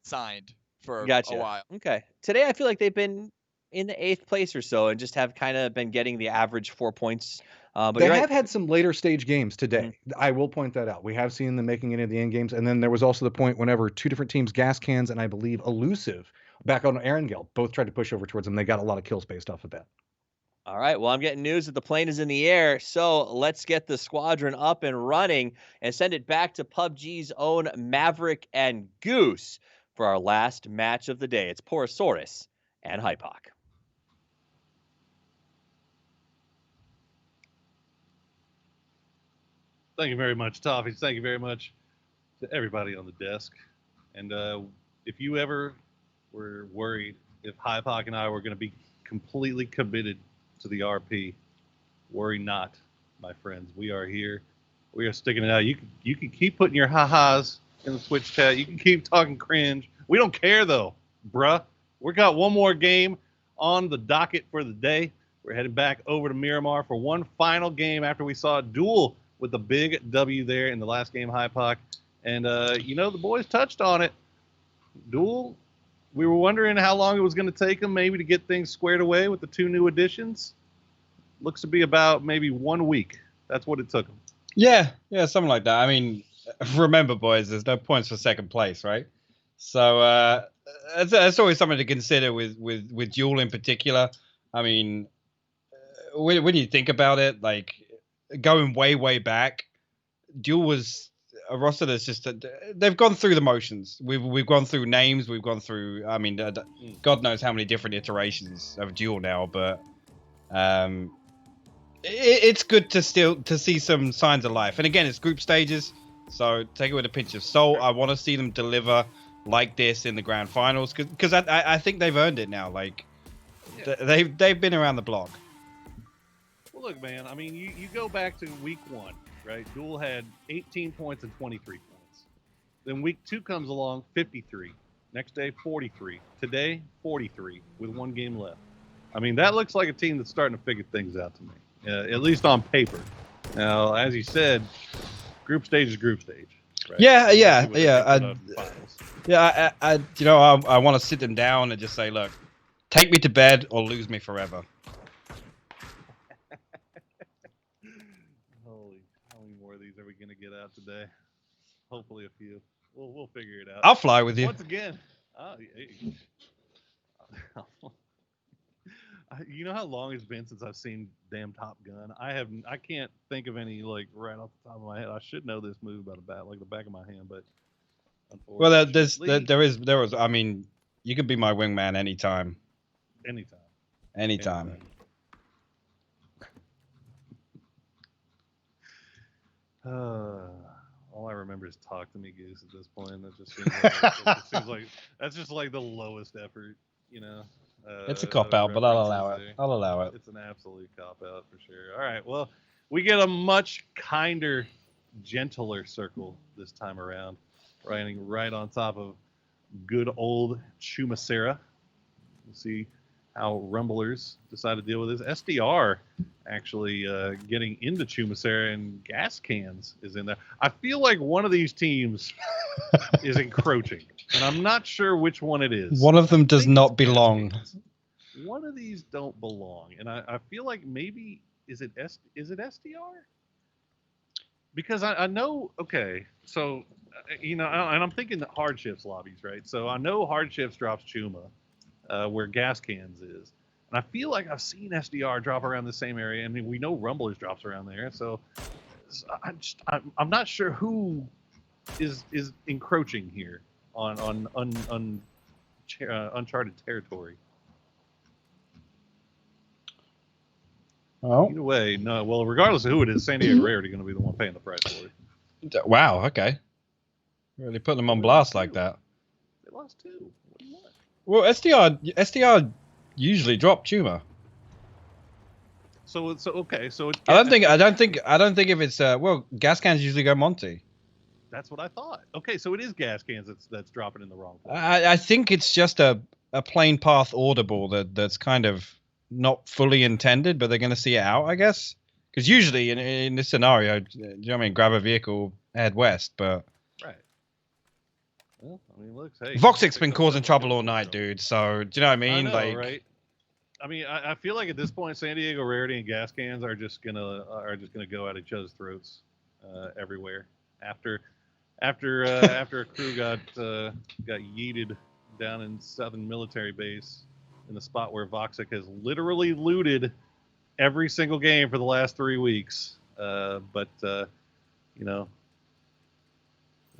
signed for gotcha. a while. Okay. Today, I feel like they've been in the 8th place or so and just have kind of been getting the average 4 points. But They you're have right. had some later stage games today. I will point that out. We have seen them making it into the end games, and then there was also the point whenever 2 different teams, Gas Cans and I believe Elusive, back on Erangel, both tried to push over towards them. They got a lot of kills based off of that. All right. Well, I'm getting news that the plane is in the air. So let's get the squadron up and running and send it back to PUBG's own Maverick and Goose for our last match of the day. It's Porosaurus and Hypoc. Thank you very much, Toffees. Thank you very much to everybody on the desk. And if you ever were worried if Hypoc and I were going to be completely committed to the RP, worry not, my friends. We are here. We are sticking it out. You can keep putting your ha-has in the Twitch chat. You can keep talking cringe. We don't care, though, bruh. We got one more game on the docket for the day. We're heading back over to Miramar for one final game after we saw a duel with the big W there in the last game, Hypoc. And, the boys touched on it. Duel, we were wondering how long it was going to take them maybe to get things squared away with the 2 new additions. Looks to be about maybe 1 week. That's what it took them. Yeah, something like that. I mean, remember, boys, there's no points for second place, right? So that's always something to consider with Duel in particular. I mean, when you think about it, like going way back, Duel was a roster that's just they've gone through the motions. We've gone through names. We've gone through. I mean, God knows how many different iterations of Duel now, but it's good to see some signs of life. And again, it's group stages, so take it with a pinch of salt. I want to see them deliver like this in the grand finals because I think they've earned it now. Like they've been around the block. Well, look, man, I mean, you go back to week 1, right? Duel had 18 points and 23 points. Then week 2 comes along, 53. Next day, 43. Today, 43 with 1 game left. I mean, that looks like a team that's starting to figure things out to me, at least on paper. Now, as you said, group stage is group stage. Right? Yeah. I want to sit them down and just say, look, take me to bed or lose me forever. How many more of these are we going to get out today? Hopefully a few. We'll figure it out. I'll fly with you. Once again, you know how long it's been since I've seen damn Top Gun? I can't think of any like right off the top of my head. I should know this move by the back of my hand, but well, there was. I mean, you could be my wingman anytime. Anytime. All I remember is talk to me, Goose. At this point, that just seems like that's just like the lowest effort, you know. It's a cop out, but I'll allow it. I'll allow it. It's an absolute cop out for sure. All right, well, we get a much kinder, gentler circle this time around, riding right on top of good old Chumacera. We'll see how Rumblers decide to deal with this. SDR actually getting into Chumacera, and Gas Cans is in there. I feel like one of these teams is encroaching, and I'm not sure which one it is. One of them does not belong. One of these don't belong, and I feel like maybe is it SDR? Because I know, okay, so, and I'm thinking that Hardships lobbies, right? So I know Hardships drops Chuma, where Gas Cans is. And I feel like I've seen SDR drop around the same area. I mean, we know Rumblers drops around there. So I'm not sure who is encroaching here on uncharted territory. Oh, Either way, no. Well, regardless of who it is, San Diego Rarity going to be the one paying the price for it. wow. Okay. Really putting them on blast like that. They lost 2. What do you want? Well, SDR usually drop Tumor. So okay. So it's I don't think if it's well, gas cans usually go Monty. That's what I thought. Okay, so it is Gas Cans that's dropping in the wrong place. I think it's just a plain path audible that's kind of not fully intended, but they're going to see it out, I guess. Because usually in this scenario, do you know what I mean? Grab a vehicle, head west, but. Right. Well, I mean, looks. Hey, Voxic's been causing trouble all night, dude. So do you know what I mean? I know, right? I mean, I feel like at this point, San Diego Rarity and Gas Cans are just gonna go at each other's throats everywhere. After a crew got yeeted down in Southern Military Base in the spot where Voxic has literally looted every single game for the last 3 weeks. But we'll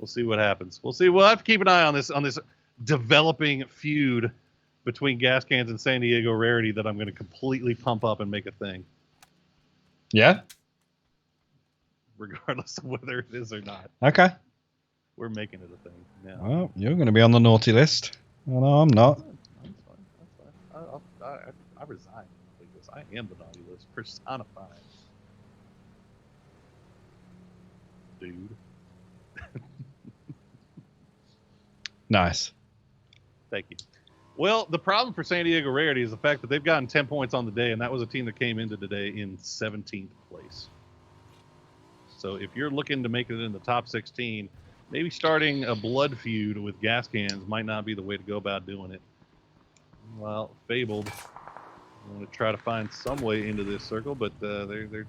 see what happens. We'll see. We'll have to keep an eye on this developing feud between Gas Cans and San Diego Rarity that I'm going to completely pump up and make a thing. Yeah. Regardless of whether it is or not. Okay. We're making it a thing now. Well, you're going to be on the naughty list. Oh, no, I'm not. That's fine. I resign because I am the naughty list personified. Dude. Nice. Thank you. Well, the problem for San Diego Rarity is the fact that they've gotten 10 points on the day, and that was a team that came into today in 17th place. So if you're looking to make it in the top 16, maybe starting a blood feud with Gas Cans might not be the way to go about doing it. Well, Fabled, I'm going to try to find some way into this circle, but they're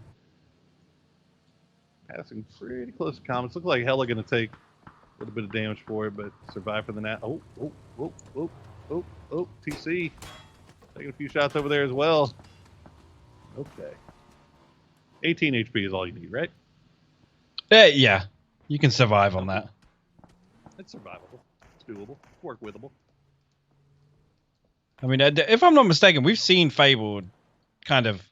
passing pretty close to comments. Looks like Hella going to take a little bit of damage for it, but survive for the nat. Oh, TC. Taking a few shots over there as well. Okay. 18 HP is all you need, right? Yeah. You can survive on that. It's survivable. It's doable. Work withable. I mean, if I'm not mistaken, we've seen Fabled kind of,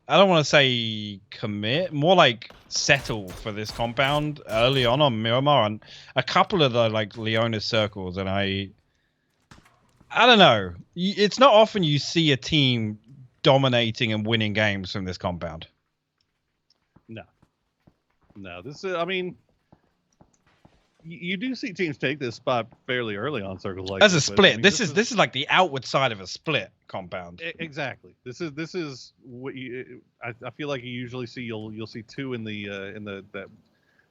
I don't want to say commit, more like settle for this compound early on Miramar on a couple of the like Leonis circles, and I don't know. It's not often you see a team dominating and winning games from this compound. No, this is, I mean, you do see teams take this spot fairly early on circles like as a this, split. but, I mean, this is like the outward side of a split compound. Exactly. This is what I feel like you usually see. You'll see 2 in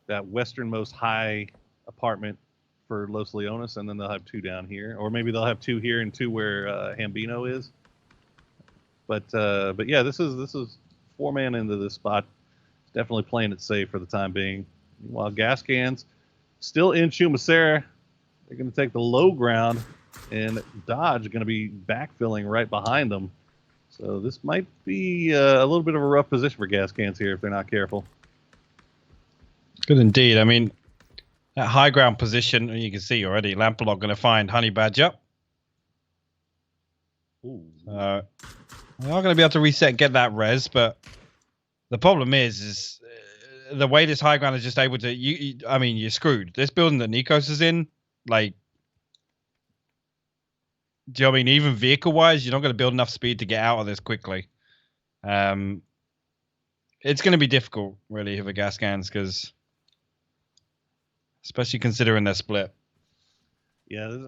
that westernmost high apartment for Los Leones, and then they'll have 2 down here, or maybe they'll have 2 here and 2 where Hambino is. But yeah, this is 4-man into this spot. Definitely playing it safe for the time being. While Gas Cans still in Chumacera, they're going to take the low ground, and Dodge going to be backfilling right behind them. So this might be a little bit of a rough position for Gas Cans here if they're not careful. Good indeed. I mean, that high ground position, you can see already, Lampalot going to find Honey Badger. They're not going to be able to reset and get that res, but the problem is the way this high ground is just able to. I mean, you're screwed. This building that Nikos is in, like, do you know what I mean? Even vehicle-wise, you're not going to build enough speed to get out of this quickly. It's going to be difficult, really, for Gas Cans, because especially considering their split. Yeah,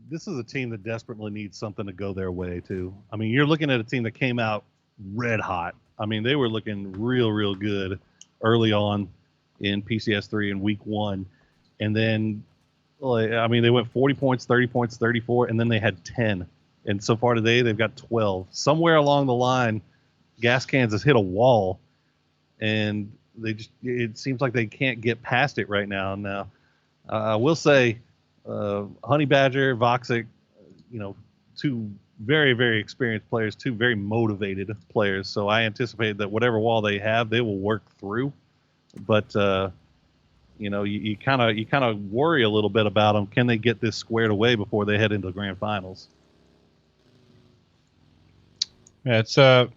this is a team that desperately needs something to go their way, too. I mean, you're looking at a team that came out red hot. I mean, they were looking real good early on in PCS3 in week 1. And then, I mean, they went 40 points, 30 points, 34, and then they had 10. And so far today, they've got 12. Somewhere along the line, gas cans has hit a wall, and it seems like they can't get past it right now. Now, I will say, Honey Badger, Voxic, two very, very experienced players, two very motivated players. So I anticipate that whatever wall they have, they will work through. But you kind of worry a little bit about them. Can they get this squared away before they head into the grand finals? Yeah, it's the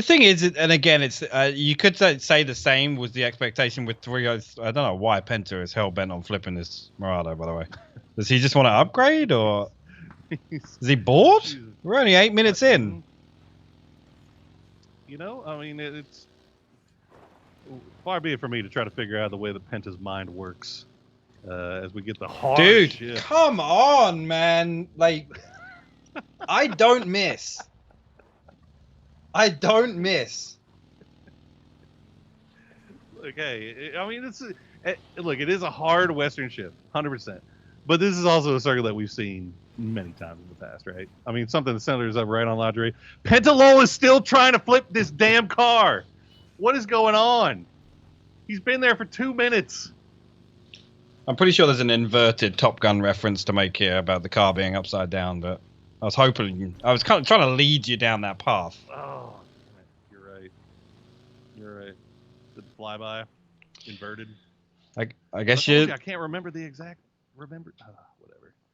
thing is, and again, it's you could say the same was the expectation with 3-0. I don't know why Penta is hell bent on flipping this Murado, by the way. Does he just want to upgrade, or is he bored? We're only 8 minutes in. I mean, it's far be it for me to try to figure out the way that Penta's mind works as we get the hard Dude, shift. come on, man. Like, I don't miss. I don't miss. Okay, I mean, look, it is a hard Western shift, 100%. But this is also a circle that we've seen many times in the past, right? I mean, something that centers up right on Laundry. Pentalol is still trying to flip this damn car. What is going on? He's been there for 2 minutes. I'm pretty sure there's an inverted Top Gun reference to make here about the car being upside down, but I was kind of trying to lead you down that path. Oh, you're right. You're right. The flyby, inverted. I guess I can't remember the exact. Whatever.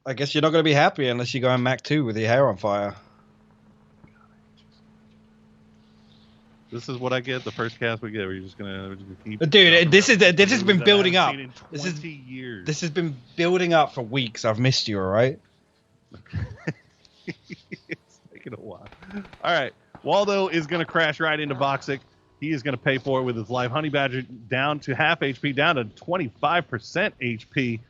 I guess you're not going to be happy unless you go in Mac 2 with your hair on fire. This is what I get. The first cast we get. We're just gonna keep. Dude, this has been building up. This is 20 years. This has been building up for weeks. I've missed you, all right? It's taking a while. All right. Waldo is going to crash right into Voxic. He is going to pay for it with his life. Honey Badger down to half HP, down to 25% HP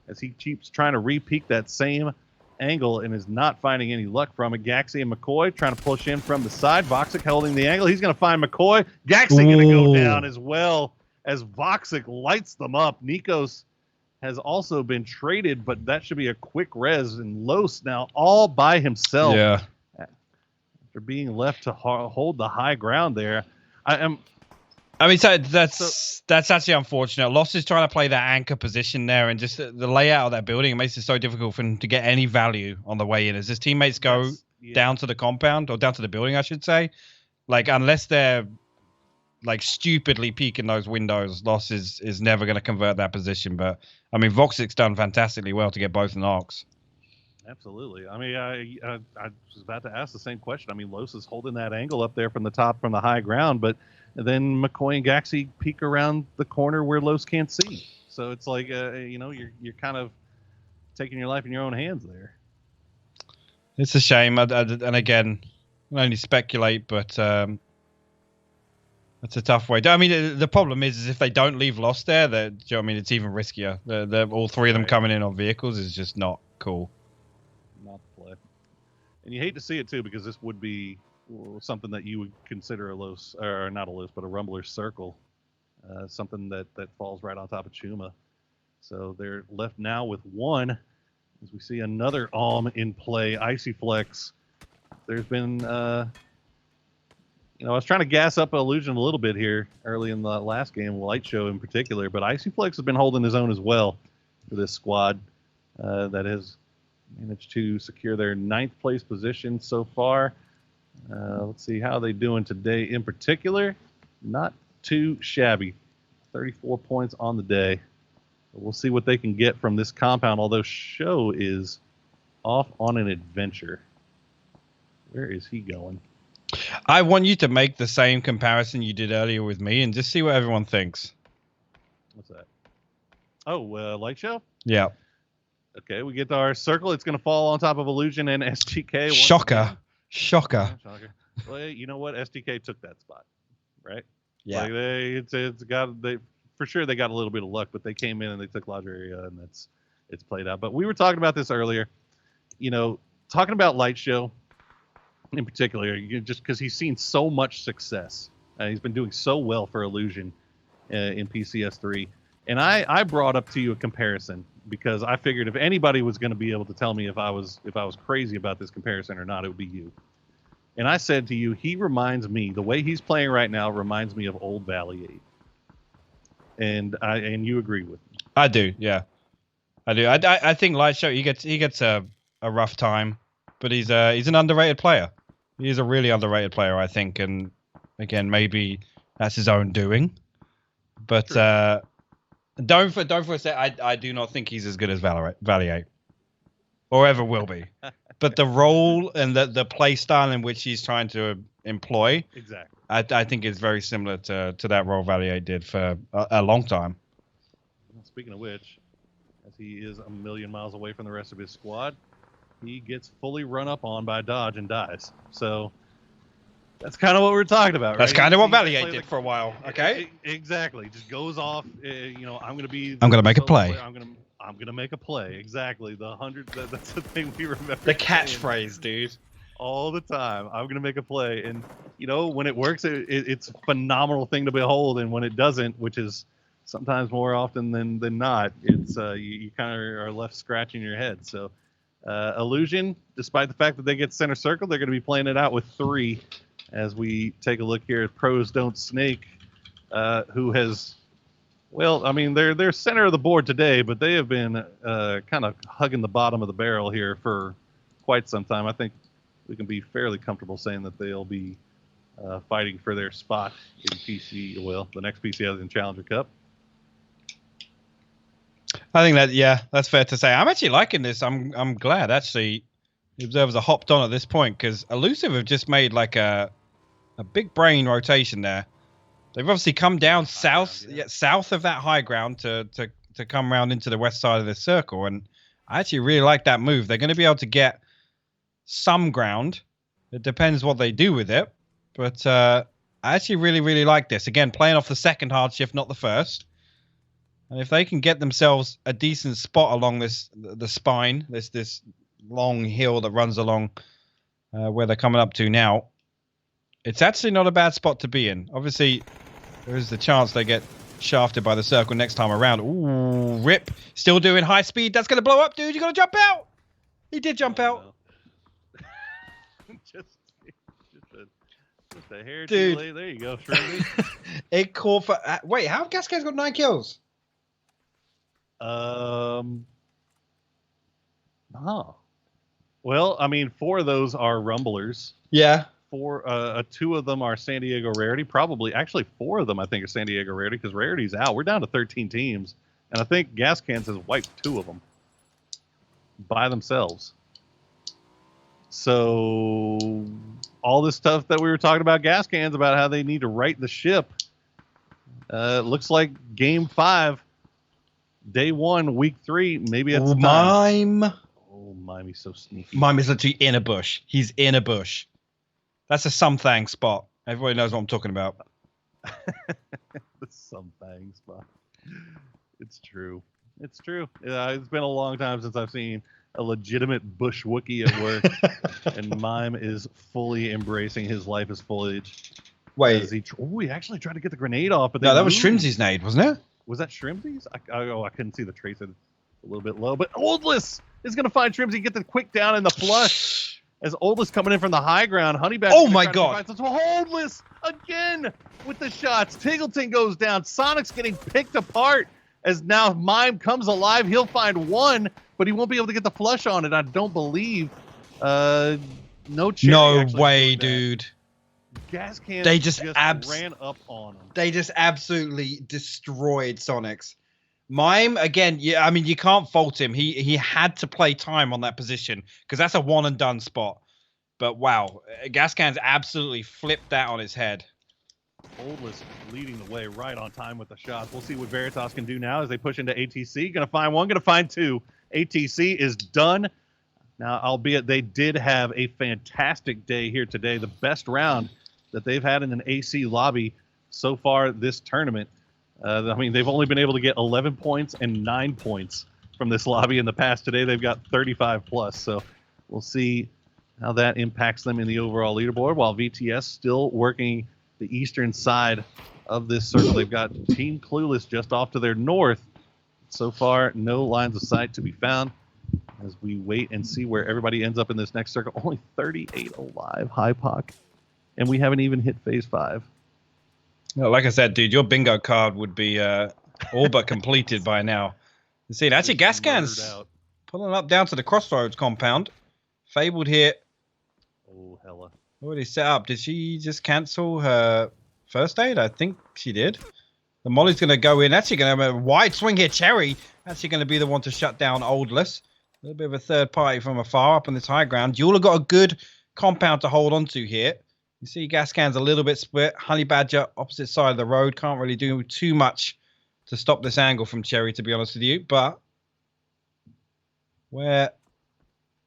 as he keeps trying to re-peak that same angle and is not finding any luck from it. Gaxi and McCoy trying to push in from the side. Voxic holding the angle. He's going to find McCoy. Gaxi going to go down as well as Voxic lights them up. Nikos has also been traded, but that should be a quick res. And Los now all by himself. Yeah. After being left to hold the high ground there. I mean, so that's actually unfortunate. Loss is trying to play that anchor position there, and just the layout of that building, it makes it so difficult for him to get any value on the way in. As his teammates go down to the compound, or down to the building, I should say, like, unless they're like stupidly peeking those windows, Loss is never going to convert that position. But I mean, Voxic's done fantastically well to get both knocks. Absolutely. I mean, I was about to ask the same question. I mean, Los is holding that angle up there from the top, from the high ground, but then McCoy and Gaxi peek around the corner where Los can't see. So it's like, you're kind of taking your life in your own hands there. It's a shame. And again, I can only speculate, but it's a tough way. I mean, the problem is if they don't leave Loss there, it's even riskier. All three of them coming in on vehicles is just not cool. Not the play. And you hate to see it too, because this would be something that you would consider a Los, or not a Los, but a Rumbler circle. Something that falls right on top of Chuma. So they're left now with one, as we see another Alm in play. Icy Flex. There's been, I was trying to gas up Illusion a little bit here early in the last game, Light Show in particular, but Icy Flex has been holding his own as well for this squad that has managed to secure their 9th place position so far. Let's see how they doing today in particular. Not too shabby. 34 points on the day. We'll see what they can get from this compound, although Show is off on an adventure. Where is he going? I want you to make the same comparison you did earlier with me and just see what everyone thinks. What's that? Oh, Light Show? Yeah. Okay, we get to our circle. It's going to fall on top of Illusion and SGK. Shocker. Well, you know what? SDK took that spot, right? Yeah. Like for sure they got a little bit of luck, but they came in and they took larger area, and it's played out. But we were talking about this earlier. Talking about Light Show in particular, just because he's seen so much success. He's been doing so well for Illusion in PCS3. And I brought up to you a comparison because I figured if anybody was going to be able to tell me if I was crazy about this comparison or not, it would be you. And I said to you, he reminds me, the way he's playing right now reminds me of old Valley 8. And you agree with me. I do, yeah. I do. I think Lightshow, he gets a rough time, but he's an underrated player. He's a really underrated player, I think, and again, maybe that's his own doing. But don't for a sec, I do not think he's as good as Valley 8. Or ever will be. But the role and the play style in which he's trying to employ, exactly, I think is very similar to that role Valley 8 did for a long time. Speaking of which, as he is a million miles away from the rest of his squad, he gets fully run up on by Dodge and dies. So that's kind of what we're talking about, right? That's kind of what Valley 8 did for a while. Okay. Exactly. Just goes off. I'm going to make a play. I'm gonna make a play. Exactly. That's the thing we remember. The catchphrase, dude. All the time. I'm gonna make a play, and when it works, it's a phenomenal thing to behold. And when it doesn't, which is sometimes more often than not, it's you kind of are left scratching your head. So, Illusion, despite the fact that they get center circle, they're going to be playing it out with 3. As we take a look here at Pros Don't Snake, who has. Well, I mean, they're center of the board today, but they have been kind of hugging the bottom of the barrel here for quite some time. I think we can be fairly comfortable saying that they'll be fighting for their spot in the next PC in Challenger Cup. I think that's fair to say. I'm actually liking this. I'm glad actually the observers are hopped on at this point because Elusive have just made like a big brain rotation there. They've obviously come down south of that high ground to come around into the west side of the circle, and I actually really like that move. They're going to be able to get some ground. It depends what they do with it, but I actually really, really like this. Again, playing off the second hard shift, not the first. And if they can get themselves a decent spot along the spine, this long hill that runs along where they're coming up to now, it's actually not a bad spot to be in. Obviously, there is the chance they get shafted by the circle next time around. Ooh, rip. Still doing high speed. That's going to blow up, dude. You got to jump out. He did jump out. No. just a hair dude. Too late. There you go, Shrimby. It caught for... wait, how have Gascan's got 9 kills? Oh. Well, I mean, 4 of those are Rumblers. Yeah. 2 of them are San Diego Rarity. Probably, actually, 4 of them I think are San Diego Rarity because Rarity's out. We're down to 13 teams, and I think Gascans has wiped 2 of them by themselves. So all this stuff that we were talking about Gascans about how they need to right the ship. Looks like Game 5, Day 1, Week 3. Maybe it's time. Mime. Oh, Mime, he's so sneaky. Mime is literally in a bush. He's in a bush. That's a something spot. Everybody knows what I'm talking about. The something spot. It's true. It's true. It's been a long time since I've seen a legitimate bush Wookiee at work, and Mime is fully embracing his life as foliage. Wait. He actually tried to get the grenade off, but no, that was Shrimzy's nade, wasn't it? Was that Shrimzy's? I couldn't see the trace. It's a little bit low, but Oldless is going to find Shrimzy, get the quick down in the flush. As Oldless coming in from the high ground, Honeyback. Oh my god! Oldless again with the shots. Tiggleton goes down. Sonic's getting picked apart as now Mime comes alive. He'll find 1, but he won't be able to get the flush on it. I don't believe. No cherry. No way, dude. Gascan They just ran up on him. They just absolutely destroyed Sonics. Mime, again, yeah, I mean, you can't fault him. He had to play time on that position because that's a one and done spot. But wow, Gascan's absolutely flipped that on his head. Oldless leading the way right on time with the shots. We'll see what Veritas can do now as they push into ATC. Going to find 1, going to find 2. ATC is done. Now, albeit they did have a fantastic day here today, the best round that they've had in an AC lobby so far this tournament. I mean, they've only been able to get 11 points and 9 points from this lobby in the past. Today, they've got 35 plus. So we'll see how that impacts them in the overall leaderboard, while VTS still working the eastern side of this circle. They've got Team Clueless just off to their north. So far, no lines of sight to be found. as we wait and see where everybody ends up in this next circle. Only 38 alive, Hypoc, and we haven't even hit phase 5. No, like I said, dude, your bingo card would be all but completed by now. You see, actually, gas cans pulling up down to the Crossroads compound. Fabled here. Oh, hella. Already set up. Did she just cancel her first aid? I think she did. The Molly's going to go in. Actually going to have a wide swing here. Cherry actually going to be the one to shut down Oldless. A little bit of a third party from afar up on this high ground. You all have got a good compound to hold on to here. You see gas cans a little bit split. Honey Badger opposite side of the road. Can't really do too much to stop this angle from Cherry, to be honest with you. But where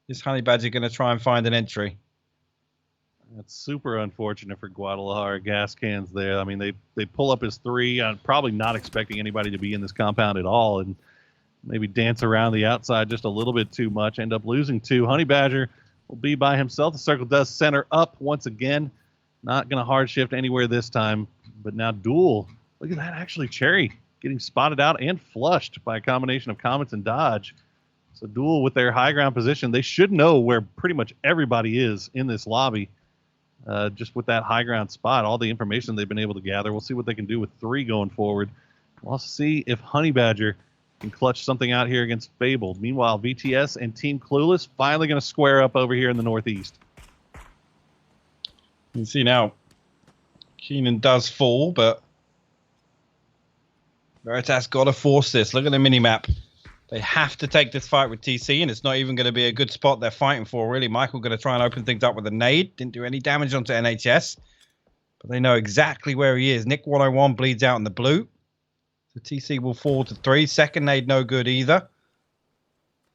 is Honey Badger going to try and find an entry? That's super unfortunate for Guadalajara. Gas cans there. I mean, they pull up his 3. I'm probably not expecting anybody to be in this compound at all, and maybe dance around the outside just a little bit too much. End up losing 2. Honey Badger will be by himself. The circle does center up once again. Not going to hard shift anywhere this time, but now Duel. Look at that, actually, Cherry getting spotted out and flushed by a combination of Comets and Dodge. So Duel with their high ground position, they should know where pretty much everybody is in this lobby. Just with that high ground spot, all the information they've been able to gather. We'll see what they can do with 3 going forward. We'll also see if Honey Badger can clutch something out here against Fabled. Meanwhile, VTS and Team Clueless finally going to square up over here in the Northeast. You can see now, Keenan does fall, but Veritas got to force this. Look at the mini-map. They have to take this fight with TC, and it's not even going to be a good spot they're fighting for, really. Michael going to try and open things up with a nade. Didn't do any damage onto NHS, but they know exactly where he is. Nick 101 bleeds out in the blue. So TC will fall to 3. Second nade, no good either.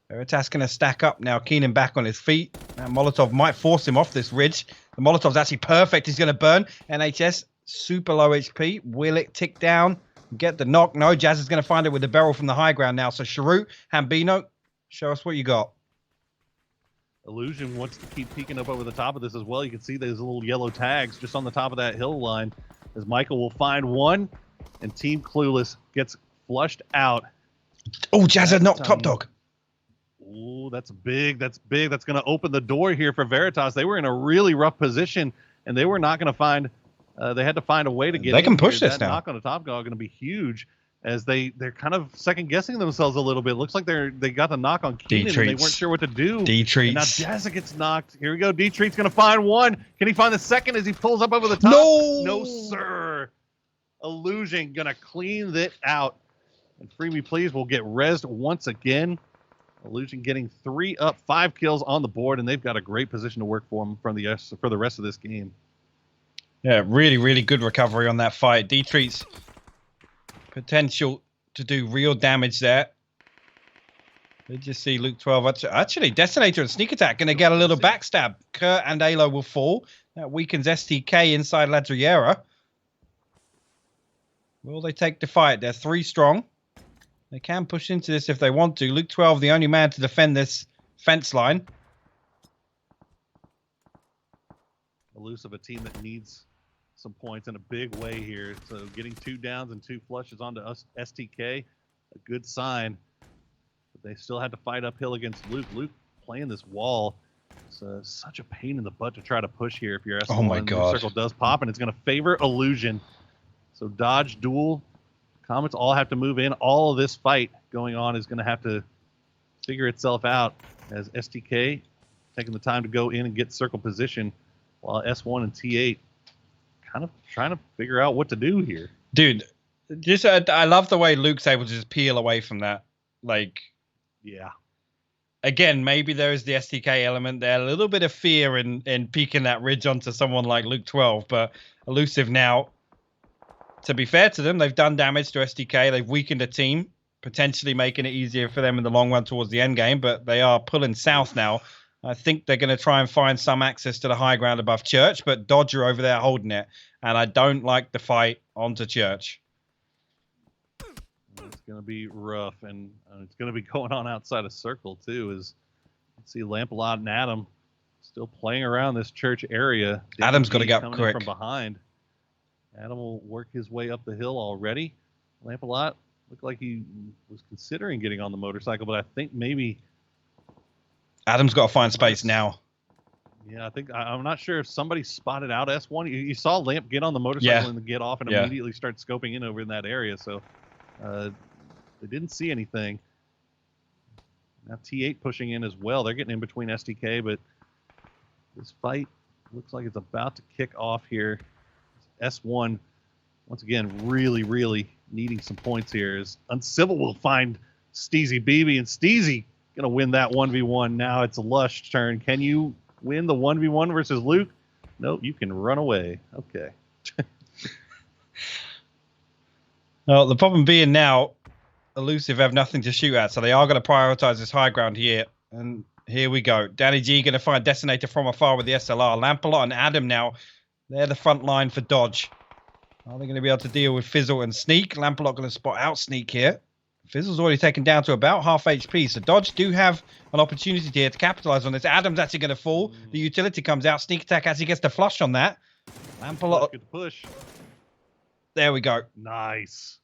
Veritas going to stack up now. Keenan back on his feet. Now Molotov might force him off this ridge. The Molotov's actually perfect. He's going to burn. NHS, super low HP. Will it tick down? Get the knock. No, Jazz is going to find it with the barrel from the high ground now. So Sharut, Hambino, show us what you got. Illusion wants to keep peeking up over the top of this as well. You can see those little yellow tags just on the top of that hill line as Michael will find one, and Team Clueless gets flushed out. Oh, Jazz had knocked Top Dog. Oh, that's big. That's big. That's going to open the door here for Veritas. They were in a really rough position, and they were not going to find. They had to find a way to get. They can push this now. now. Knock on the Top Dog going to be huge, as they're kind of second guessing themselves a little bit. Looks like they got the knock on Keenan, and they weren't sure what to do. D-Treats. And now Jazza gets knocked. Here we go. D-Treat's going to find one. Can he find the second as he pulls up over the top? No, sir. Illusion going to clean it out. And Free Me Please will get rezzed once again. Illusion getting 3 up, 5 kills on the board, and they've got a great position to work for them for the rest of this game. Yeah, really, really good recovery on that fight. D-Treat's potential to do real damage there. Did you see Luke 12? Actually, Detonator and Sneak Attack going to get a little backstab. Kurt and Alo will fall. That weakens STK inside Ladriera. Will they take the fight? They're 3 strong. They can push into this if they want to. Luke 12, the only man to defend this fence line. Elusive, a team that needs some points in a big way here. So getting 2 downs and 2 flushes onto STK, a good sign. But they still had to fight uphill against Luke. Luke playing this wall. It's such a pain in the butt to try to push here if you're S1. Oh my God. The circle does pop, and it's going to favor Illusion. So Dodge, Duel, Comets all have to move in. All of this fight going on is going to have to figure itself out as STK taking the time to go in and get circle position, while S1 and T8 kind of trying to figure out what to do here. Dude, just I love the way Luke's able to just peel away from that. Like, yeah. Again, maybe there is the STK element there. A little bit of fear in peeking that ridge onto someone like Luke 12, but Elusive now, to be fair to them, they've done damage to STK. They've weakened a team, potentially making it easier for them in the long run towards the end game, but they are pulling south now. I think they're going to try and find some access to the high ground above Church, but Dodger over there holding it, and I don't like the fight onto Church. It's going to be rough, and it's going to be going on outside of circle, too, as let's see Lampalot and Adam still playing around this Church area. Adam's got to get up quick. From behind. Adam will work his way up the hill already. Lampalot looked like he was considering getting on the motorcycle, but I think maybe Adam's got to find space now. Yeah, I think I'm not sure if somebody spotted out S1. You saw Lamp get on the motorcycle and get off and immediately start scoping in over in that area. So they didn't see anything. Now T8 pushing in as well. They're getting in between STK, but this fight looks like it's about to kick off here. S1, once again, really, really needing some points here. As Uncivil will find Steezy BB, and Steezy going to win that 1v1. Now it's Lush's turn. Can you win the 1v1 versus Luke? Nope, you can run away. Okay. Well, the problem being now, Elusive have nothing to shoot at, so they are going to prioritize this high ground here. And here we go. Danny G going to find Detonator from afar with the SLR. Lampalot and Adam now, they're the front line for Dodge. Are they going to be able to deal with Fizzle and Sneak? Lampalot going to spot out Sneak here. Fizzle's already taken down to about half HP, so Dodge do have an opportunity here to capitalize on this. Adam's actually going to fall. The utility comes out. Sneak attack as he gets the flush on that. Lampalot. Good push. There we go. Nice.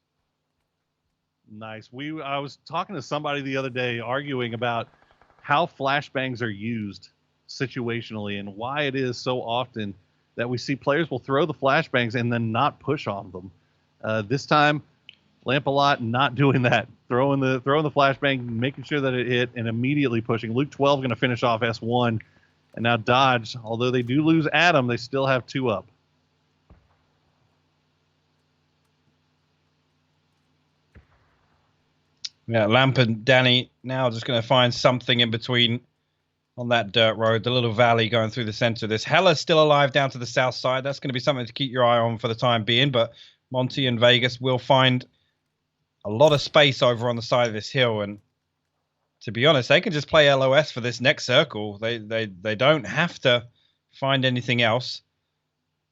Nice. I was talking to somebody the other day arguing about how flashbangs are used situationally and why it is so often that we see players will throw the flashbangs and then not push on them. This time, Lampalot not doing that. Throwing the flashbang, making sure that it hit, and immediately pushing. Luke 12 going to finish off S1. And now Dodge, although they do lose Adam, they still have 2 up. Yeah, Lamp and Danny now just going to find something in between on that dirt road, the little valley going through the center of this. Hella's still alive down to the south side. That's going to be something to keep your eye on for the time being, but Monty and Vegas will find a lot of space over on the side of this hill, and to be honest, they can just play LOS for this next circle. They don't have to find anything else.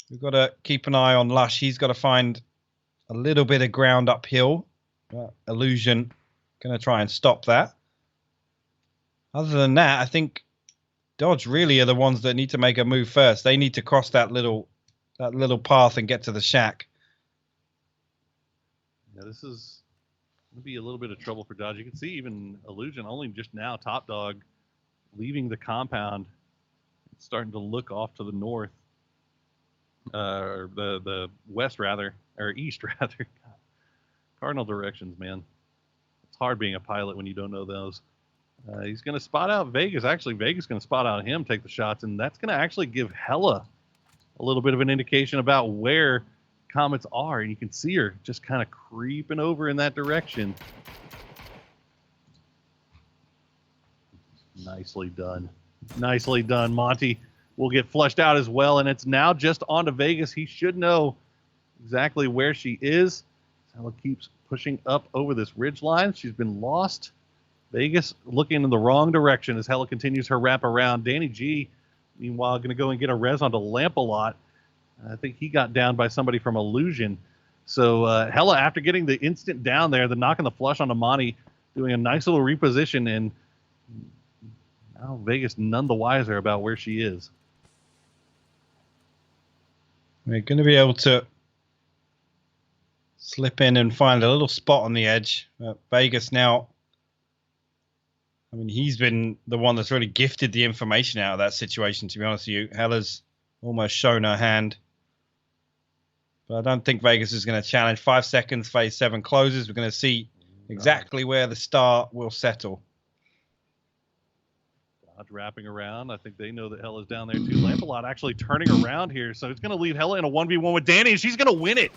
We've got to keep an eye on Lush. He's got to find a little bit of ground uphill. Illusion going to try and stop that. Other than that, I think Dodge really are the ones that need to make a move first. They need to cross that little path and get to the shack. Yeah, this is going to be a little bit of trouble for Dodge. You can see even Illusion only just now, Top Dog, leaving the compound, starting to look off to the north, or the west rather, or east rather. Cardinal directions, man. It's hard being a pilot when you don't know those. He's going to spot out Vegas. Actually, Vegas is going to spot out him, take the shots, and that's going to actually give Hella a little bit of an indication about where Comets are, and you can see her just kind of creeping over in that direction. Nicely done. Nicely done. Monty will get flushed out as well, and it's now just on to Vegas. He should know exactly where she is. Hella keeps pushing up over this ridge line. She's been lost. Vegas looking in the wrong direction as Hella continues her wrap around. Danny G, meanwhile, going to go and get a res onto Lampalot. I think he got down by somebody from Illusion. So Hella, after getting the instant down there, the knock and the flush onto Monty, doing a nice little reposition, and now Vegas none the wiser about where she is. We're going to be able to slip in and find a little spot on the edge. Vegas now, I mean, he's been the one that's really gifted the information out of that situation, to be honest with you. Hella's almost shown her hand. But I don't think Vegas is going to challenge. 5 seconds, phase 7 closes. We're going to see exactly where the star will settle. Dodge wrapping around. I think they know that Hella's down there too. Lampalot actually turning around here. So it's going to leave Hella in a 1v1 with Danny, and she's going to win it.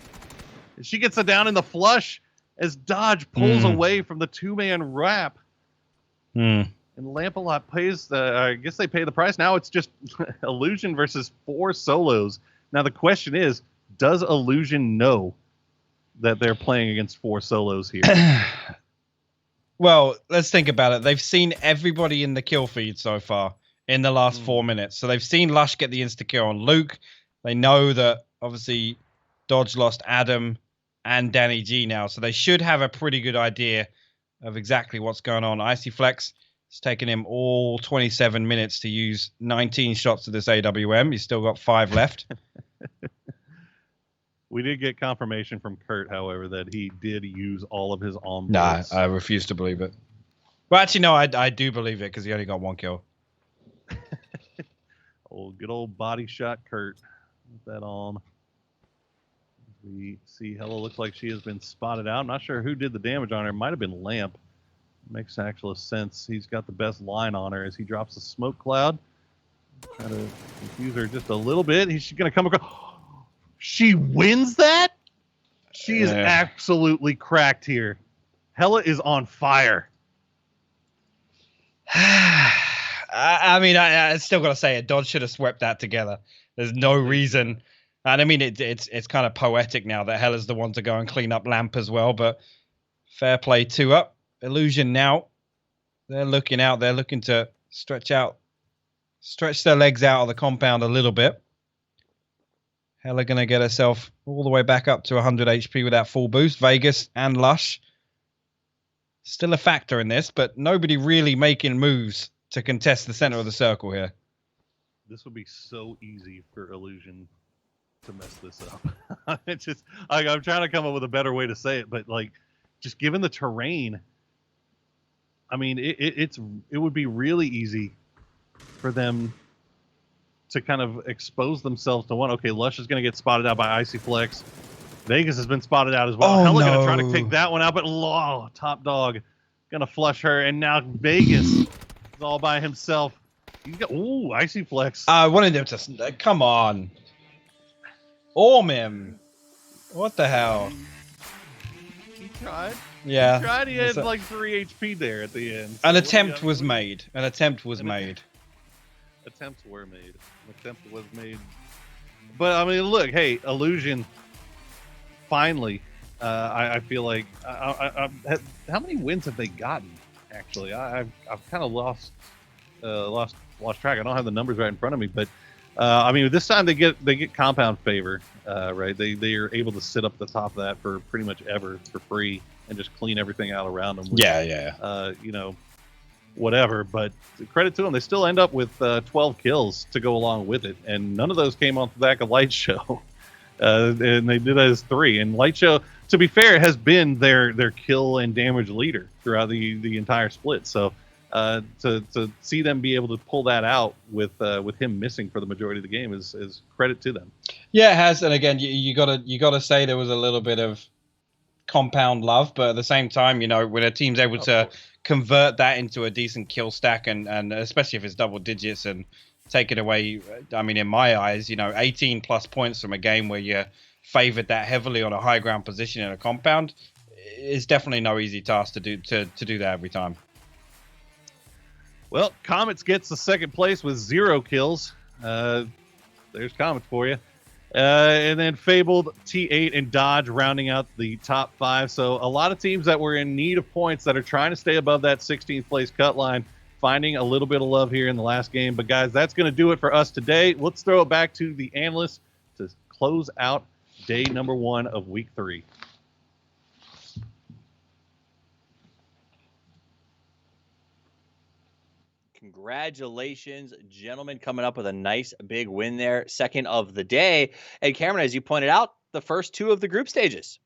She gets it down in the flush as Dodge pulls away from the 2-man wrap. And Lampalot pays I guess they pay the price. Now it's just Illusion versus 4 solos. Now the question is, does Illusion know that they're playing against 4 solos here? Well, let's think about it. They've seen everybody in the kill feed so far in the last 4 minutes. So they've seen Lush get the insta-kill on Luke. They know that, obviously, Dodge lost Adam and Danny G now. So they should have a pretty good idea of exactly what's going on. Icy Flex, it's taken him all 27 minutes to use 19 shots of this AWM. He's still got 5 left. We did get confirmation from Kurt, however, that he did use all of his on Nah, I refuse to believe it. Well, actually, no, I do believe it because he only got 1 kill. Good old body shot Kurt. Put that on. We see Hella looks like she has been spotted out. Not sure who did the damage on her. It might have been Lamp. Makes actual sense. He's got the best line on her as he drops the smoke cloud. Try to confuse her just a little bit. She's going to come across. She wins that? She is absolutely cracked here. Hella is on fire. I mean, I still got to say it. Dodge should have swept that together. There's no reason. And I mean, it's kind of poetic now that Hella's the one to go and clean up Lamp as well. But fair play, 2 up. Illusion now. They're looking out. They're looking to stretch their legs out of the compound a little bit. Hella going to get herself all the way back up to 100 HP with that full boost. Vegas and Lush still a factor in this, but nobody really making moves to contest the center of the circle here. This would be so easy for Illusion to mess this up. It's just, I'm trying to come up with a better way to say it, but like, just given the terrain, I mean, it would be really easy for them to kind of expose themselves to one. Okay, Lush is going to get spotted out by Icy Flex. Vegas has been spotted out as well. Oh, Hella going to no. try to take that one out, but Top Dog going to flush her, and now Vegas is all by himself. Icy Flex. I wanted him to... Come on. Orm him. What the hell? He tried. Yeah. He tried. He had like 3 HP there at the end. An attempt was made. An attempt was made. Attempts were made. An attempt was made. But, I mean, look, hey, Illusion, finally, I feel like, how many wins have they gotten, actually? I've kind of lost track. I don't have the numbers right in front of me, but, I mean, this time they get compound favor, right? They are able to sit up the top of that for pretty much ever for free and just clean everything out around them. With, you know, whatever. But credit to them, they still end up with 12 kills to go along with it, and none of those came off the back of Light Show. And they did that as 3. And Light Show, to be fair, has been their kill and damage leader throughout the entire split. So to see them be able to pull that out with him missing for the majority of the game is credit to them. Yeah, it has. And again, you gotta say there was a little bit of compound love, but at the same time, you know, when a team's able to convert that into a decent kill stack, and especially if it's double digits and take it away, I mean, in my eyes, you know, 18 plus points from a game where you favored that heavily on a high ground position in a compound is definitely no easy task to do that every time. Well, Comets gets the second place with 0 kills. There's Comets for you. And then Fabled, T8, and Dodge rounding out the top 5. So a lot of teams that were in need of points that are trying to stay above that 16th place cut line, finding a little bit of love here in the last game. But guys, that's going to do it for us today. Let's throw it back to the analysts to close out day number 1 of week 3. Congratulations, gentlemen, coming up with a nice big win there. Second of the day. And Cameron, as you pointed out, the first 2 of the group stages.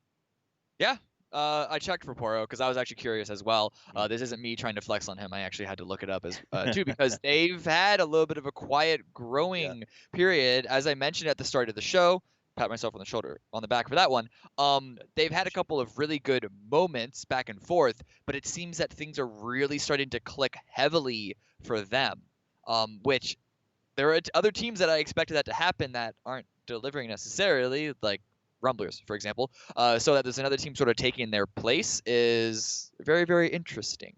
Yeah. I checked for Poro because I was actually curious as well. This isn't me trying to flex on him. I actually had to look it up as too because they've had a little bit of a quiet growing period. As I mentioned at the start of the show, pat myself on the back for that one. They've had a couple of really good moments back and forth, but it seems that things are really starting to click heavily for them, which there are other teams that I expected that to happen that aren't delivering necessarily, like Rumblers, for example. So that there's another team sort of taking their place is very, very interesting.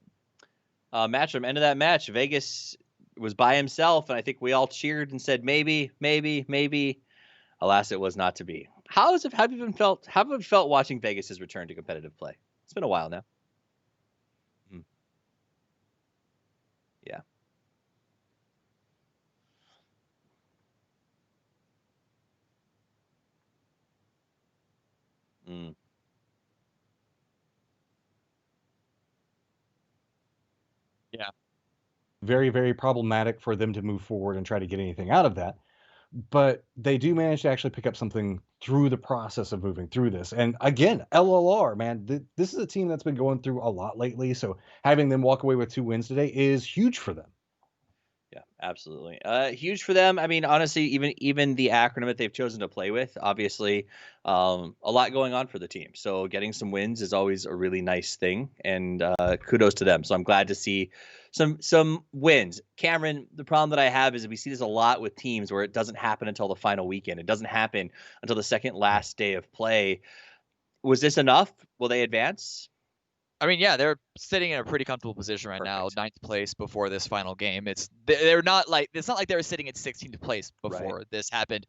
Match from end of that match, Vegas was by himself, and I think we all cheered and said maybe, maybe, maybe. Alas, it was not to be. How have you felt watching Vegas's return to competitive play? It's been a while now. Yeah. Yeah. Very, very problematic for them to move forward and try to get anything out of that. But they do manage to actually pick up something through the process of moving through this. And again, LLR, man, this is a team that's been going through a lot lately. So having them walk away with 2 wins today is huge for them. Yeah. Absolutely. Huge for them. I mean, honestly, even the acronym that they've chosen to play with, obviously, a lot going on for the team. So getting some wins is always a really nice thing, and kudos to them. So I'm glad to see some wins. Cameron, the problem that I have is we see this a lot with teams where it doesn't happen until the final weekend. It doesn't happen until the second last day of play. Was this enough? Will they advance? I mean, yeah, they're sitting in a pretty comfortable position right now, Perfect. 9th place before this final game. They're not like it's not like they were sitting at 16th place before this happened.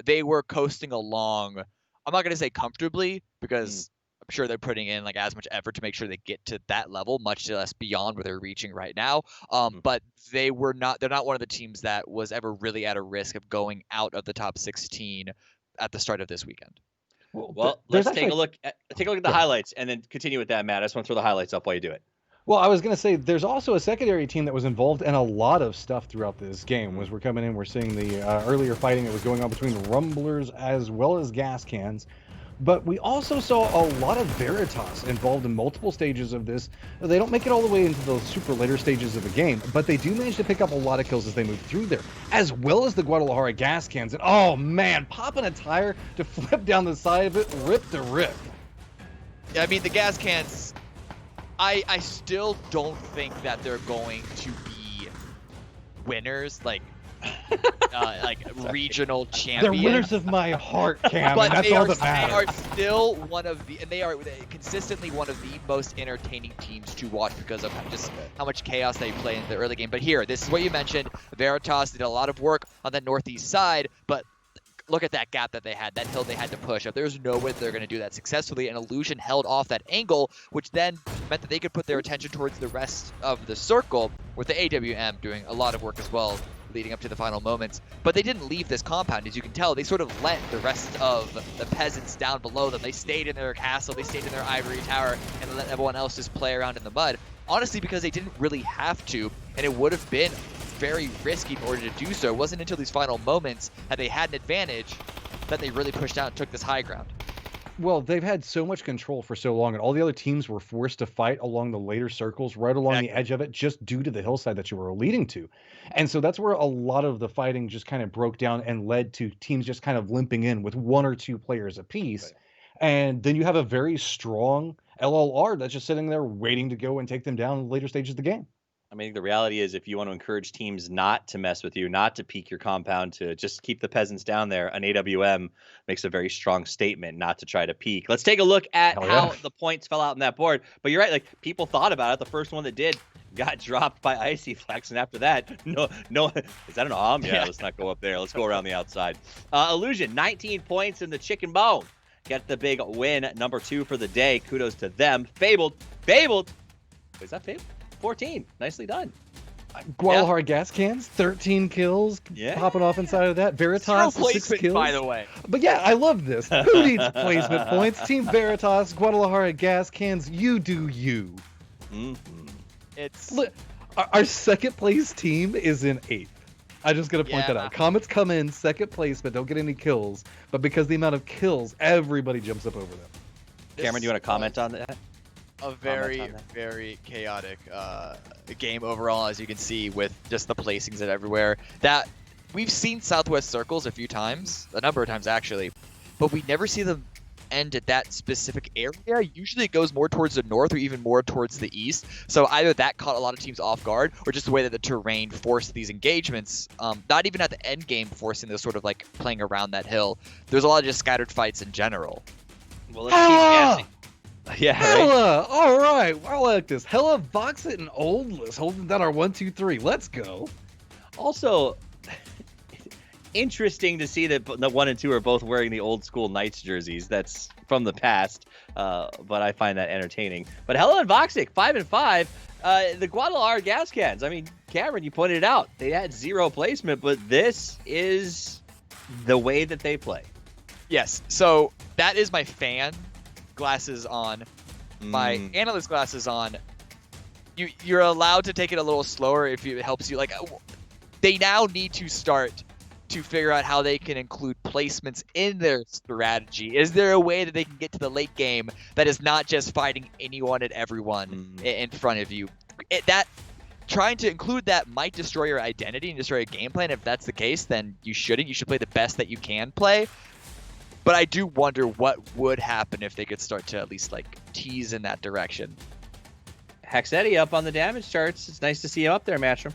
They were coasting along. I'm not gonna say comfortably because I'm sure they're putting in like as much effort to make sure they get to that level, much less beyond where they're reaching right now. But they're not one of the teams that was ever really at a risk of going out of the top 16 at the start of this weekend. Well, let's take a look at the highlights and then continue with that, Matt. I just want to throw the highlights up while you do it. Well, I was going to say there's also a secondary team that was involved in a lot of stuff throughout this game. As we're coming in, we're seeing the earlier fighting that was going on between Rumblers as well as Gas Cans. But we also saw a lot of Veritas involved in multiple stages of this. They don't make it all the way into those super later stages of the game, but they do manage to pick up a lot of kills as they move through there, as well as the Guadalajara Gas Cans. And oh man, popping a tire to flip down the side of it, rip to rip. Yeah, I mean, the Gas Cans, I still don't think that they're going to be winners, like regional champions. They're winners of my heart, Cam, but and that's all that matters. They are still one of the, and they are consistently one of the most entertaining teams to watch because of just how much chaos they play in the early game. But here, this is what you mentioned. Veritas did a lot of work on the northeast side, but look at that gap that they had, that hill they had to push up. There's no way they're going to do that successfully, and Illusion held off that angle, which then meant that they could put their attention towards the rest of the circle, with the AWM doing a lot of work as well, leading up to the final moments. But they didn't leave this compound, as you can tell. They sort of let the rest of the peasants down below them. They stayed in their castle, they stayed in their ivory tower, and let everyone else just play around in the mud. Honestly, because they didn't really have to, and it would have been very risky in order to do so. It wasn't until these final moments that they had an advantage that they really pushed out and took this high ground. Well, they've had so much control for so long, and all the other teams were forced to fight along the later circles, right along the edge of it, just due to the hillside that you were leading to. And so that's where a lot of the fighting just kind of broke down and led to teams just kind of limping in with one or two players apiece. Right. And then you have a very strong LLR that's just sitting there waiting to go and take them down in the later stages of the game. I mean, the reality is if you want to encourage teams not to mess with you, not to peek your compound, to just keep the peasants down there, an AWM makes a very strong statement not to try to peek. Let's take a look at how the points fell out on that board. But you're right, like people thought about it. The first one that did got dropped by Icy Flex, and after that, no, is that an AWM? Yeah, let's not go up there. Let's go around the outside. Illusion, 19 points in the chicken bone. Get the big win, number 2 for the day. Kudos to them. Fabled. Is that Fabled? 14. Nicely done. Guadalajara Gas Cans, 13 kills, popping off inside of that. Veritas, 6 kills. By the way. But yeah, I love this. Who needs placement points? Team Veritas, Guadalajara Gas Cans, you do you. It's Look, our second place team is in 8th. I just got to point that out. Comets come in second place, but don't get any kills. But because the amount of kills, everybody jumps up over them. Cameron, do you want to comment on that? A very, very chaotic game overall, as you can see, with just the placings and everywhere. That we've seen Southwest Circles a few times, a number of times actually, but we never see them end at that specific area. Usually it goes more towards the north or even more towards the east. So either that caught a lot of teams off guard, or just the way that the terrain forced these engagements. Not even at the end game forcing this sort of like playing around that hill. There's a lot of just scattered fights in general. Well, let's keep guessing. Yeah, Hella! Right? All right, I like this. Hella, Voxit, and Oldless holding down our 1, 2, 3. Let's go. Also, interesting to see that the 1 and 2 are both wearing the old school Knights jerseys. That's from the past, but I find that entertaining. But Hella and Voxic, 5 and 5. The Guadalajara Gas Cans. I mean, Cameron, you pointed it out. They had 0 placement, but this is the way that they play. Yes. So that is my fan glasses on, my analyst glasses on. You're allowed to take it a little slower if it helps you. Like, they now need to start to figure out how they can include placements in their strategy. Is there a way that they can get to the late game that is not just fighting anyone and everyone in front of you? trying to include that might destroy your identity and destroy your game plan. If that's the case, then you shouldn't. You should play the best that you can play. But I do wonder what would happen if they could start to at least like tease in that direction. Hexetti up on the damage charts. It's nice to see you up there, Matchroom.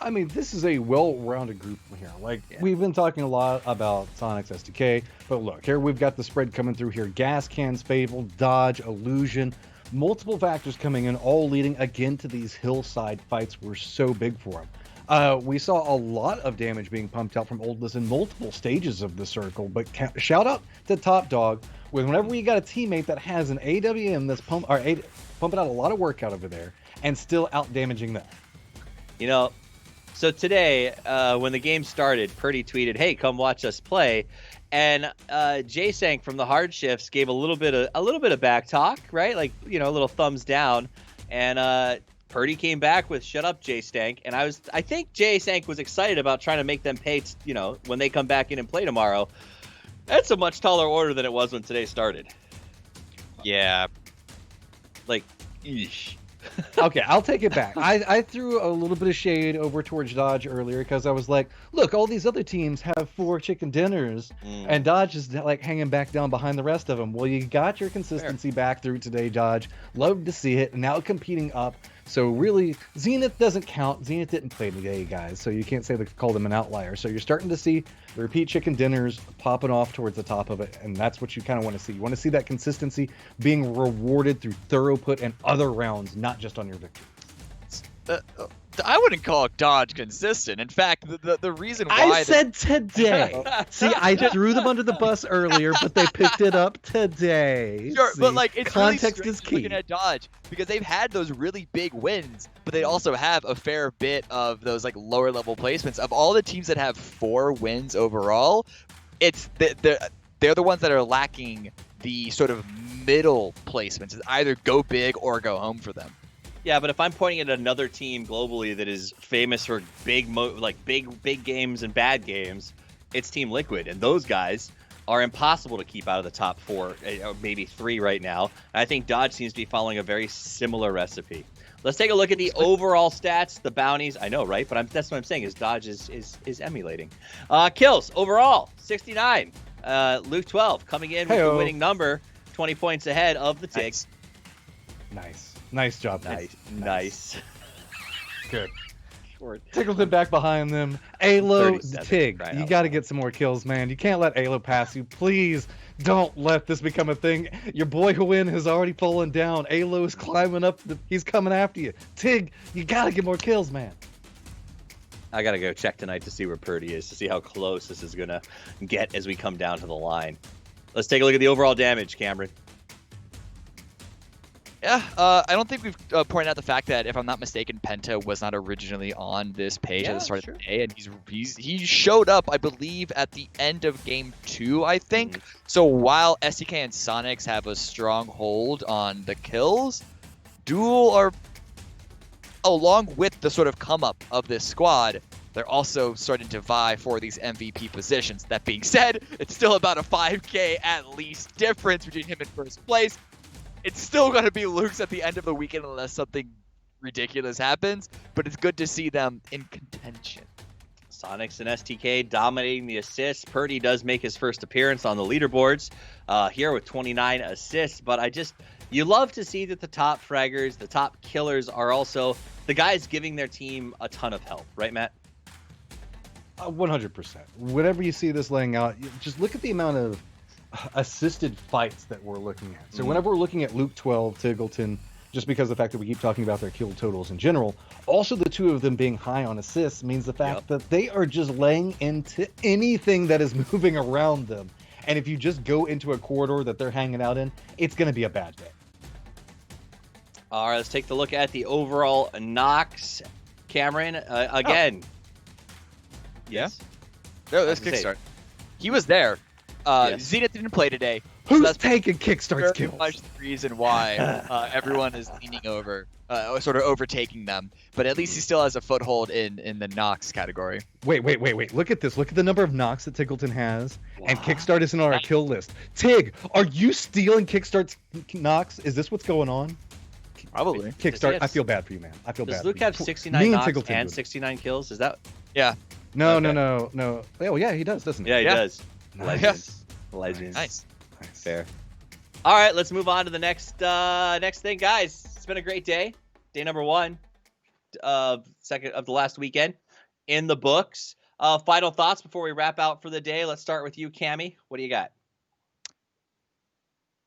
I mean, this is a well-rounded group here. Like, we've been talking a lot about Sonic's SDK, but look, here we've got the spread coming through here. Gas Cans, Fable, Dodge, Illusion, multiple factors coming in, all leading again to these hillside fights were so big for them. We saw a lot of damage being pumped out from Oldless in multiple stages of the circle, but shout out to Top Dog with whenever you got a teammate that has an AWM that's pumping out a lot of work out over there and still out damaging them. You know, so today when the game started, Purdy tweeted, "Hey, come watch us play," and J-Sank from the Hard Shifts gave a little bit of back talk, right? Like, you know, a little thumbs down, and Purdy came back with "Shut up, J-Stank," and I think J-Sank was excited about trying to make them pay, you know, when they come back in and play tomorrow. That's a much taller order than it was when today started. Yeah. Like, eesh. Okay, I'll take it back. I threw a little bit of shade over towards Dodge earlier because I was like, look, all these other teams have 4 chicken dinners, and Dodge is like hanging back down behind the rest of them. Well, you got your consistency back through today, Dodge. Love to see it. Now competing up. So really, Zenith doesn't count. Zenith didn't play today, guys, so you can't call them an outlier. So you're starting to see the repeat chicken dinners popping off towards the top of it, and that's what you kind of want to see. You want to see that consistency being rewarded through throughput and other rounds, not just on your victory. I wouldn't call Dodge consistent. In fact, the reason why I said today. See, I threw them under the bus earlier, but they picked it up today. Sure, See, but like it's context really is key. looking at Dodge because they've had those really big wins, but they also have a fair bit of those like lower level placements. Of all the teams that have 4 wins overall, they're the ones that are lacking the sort of middle placements. It's either go big or go home for them. Yeah, but if I'm pointing at another team globally that is famous for big games and bad games, it's Team Liquid, and those guys are impossible to keep out of the top 4, or maybe 3 right now. I think Dodge seems to be following a very similar recipe. Let's take a look at the overall stats, the bounties. I know, right? But that's what I'm saying is Dodge is emulating. Kills overall 69. Luke 12 coming in with the winning number, 20 points ahead of the Tig. Nice job. Nice. Good. Tickleton back behind them. Alo, Tig, you got to get some more kills, man. You can't let Alo pass you. Please don't let this become a thing. Your boy Huin has already fallen down. Alo is climbing up. He's coming after you. Tig, you got to get more kills, man. I got to go check tonight to see where Purdy is, to see how close this is going to get as we come down to the line. Let's take a look at the overall damage, Cameron. Yeah, I don't think we've pointed out the fact that, if I'm not mistaken, Penta was not originally on this page at the start of the day, and he showed up, I believe, at the end of game 2, I think. So while SDK and Sonics have a strong hold on the kills, Duel are, along with the sort of come up of this squad, they're also starting to vie for these MVP positions. That being said, it's still about a 5K at least difference between him and first place. It's still going to be Luke's at the end of the weekend unless something ridiculous happens, but it's good to see them in contention. Sonics and STK dominating the assists. Purdy does make his first appearance on the leaderboards here with 29 assists, but you love to see that the top fraggers, the top killers are also the guys giving their team a ton of help, right, Matt? 100%. Whenever you see this laying out, just look at the amount of assisted fights that we're looking at. So whenever we're looking at Luke 12, Tiggleton, just because of the fact that we keep talking about their kill totals in general, also the 2 of them being high on assists means the fact that they are just laying into anything that is moving around them. And if you just go into a corridor that they're hanging out in, it's going to be a bad day. All right, let's take a look at the overall knocks. Cameron, again. Yes. No, let's kickstart. He was there. Zenith didn't play today. Who's taking Kickstart's kills? Much the reason why everyone is leaning over, sort of overtaking them. But at least he still has a foothold in the knocks category. Wait. Look at this. Look at the number of knocks that Tiggleton has. Wow. And Kickstart isn't on our kill list. Tig, are you stealing Kickstart's knocks? Is this what's going on? Probably. Kickstart. have I feel bad for you, man. I feel Does bad. Luke for you. have 69 Me and knocks Singleton and do it. 69 kills? Is that? No, Okay. no. Oh yeah, he does, doesn't he? Yeah, he Yeah. does. Nice. Legends. Legends. Nice. Nice. Fair. All right, let's move on to the next thing, guys. It's been a great day. Day number 1 of the last weekend in the books. Final thoughts before we wrap out for the day. Let's start with you, Cammy. What do you got?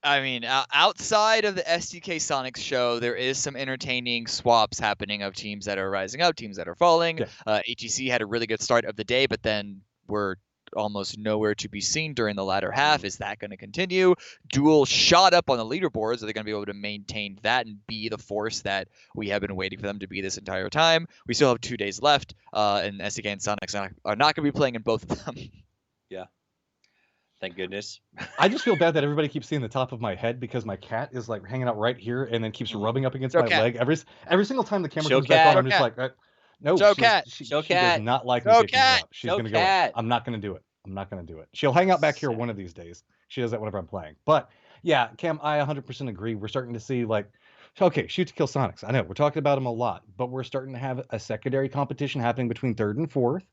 I mean, outside of the SDK Sonics show, there is some entertaining swaps happening of teams that are rising up, teams that are falling. Yeah. HEC had a really good start of the day, but then were almost nowhere to be seen during the latter half. Is that going to continue? Duel shot up on the leaderboards. Are they going to be able to maintain that and be the force that we have been waiting for them to be this entire time? We still have 2 days left, and SDK and Sonics are not going to be playing in both of them. Yeah. Thank goodness. I just feel bad that everybody keeps seeing the top of my head because my cat is like hanging out right here and then keeps rubbing up against Show my cat. leg every single time the camera Show comes back cat. on. I'm just Show like, no, Show she cat. she Show does cat. not like me Show picking her cat. up. She's Show gonna go. cat. I'm not gonna do it. I'm not gonna do it. She'll hang out back here one of these days. She does that whenever I'm playing. But yeah, Cam, I 100% agree. We're starting to see like, okay, shoot to kill Sonics. I know we're talking about them a lot, but we're starting to have a secondary competition happening between 3rd and 4th.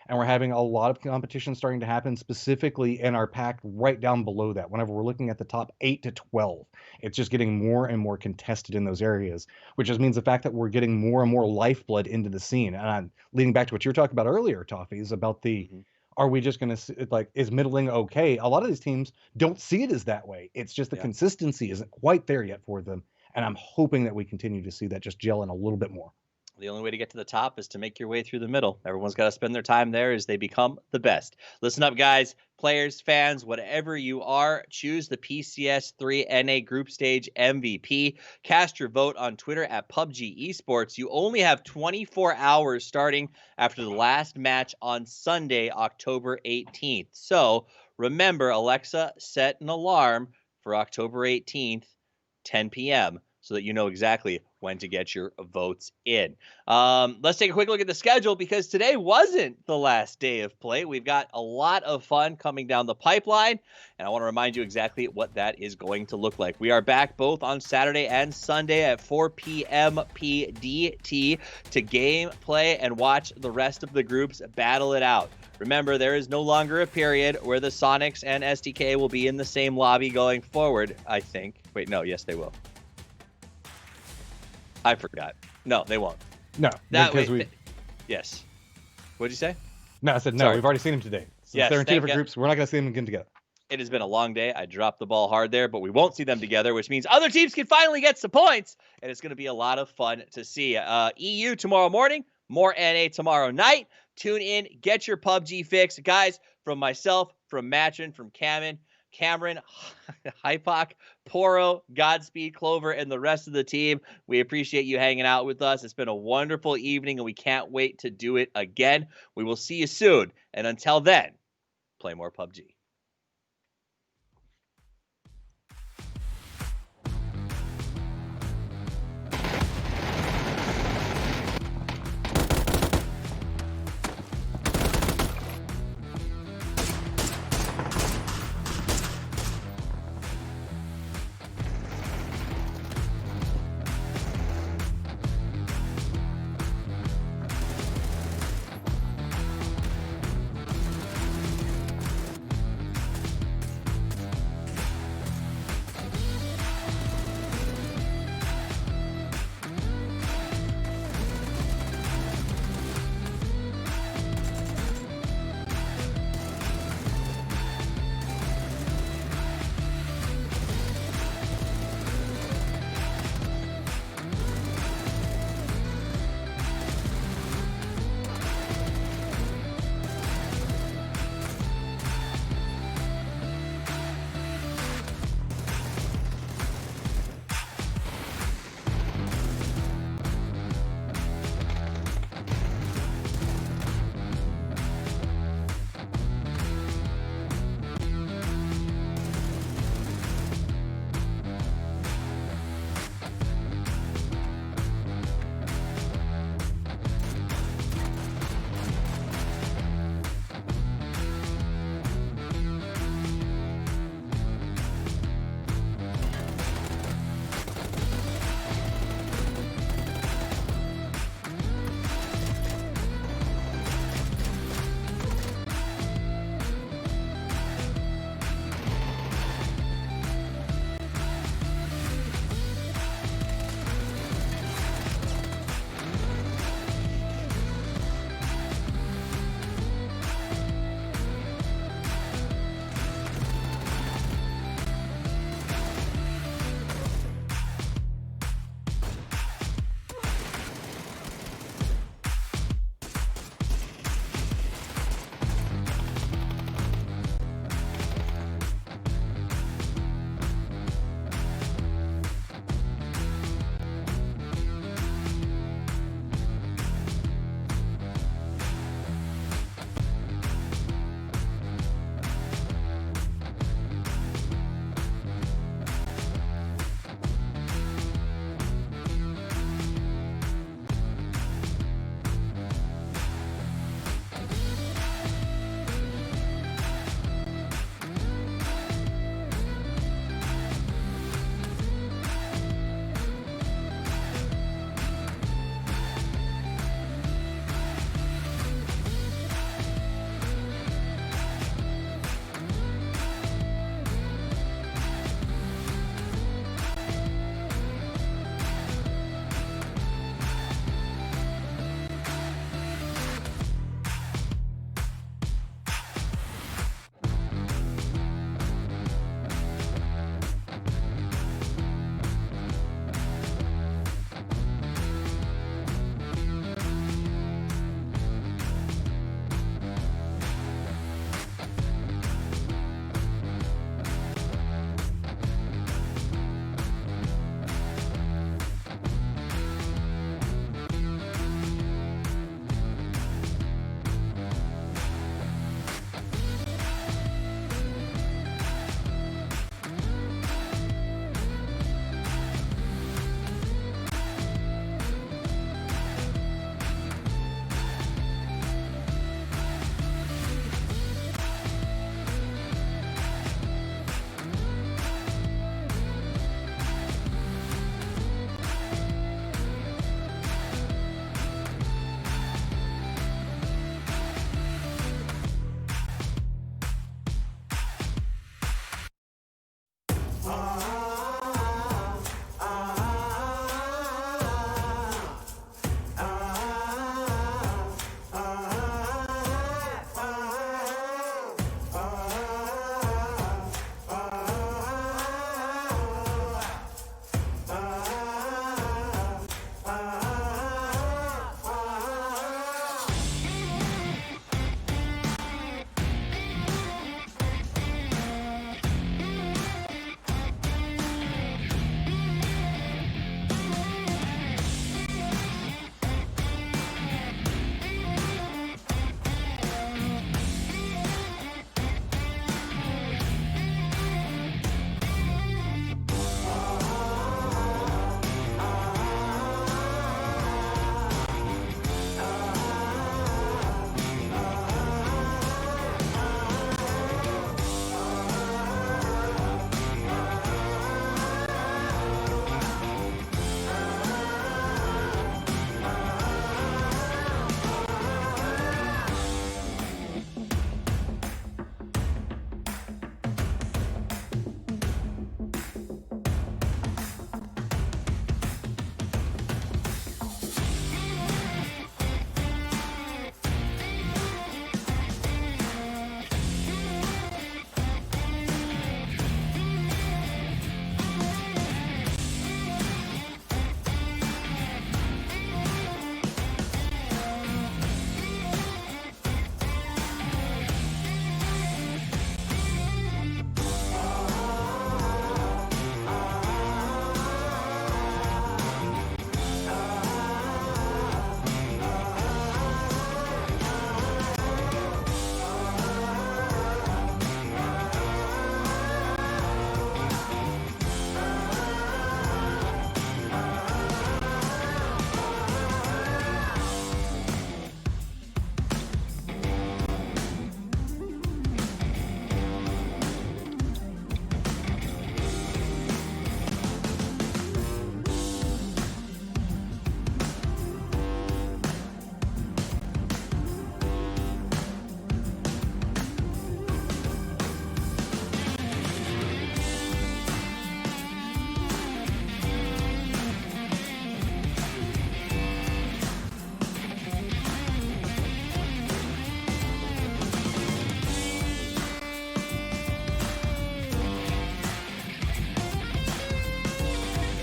And we're having a lot of competition starting to happen specifically in our pack right down below that. Whenever we're looking at the top 8 to 12, it's just getting more and more contested in those areas, which just means the fact that we're getting more and more lifeblood into the scene. And I'm leading back to what you were talking about earlier, Toffees, about the, are we just going to, like, is middling okay? A lot of these teams don't see it as that way. It's just the consistency isn't quite there yet for them. And I'm hoping that we continue to see that just gel in a little bit more. The only way to get to the top is to make your way through the middle. Everyone's got to spend their time there as they become the best. Listen up, guys, players, fans, whatever you are, choose the PCS3 NA Group Stage MVP. Cast your vote on Twitter at PUBG Esports. You only have 24 hours starting after the last match on Sunday, October 18th. So remember, Alexa, set an alarm for October 18th, 10 p.m., so that you know exactly when to get your votes in. Let's take a quick look at the schedule because today wasn't the last day of play. We've got a lot of fun coming down the pipeline, and I want to remind you exactly what that is going to look like. We are back both on Saturday and Sunday at 4 p.m. PDT to game, play, and watch the rest of the groups battle it out. Remember, there is no longer a period where the Sonics and SDK will be in the same lobby going forward, I think. Wait, no, yes, they will. I forgot. No, they won't. No, because yes. What'd you say? No, I said no. Sorry. We've already seen them today. So Yes, they're in 2 thank different you. groups. We're not going to see them again together. It has been a long day. I dropped the ball hard there, but we won't see them together, which means other teams can finally get some points, and it's going to be a lot of fun to see. EU tomorrow morning, more NA tomorrow night. Tune in, get your PUBG fix. Guys, from myself, from Matrin, from Cameron, Hypoc, Poro, Godspeed, Clover, and the rest of the team, we appreciate you hanging out with us. It's been a wonderful evening, and we can't wait to do it again. We will see you soon, and until then, play more PUBG.